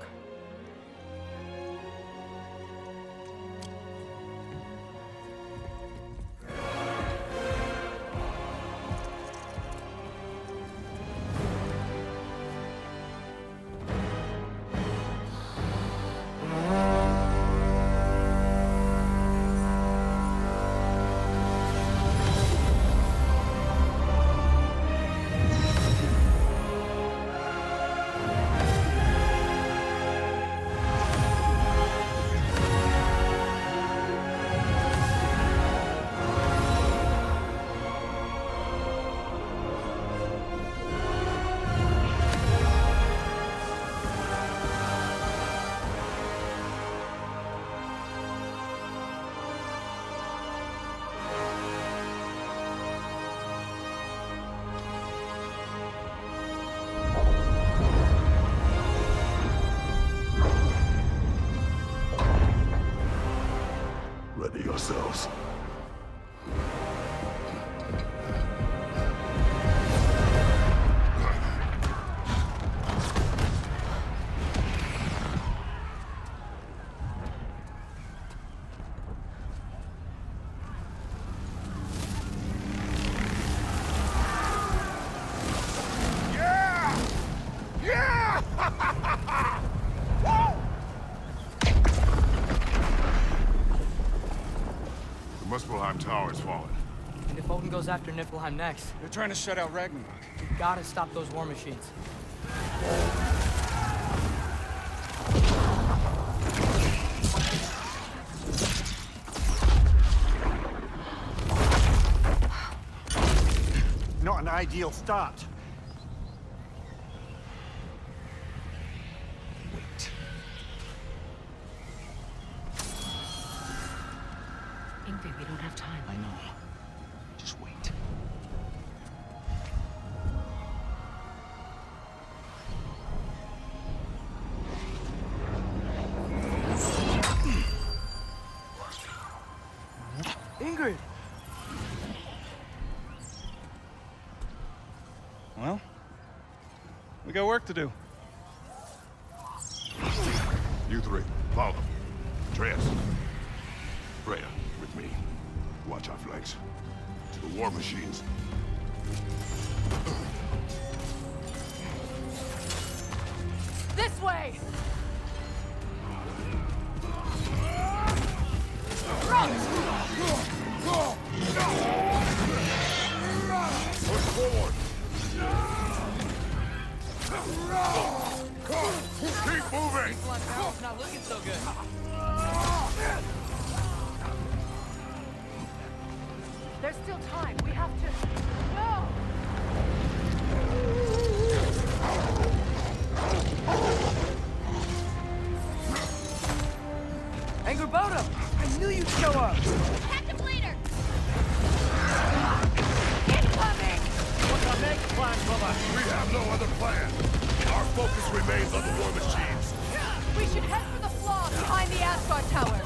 Ready yourselves. Muspelheim Tower's fallen. And if Odin goes after Niflheim next, They're trying to shut out Ragnarök. we gotta stop those war machines. Not an ideal start. Wait. Ingrid, we don't have time. I know. Just wait. Ingrid! Well, we got work to do. You three, follow. Atreus. Freya, with me. Watch our flanks. To the war machines. This way! Push forward! Keep moving! It's not looking so good. There's still time. We have to... No! Angerboda! I knew you'd show up! Catch him later! Incoming! What's our next plan, brother? We have no other plan. Our focus remains on the war machines. We should head for the flaw behind the Asgard Tower.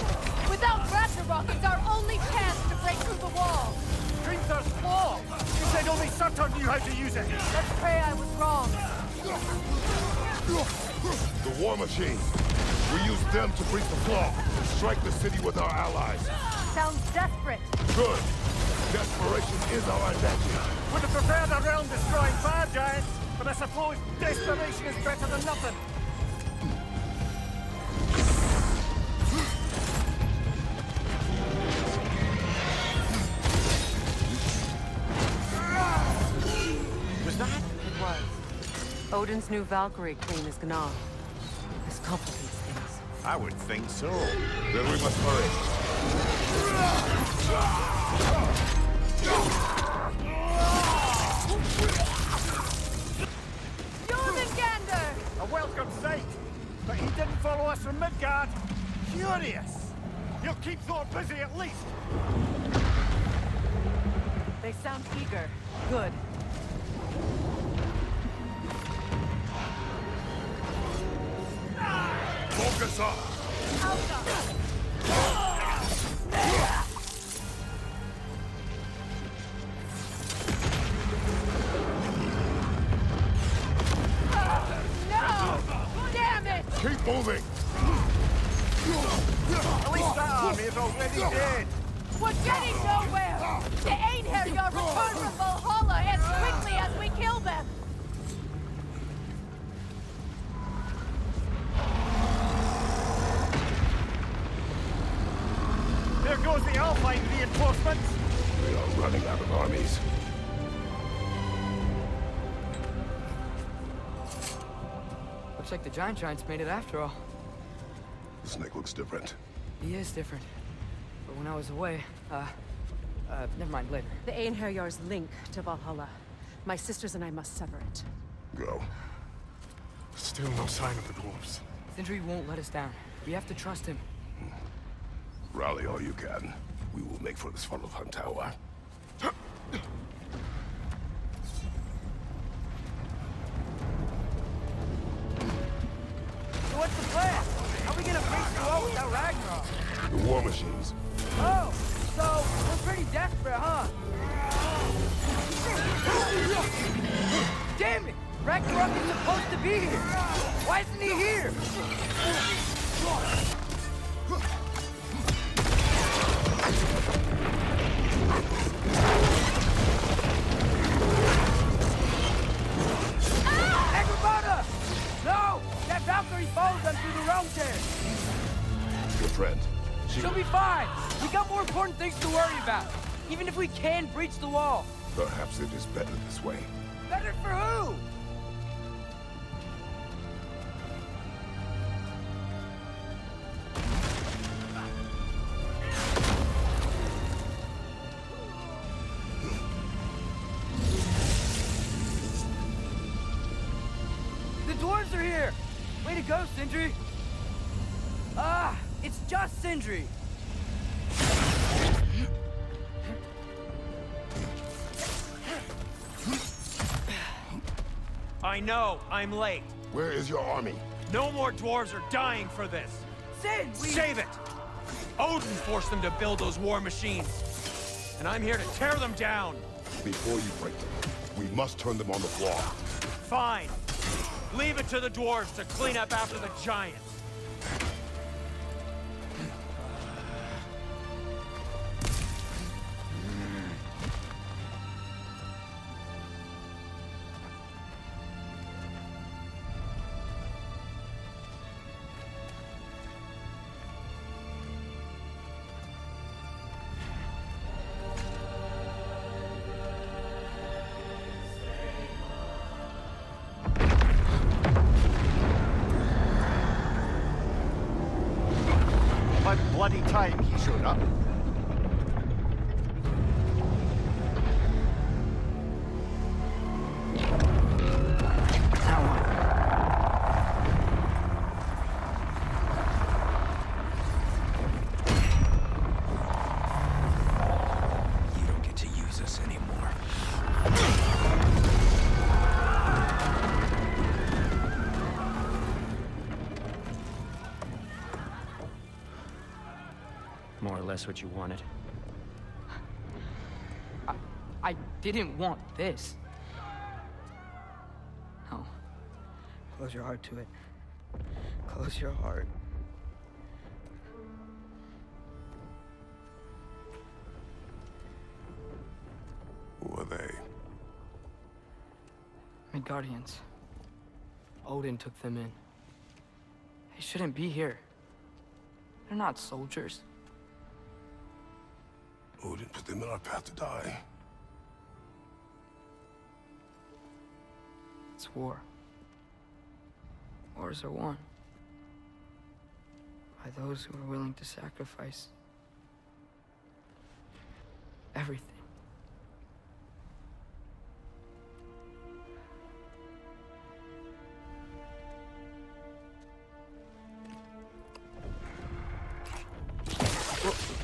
Without Ragnarök, it's our only chance to break through the wall. Gunther's claw! You said only Surtur knew how to use it! Let's pray I was wrong. The war machines. We use them to breach the flaw and strike the city with our allies. Sounds desperate. Good. Desperation is our advantage. Would have preferred a realm-destroying fire giant, but I suppose desperation is better than nothing. Was that? It was. Odin's new Valkyrie queen is Gná. This complicates things. I would think so. Then we must hurry. Jormungandr! A welcome sight, but he didn't follow us from Midgard. Curious. He'll keep Thor busy at least. They sound eager. Good. Focus up. No! Damn it! Keep moving. At least that army is already dead. We're getting nowhere! The Einherjar return from Valhalla as quickly as we kill them! There goes the Alpine reinforcements. We are running out of armies. Looks like the Giants made it after all. The snake looks different. He is different. But when I was away, never mind, later. The Einherjar's link to Valhalla. My sisters and I must sever it. Go. Still no sign of the dwarves. Sindri won't let us down. We have to trust him. Rally all you can. We will make for this Svartalfheim Tower. So what's the plan? How are we gonna break through all without Ragnarok? The war machines. Oh, so we're pretty desperate, huh? Damn it! Ragnarok is supposed to be here! Why isn't he here? Angerboda! No! That Valkyrie follows them through the realm there! Your friend. She'll be fine! We got more important things to worry about! Even if we can breach the wall! Perhaps it is better this way. Better for who? The dwarves are here! Way to go, Sindri! Ah, it's just Sindri! I know, I'm late. Where is your army? No more dwarves are dying for this. Sin, Save it! Odin forced them to build those war machines. And I'm here to tear them down. Before you break them, we must turn them on the floor. Fine. Leave it to the dwarves to clean up after the giants. Bloody time he showed up. You don't get to use us anymore. More or less what you wanted. I didn't want this. No. Close your heart to it. Close your heart. Who are they? Midgardians. Odin took them in. They shouldn't be here. They're not soldiers. Odin put them in our path to die. It's war. Wars are won by those who are willing to sacrifice everything.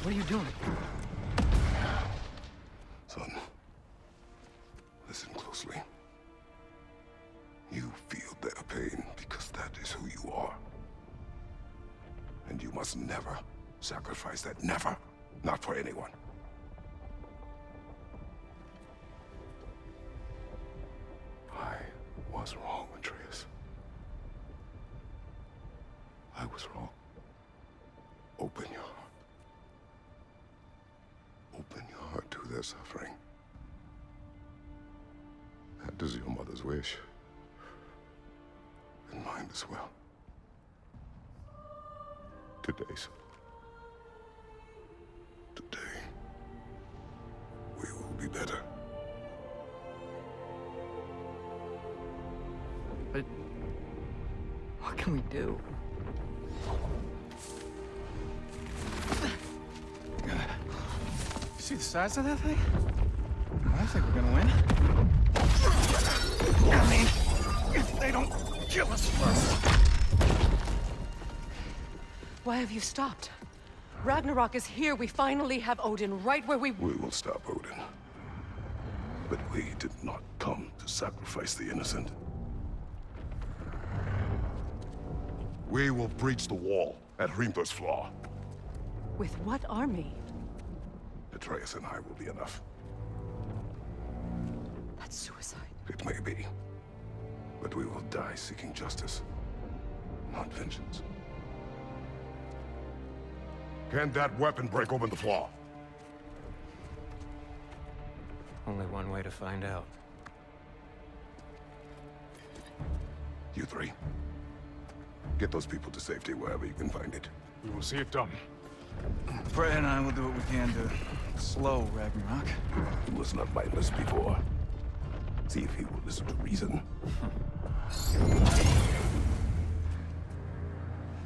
What are you doing? Son, listen closely. You feel their pain because that is who you are. And you must never sacrifice that. Never. Not for anyone. I was wrong, Atreus. I was wrong. Open your heart. Open your heart to their suffering. That is your mother's wish. And mine as well. Today's. Today, we will be better. But what can we do? See the size of that thing? I think we're gonna win. I mean, if they don't kill us first. Why have you stopped? Ragnarok is here. We finally have Odin right where we... We will stop Odin. But we did not come to sacrifice the innocent. We will breach the wall at Hrimthur's Flaw. With what army? Atreus and I will be enough. That's suicide. It may be. But we will die seeking justice, not vengeance. Can that weapon break open the flaw? Only one way to find out. You three. Get those people to safety wherever you can find it. We will see it done. Freya and I will do what we can to slow Ragnarok. He was not mindless before. See if he will listen to reason.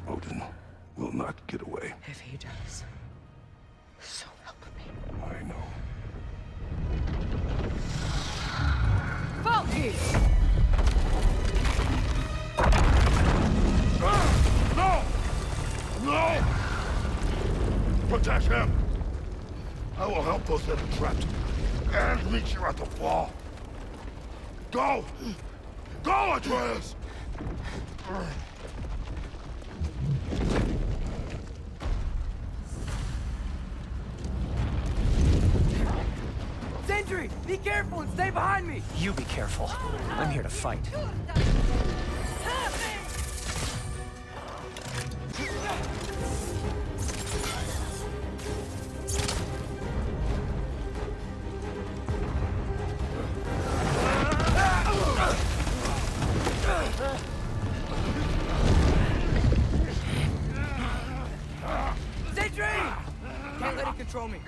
Odin will not get away. If he does, so help me. I know. Valky! No! No! Protect him! I will help those that are trapped. And meet you at the fall. Go! Go, Atreus! Sentry! Be careful and stay behind me! You be careful. I'm here to fight. Sentry! Can't let it control me.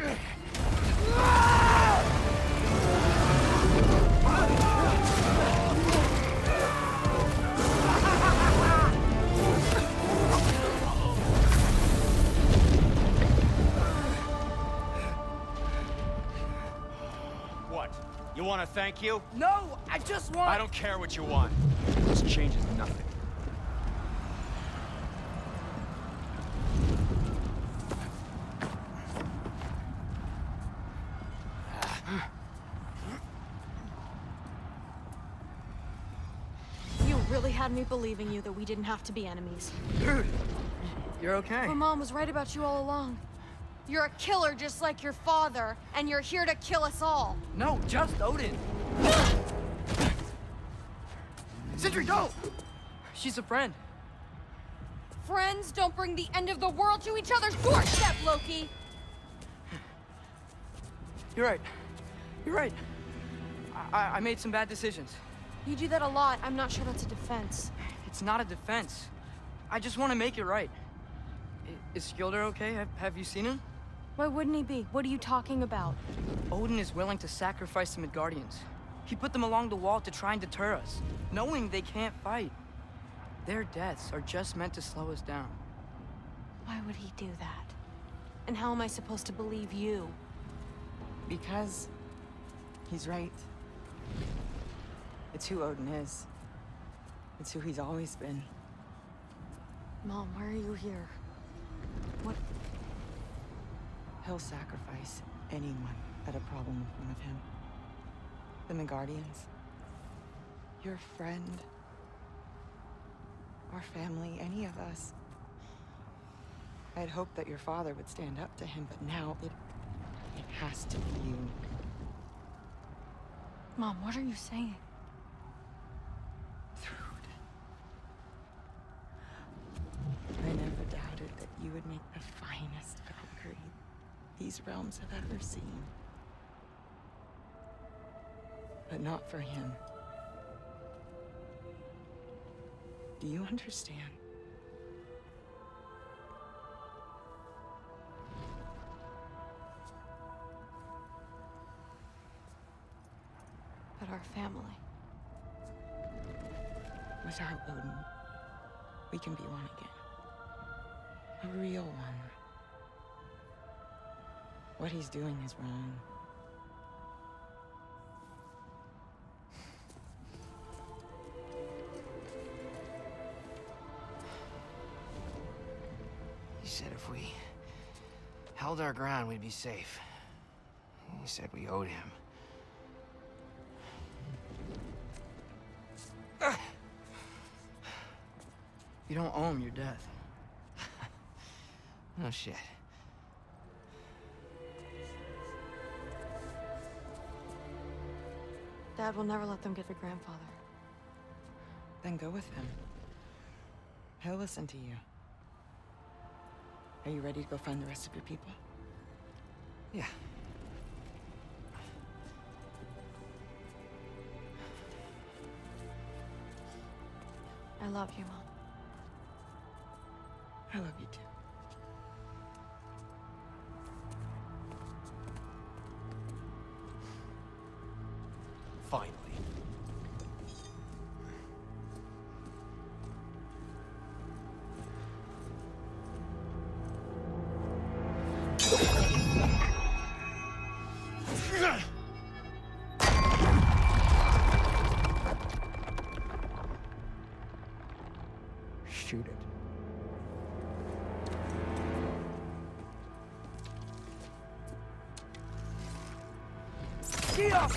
What? You want to thank you? No, I just want... I don't care what you want. This changes nothing. You really had me believing you that we didn't have to be enemies. Dude, you're okay. My mom was right about you all along. You're a killer just like your father, and you're here to kill us all. No, just Odin. Sentry, go! She's a friend. Friends don't bring the end of the world to each other's doorstep, Loki! You're right. You're right. I made some bad decisions. You do that a lot. I'm not sure that's a defense. It's not a defense. I just want to make it right. Is Skilder okay? Have you seen him? Why wouldn't he be? What are you talking about? Odin is willing to sacrifice the Midgardians. He put them along the wall to try and deter us, knowing they can't fight. Their deaths are just meant to slow us down. Why would he do that? And how am I supposed to believe you? Because he's right. It's who Odin is. It's who he's always been. Mom, why are you here? What? He'll sacrifice anyone at a problem in front of him. The Midgardians. Your friend. Our family, any of us. I'd hoped that your father would stand up to him, but now it has to be you. Mom, what are you saying? I never doubted that you would make the finest Valkyrie these realms have ever seen. But not for him. Do you understand? But our family. Without Odin, we can be one again. A real one. What he's doing is wrong. He said if we held our ground, we'd be safe. He said we owed him. You don't owe him your death. No shit. Dad will never let them get their grandfather. Then go with him. He'll listen to you. Are you ready to go find the rest of your people? Yeah. I love you, Mom. I love you too. ski off!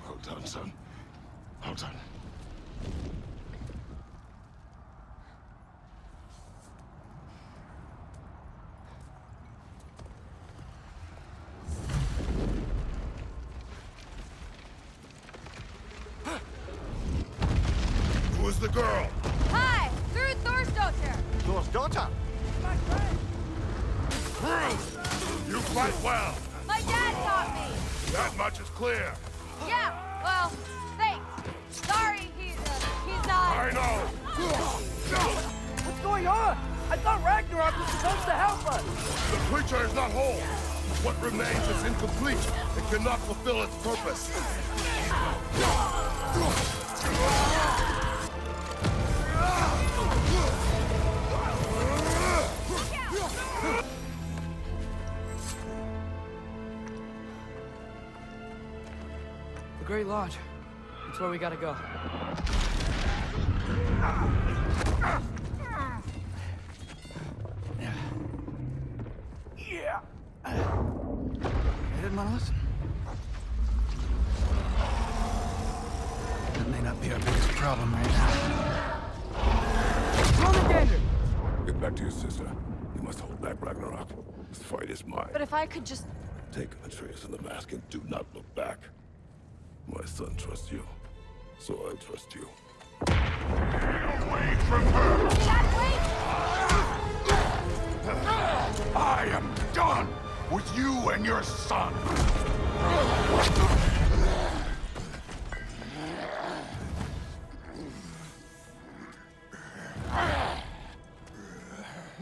Well done, son. Well done. Who is the girl? Hi! Through Thor's daughter! Thor's daughter? My friend! Bruce! You fight well! My dad taught me! That much is clear. Yeah, well, thanks. Sorry, he's not... I know! What's going on? I thought Ragnarök was supposed to help us! The creature is not whole. What remains is incomplete. It cannot fulfill its purpose. The Great Lodge. It's where we gotta go. Yeah. You didn't want to listen. That may not be our biggest problem right now. Run the gander! Get back to your sister. You must hold back Ragnarök. This fight is mine. But if I could just... Take Atreus and the mask and do not look back. My son trusts you, so I trust you. Get away from her! Dad, wait! I am done with you and your son!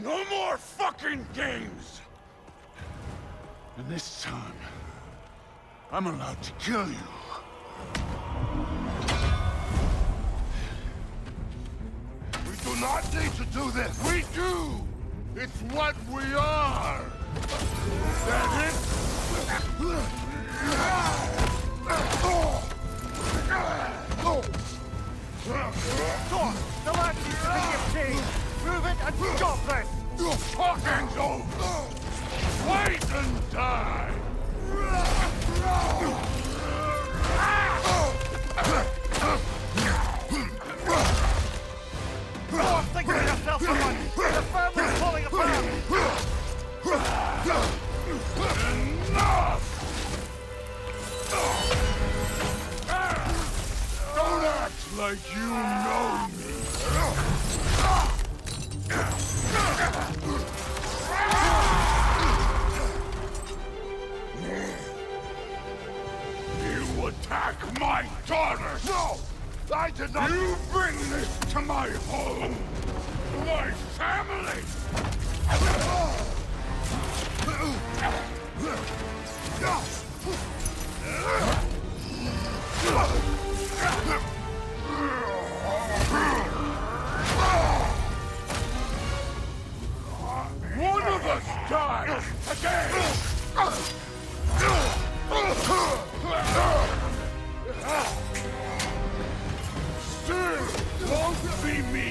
No more fucking games! And this time, I'm allowed to kill you. We do not need to do this! We do! It's what we are! That it? Thor! The lad needs to be obtained! Prove it and stop this! Talking's over! Wait and die! Thor, think of yourself, someone! The family's falling apart! Enough! Don't act like you know me! You attack my daughter! No! I did not... You bring this to my home! To my family! One of us dies again! Still won't be me!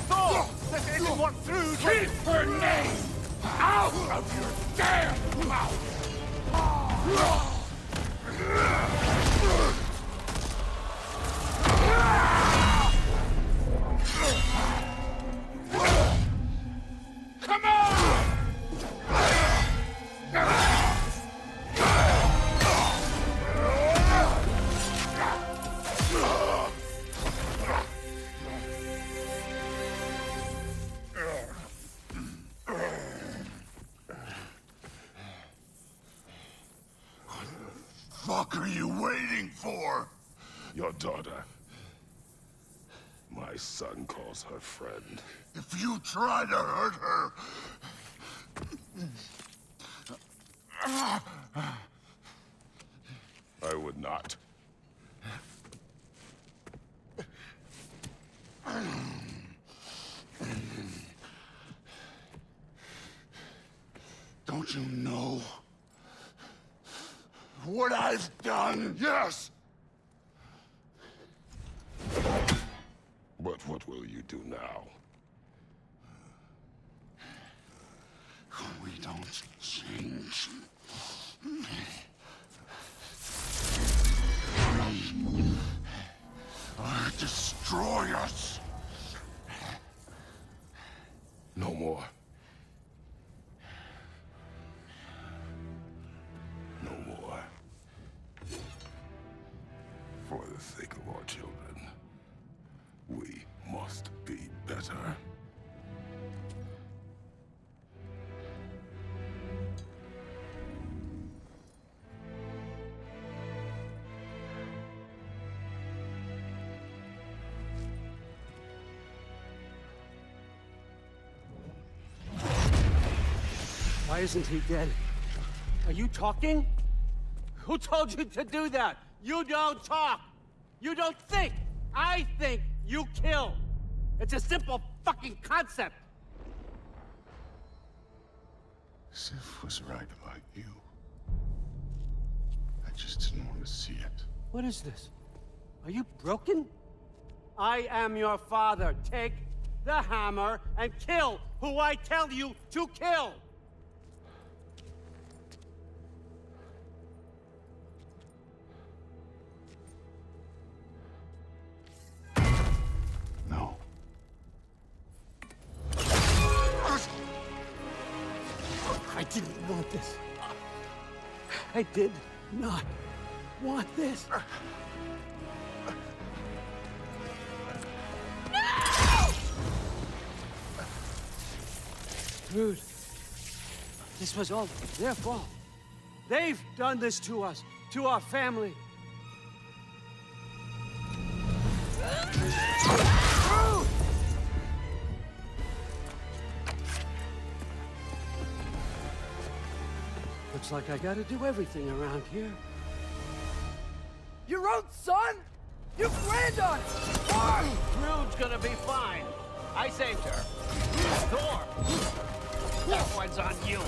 Thor! This isn't what through... Keep her name out of your damn mouth! Come on! What the fuck are you waiting for? Your daughter. My son calls her friend. If you try to hurt her... I would not. what I've done? Yes! But what will you do now? We don't change. We are destroyers. No more. No more. For the sake of our children, we must be better. Why isn't he dead? Are you talking? Who told you to do that? You don't talk! You don't think! I think, you kill! It's a simple fucking concept! Sif was right about you. I just didn't want to see it. What is this? Are you broken? I am your father. Take the hammer and kill who I tell you to kill! No. I didn't want this. I did not want this. Dude, this was all their fault. They've done this to us, to our family. Looks like I gotta do everything around here. Your own son? You planned on it! Why? Rude's gonna be fine. I saved her. Thor! That one's on you.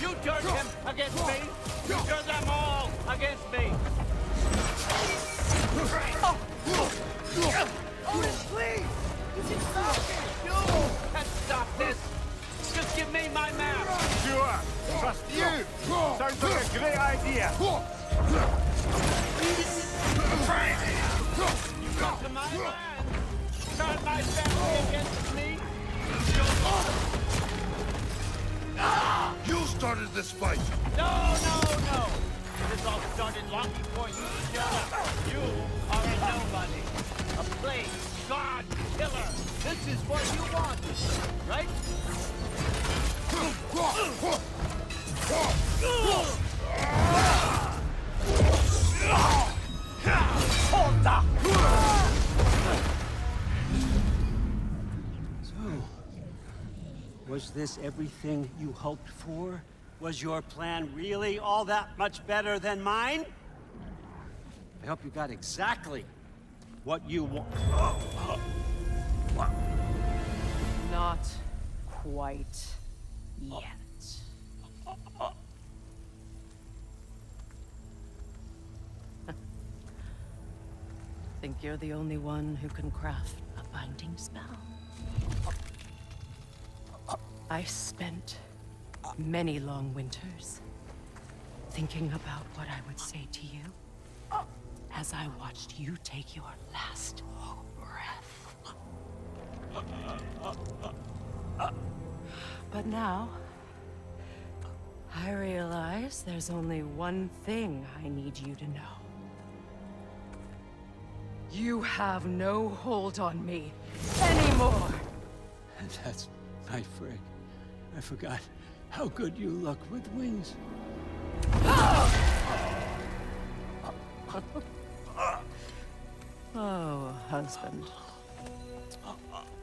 You turned him against me. You turned them all against me. Owen, please! You can stop it! You can stop this. Just give me my map. Sure. Trust you. Sounds like a great idea. You come to my land. Turn my family against me. You started this fight! No! This all started long before you showed up. You are a nobody. A plague, god, killer. This is what you want, right? So, was this everything you hoped for? Was your plan really all that much better than mine? I hope you got exactly what you want. Not quite yet. Think you're the only one who can craft a binding spell? I spent many long winters thinking about what I would say to you as I watched you take your last breath. But now, I realize there's only one thing I need you to know. You have no hold on me anymore! That's my frig. I forgot how good you look with wings. Oh, husband.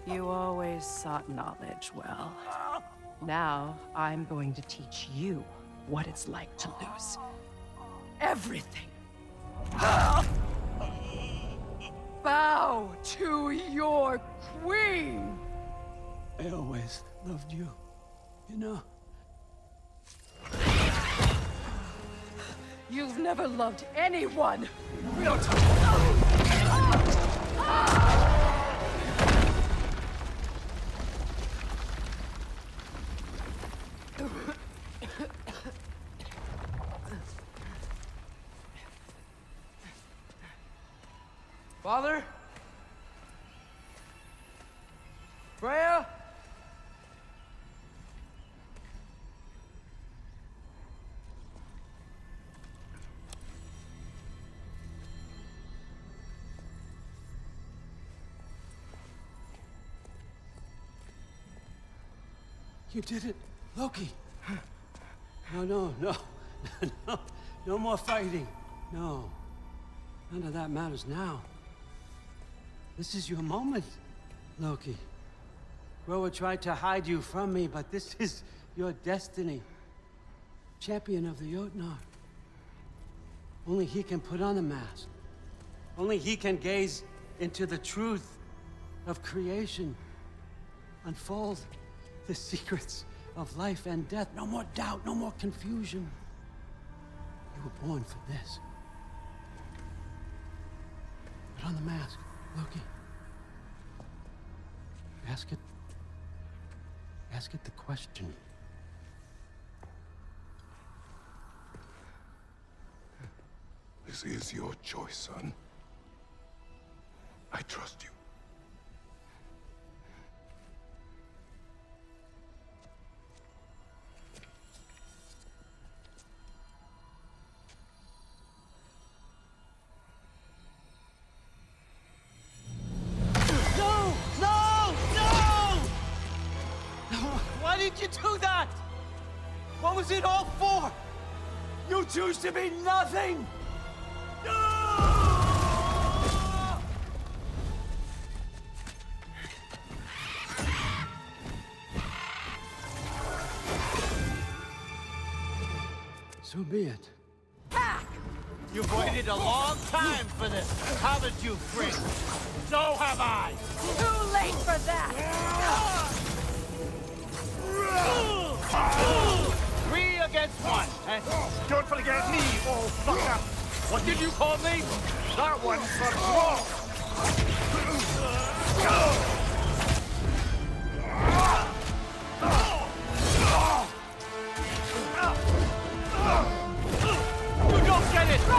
You always sought knowledge well. Now, I'm going to teach you what it's like to lose everything. Bow to your queen! I always loved you, you know? You've never loved anyone! We don't talk. Father? Freya? You did it, Loki. No, no, no. No, no more fighting. No. None of that matters now. This is your moment, Loki. Groa tried to hide you from me, but this is your destiny. Champion of the Jotnar. Only he can put on the mask. Only he can gaze into the truth of creation. Unfold the secrets of life and death. No more doubt, no more confusion. You were born for this. Put on the mask, Loki. Ask it the question. This is your choice, son. I trust you. No! No! No! Why did you do that? What was it all for? You choose to be nothing! So be it. You've waited a long time for this, haven't you, freak? So have I! Too late for that! 3 against 1, and don't forget me, old fucker! What did you call me? That one's for wrong! You don't get it! No!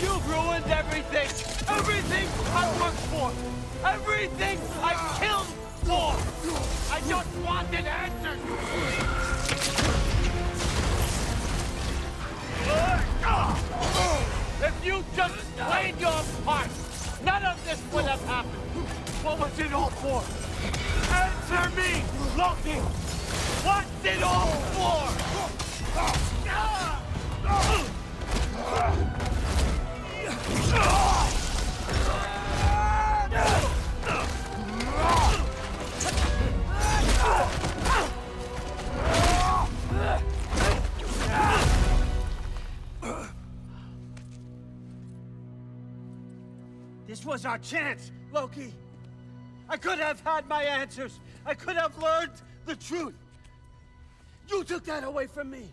You've ruined everything! Everything I worked for! Everything I killed for! I just wanted answers! If you just played your part, none of this would have happened! What was it all for? Answer me, Loki! What's it all for? This was our chance, Loki. I could have had my answers. I could have learned the truth. You took that away from me.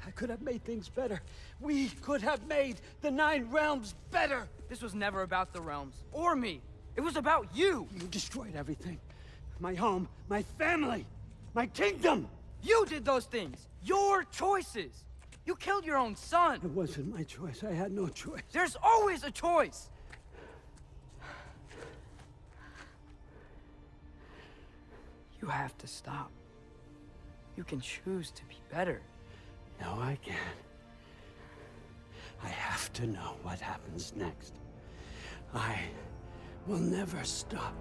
I could have made things better. We could have made the 9 realms better. This was never about the realms, or me. It was about you! You destroyed everything. My home, my family, my kingdom! You did those things! Your choices! You killed your own son! It wasn't my choice. I had no choice. There's always a choice! You have to stop. You can choose to be better. No, I can't. I have to know what happens next. I will never stop.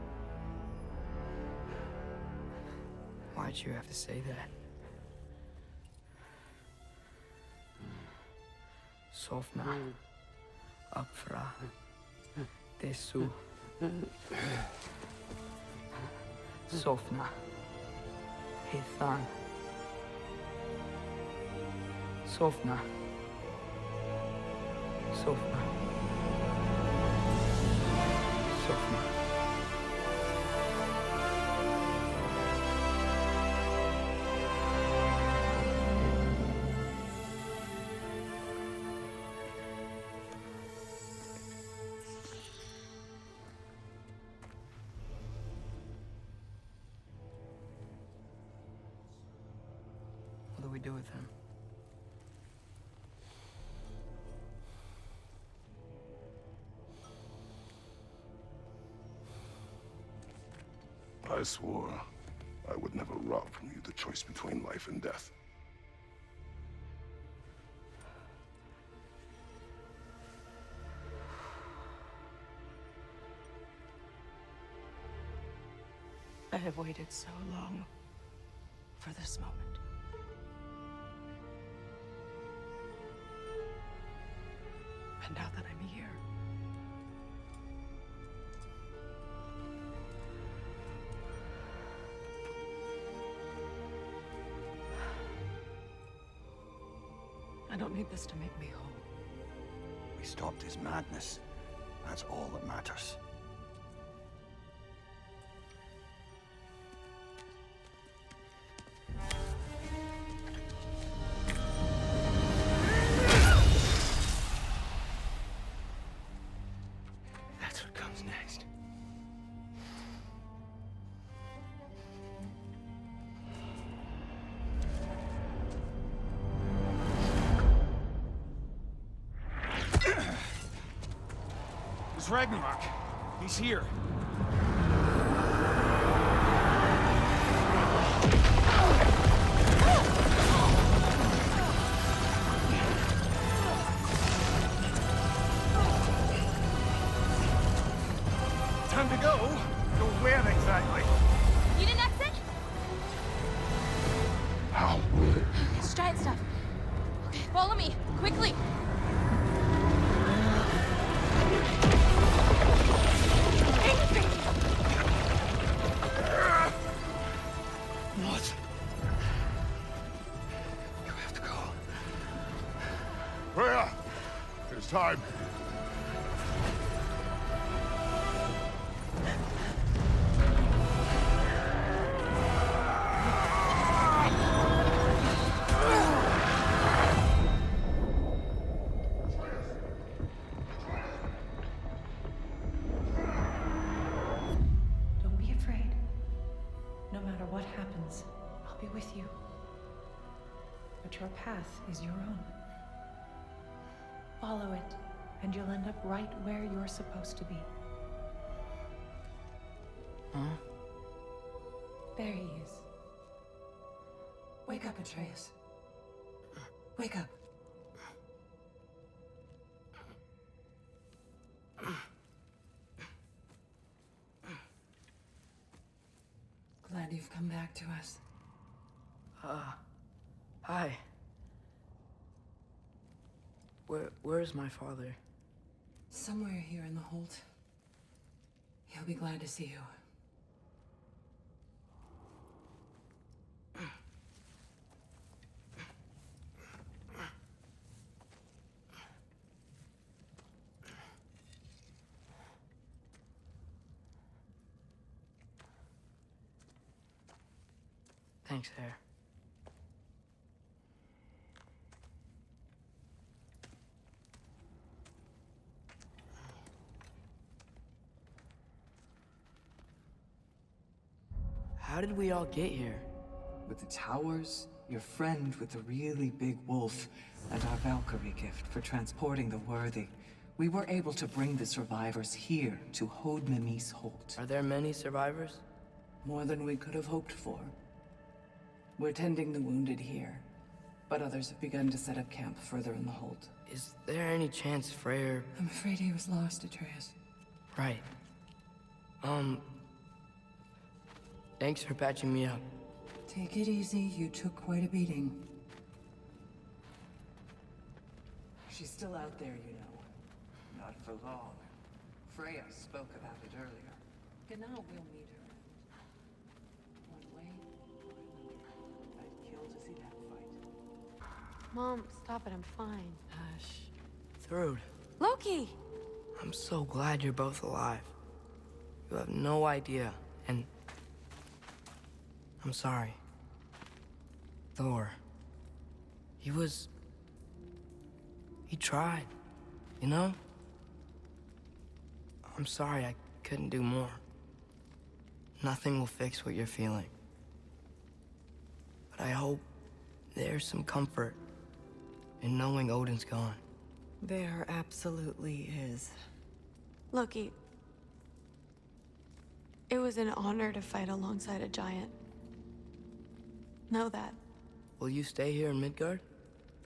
Why'd you have to say that? Sofna. Apfra. Desu. Sofna. Hithan. Sofna. Sofna. do with him? I swore I would never rob from you the choice between life and death. I have waited so long for this moment. And now that I'm here, I don't need this to make me whole. We stopped his madness. That's all that matters. That's what comes next. It's Ragnarök. He's here. Time to go? Go where exactly? You didn't exit? How? It's giant stuff. Okay, follow me, quickly. What? You have to go. Freya! It's time. Don't be afraid. No matter what happens, I'll be with you. But your path is your own. Follow it, and you'll end up right where you're supposed to be. Huh? There he is. Wake up, Atreus. Wake up. Glad you've come back to us. Hi. Where's my father? Somewhere here in the hold. He'll be glad to see you. Thanks, Hare. How did we all get here? With the towers, your friend with the really big wolf, and our Valkyrie gift for transporting the worthy, we were able to bring the survivors here to Hod Mimi's Holt. Are there many survivors? More than we could have hoped for. We're tending the wounded here, but others have begun to set up camp further in the hold. Is there any chance Freyr... I'm afraid he was lost, Atreus. Right. Thanks for patching me up. Take it easy, you took quite a beating. She's still out there, you know. Not for long. Freya spoke about it earlier. Genau, we'll meet her. One way or another. I'd kill to see that fight. Mom, stop it. I'm fine. Hush. Thrud, Loki! I'm so glad you're both alive. You have no idea, and... I'm sorry. Thor. He tried, you know? I'm sorry I couldn't do more. Nothing will fix what you're feeling. But I hope There's some comfort in knowing Odin's gone. There absolutely is. Loki, it was an honor to fight alongside a giant. Know that. Will you stay here in Midgard?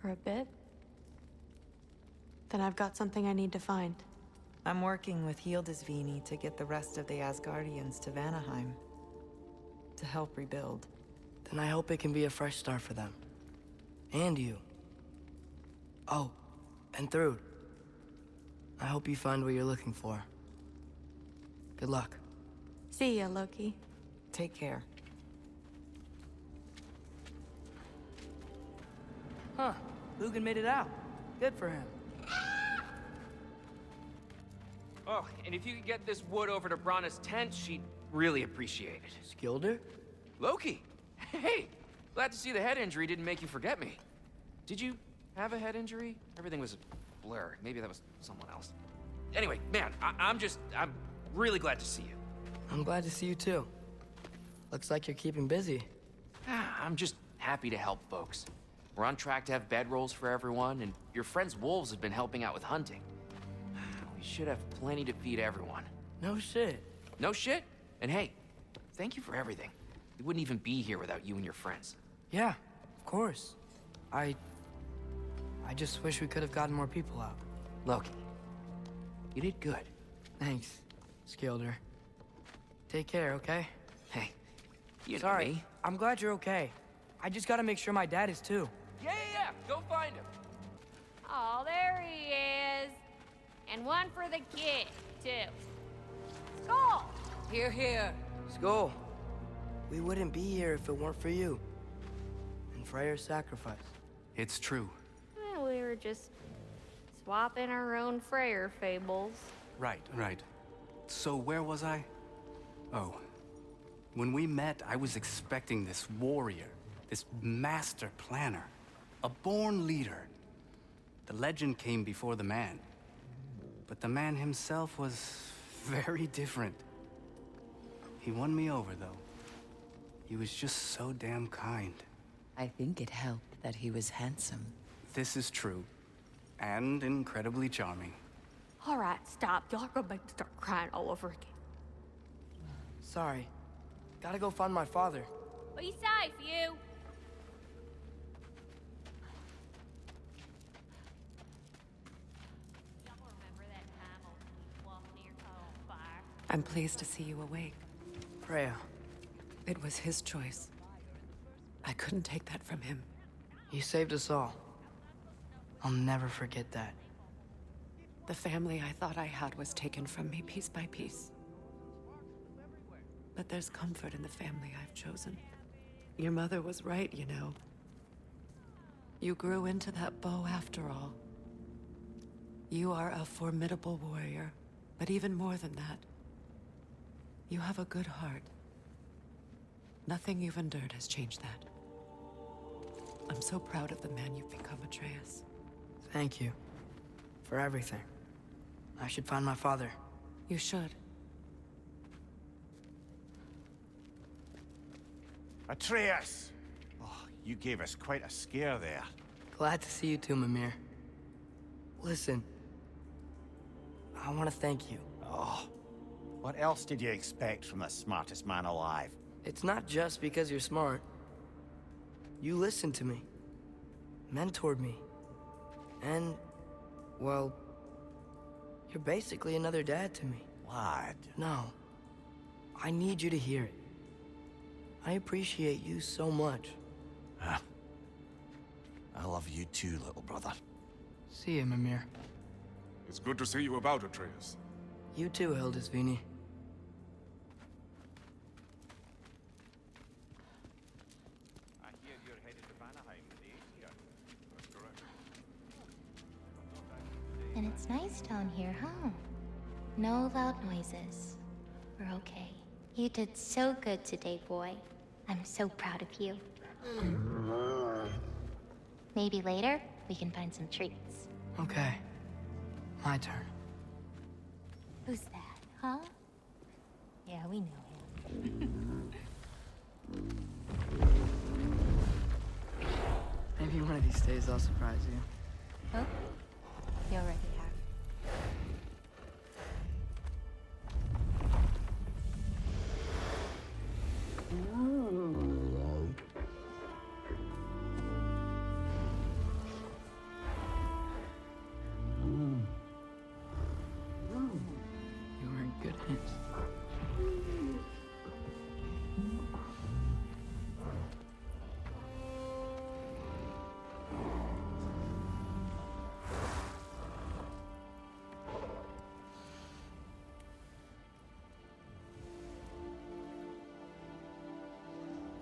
For a bit? Then I've got something I need to find. I'm working with Hildisvini to get the rest of the Asgardians to Vanaheim. To help rebuild. Then I hope it can be a fresh start for them. And you. Oh, and Thrud. I hope you find what you're looking for. Good luck. See ya, Loki. Take care. Huh. Lugan made it out. Good for him. Oh, and if you could get this wood over to Brana's tent, she'd really appreciate it. Skilder? Loki! Hey! Glad to see the head injury didn't make you forget me. Did you have a head injury? Everything was a blur. Maybe that was someone else. Anyway, man, I'm really glad to see you. I'm glad to see you too. Looks like you're keeping busy. I'm just happy to help folks. We're on track to have bedrolls for everyone, and your friend's wolves have been helping out with hunting. We should have plenty to feed everyone. No shit. No shit? And hey, thank you for everything. We wouldn't even be here without you and your friends. Yeah, of course. I just wish we could have gotten more people out. Loki, you did good. Thanks, Skilder. Take care, okay? Hey, you know Sorry, me. I'm glad you're okay. I just gotta make sure my dad is too. Yeah. Go find him. Oh, there he is. And one for the kid, too. Skull! Here, here. Skull. We wouldn't be here if it weren't for you. And Freyr's sacrifice. It's true. Well, we were just swapping our own Freyr fables. Right. So where was I? Oh. When we met, I was expecting this warrior, this master planner, a born leader. The legend came before the man. But the man himself was very different. He won me over, though. He was just so damn kind. I think it helped that he was handsome. This is true. And incredibly charming. All right, stop. Y'all are gonna make me start crying all over again. Sorry. Gotta go find my father. Be safe, you. I'm pleased to see you awake. Freya. It was his choice. I couldn't take that from him. He saved us all. I'll never forget that. The family I thought I had was taken from me piece by piece. But there's comfort in the family I've chosen. Your mother was right, you know. You grew into that bow after all. You are a formidable warrior, but even more than that, you have a good heart. Nothing you've endured has changed that. I'm so proud of the man you've become, Atreus. Thank you. For everything. I should find my father. You should. Atreus! Oh, you gave us quite a scare there. Glad to see you too, Mimir. Listen. I want to thank you. Oh, what else did you expect from the smartest man alive? It's not just because you're smart. You listened to me. Mentored me. And, well, you're basically another dad to me. Lad. No. I need you to hear it. I appreciate you so much. Huh. I love you too, little brother. See you, Mimir. It's good to see you about, Atreus. You too, Hildisvini. I hear you're headed to Vanaheim with the Aesir. That's correct. And it's nice down here, huh? No loud noises. We're okay. You did so good today, boy. I'm so proud of you. Maybe later, we can find some treats. Okay. My turn. Who's that, huh? Yeah, we know him. These days I'll surprise you. Oh, you already have. You were in good hands.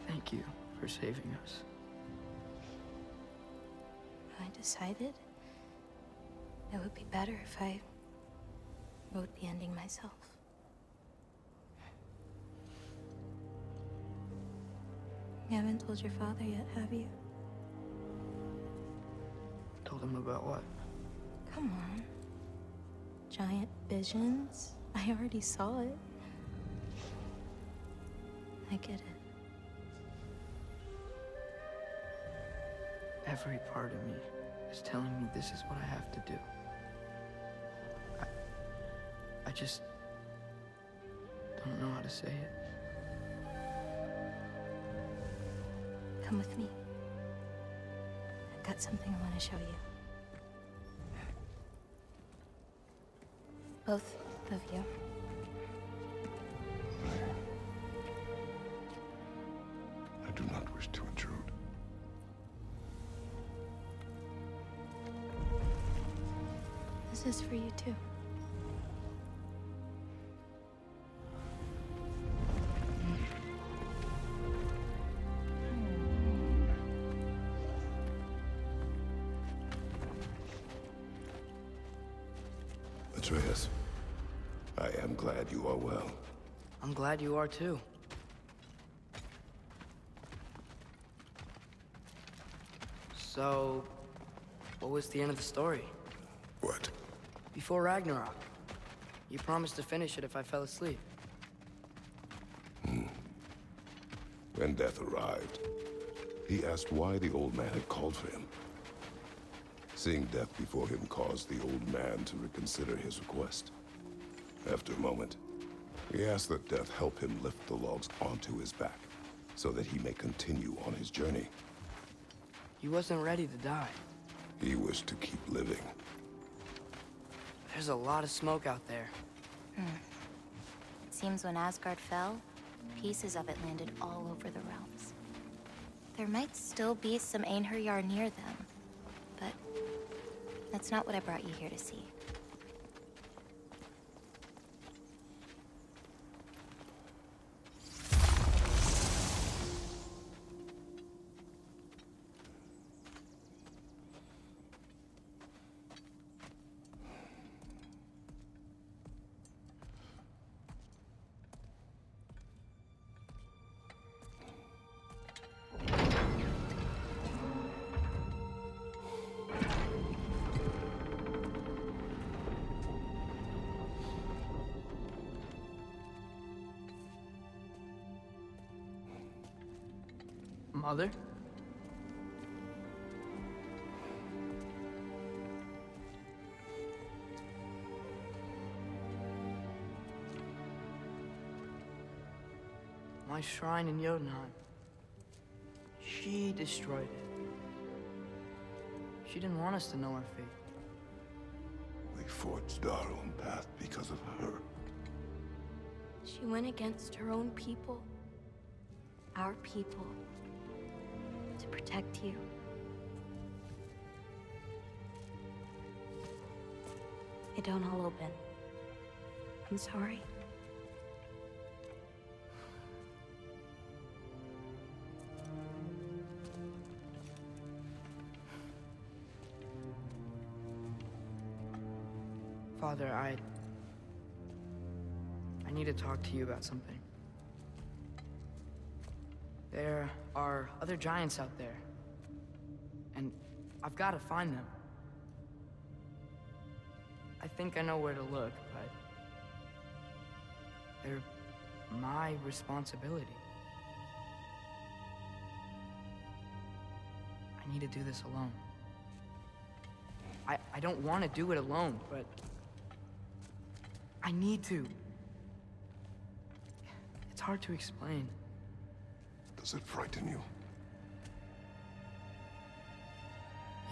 Thank you for saving us. I decided it would be better if I wrote the ending myself. You haven't told your father yet, have you? Told him about what? Come on. Giant visions? I already saw it. I get it. Every part of me is telling me this is what I have to do. I just don't know how to say it. Come with me. I've got something I want to show you. Both of you. I do not wish to intrude. This is for you too. Atreus, I am glad you are well. I'm glad you are too. So, what was the end of the story? What? Before Ragnarok, you promised to finish it if I fell asleep. When death arrived, he asked why the old man had called for him. Seeing death before him caused the old man to reconsider his request. After a moment, he asked that death help him lift the logs onto his back, so that he may continue on his journey. He wasn't ready to die. He wished to keep living. There's a lot of smoke out there. It seems when Asgard fell, pieces of it landed all over the realms. There might still be some Einherjar near them, but that's not what I brought you here to see. Mother? My shrine in Jotunheim. She destroyed it. She didn't want us to know our fate. We forged our own path because of her. She went against her own people. Our people. To protect you. It don't all open. I'm sorry. Father, I need to talk to you about something. There are other giants out there, and I've got to find them. I think I know where to look, but they're my responsibility. I me to do this alone. I don't want to do it alone, but I need to. It's hard to explain. Does it frighten you?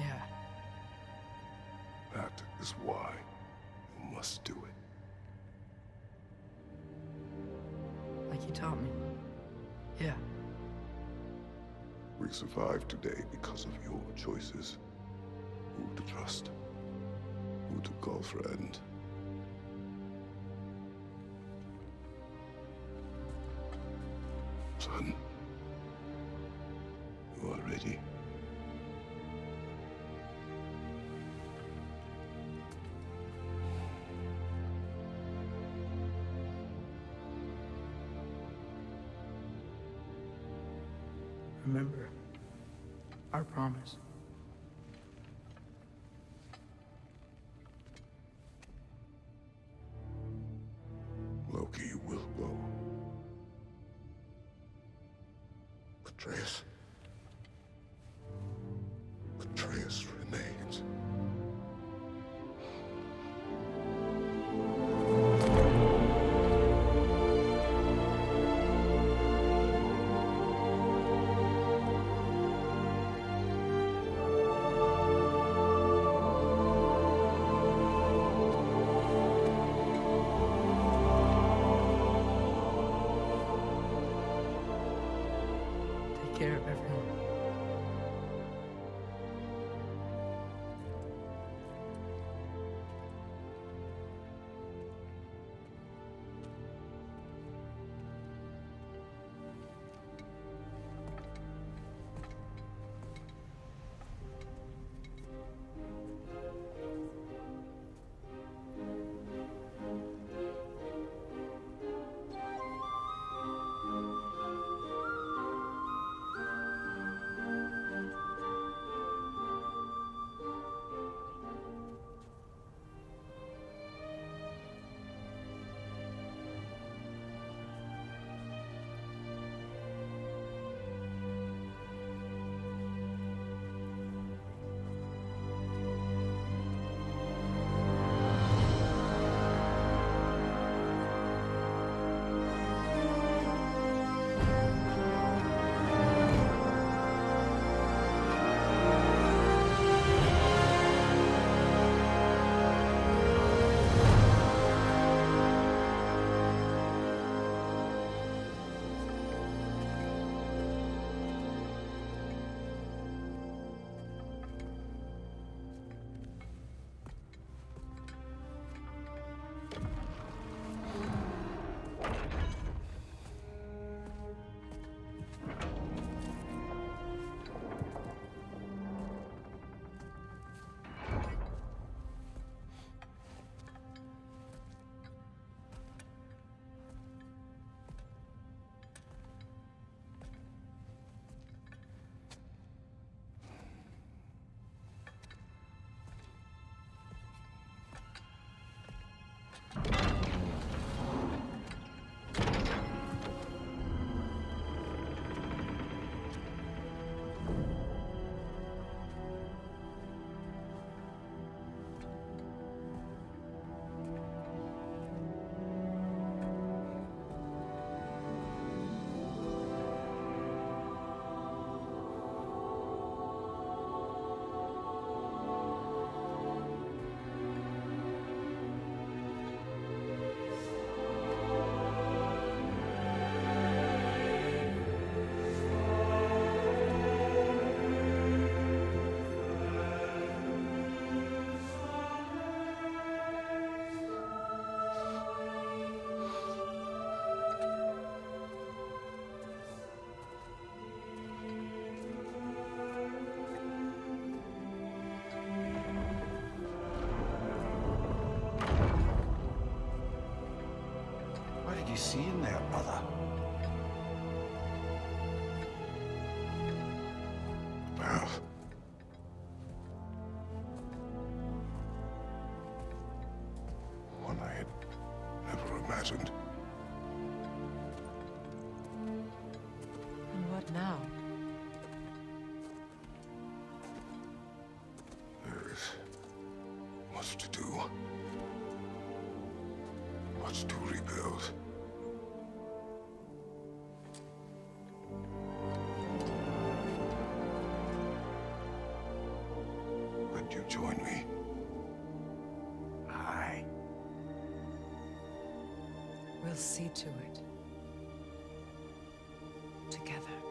Yeah. That is why you must do it. Like you taught me. Yeah. We survived today because of your choices. Who to trust, who to call friend. Son, you are ready. Remember our promise. Loki will go. Atreus. Atreus remains. Take care of everyone. What did you see in there, brother? Path. One I had never imagined. And what now? much to rebuild. Would you join me? Aye. We'll see to it. Together.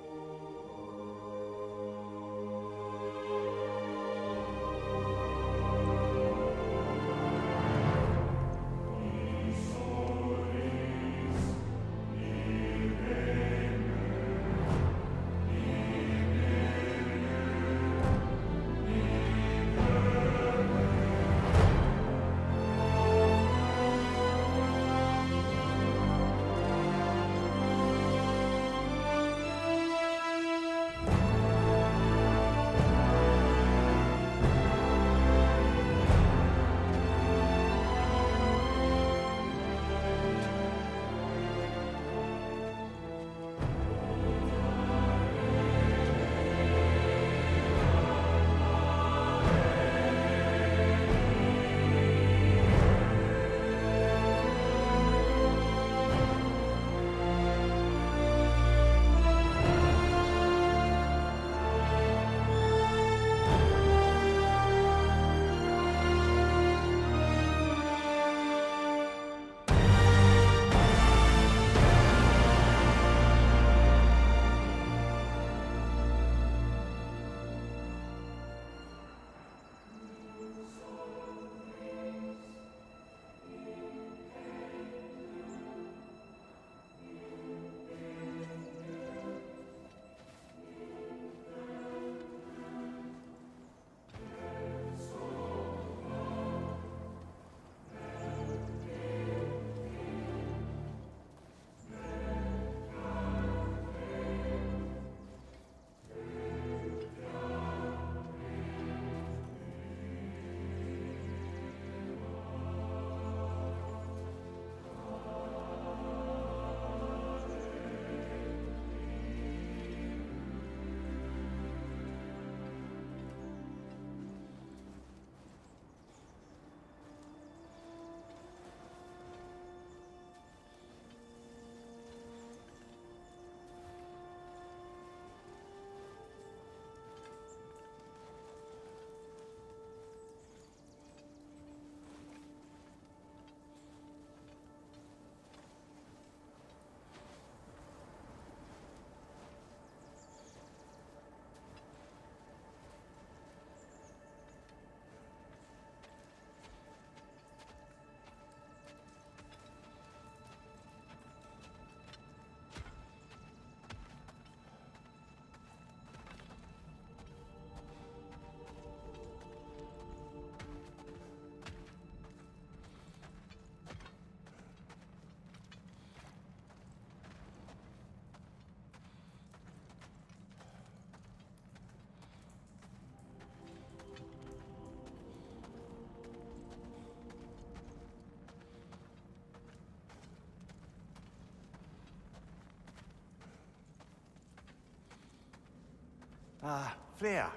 Freya,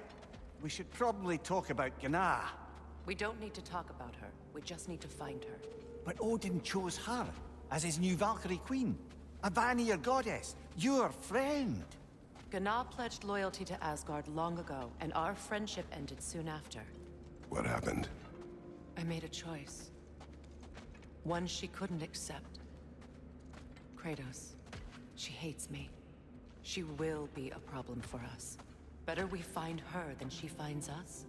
we should probably talk about Gná. We don't need to talk about her. We just need to find her. But Odin chose her as his new Valkyrie queen. A Vanir goddess, your friend. Gná pledged loyalty to Asgard long ago, and our friendship ended soon after. What happened? I made a choice. One she couldn't accept. Kratos. She hates me. She will be a problem for us. Better we find her than she finds us.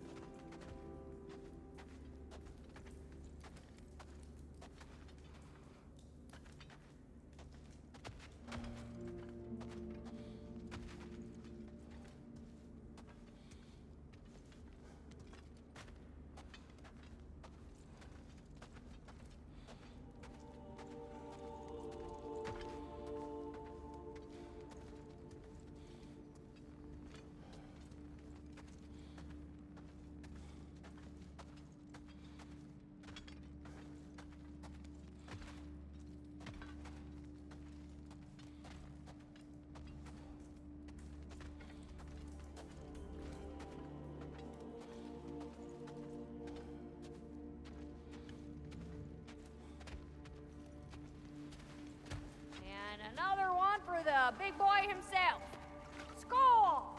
the big boy himself. Skull!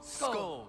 Skull.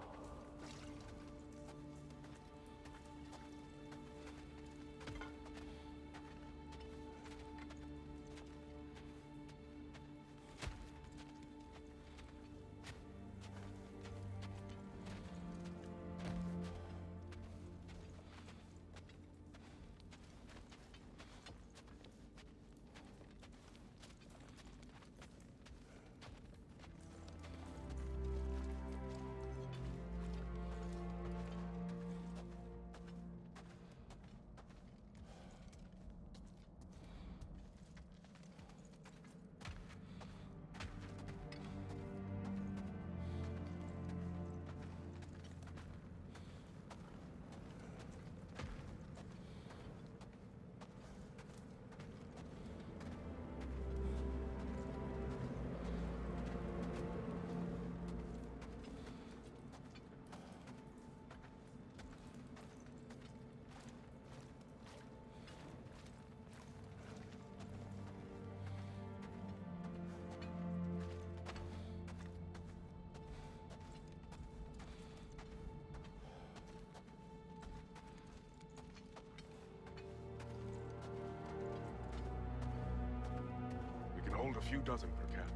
We can hold a few dozen per camp.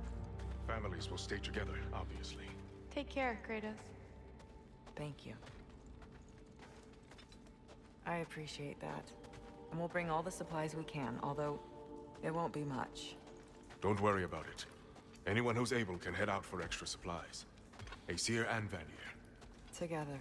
Families will stay together, obviously. Take care, Kratos. Thank you. I appreciate that. And we'll bring all the supplies we can, although it won't be much. Don't worry about it. Anyone who's able can head out for extra supplies. Aesir and Vanir. Together.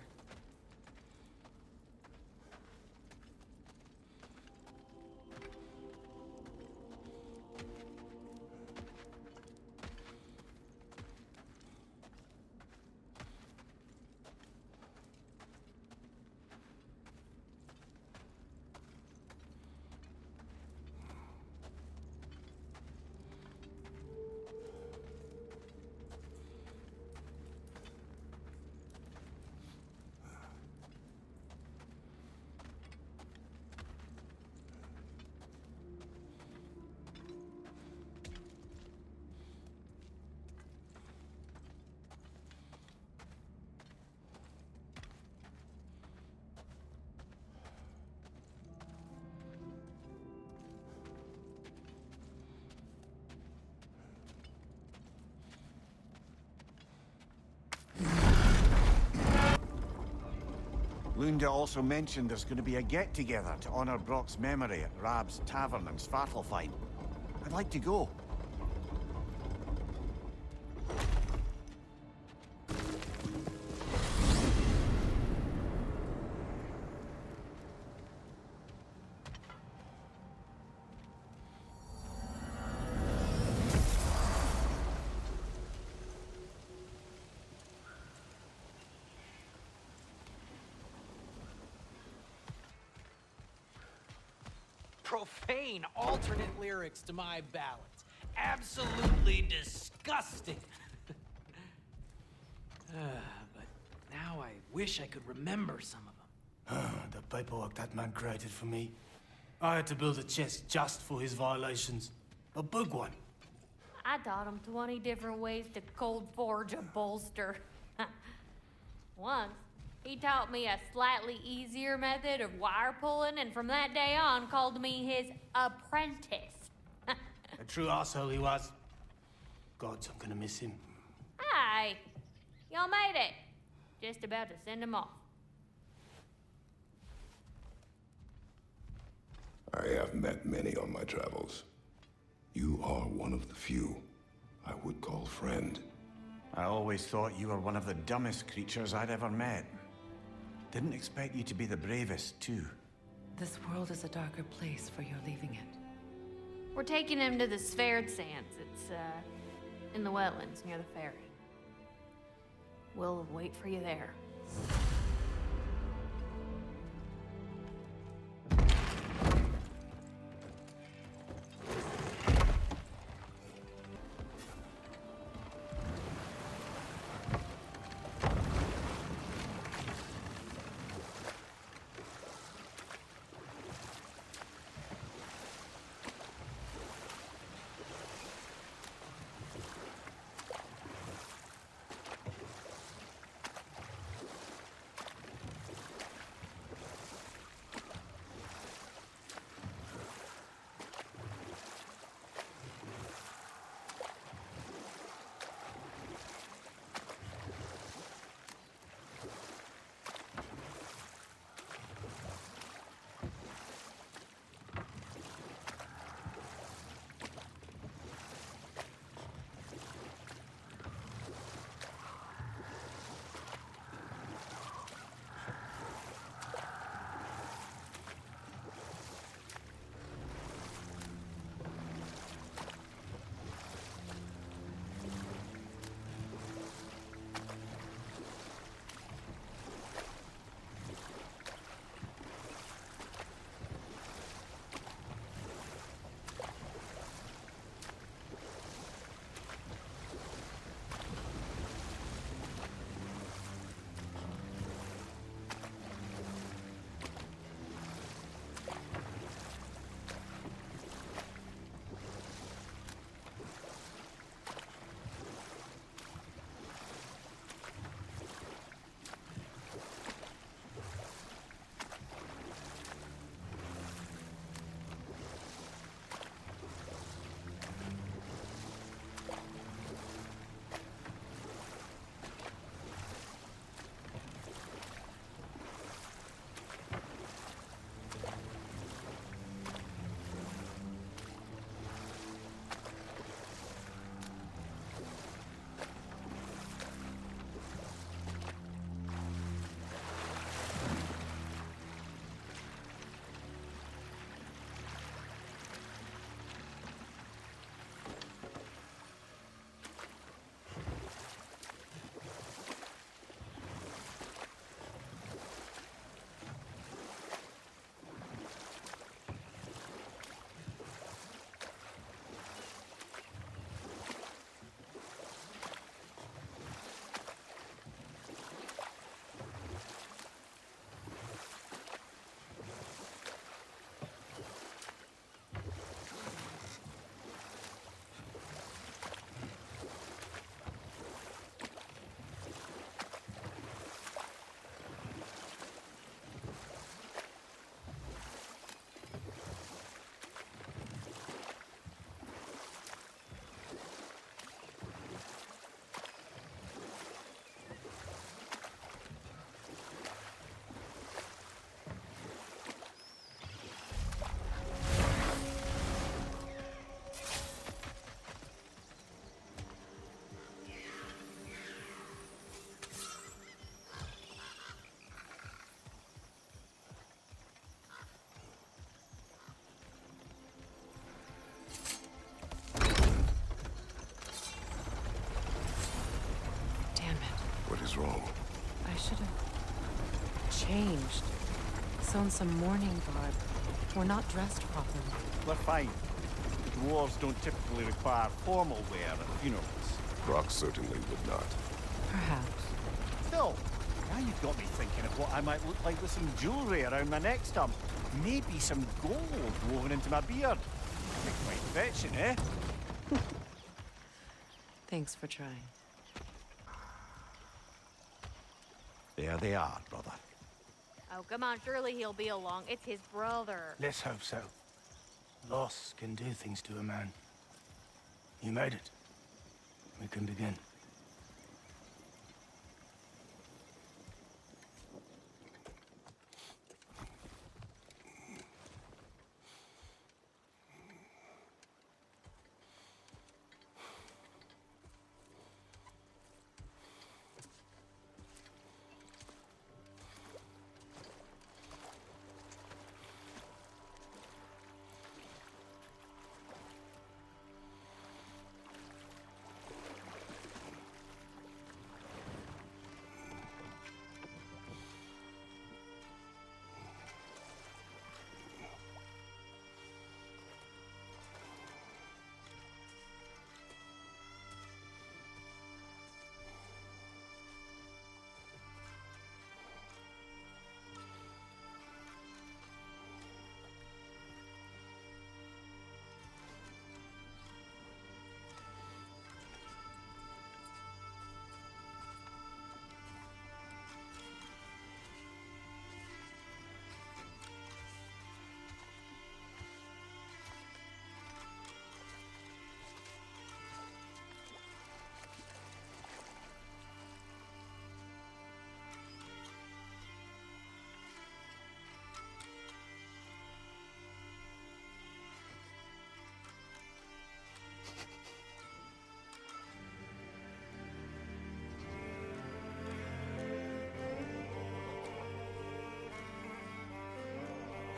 Lunda also mentioned there's going to be a get-together to honor Brock's memory at Rab's Tavern in Svartalfheim. I'd like to go. Profane alternate lyrics to my ballads. Absolutely disgusting. But now I wish I could remember some of them. The paperwork that man created for me. I had to build a chest just for his violations. A big one. I taught him 20 different ways to cold forge a bolster. Once, he taught me a slightly easier method of wire pulling, and from that day on called me his apprentice. A true asshole he was. Gods, I'm gonna miss him. Hi, y'all made it. Just about to send him off. I have met many on my travels. You are one of the few I would call friend. I always thought you were one of the dumbest creatures I'd ever met. Didn't expect you to be the bravest, too. This world is a darker place for your leaving it. We're taking him to the Sverd Sands. It's, in the wetlands near the ferry. We'll wait for you there. changed. Sewn some mourning garb. We're not dressed properly. We're fine. Dwarves don't typically require formal wear at funerals. Brock certainly would not. Perhaps. Still, now you've got me thinking of what I might look like with some jewellery around my neck stump. Maybe some gold woven into my beard. I think quite fetching, eh? Thanks for trying. There they are, brother. Oh, come on, surely he'll be along. It's his brother. Let's hope so. Loss can do things to a man. You made it. We can begin.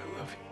I love you.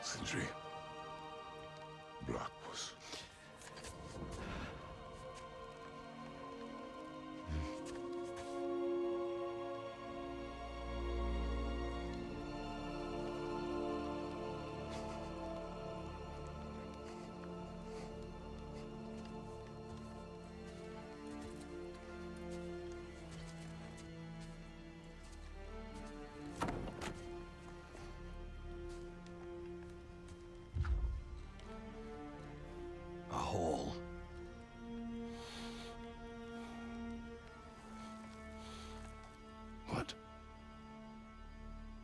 Sindri. Brock was... A hole. What?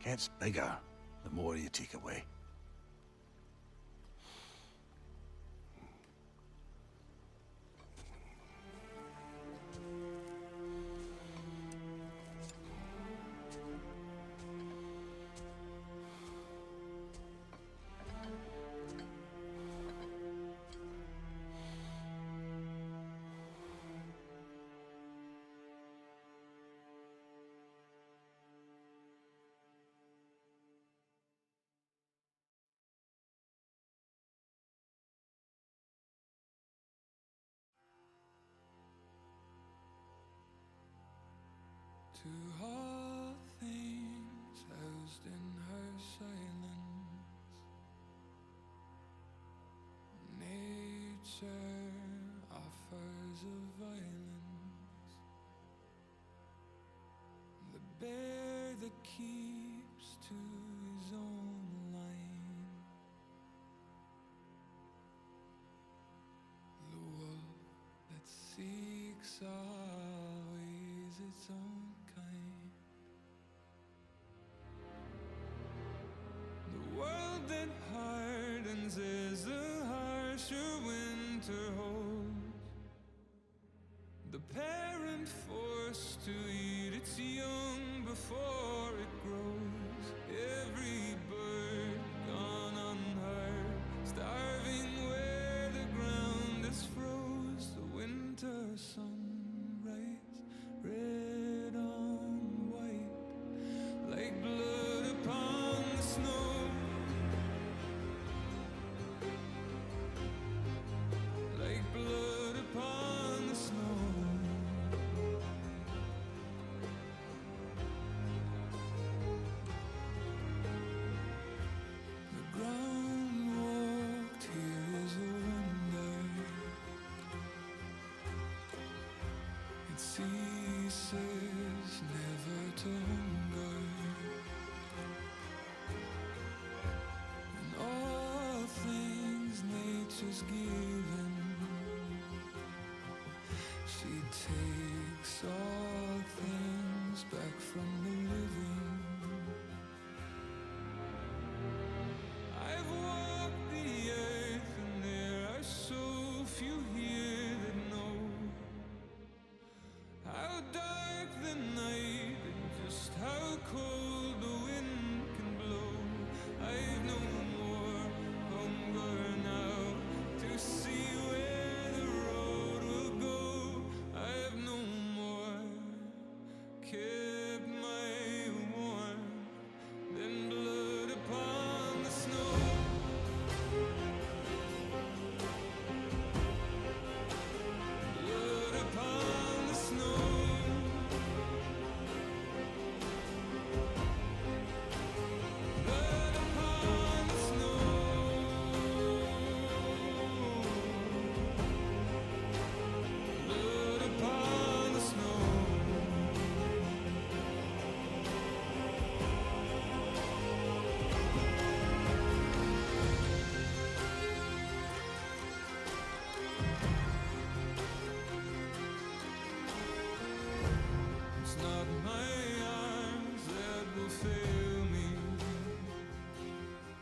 Gets bigger. the more you take away. To all things housed in her silence, nature offers a violence, the bear that keeps to his own line, the wolf that seeks always its own kind. The world that hardens as the harsher winter holds, the parent forced to eat its young before it grows. Every bird gone unheard, starving where the ground is froze. The winter sunrise, red on white, like blood upon the snow. Like blood upon the snow. The ground walked here is a wonder. It ceases never to hunger. And all things nature's given, she takes all things back from the living.